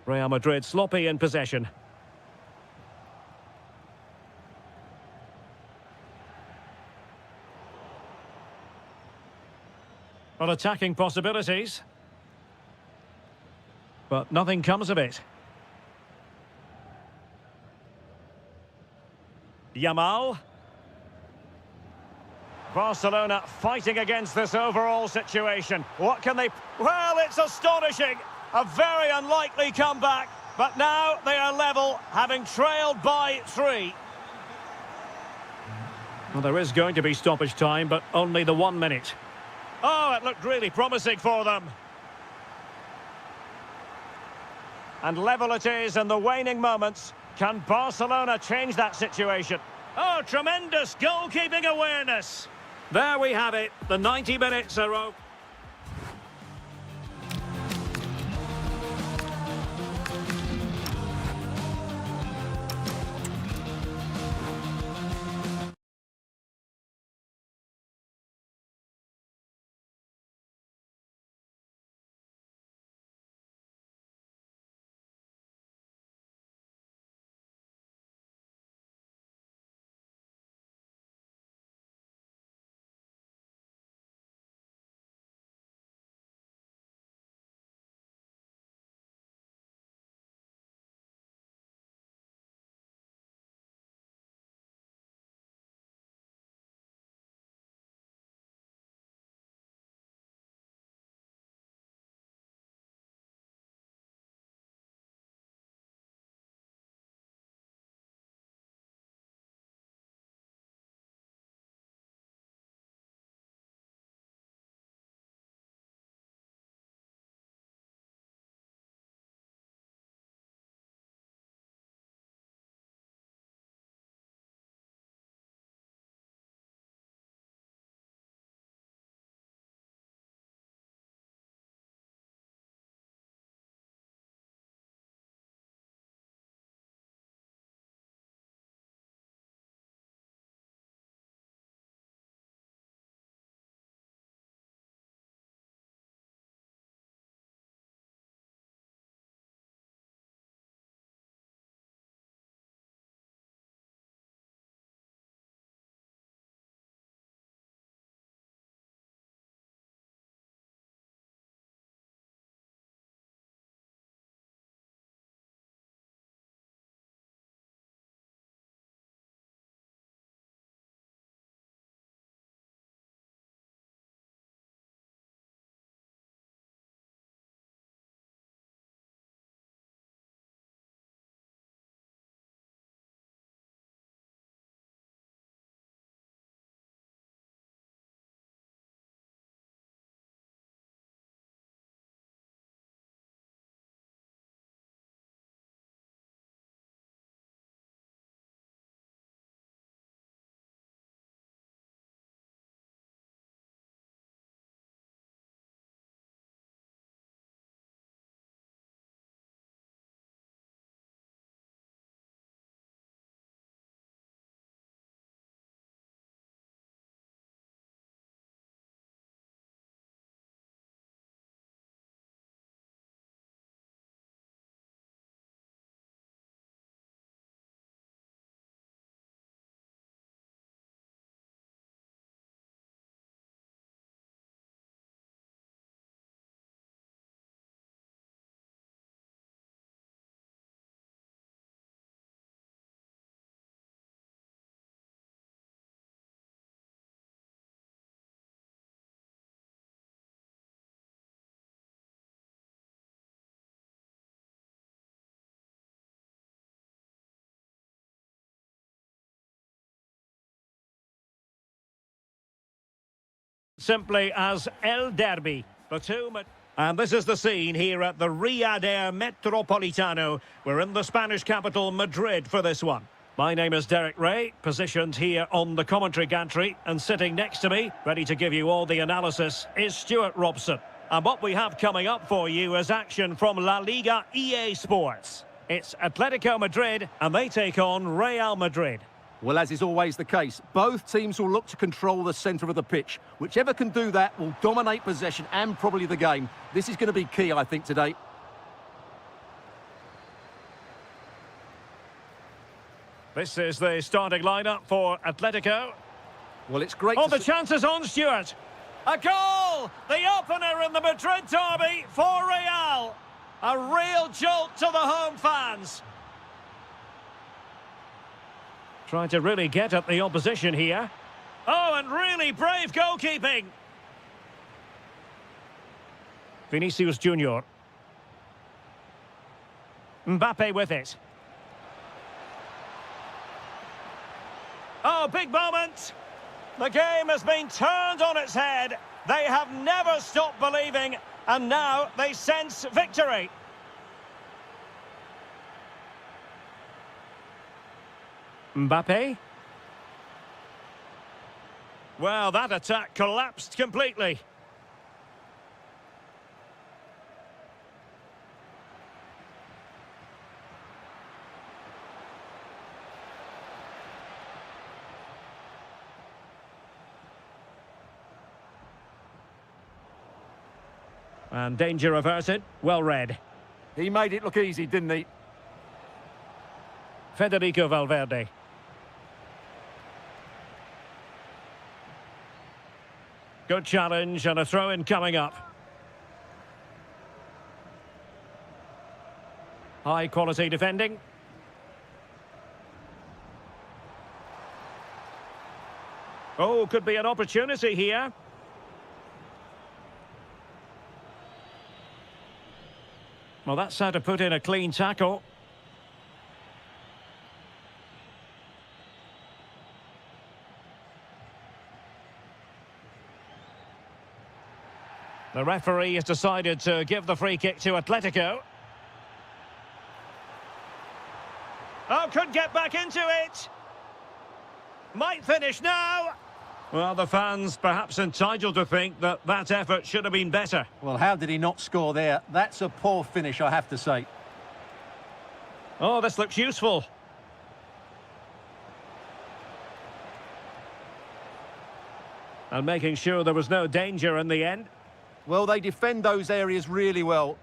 Real Madrid sloppy in possession. Well, attacking possibilities. But nothing comes of it. Yamal. Barcelona fighting against this overall situation. What can they... Well, it's astonishing. A very unlikely comeback. But now they are level, having trailed by 3. Well, there is going to be stoppage time, but only the 1 minute. Oh, it looked really promising for them. And level it is in the waning moments. Can Barcelona change that situation? Oh, tremendous goalkeeping awareness. There we have it. The 90 minutes are over. simply as El Derby. And this is the scene here at the Riyadh Air Metropolitano. We're in the Spanish capital, Madrid, for this one. My name is Derek Ray, positioned here on the commentary gantry, and sitting next to me, ready to give you all the analysis, is Stuart Robson. And what we have coming up for you is action from La Liga EA Sports. It's Atletico Madrid, and they take on Real Madrid. Well, as is always the case, both teams will look to control the centre of the pitch. Whichever can do that will dominate possession and probably the game. This is going to be key, I think, today. This is the starting lineup for Atletico. Well, it's great Oh, to the chance is on, Stuart. A goal! The opener in the Madrid derby for Real. A real jolt to the home fans. Trying to really get at the opposition here. Oh, and really brave goalkeeping. Vinicius Junior. Mbappe with it. Oh, big moment. The game has been turned on its head. They have never stopped believing, and now they sense victory. Mbappe. Well, that attack collapsed completely. And danger averted. Well read. He made it look easy, didn't he? Federico Valverde. Good challenge and a throw-in coming up. High quality defending. Oh, could be an opportunity here. Well, that's how to put in a clean tackle. The referee has decided to give the free kick to Atletico. Oh, could get back into it. Might finish now. Well, the fans perhaps entitled to think that that effort should have been better. Well, how did he not score there? That's a poor finish, I have to say. Oh, this looks useful. And making sure there was no danger in the end. Well, they defend those areas really well.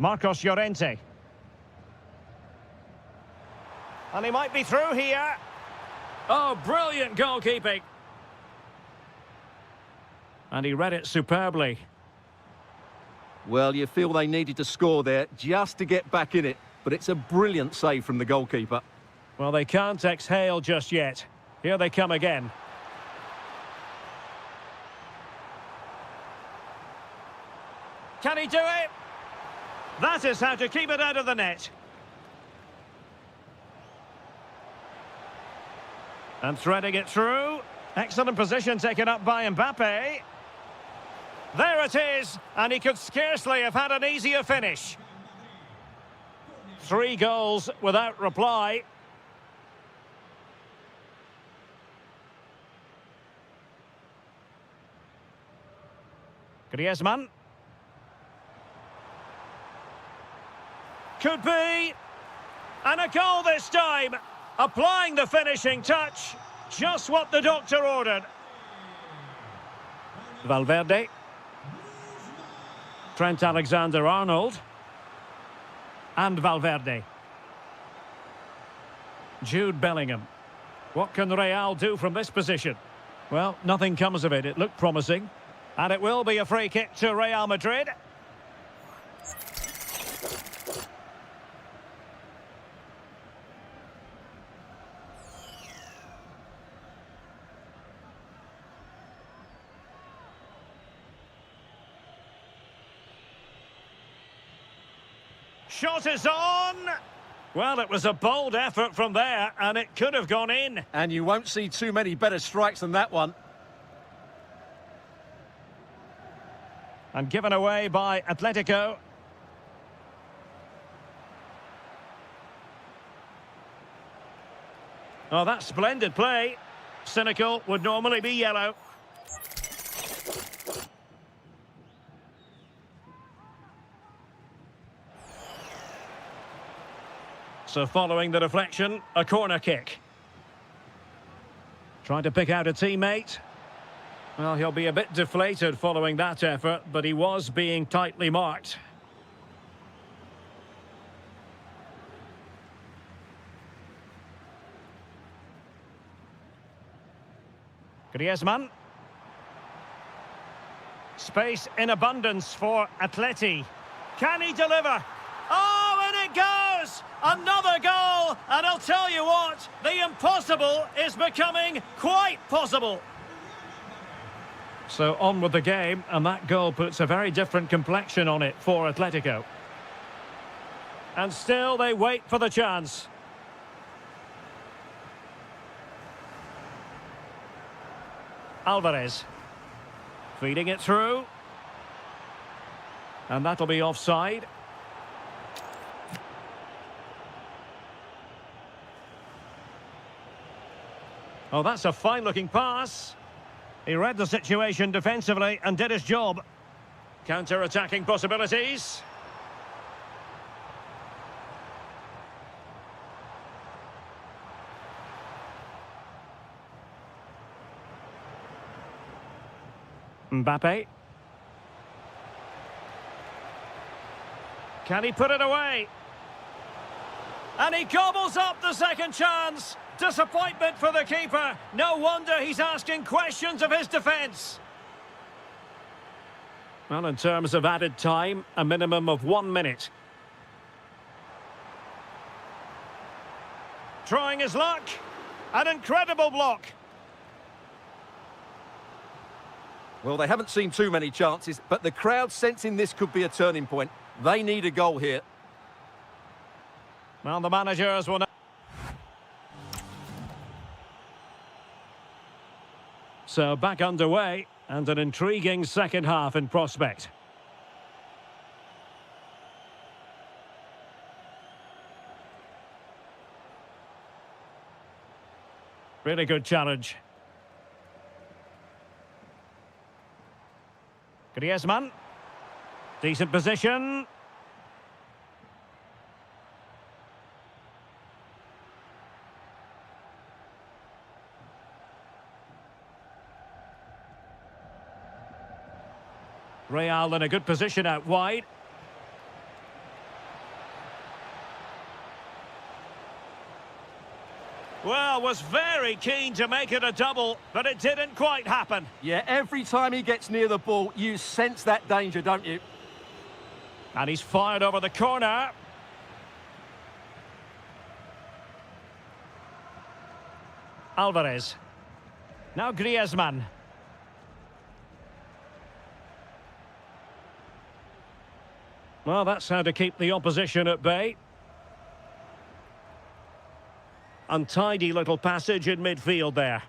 Marcos Llorente. And he might be through here. Oh, brilliant goalkeeping. And he read it superbly. Well, you feel they needed to score there just to get back in it. But it's a brilliant save from the goalkeeper. Well, they can't exhale just yet. Here they come again. Can he do it? That is how to keep it out of the net. And threading it through. Excellent position taken up by Mbappe. There it is, and he could scarcely have had an easier finish. 3 goals without reply. Griezmann. Could be. And a goal this time. Applying the finishing touch. Just what the doctor ordered. Valverde. Trent Alexander-Arnold. And Valverde. Jude Bellingham. What can Real do from this position? Well, nothing comes of it. It looked promising. And it will be a free kick to Real Madrid. Shot is on. Well, it was a bold effort from there, and it could have gone in. And you won't see too many better strikes than that one. And given away by Atletico. Oh, that's splendid play. Cynical would normally be yellow. So following the deflection, a corner kick. Trying to pick out a teammate. Well, he'll be a bit deflated following that effort, but he was being tightly marked. Griezmann. Space in abundance for Atleti. Can he deliver? Oh, and it goes! Another goal! And I'll tell you what, the impossible is becoming quite possible. So on with the game, and that goal puts a very different complexion on it for Atletico. And still they wait for the chance. Alvarez. Feeding it through. And that'll be offside. Oh, that's a fine-looking pass. He read the situation defensively and did his job. Counter-attacking possibilities. Mbappe. Can he put it away? And he gobbles up the second chance. Disappointment for the keeper. No wonder he's asking questions of his defence. Well, in terms of added time, a minimum of 1 minute. Trying his luck. An incredible block. Well, they haven't seen too many chances, but the crowd sensing this could be a turning point. They need a goal here. Well, the managers will know. So back underway, and an intriguing second half in prospect. Really good challenge. Griezmann. Decent position. Real in a good position out wide. Well, was very keen to make it a double, but it didn't quite happen. Yeah, every time he gets near the ball, you sense that danger, don't you? And he's fired over the corner. Alvarez. Now Griezmann. Well, that's how to keep the opposition at bay. Untidy little passage in midfield there.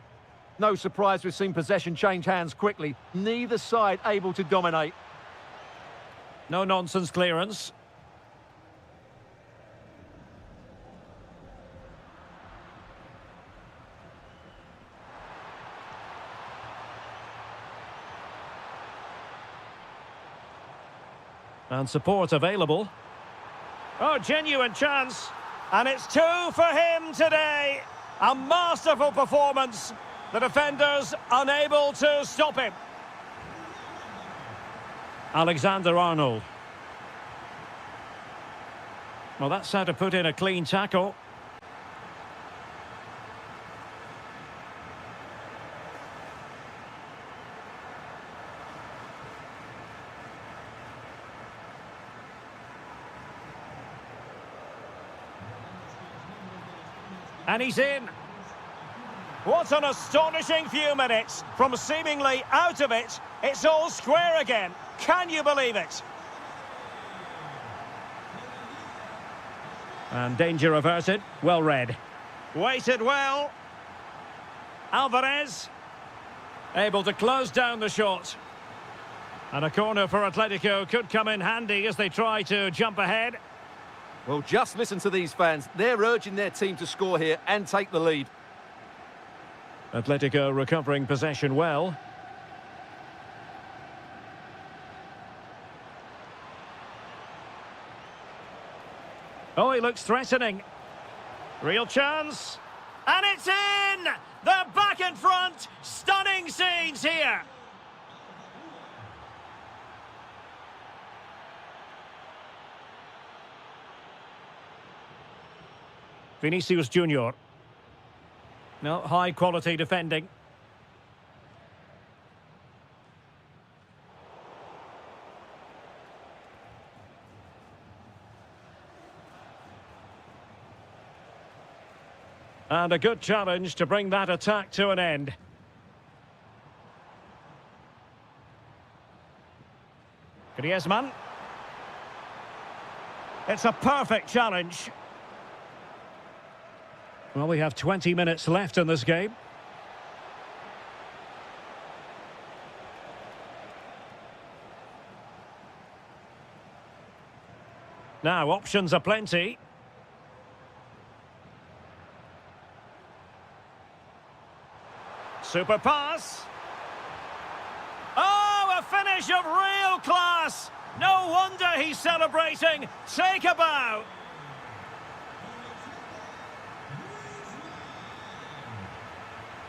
No surprise we've seen possession change hands quickly. Neither side able to dominate. No nonsense clearance. And support available. Oh, genuine chance. And it's 2 for him today. A masterful performance. The defenders unable to stop him. Alexander-Arnold. Well, that's how to put in a clean tackle. And he's in. What an astonishing few minutes. From seemingly out of it, it's all square again. Can you believe it? And danger averted. Well read. Weighted well. Alvarez. Able to close down the shot. And a corner for Atletico could come in handy as they try to jump ahead. Well, just listen to these fans. They're urging their team to score here and take the lead. Atletico recovering possession well. Oh, he looks threatening. Real chance. And it's in! They're back in front. Stunning scenes here. Vinicius Junior. No, high quality defending. And a good challenge to bring that attack to an end. Griezmann. It's a perfect challenge. Well, we have 20 minutes left in this game. Now, options are plenty. Super pass. Oh, a finish of real class. No wonder he's celebrating. Take a bow.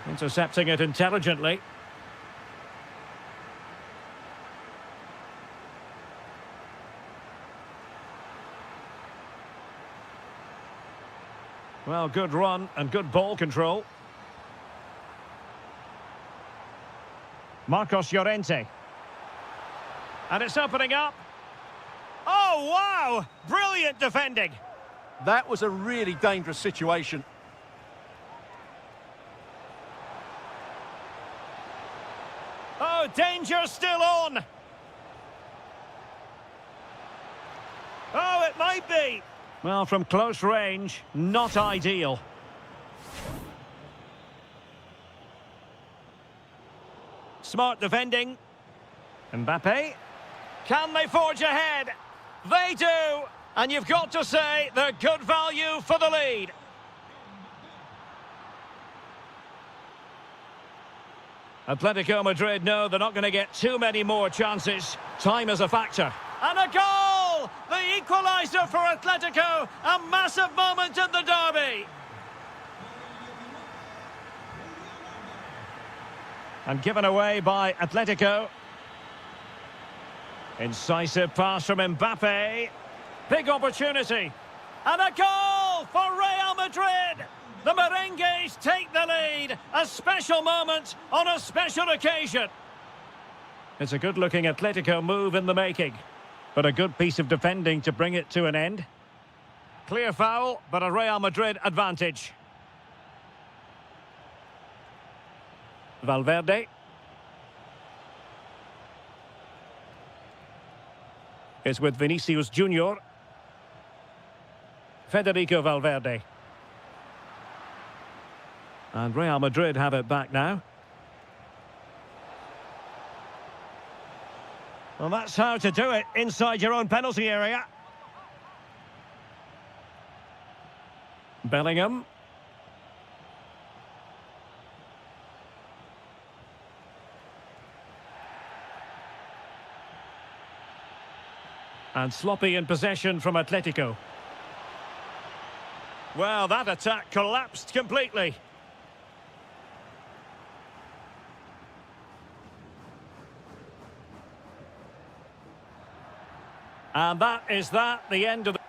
Intercepting it intelligently. Well, good run and good ball control. Marcos Llorente. And it's opening up. Oh, wow! Brilliant defending. That was a really dangerous situation. Oh, danger still on. Oh, it might be. Well, from close range, not ideal. Smart defending. Mbappe. Can they forge ahead? They do. And you've got to say they're good value for the lead. Atletico Madrid know they're not going to get too many more chances. Time is a factor. And a goal! The equaliser for Atletico. A massive moment in the derby. And given away by Atletico. Incisive pass from Mbappe. Big opportunity. And a goal for Real Madrid. The Merengues take the lead. A special moment on a special occasion. It's a good-looking Atletico move in the making. But a good piece of defending to bring it to an end. Clear foul, but a Real Madrid advantage. Valverde. It's with Vinicius Junior. Federico Valverde. And Real Madrid have it back now. Well, that's how to do it inside your own penalty area. Bellingham. And sloppy in possession from Atletico. Well, that attack collapsed completely. And that is the end of the...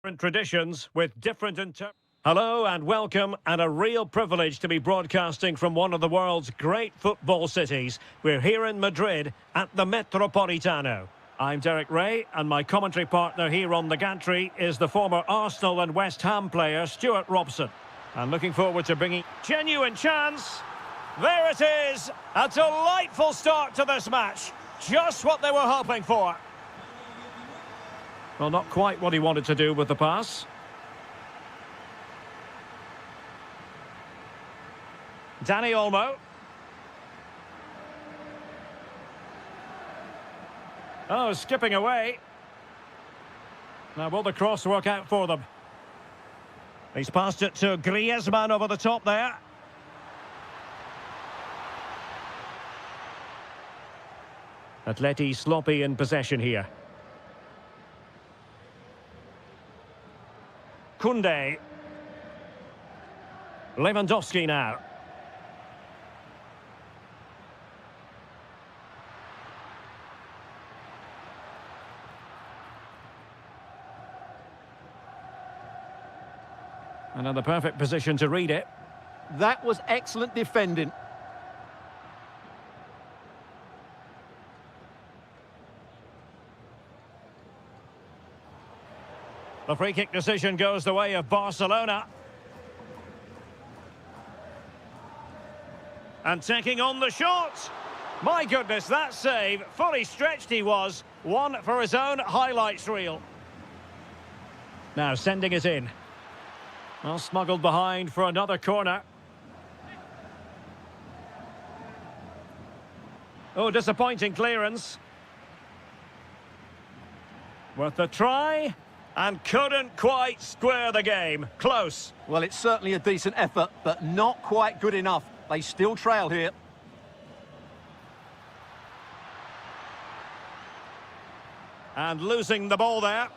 Different traditions with different Hello and welcome, and a real privilege to be broadcasting from one of the world's great football cities. We're here in Madrid at the Metropolitano. I'm Derek Ray, and my commentary partner here on the gantry is the former Arsenal and West Ham player Stuart Robson. I'm looking forward to bringing genuine chance. There it is, a delightful start to this match. Just what they were hoping for. Well, not quite what he wanted to do with the pass. Dani Olmo. Oh, skipping away. Now, will the cross work out for them? He's passed it to Griezmann over the top there. Atleti sloppy in possession here. Koundé. Lewandowski now. Another perfect position to read it. That was excellent defending. The free kick decision goes the way of Barcelona. And taking on the shot. My goodness, that save. Fully stretched he was. One for his own highlights reel. Now sending it in. Well, smuggled behind for another corner. Oh, disappointing clearance. Worth a try. And couldn't quite square the game. Close. Well, it's certainly a decent effort, but not quite good enough. They still trail here. And losing the ball there.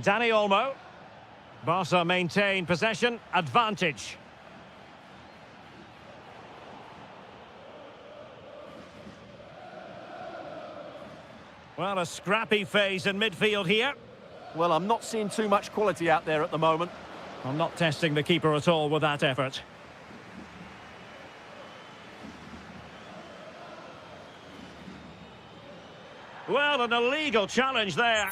Dani Olmo. Barca maintain possession, advantage. Well, a scrappy phase in midfield here. Well, I'm not seeing too much quality out there at the moment. I'm not testing the keeper at all with that effort. Well, an illegal challenge there.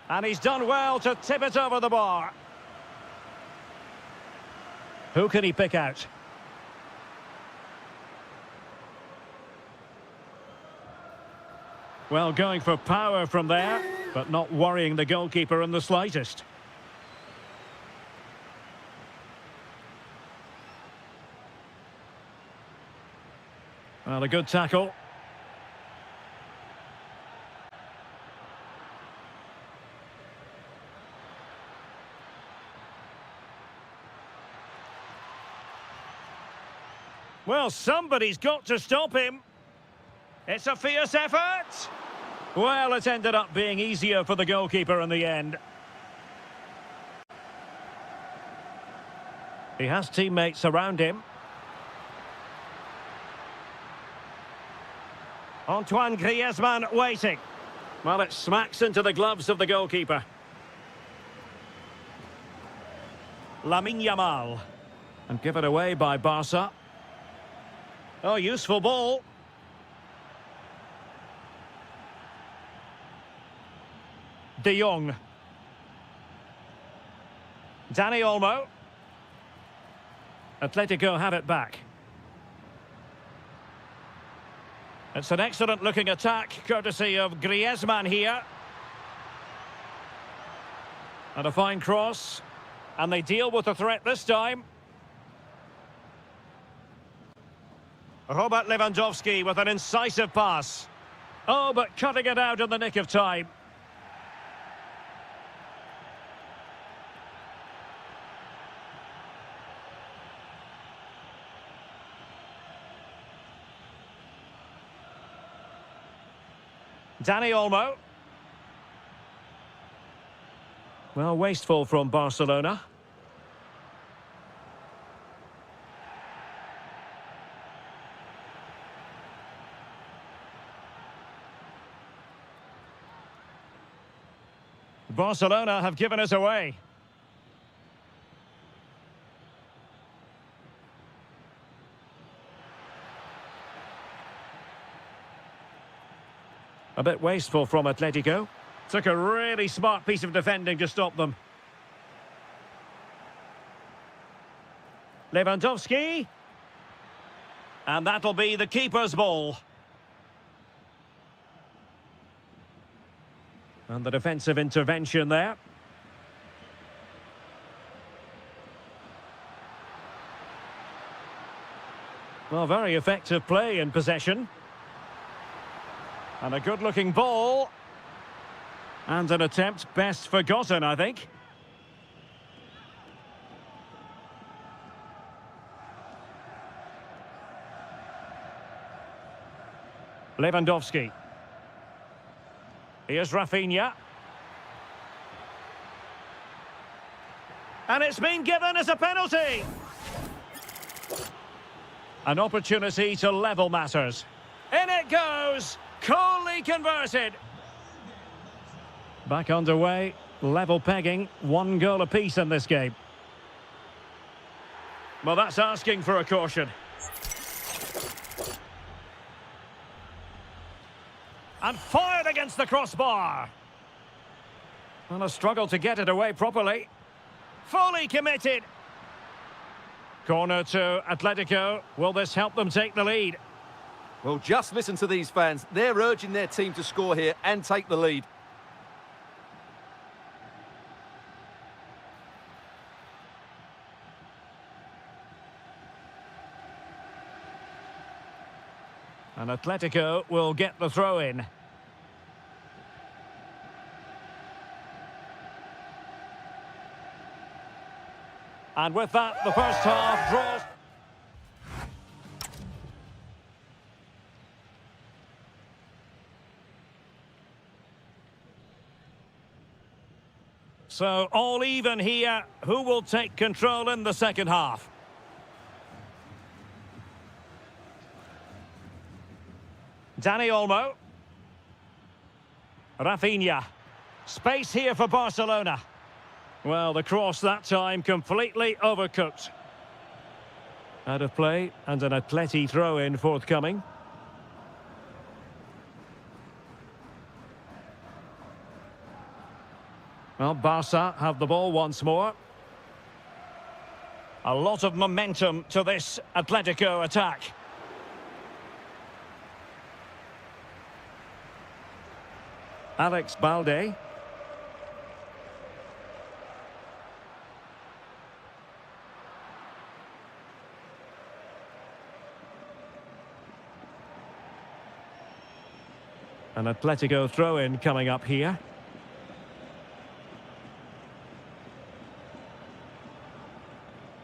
And he's done well to tip it over the bar. Who can he pick out? Well, going for power from there, but not worrying the goalkeeper in the slightest. Well, a good tackle. Well, somebody's got to stop him. It's a fierce effort. Well, it ended up being easier for the goalkeeper in the end. He has teammates around him. Antoine Griezmann waiting. Well, it smacks into the gloves of the goalkeeper. Lamine Yamal. And given away by Barca. Oh, useful ball. De Jong. Dani Olmo. Atletico have it back. It's an excellent looking attack, courtesy of Griezmann here. And a fine cross. And they deal with the threat this time. Robert Lewandowski with an incisive pass. Oh, but cutting it out in the nick of time. Dani Olmo. Well, wasteful from Barcelona. Barcelona have given us away. A bit wasteful from Atletico. Took a really smart piece of defending to stop them. Lewandowski. And that'll be the keeper's ball. And the defensive intervention there. Well, very effective play in possession. And a good-looking ball. And an attempt best forgotten, I think. Lewandowski. Here's Rafinha. And it's been given as a penalty. An opportunity to level matters. In it goes. Coolly converted. Back underway. Level pegging. 1 goal apiece in this game. Well, that's asking for a caution. And fired against the crossbar. And a struggle to get it away properly. Fully committed. Corner to Atletico. Will this help them take the lead? Well, just listen to these fans. They're urging their team to score here and take the lead. And Atletico will get the throw in. And with that, the first half draws. So all even here. Who will take control in the second half? Dani Olmo. Rafinha. Space here for Barcelona. Well, the cross that time completely overcooked. Out of play and an Atleti throw-in forthcoming. Well, Barca have the ball once more. A lot of momentum to this Atletico attack. Alex Balde. An Atletico throw-in coming up here.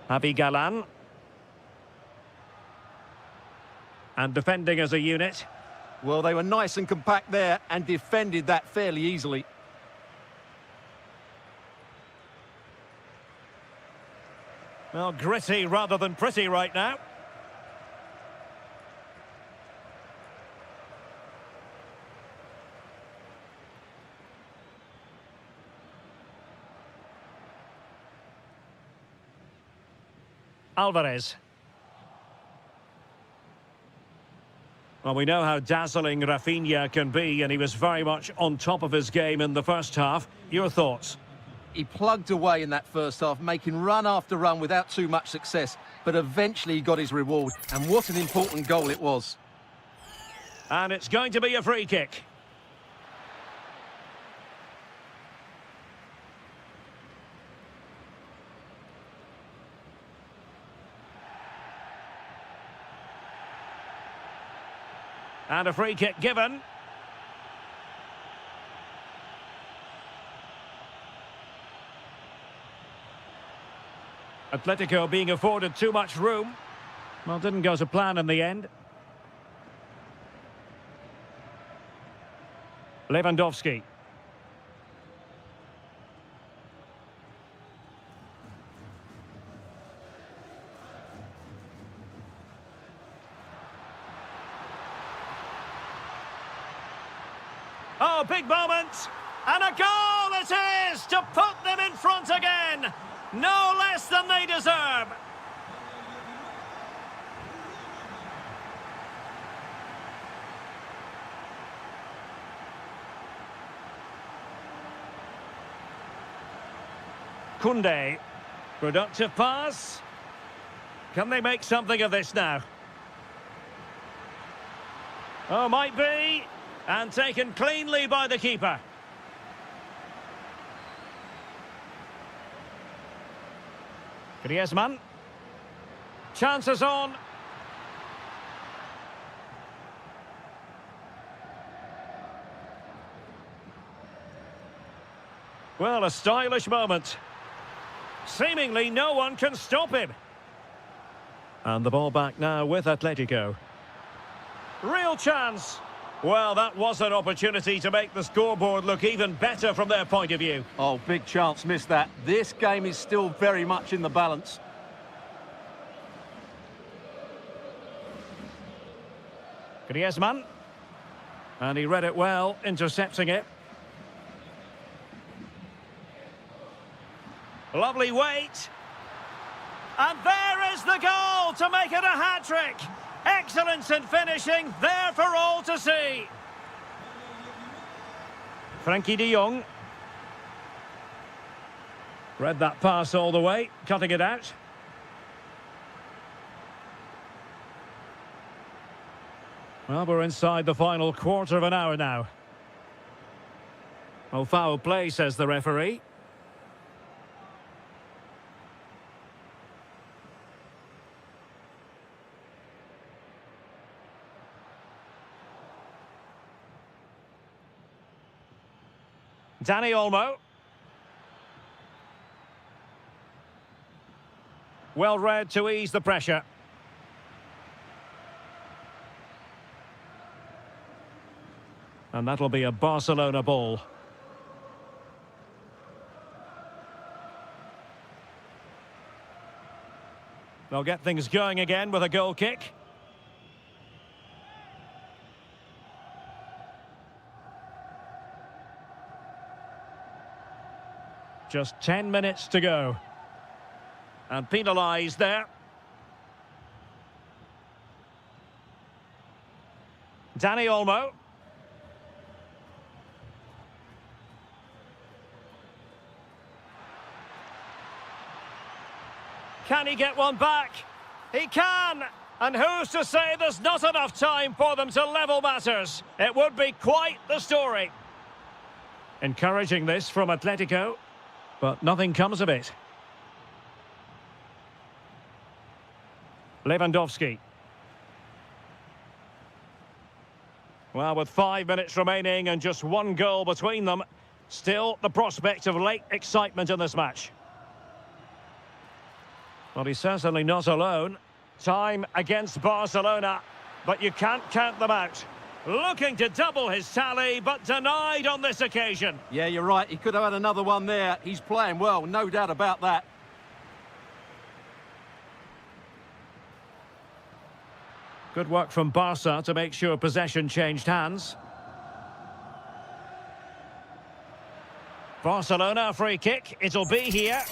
Javi Galan. And defending as a unit. Well, they were nice and compact there and defended that fairly easily. Well, gritty rather than pretty right now. Alvarez. Well, we know how dazzling Rafinha can be, and he was very much on top of his game in the first half. Your thoughts? He plugged away in that first half, making run after run without too much success, but eventually he got his reward, and what an important goal it was. And it's going to be a free kick. And a free kick given. Atletico being afforded too much room. Well, didn't go to plan in the end. Lewandowski. Oh, big moment! And a goal it is to put them in front again. No less than they deserve. Kunde. Productive pass. Can they make something of this now? Oh, might be. And taken cleanly by the keeper. Griezmann. Chances on. Well, a stylish moment. Seemingly no one can stop him. And the ball back now with Atletico. Real chance. Well, that was an opportunity to make the scoreboard look even better from their point of view. Oh, big chance, missed that. This game is still very much in the balance. Griezmann. And he read it well, intercepting it. Lovely weight. And there is the goal to make it a hat-trick. Excellence in finishing, there for all to see. Frankie de Jong. Read that pass all the way, cutting it out. Well, we're inside the final quarter of an hour now. Oh, foul play, says the referee. Dani Olmo. Well read to ease the pressure. And that'll be a Barcelona ball. They'll get things going again with a goal kick. Just 10 minutes to go. And penalised there. Dani Olmo. Can he get one back? He can! And who's to say there's not enough time for them to level matters? It would be quite the story. Encouraging this from Atletico. But nothing comes of it. Lewandowski. Well, with 5 minutes remaining and just one goal between them, still the prospect of late excitement in this match. Well, he's certainly not alone. Time against Barcelona, but you can't count them out. Looking to double his tally, but denied on this occasion. Yeah, you're right. He could have had another one there. He's playing well, no doubt about that. Good work from Barca to make sure possession changed hands. Barcelona free kick. It'll be here.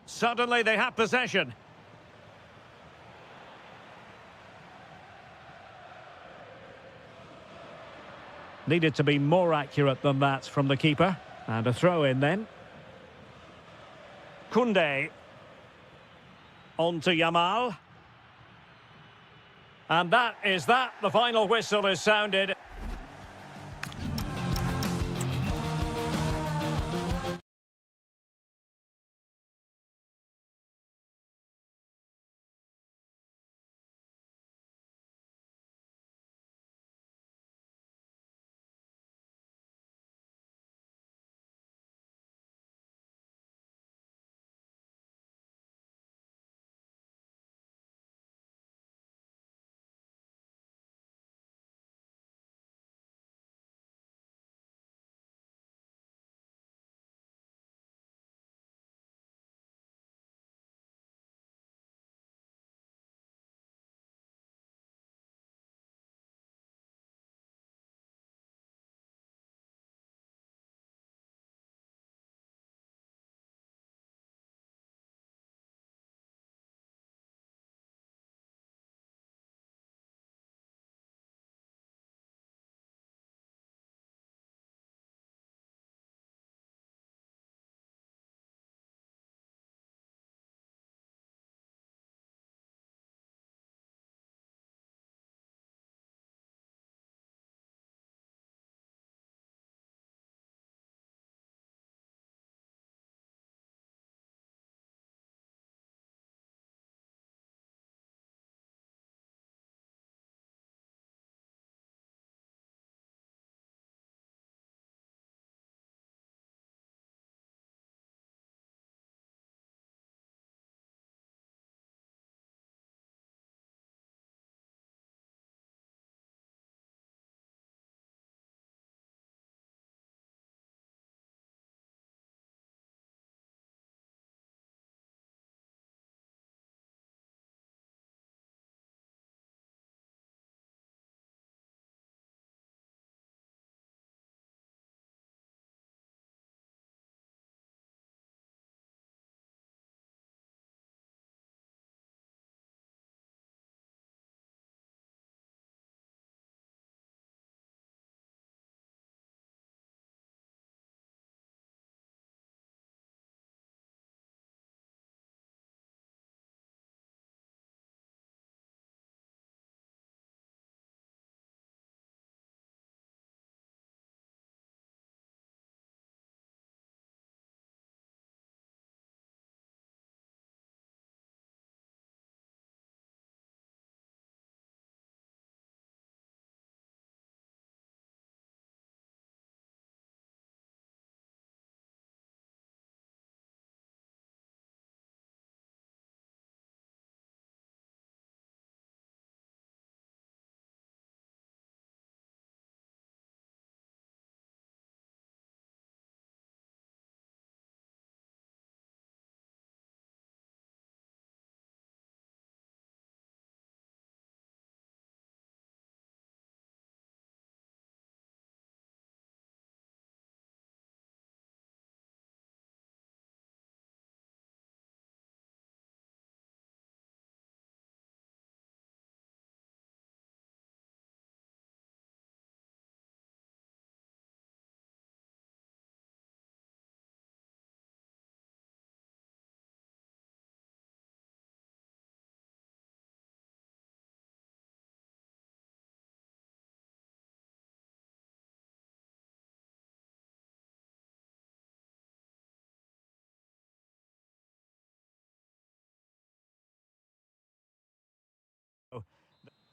Suddenly they have possession. Needed to be more accurate than that from the keeper. And a throw in then. Kunde. On to Yamal. And that is that. The final whistle is sounded.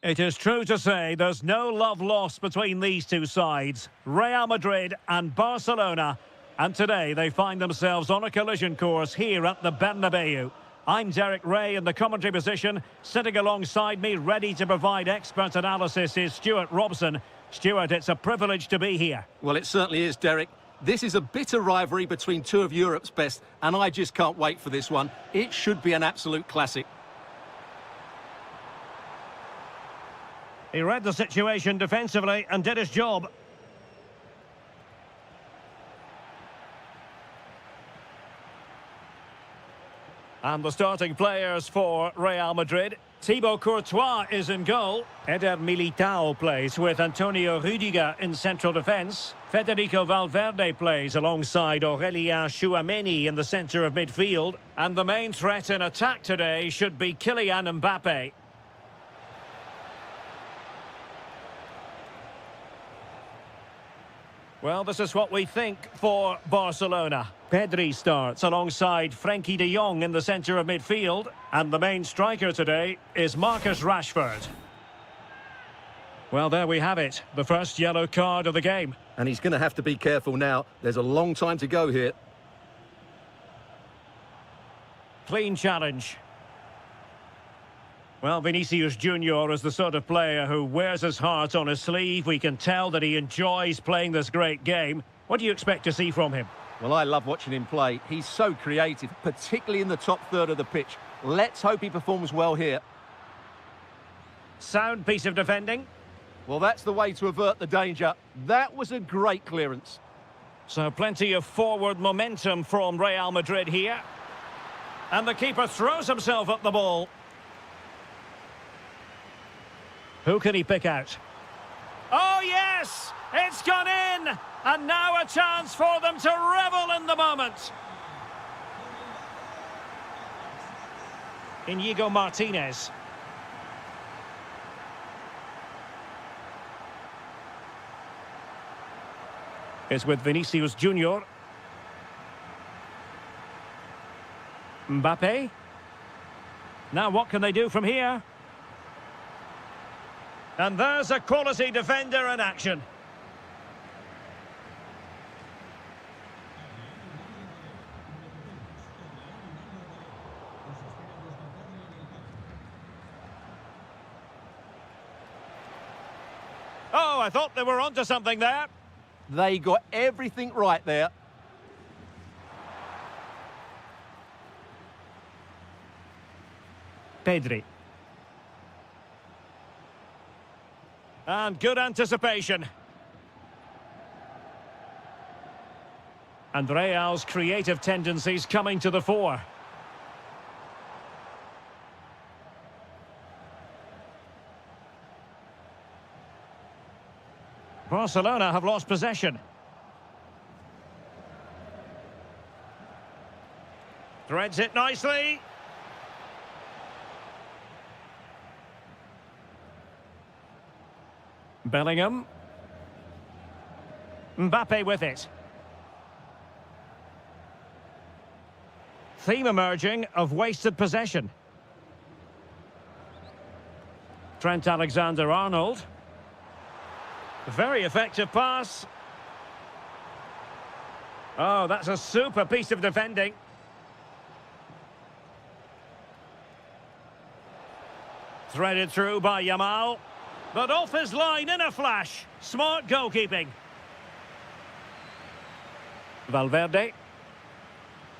It is true to say there's no love lost between these two sides, Real Madrid and Barcelona. And today they find themselves on a collision course here at the Bernabeu. I'm Derek Ray in the commentary position. Sitting alongside me, ready to provide expert analysis, is Stuart Robson. Stuart, it's a privilege to be here. Well, it certainly is, Derek. This is a bitter rivalry between two of Europe's best, and I just can't wait for this one. It should be an absolute classic. He read the situation defensively and did his job. And the starting players for Real Madrid. Thibaut Courtois is in goal. Eder Militao plays with Antonio Rüdiger in central defence. Federico Valverde plays alongside Aurélien Tchouaméni in the centre of midfield. And the main threat in attack today should be Kylian Mbappe. Well, this is what we think for Barcelona. Pedri starts alongside Frenkie de Jong in the centre of midfield. And the main striker today is Marcus Rashford. Well, there we have it. The first yellow card of the game. And he's going to have to be careful now. There's a long time to go here. Clean challenge. Well, Vinicius Junior is the sort of player who wears his heart on his sleeve. We can tell that he enjoys playing this great game. What do you expect to see from him? Well, I love watching him play. He's so creative, particularly in the top third of the pitch. Let's hope he performs well here. Sound piece of defending. Well, that's the way to avert the danger. That was a great clearance. So plenty of forward momentum from Real Madrid here. And the keeper throws himself at the ball. Who can he pick out? Oh, yes! It's gone in! And now a chance for them to revel in the moment. Inigo Martinez. It's with Vinicius Junior. Mbappe. Now what can they do from here? And there's a quality defender in action. Oh, I thought they were onto something there. They got everything right there. Pedri. And good anticipation. And Real's creative tendencies coming to the fore. Barcelona have lost possession. Threads it nicely. Bellingham. Mbappe with it. Theme emerging of wasted possession. Trent Alexander-Arnold. Very effective pass. Oh, that's a super piece of defending. Threaded through by Yamal. But off his line in a flash. Smart goalkeeping. Valverde.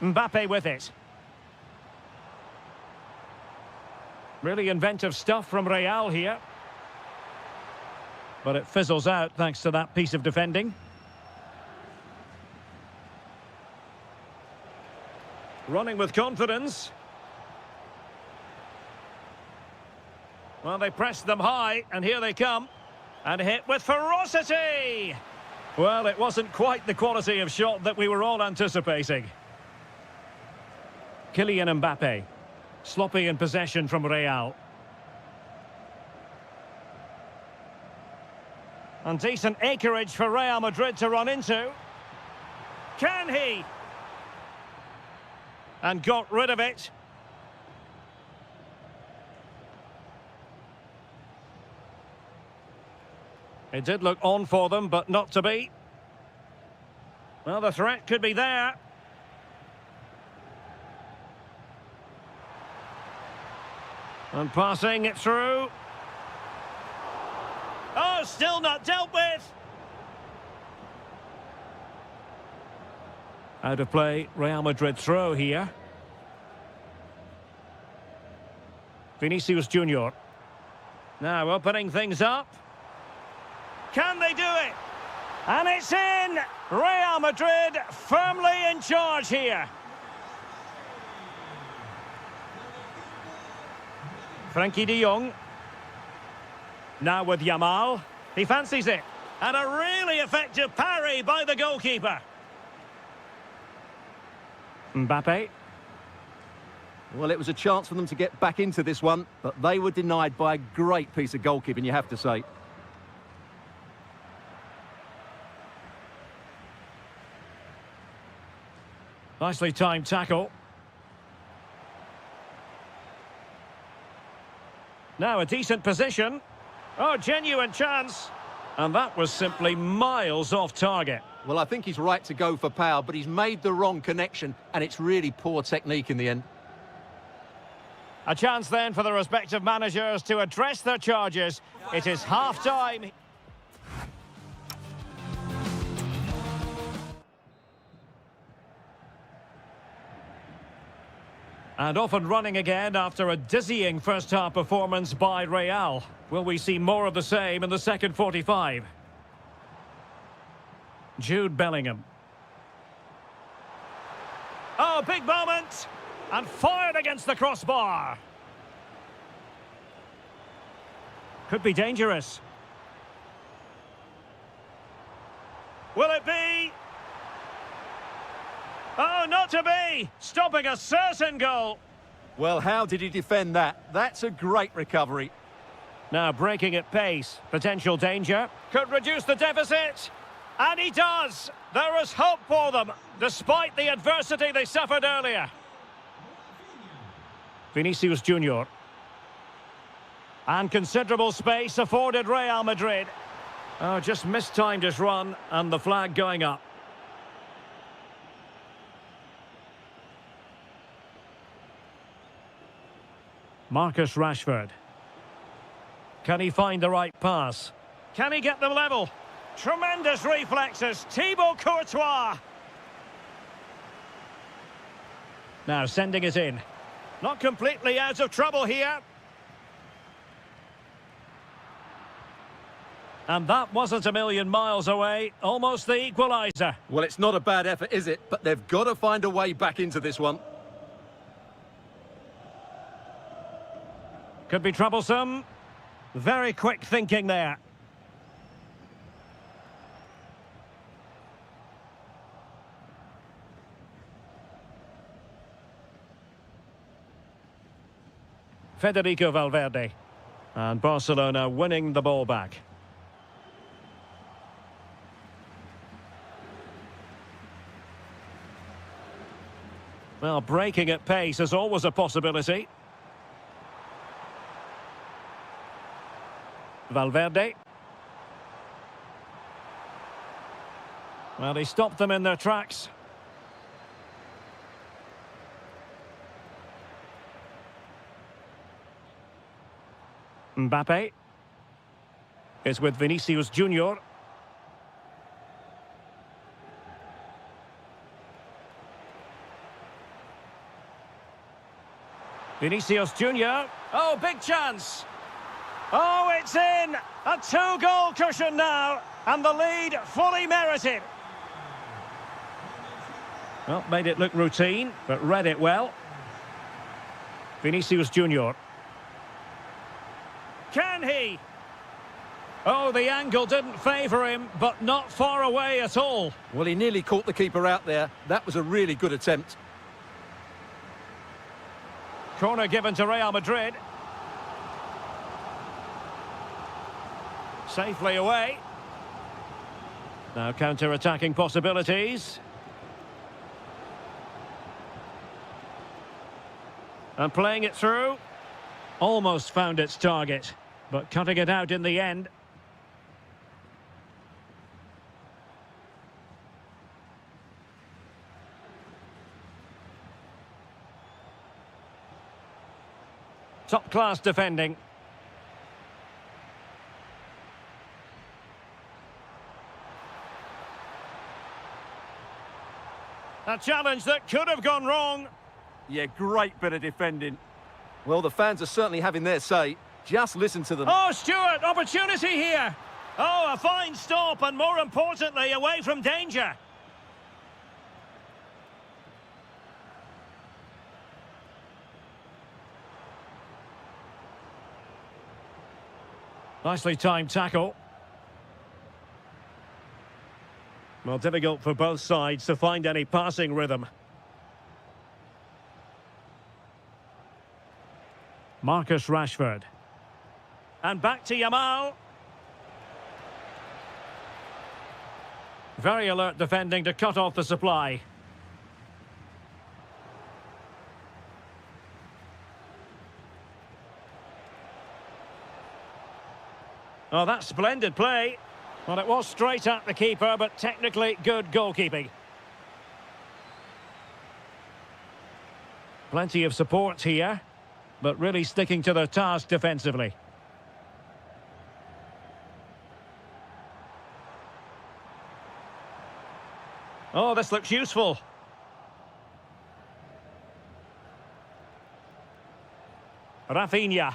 Mbappe with it. Really inventive stuff from Real here. But it fizzles out thanks to that piece of defending. Running with confidence. Well, they pressed them high, and here they come. And hit with ferocity! Well, it wasn't quite the quality of shot that we were all anticipating. Kylian Mbappe. Sloppy in possession from Real. And decent acreage for Real Madrid to run into. Can he? And got rid of it. It did look on for them, but not to be. Well, the threat could be there. And passing it through. Oh, still not dealt with. Out of play, Real Madrid throw here. Vinicius Junior. Now opening things up. Can they do it? And it's in! Real Madrid firmly in charge here. Frankie de Jong. Now with Yamal. He fancies it. And a really effective parry by the goalkeeper. Mbappe. Well, it was a chance for them to get back into this one, but they were denied by a great piece of goalkeeping, you have to say. Nicely timed tackle. Now a decent position. Oh, genuine chance. And that was simply miles off target. Well, I think he's right to go for power, but he's made the wrong connection, and it's really poor technique in the end. A chance then for the respective managers to address their charges. It is half-time. And off and running again after a dizzying first-half performance by Real. Will we see more of the same in the second 45? Jude Bellingham. Oh, big moment! And fired against the crossbar. Could be dangerous. Will it be? Oh, not to be! Stopping a certain goal. Well, how did he defend that? That's a great recovery. Now breaking at pace. Potential danger. Could reduce the deficit. And he does! There is hope for them, despite the adversity they suffered earlier. Vinicius Junior. And considerable space afforded Real Madrid. Oh, just mistimed his run, and the flag going up. Marcus Rashford. Can he find the right pass? Can he get them level? Tremendous reflexes. Thibaut Courtois. Now sending it in. Not completely out of trouble here. And that wasn't a million miles away. Almost the equaliser. Well, it's not a bad effort, is it? But they've got to find a way back into this one. Could be troublesome. Very quick thinking there. Federico Valverde. And Barcelona winning the ball back. Well, breaking at pace is always a possibility. Valverde. Well, he stopped them in their tracks. Mbappe is with Vinicius Junior. Vinicius Junior. Oh, big chance. Oh, it's in! A two-goal cushion now, and the lead fully merited. Well, made it look routine, but read it well. Vinicius Junior. Can he? Oh, the angle didn't favour him, but not far away at all. Well, he nearly caught the keeper out there. That was a really good attempt. Corner given to Real Madrid. Safely away. Now counter-attacking possibilities. And playing it through. Almost found its target, but cutting it out in the end. Top-class defending. A challenge that could have gone wrong. Yeah, great bit of defending. Well, the fans are certainly having their say. Just listen to them. Oh, Stewart, opportunity here. Oh, a fine stop, and more importantly, away from danger. Nicely timed tackle. Well, difficult for both sides to find any passing rhythm. Marcus Rashford. And back to Yamal. Very alert defending to cut off the supply. Oh, that's splendid play. Well, it was straight at the keeper, but technically good goalkeeping. Plenty of support here, but really sticking to their task defensively. Oh, this looks useful. Rafinha.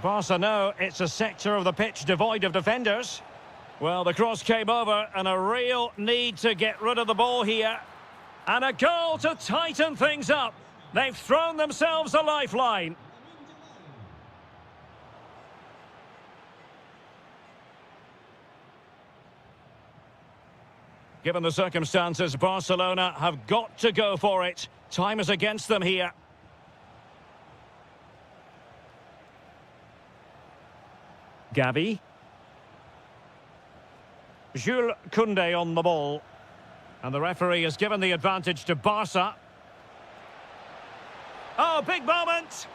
Barca know it's a sector of the pitch devoid of defenders. Well, the cross came over and a real need to get rid of the ball here. And a goal to tighten things up. They've thrown themselves a lifeline. Given the circumstances, Barcelona have got to go for it. Time is against them here. Gavi. Jules Koundé on the ball. And the referee has given the advantage to Barca. Oh, big moment!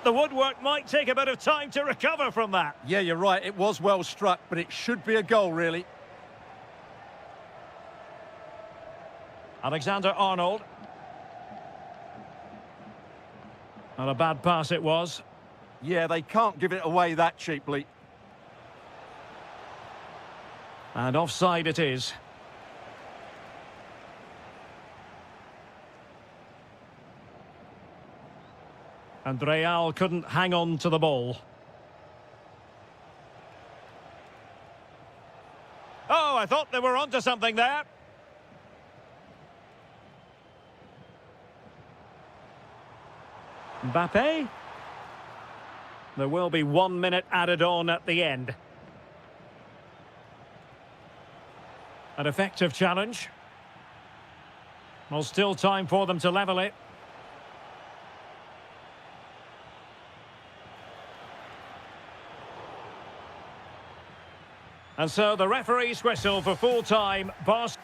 The woodwork might take a bit of time to recover from that. Yeah, you're right. It was well struck, but it should be a goal, really. Alexander-Arnold. Not a bad pass it was. Yeah, they can't give it away that cheaply. And offside it is. And Real couldn't hang on to the ball. Oh, I thought they were onto something there. Mbappe. There will be 1 minute added on at the end. An effective challenge. Well, still time for them to level it. And so the referee's whistle for full time. Barca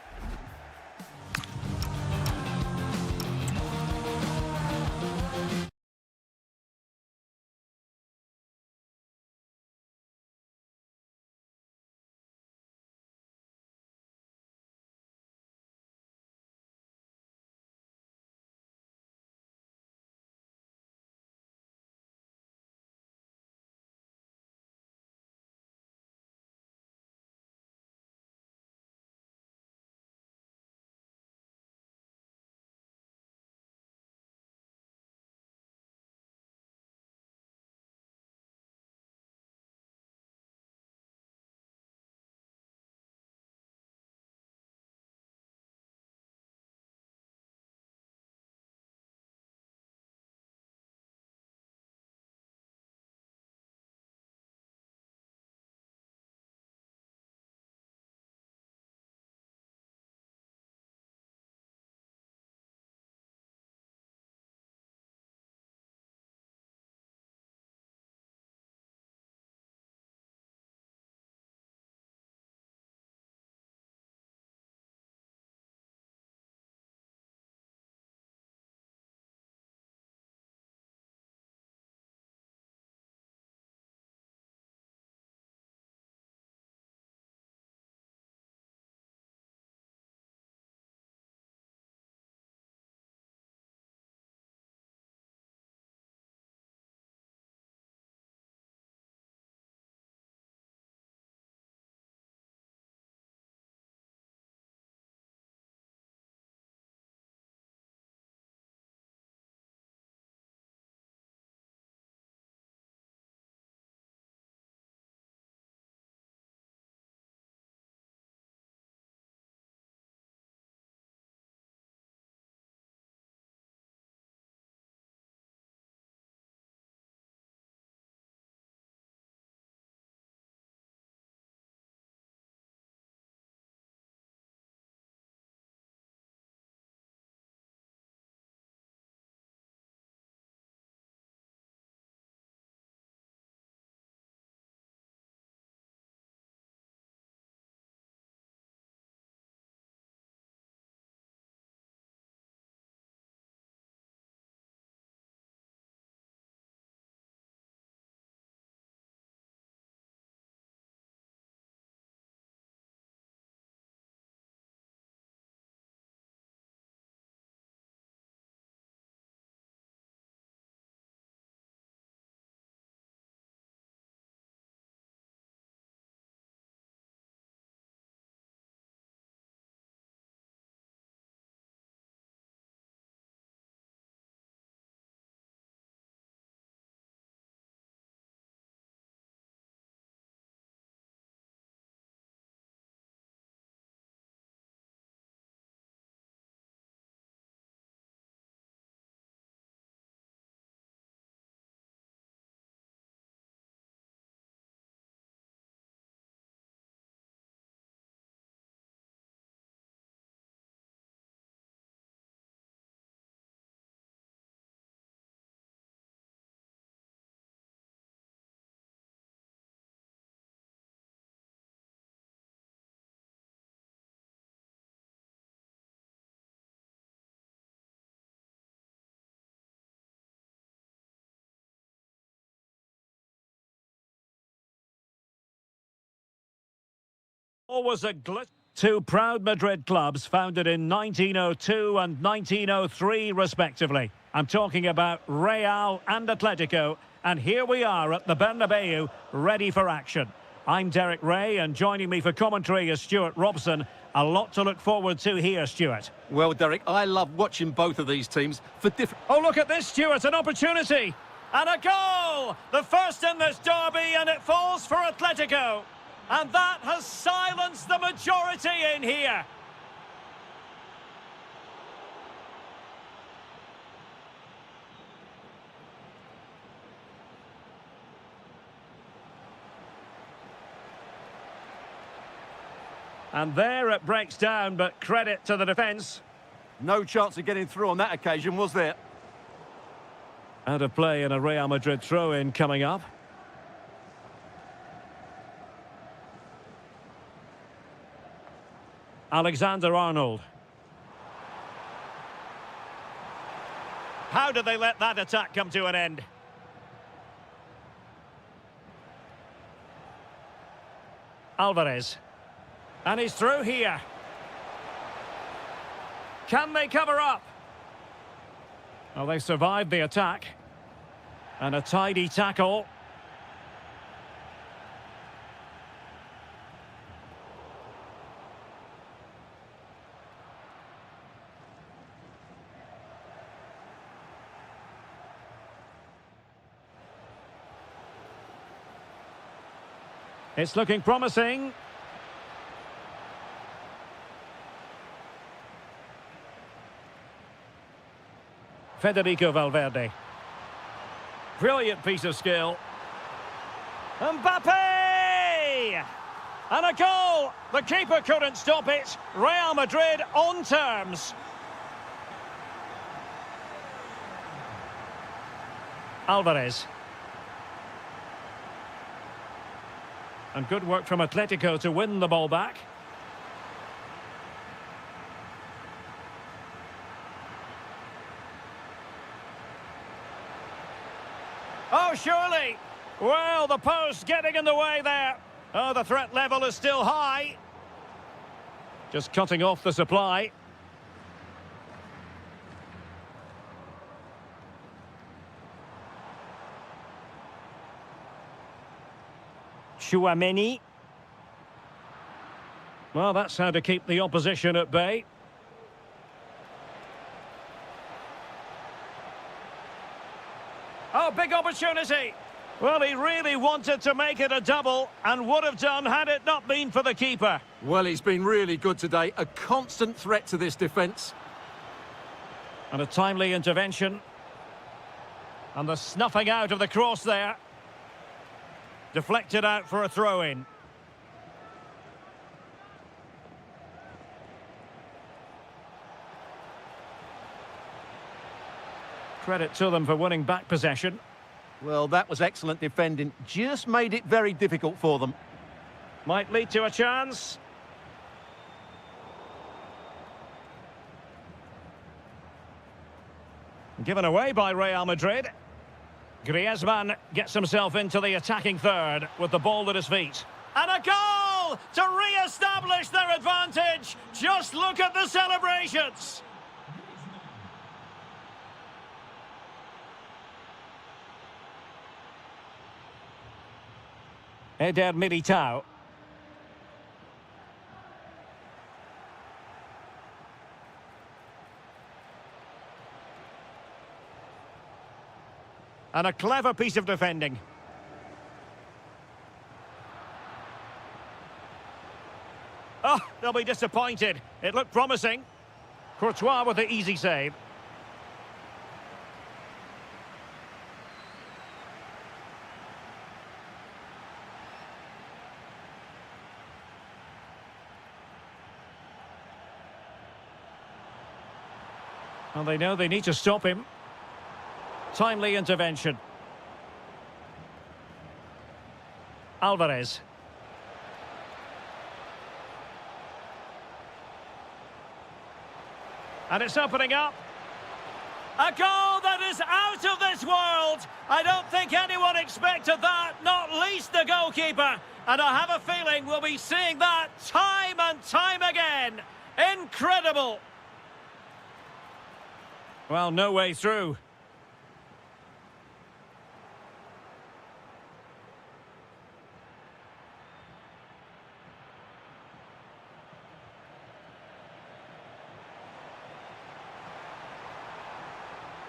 Always a glitch. Two proud Madrid clubs founded in 1902 and 1903 respectively. I'm talking about Real and Atletico, and here we are at the Bernabeu, ready for action. I'm Derek Ray, and joining me for commentary is Stuart Robson. A lot to look forward to here, Stuart. Well, Derek, I love watching both of these teams for different... Oh, look at this, Stuart, an opportunity! And a goal! The first in this derby, and it falls for Atletico. And that has silenced the majority in here. And there it breaks down, but credit to the defence. No chance of getting through on that occasion, was there? Out of play and a Real Madrid throw-in coming up. Alexander-Arnold. How did they let that attack come to an end? Alvarez. And he's through here. Can they cover up? Well, they survived the attack. And a tidy tackle. It's looking promising. Federico Valverde. Brilliant piece of skill. Mbappe! And a goal! The keeper couldn't stop it. Real Madrid on terms. Alvarez. And good work from Atletico to win the ball back. Oh, surely! Well, the post getting in the way there. Oh, the threat level is still high. Just cutting off the supply. Chouameni. Well, that's how to keep the opposition at bay. Oh, big opportunity. Well, he really wanted to make it a double and would have done had it not been for the keeper. Well, he's been really good today. A constant threat to this defence. And a timely intervention. And the snuffing out of the cross there. Deflected out for a throw-in. Credit to them for winning back possession. Well, that was excellent defending. Just made it very difficult for them. Might lead to a chance. Given away by Real Madrid. Griezmann gets himself into the attacking third with the ball at his feet. And a goal to re-establish their advantage. Just look at the celebrations. Eder Militao. And a clever piece of defending. Oh, they'll be disappointed. It looked promising. Courtois with the easy save. Well, they know they need to stop him. Timely intervention. Alvarez. And it's opening up. A goal that is out of this world. I don't think anyone expected that, not least the goalkeeper. And I have a feeling we'll be seeing that time and time again. Incredible. Well, no way through.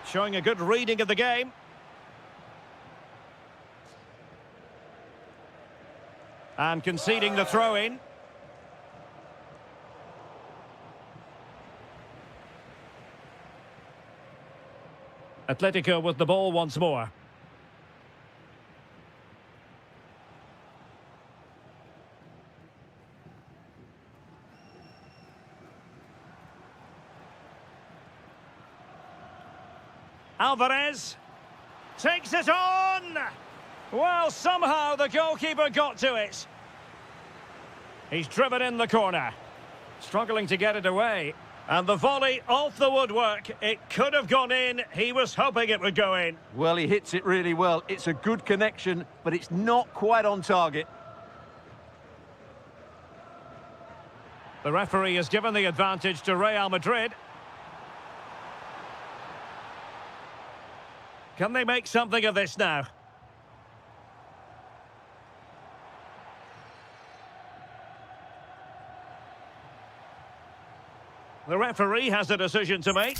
Showing a good reading of the game. And conceding the throw-in. Atletico with the ball once more. Alvarez takes it on. Well, somehow the goalkeeper got to it. He's driven in the corner. Struggling to get it away. And the volley off the woodwork. It could have gone in. He was hoping it would go in. Well, he hits it really well. It's a good connection, but it's not quite on target. The referee has given the advantage to Real Madrid. Can they make something of this now? The referee has a decision to make.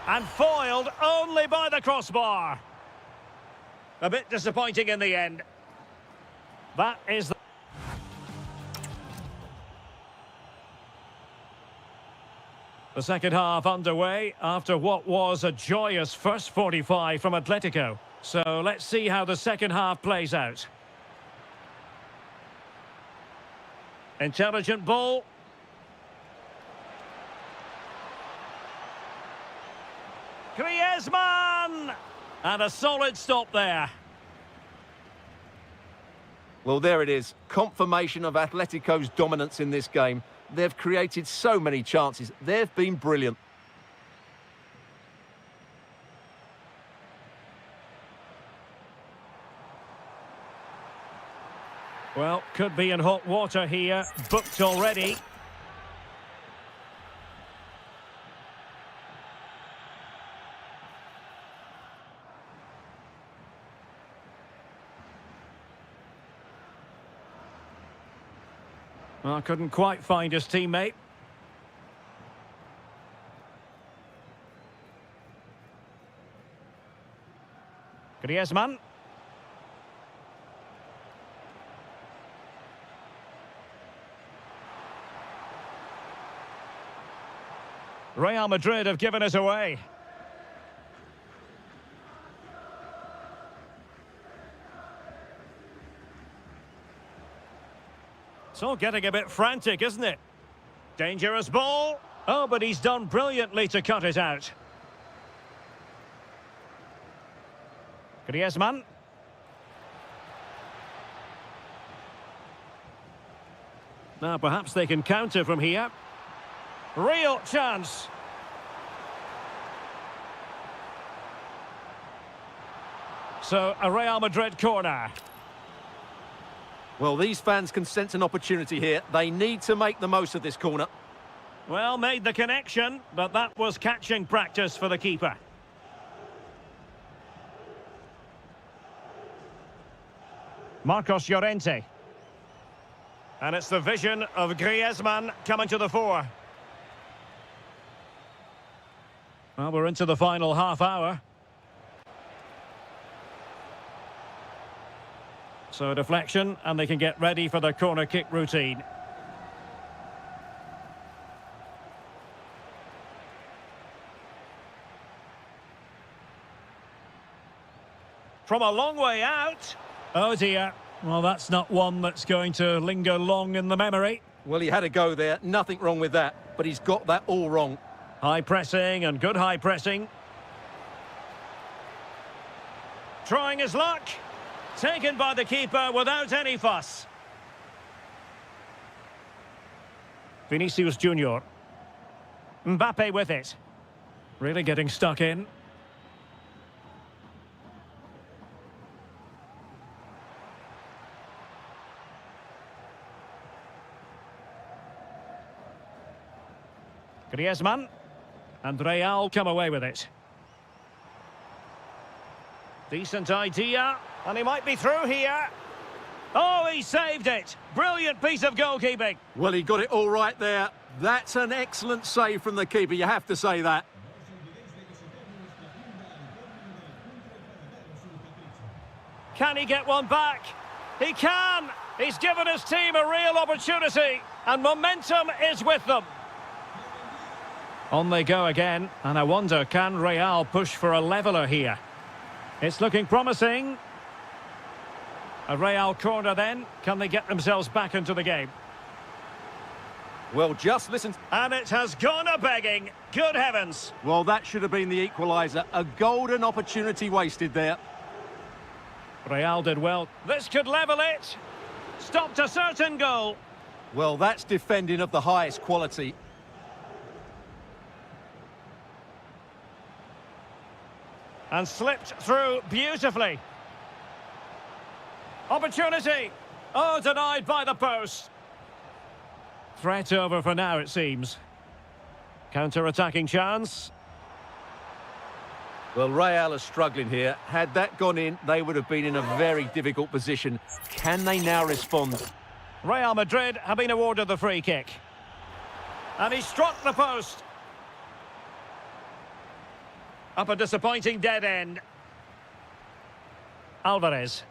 And foiled only by the crossbar. A bit disappointing in the end. That is the second half underway after what was a joyous first 45 from Atletico. So let's see how the second half plays out. Intelligent ball. Griezmann! And a solid stop there. Well, there it is. Confirmation of Atletico's dominance in this game. They've created so many chances. They've been brilliant. Well, could be in hot water here. Booked already. Well, couldn't quite find his teammate. Griezmann. Real Madrid have given us away. It's all getting a bit frantic, isn't it? Dangerous ball. Oh, but he's done brilliantly to cut it out. Griezmann. Now, perhaps they can counter from here. Real chance. So, a Real Madrid corner. Well, these fans can sense an opportunity here. They need to make the most of this corner. Well, made the connection, but that was catching practice for the keeper. Marcos Llorente. And it's the vision of Griezmann coming to the fore. Well, we're into the final half hour. So a deflection, and they can get ready for their corner kick routine. From a long way out. Oh dear. Well, that's not one that's going to linger long in the memory. Well, he had a go there. Nothing wrong with that. But he's got that all wrong. High pressing and good high pressing. Trying his luck. Taken by the keeper without any fuss. Vinicius Junior. Mbappe with it. Really getting stuck in. Griezmann. And Real come away with it. Decent idea. And he might be through here. Oh, he saved it. Brilliant piece of goalkeeping. Well, he got it all right there. That's an excellent save from the keeper, you have to say that. Can he get one back? He can! He's given his team a real opportunity, and momentum is with them. On they go again, and I wonder, can Real push for a leveller here? It's looking promising. A Real corner then. Can they get themselves back into the game? Well, just listen. And it has gone a-begging. Good heavens. Well, that should have been the equaliser. A golden opportunity wasted there. Real did well. This could level it. Stopped a certain goal. Well, that's defending of the highest quality. And slipped through beautifully. Opportunity. Oh, denied by the post. Threat over for now, it seems. Counter-attacking chance. Well, Real are struggling here. Had that gone in, they would have been in a very difficult position. Can they now respond? Real Madrid have been awarded the free kick. And he struck the post. Up a disappointing dead end. Alvarez.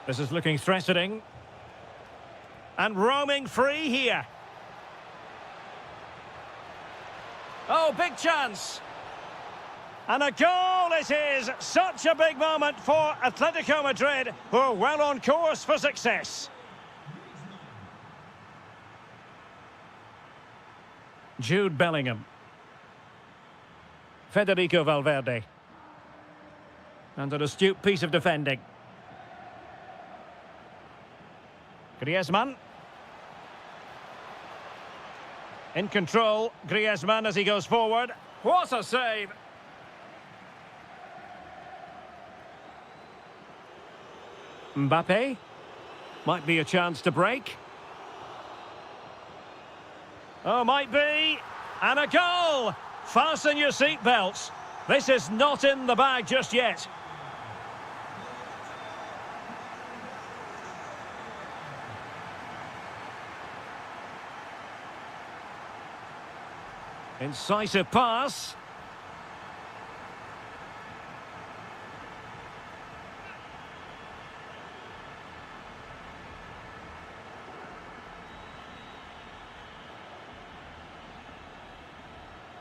This is looking threatening. And roaming free here. Oh, big chance. And a goal it is. Such a big moment for Atletico Madrid, who are well on course for success. Jude Bellingham. Federico Valverde. And an astute piece of defending. Griezmann. In control, Griezmann as he goes forward. What a save! Mbappe. Might be a chance to break. Oh, might be. And a goal! Fasten your seatbelts. This is not in the bag just yet. Incisive pass.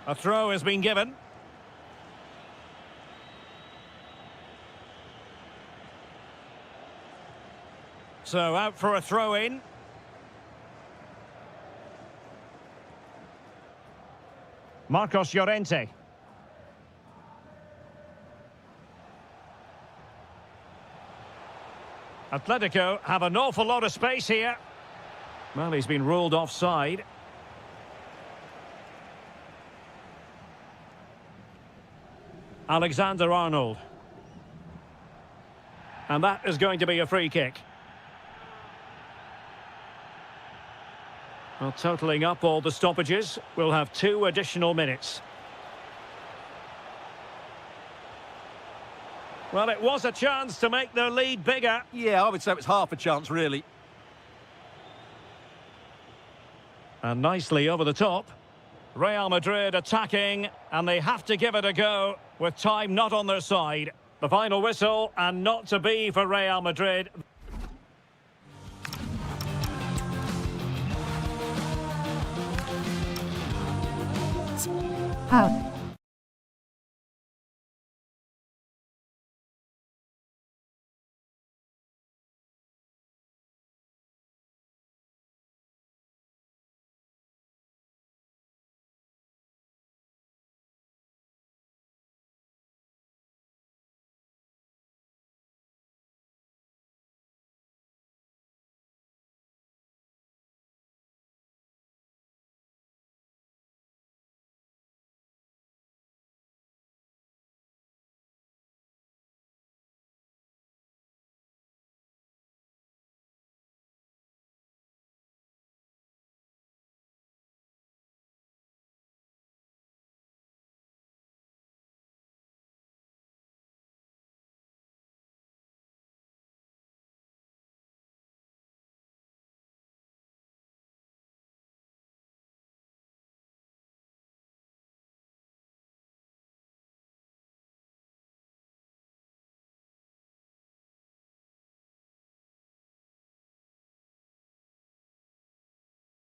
A throw has been given. So out for a throw-in. Marcos Llorente. Atletico have an awful lot of space here. Well, he's been ruled offside. Alexander-Arnold. And that is going to be a free kick. Well, totalling up all the stoppages, we'll have 2 additional minutes. Well, it was a chance to make their lead bigger. Yeah, I would say it was half a chance, really. And nicely over the top. Real Madrid attacking, and they have to give it a go with time not on their side. The final whistle, and not to be for Real Madrid. Out.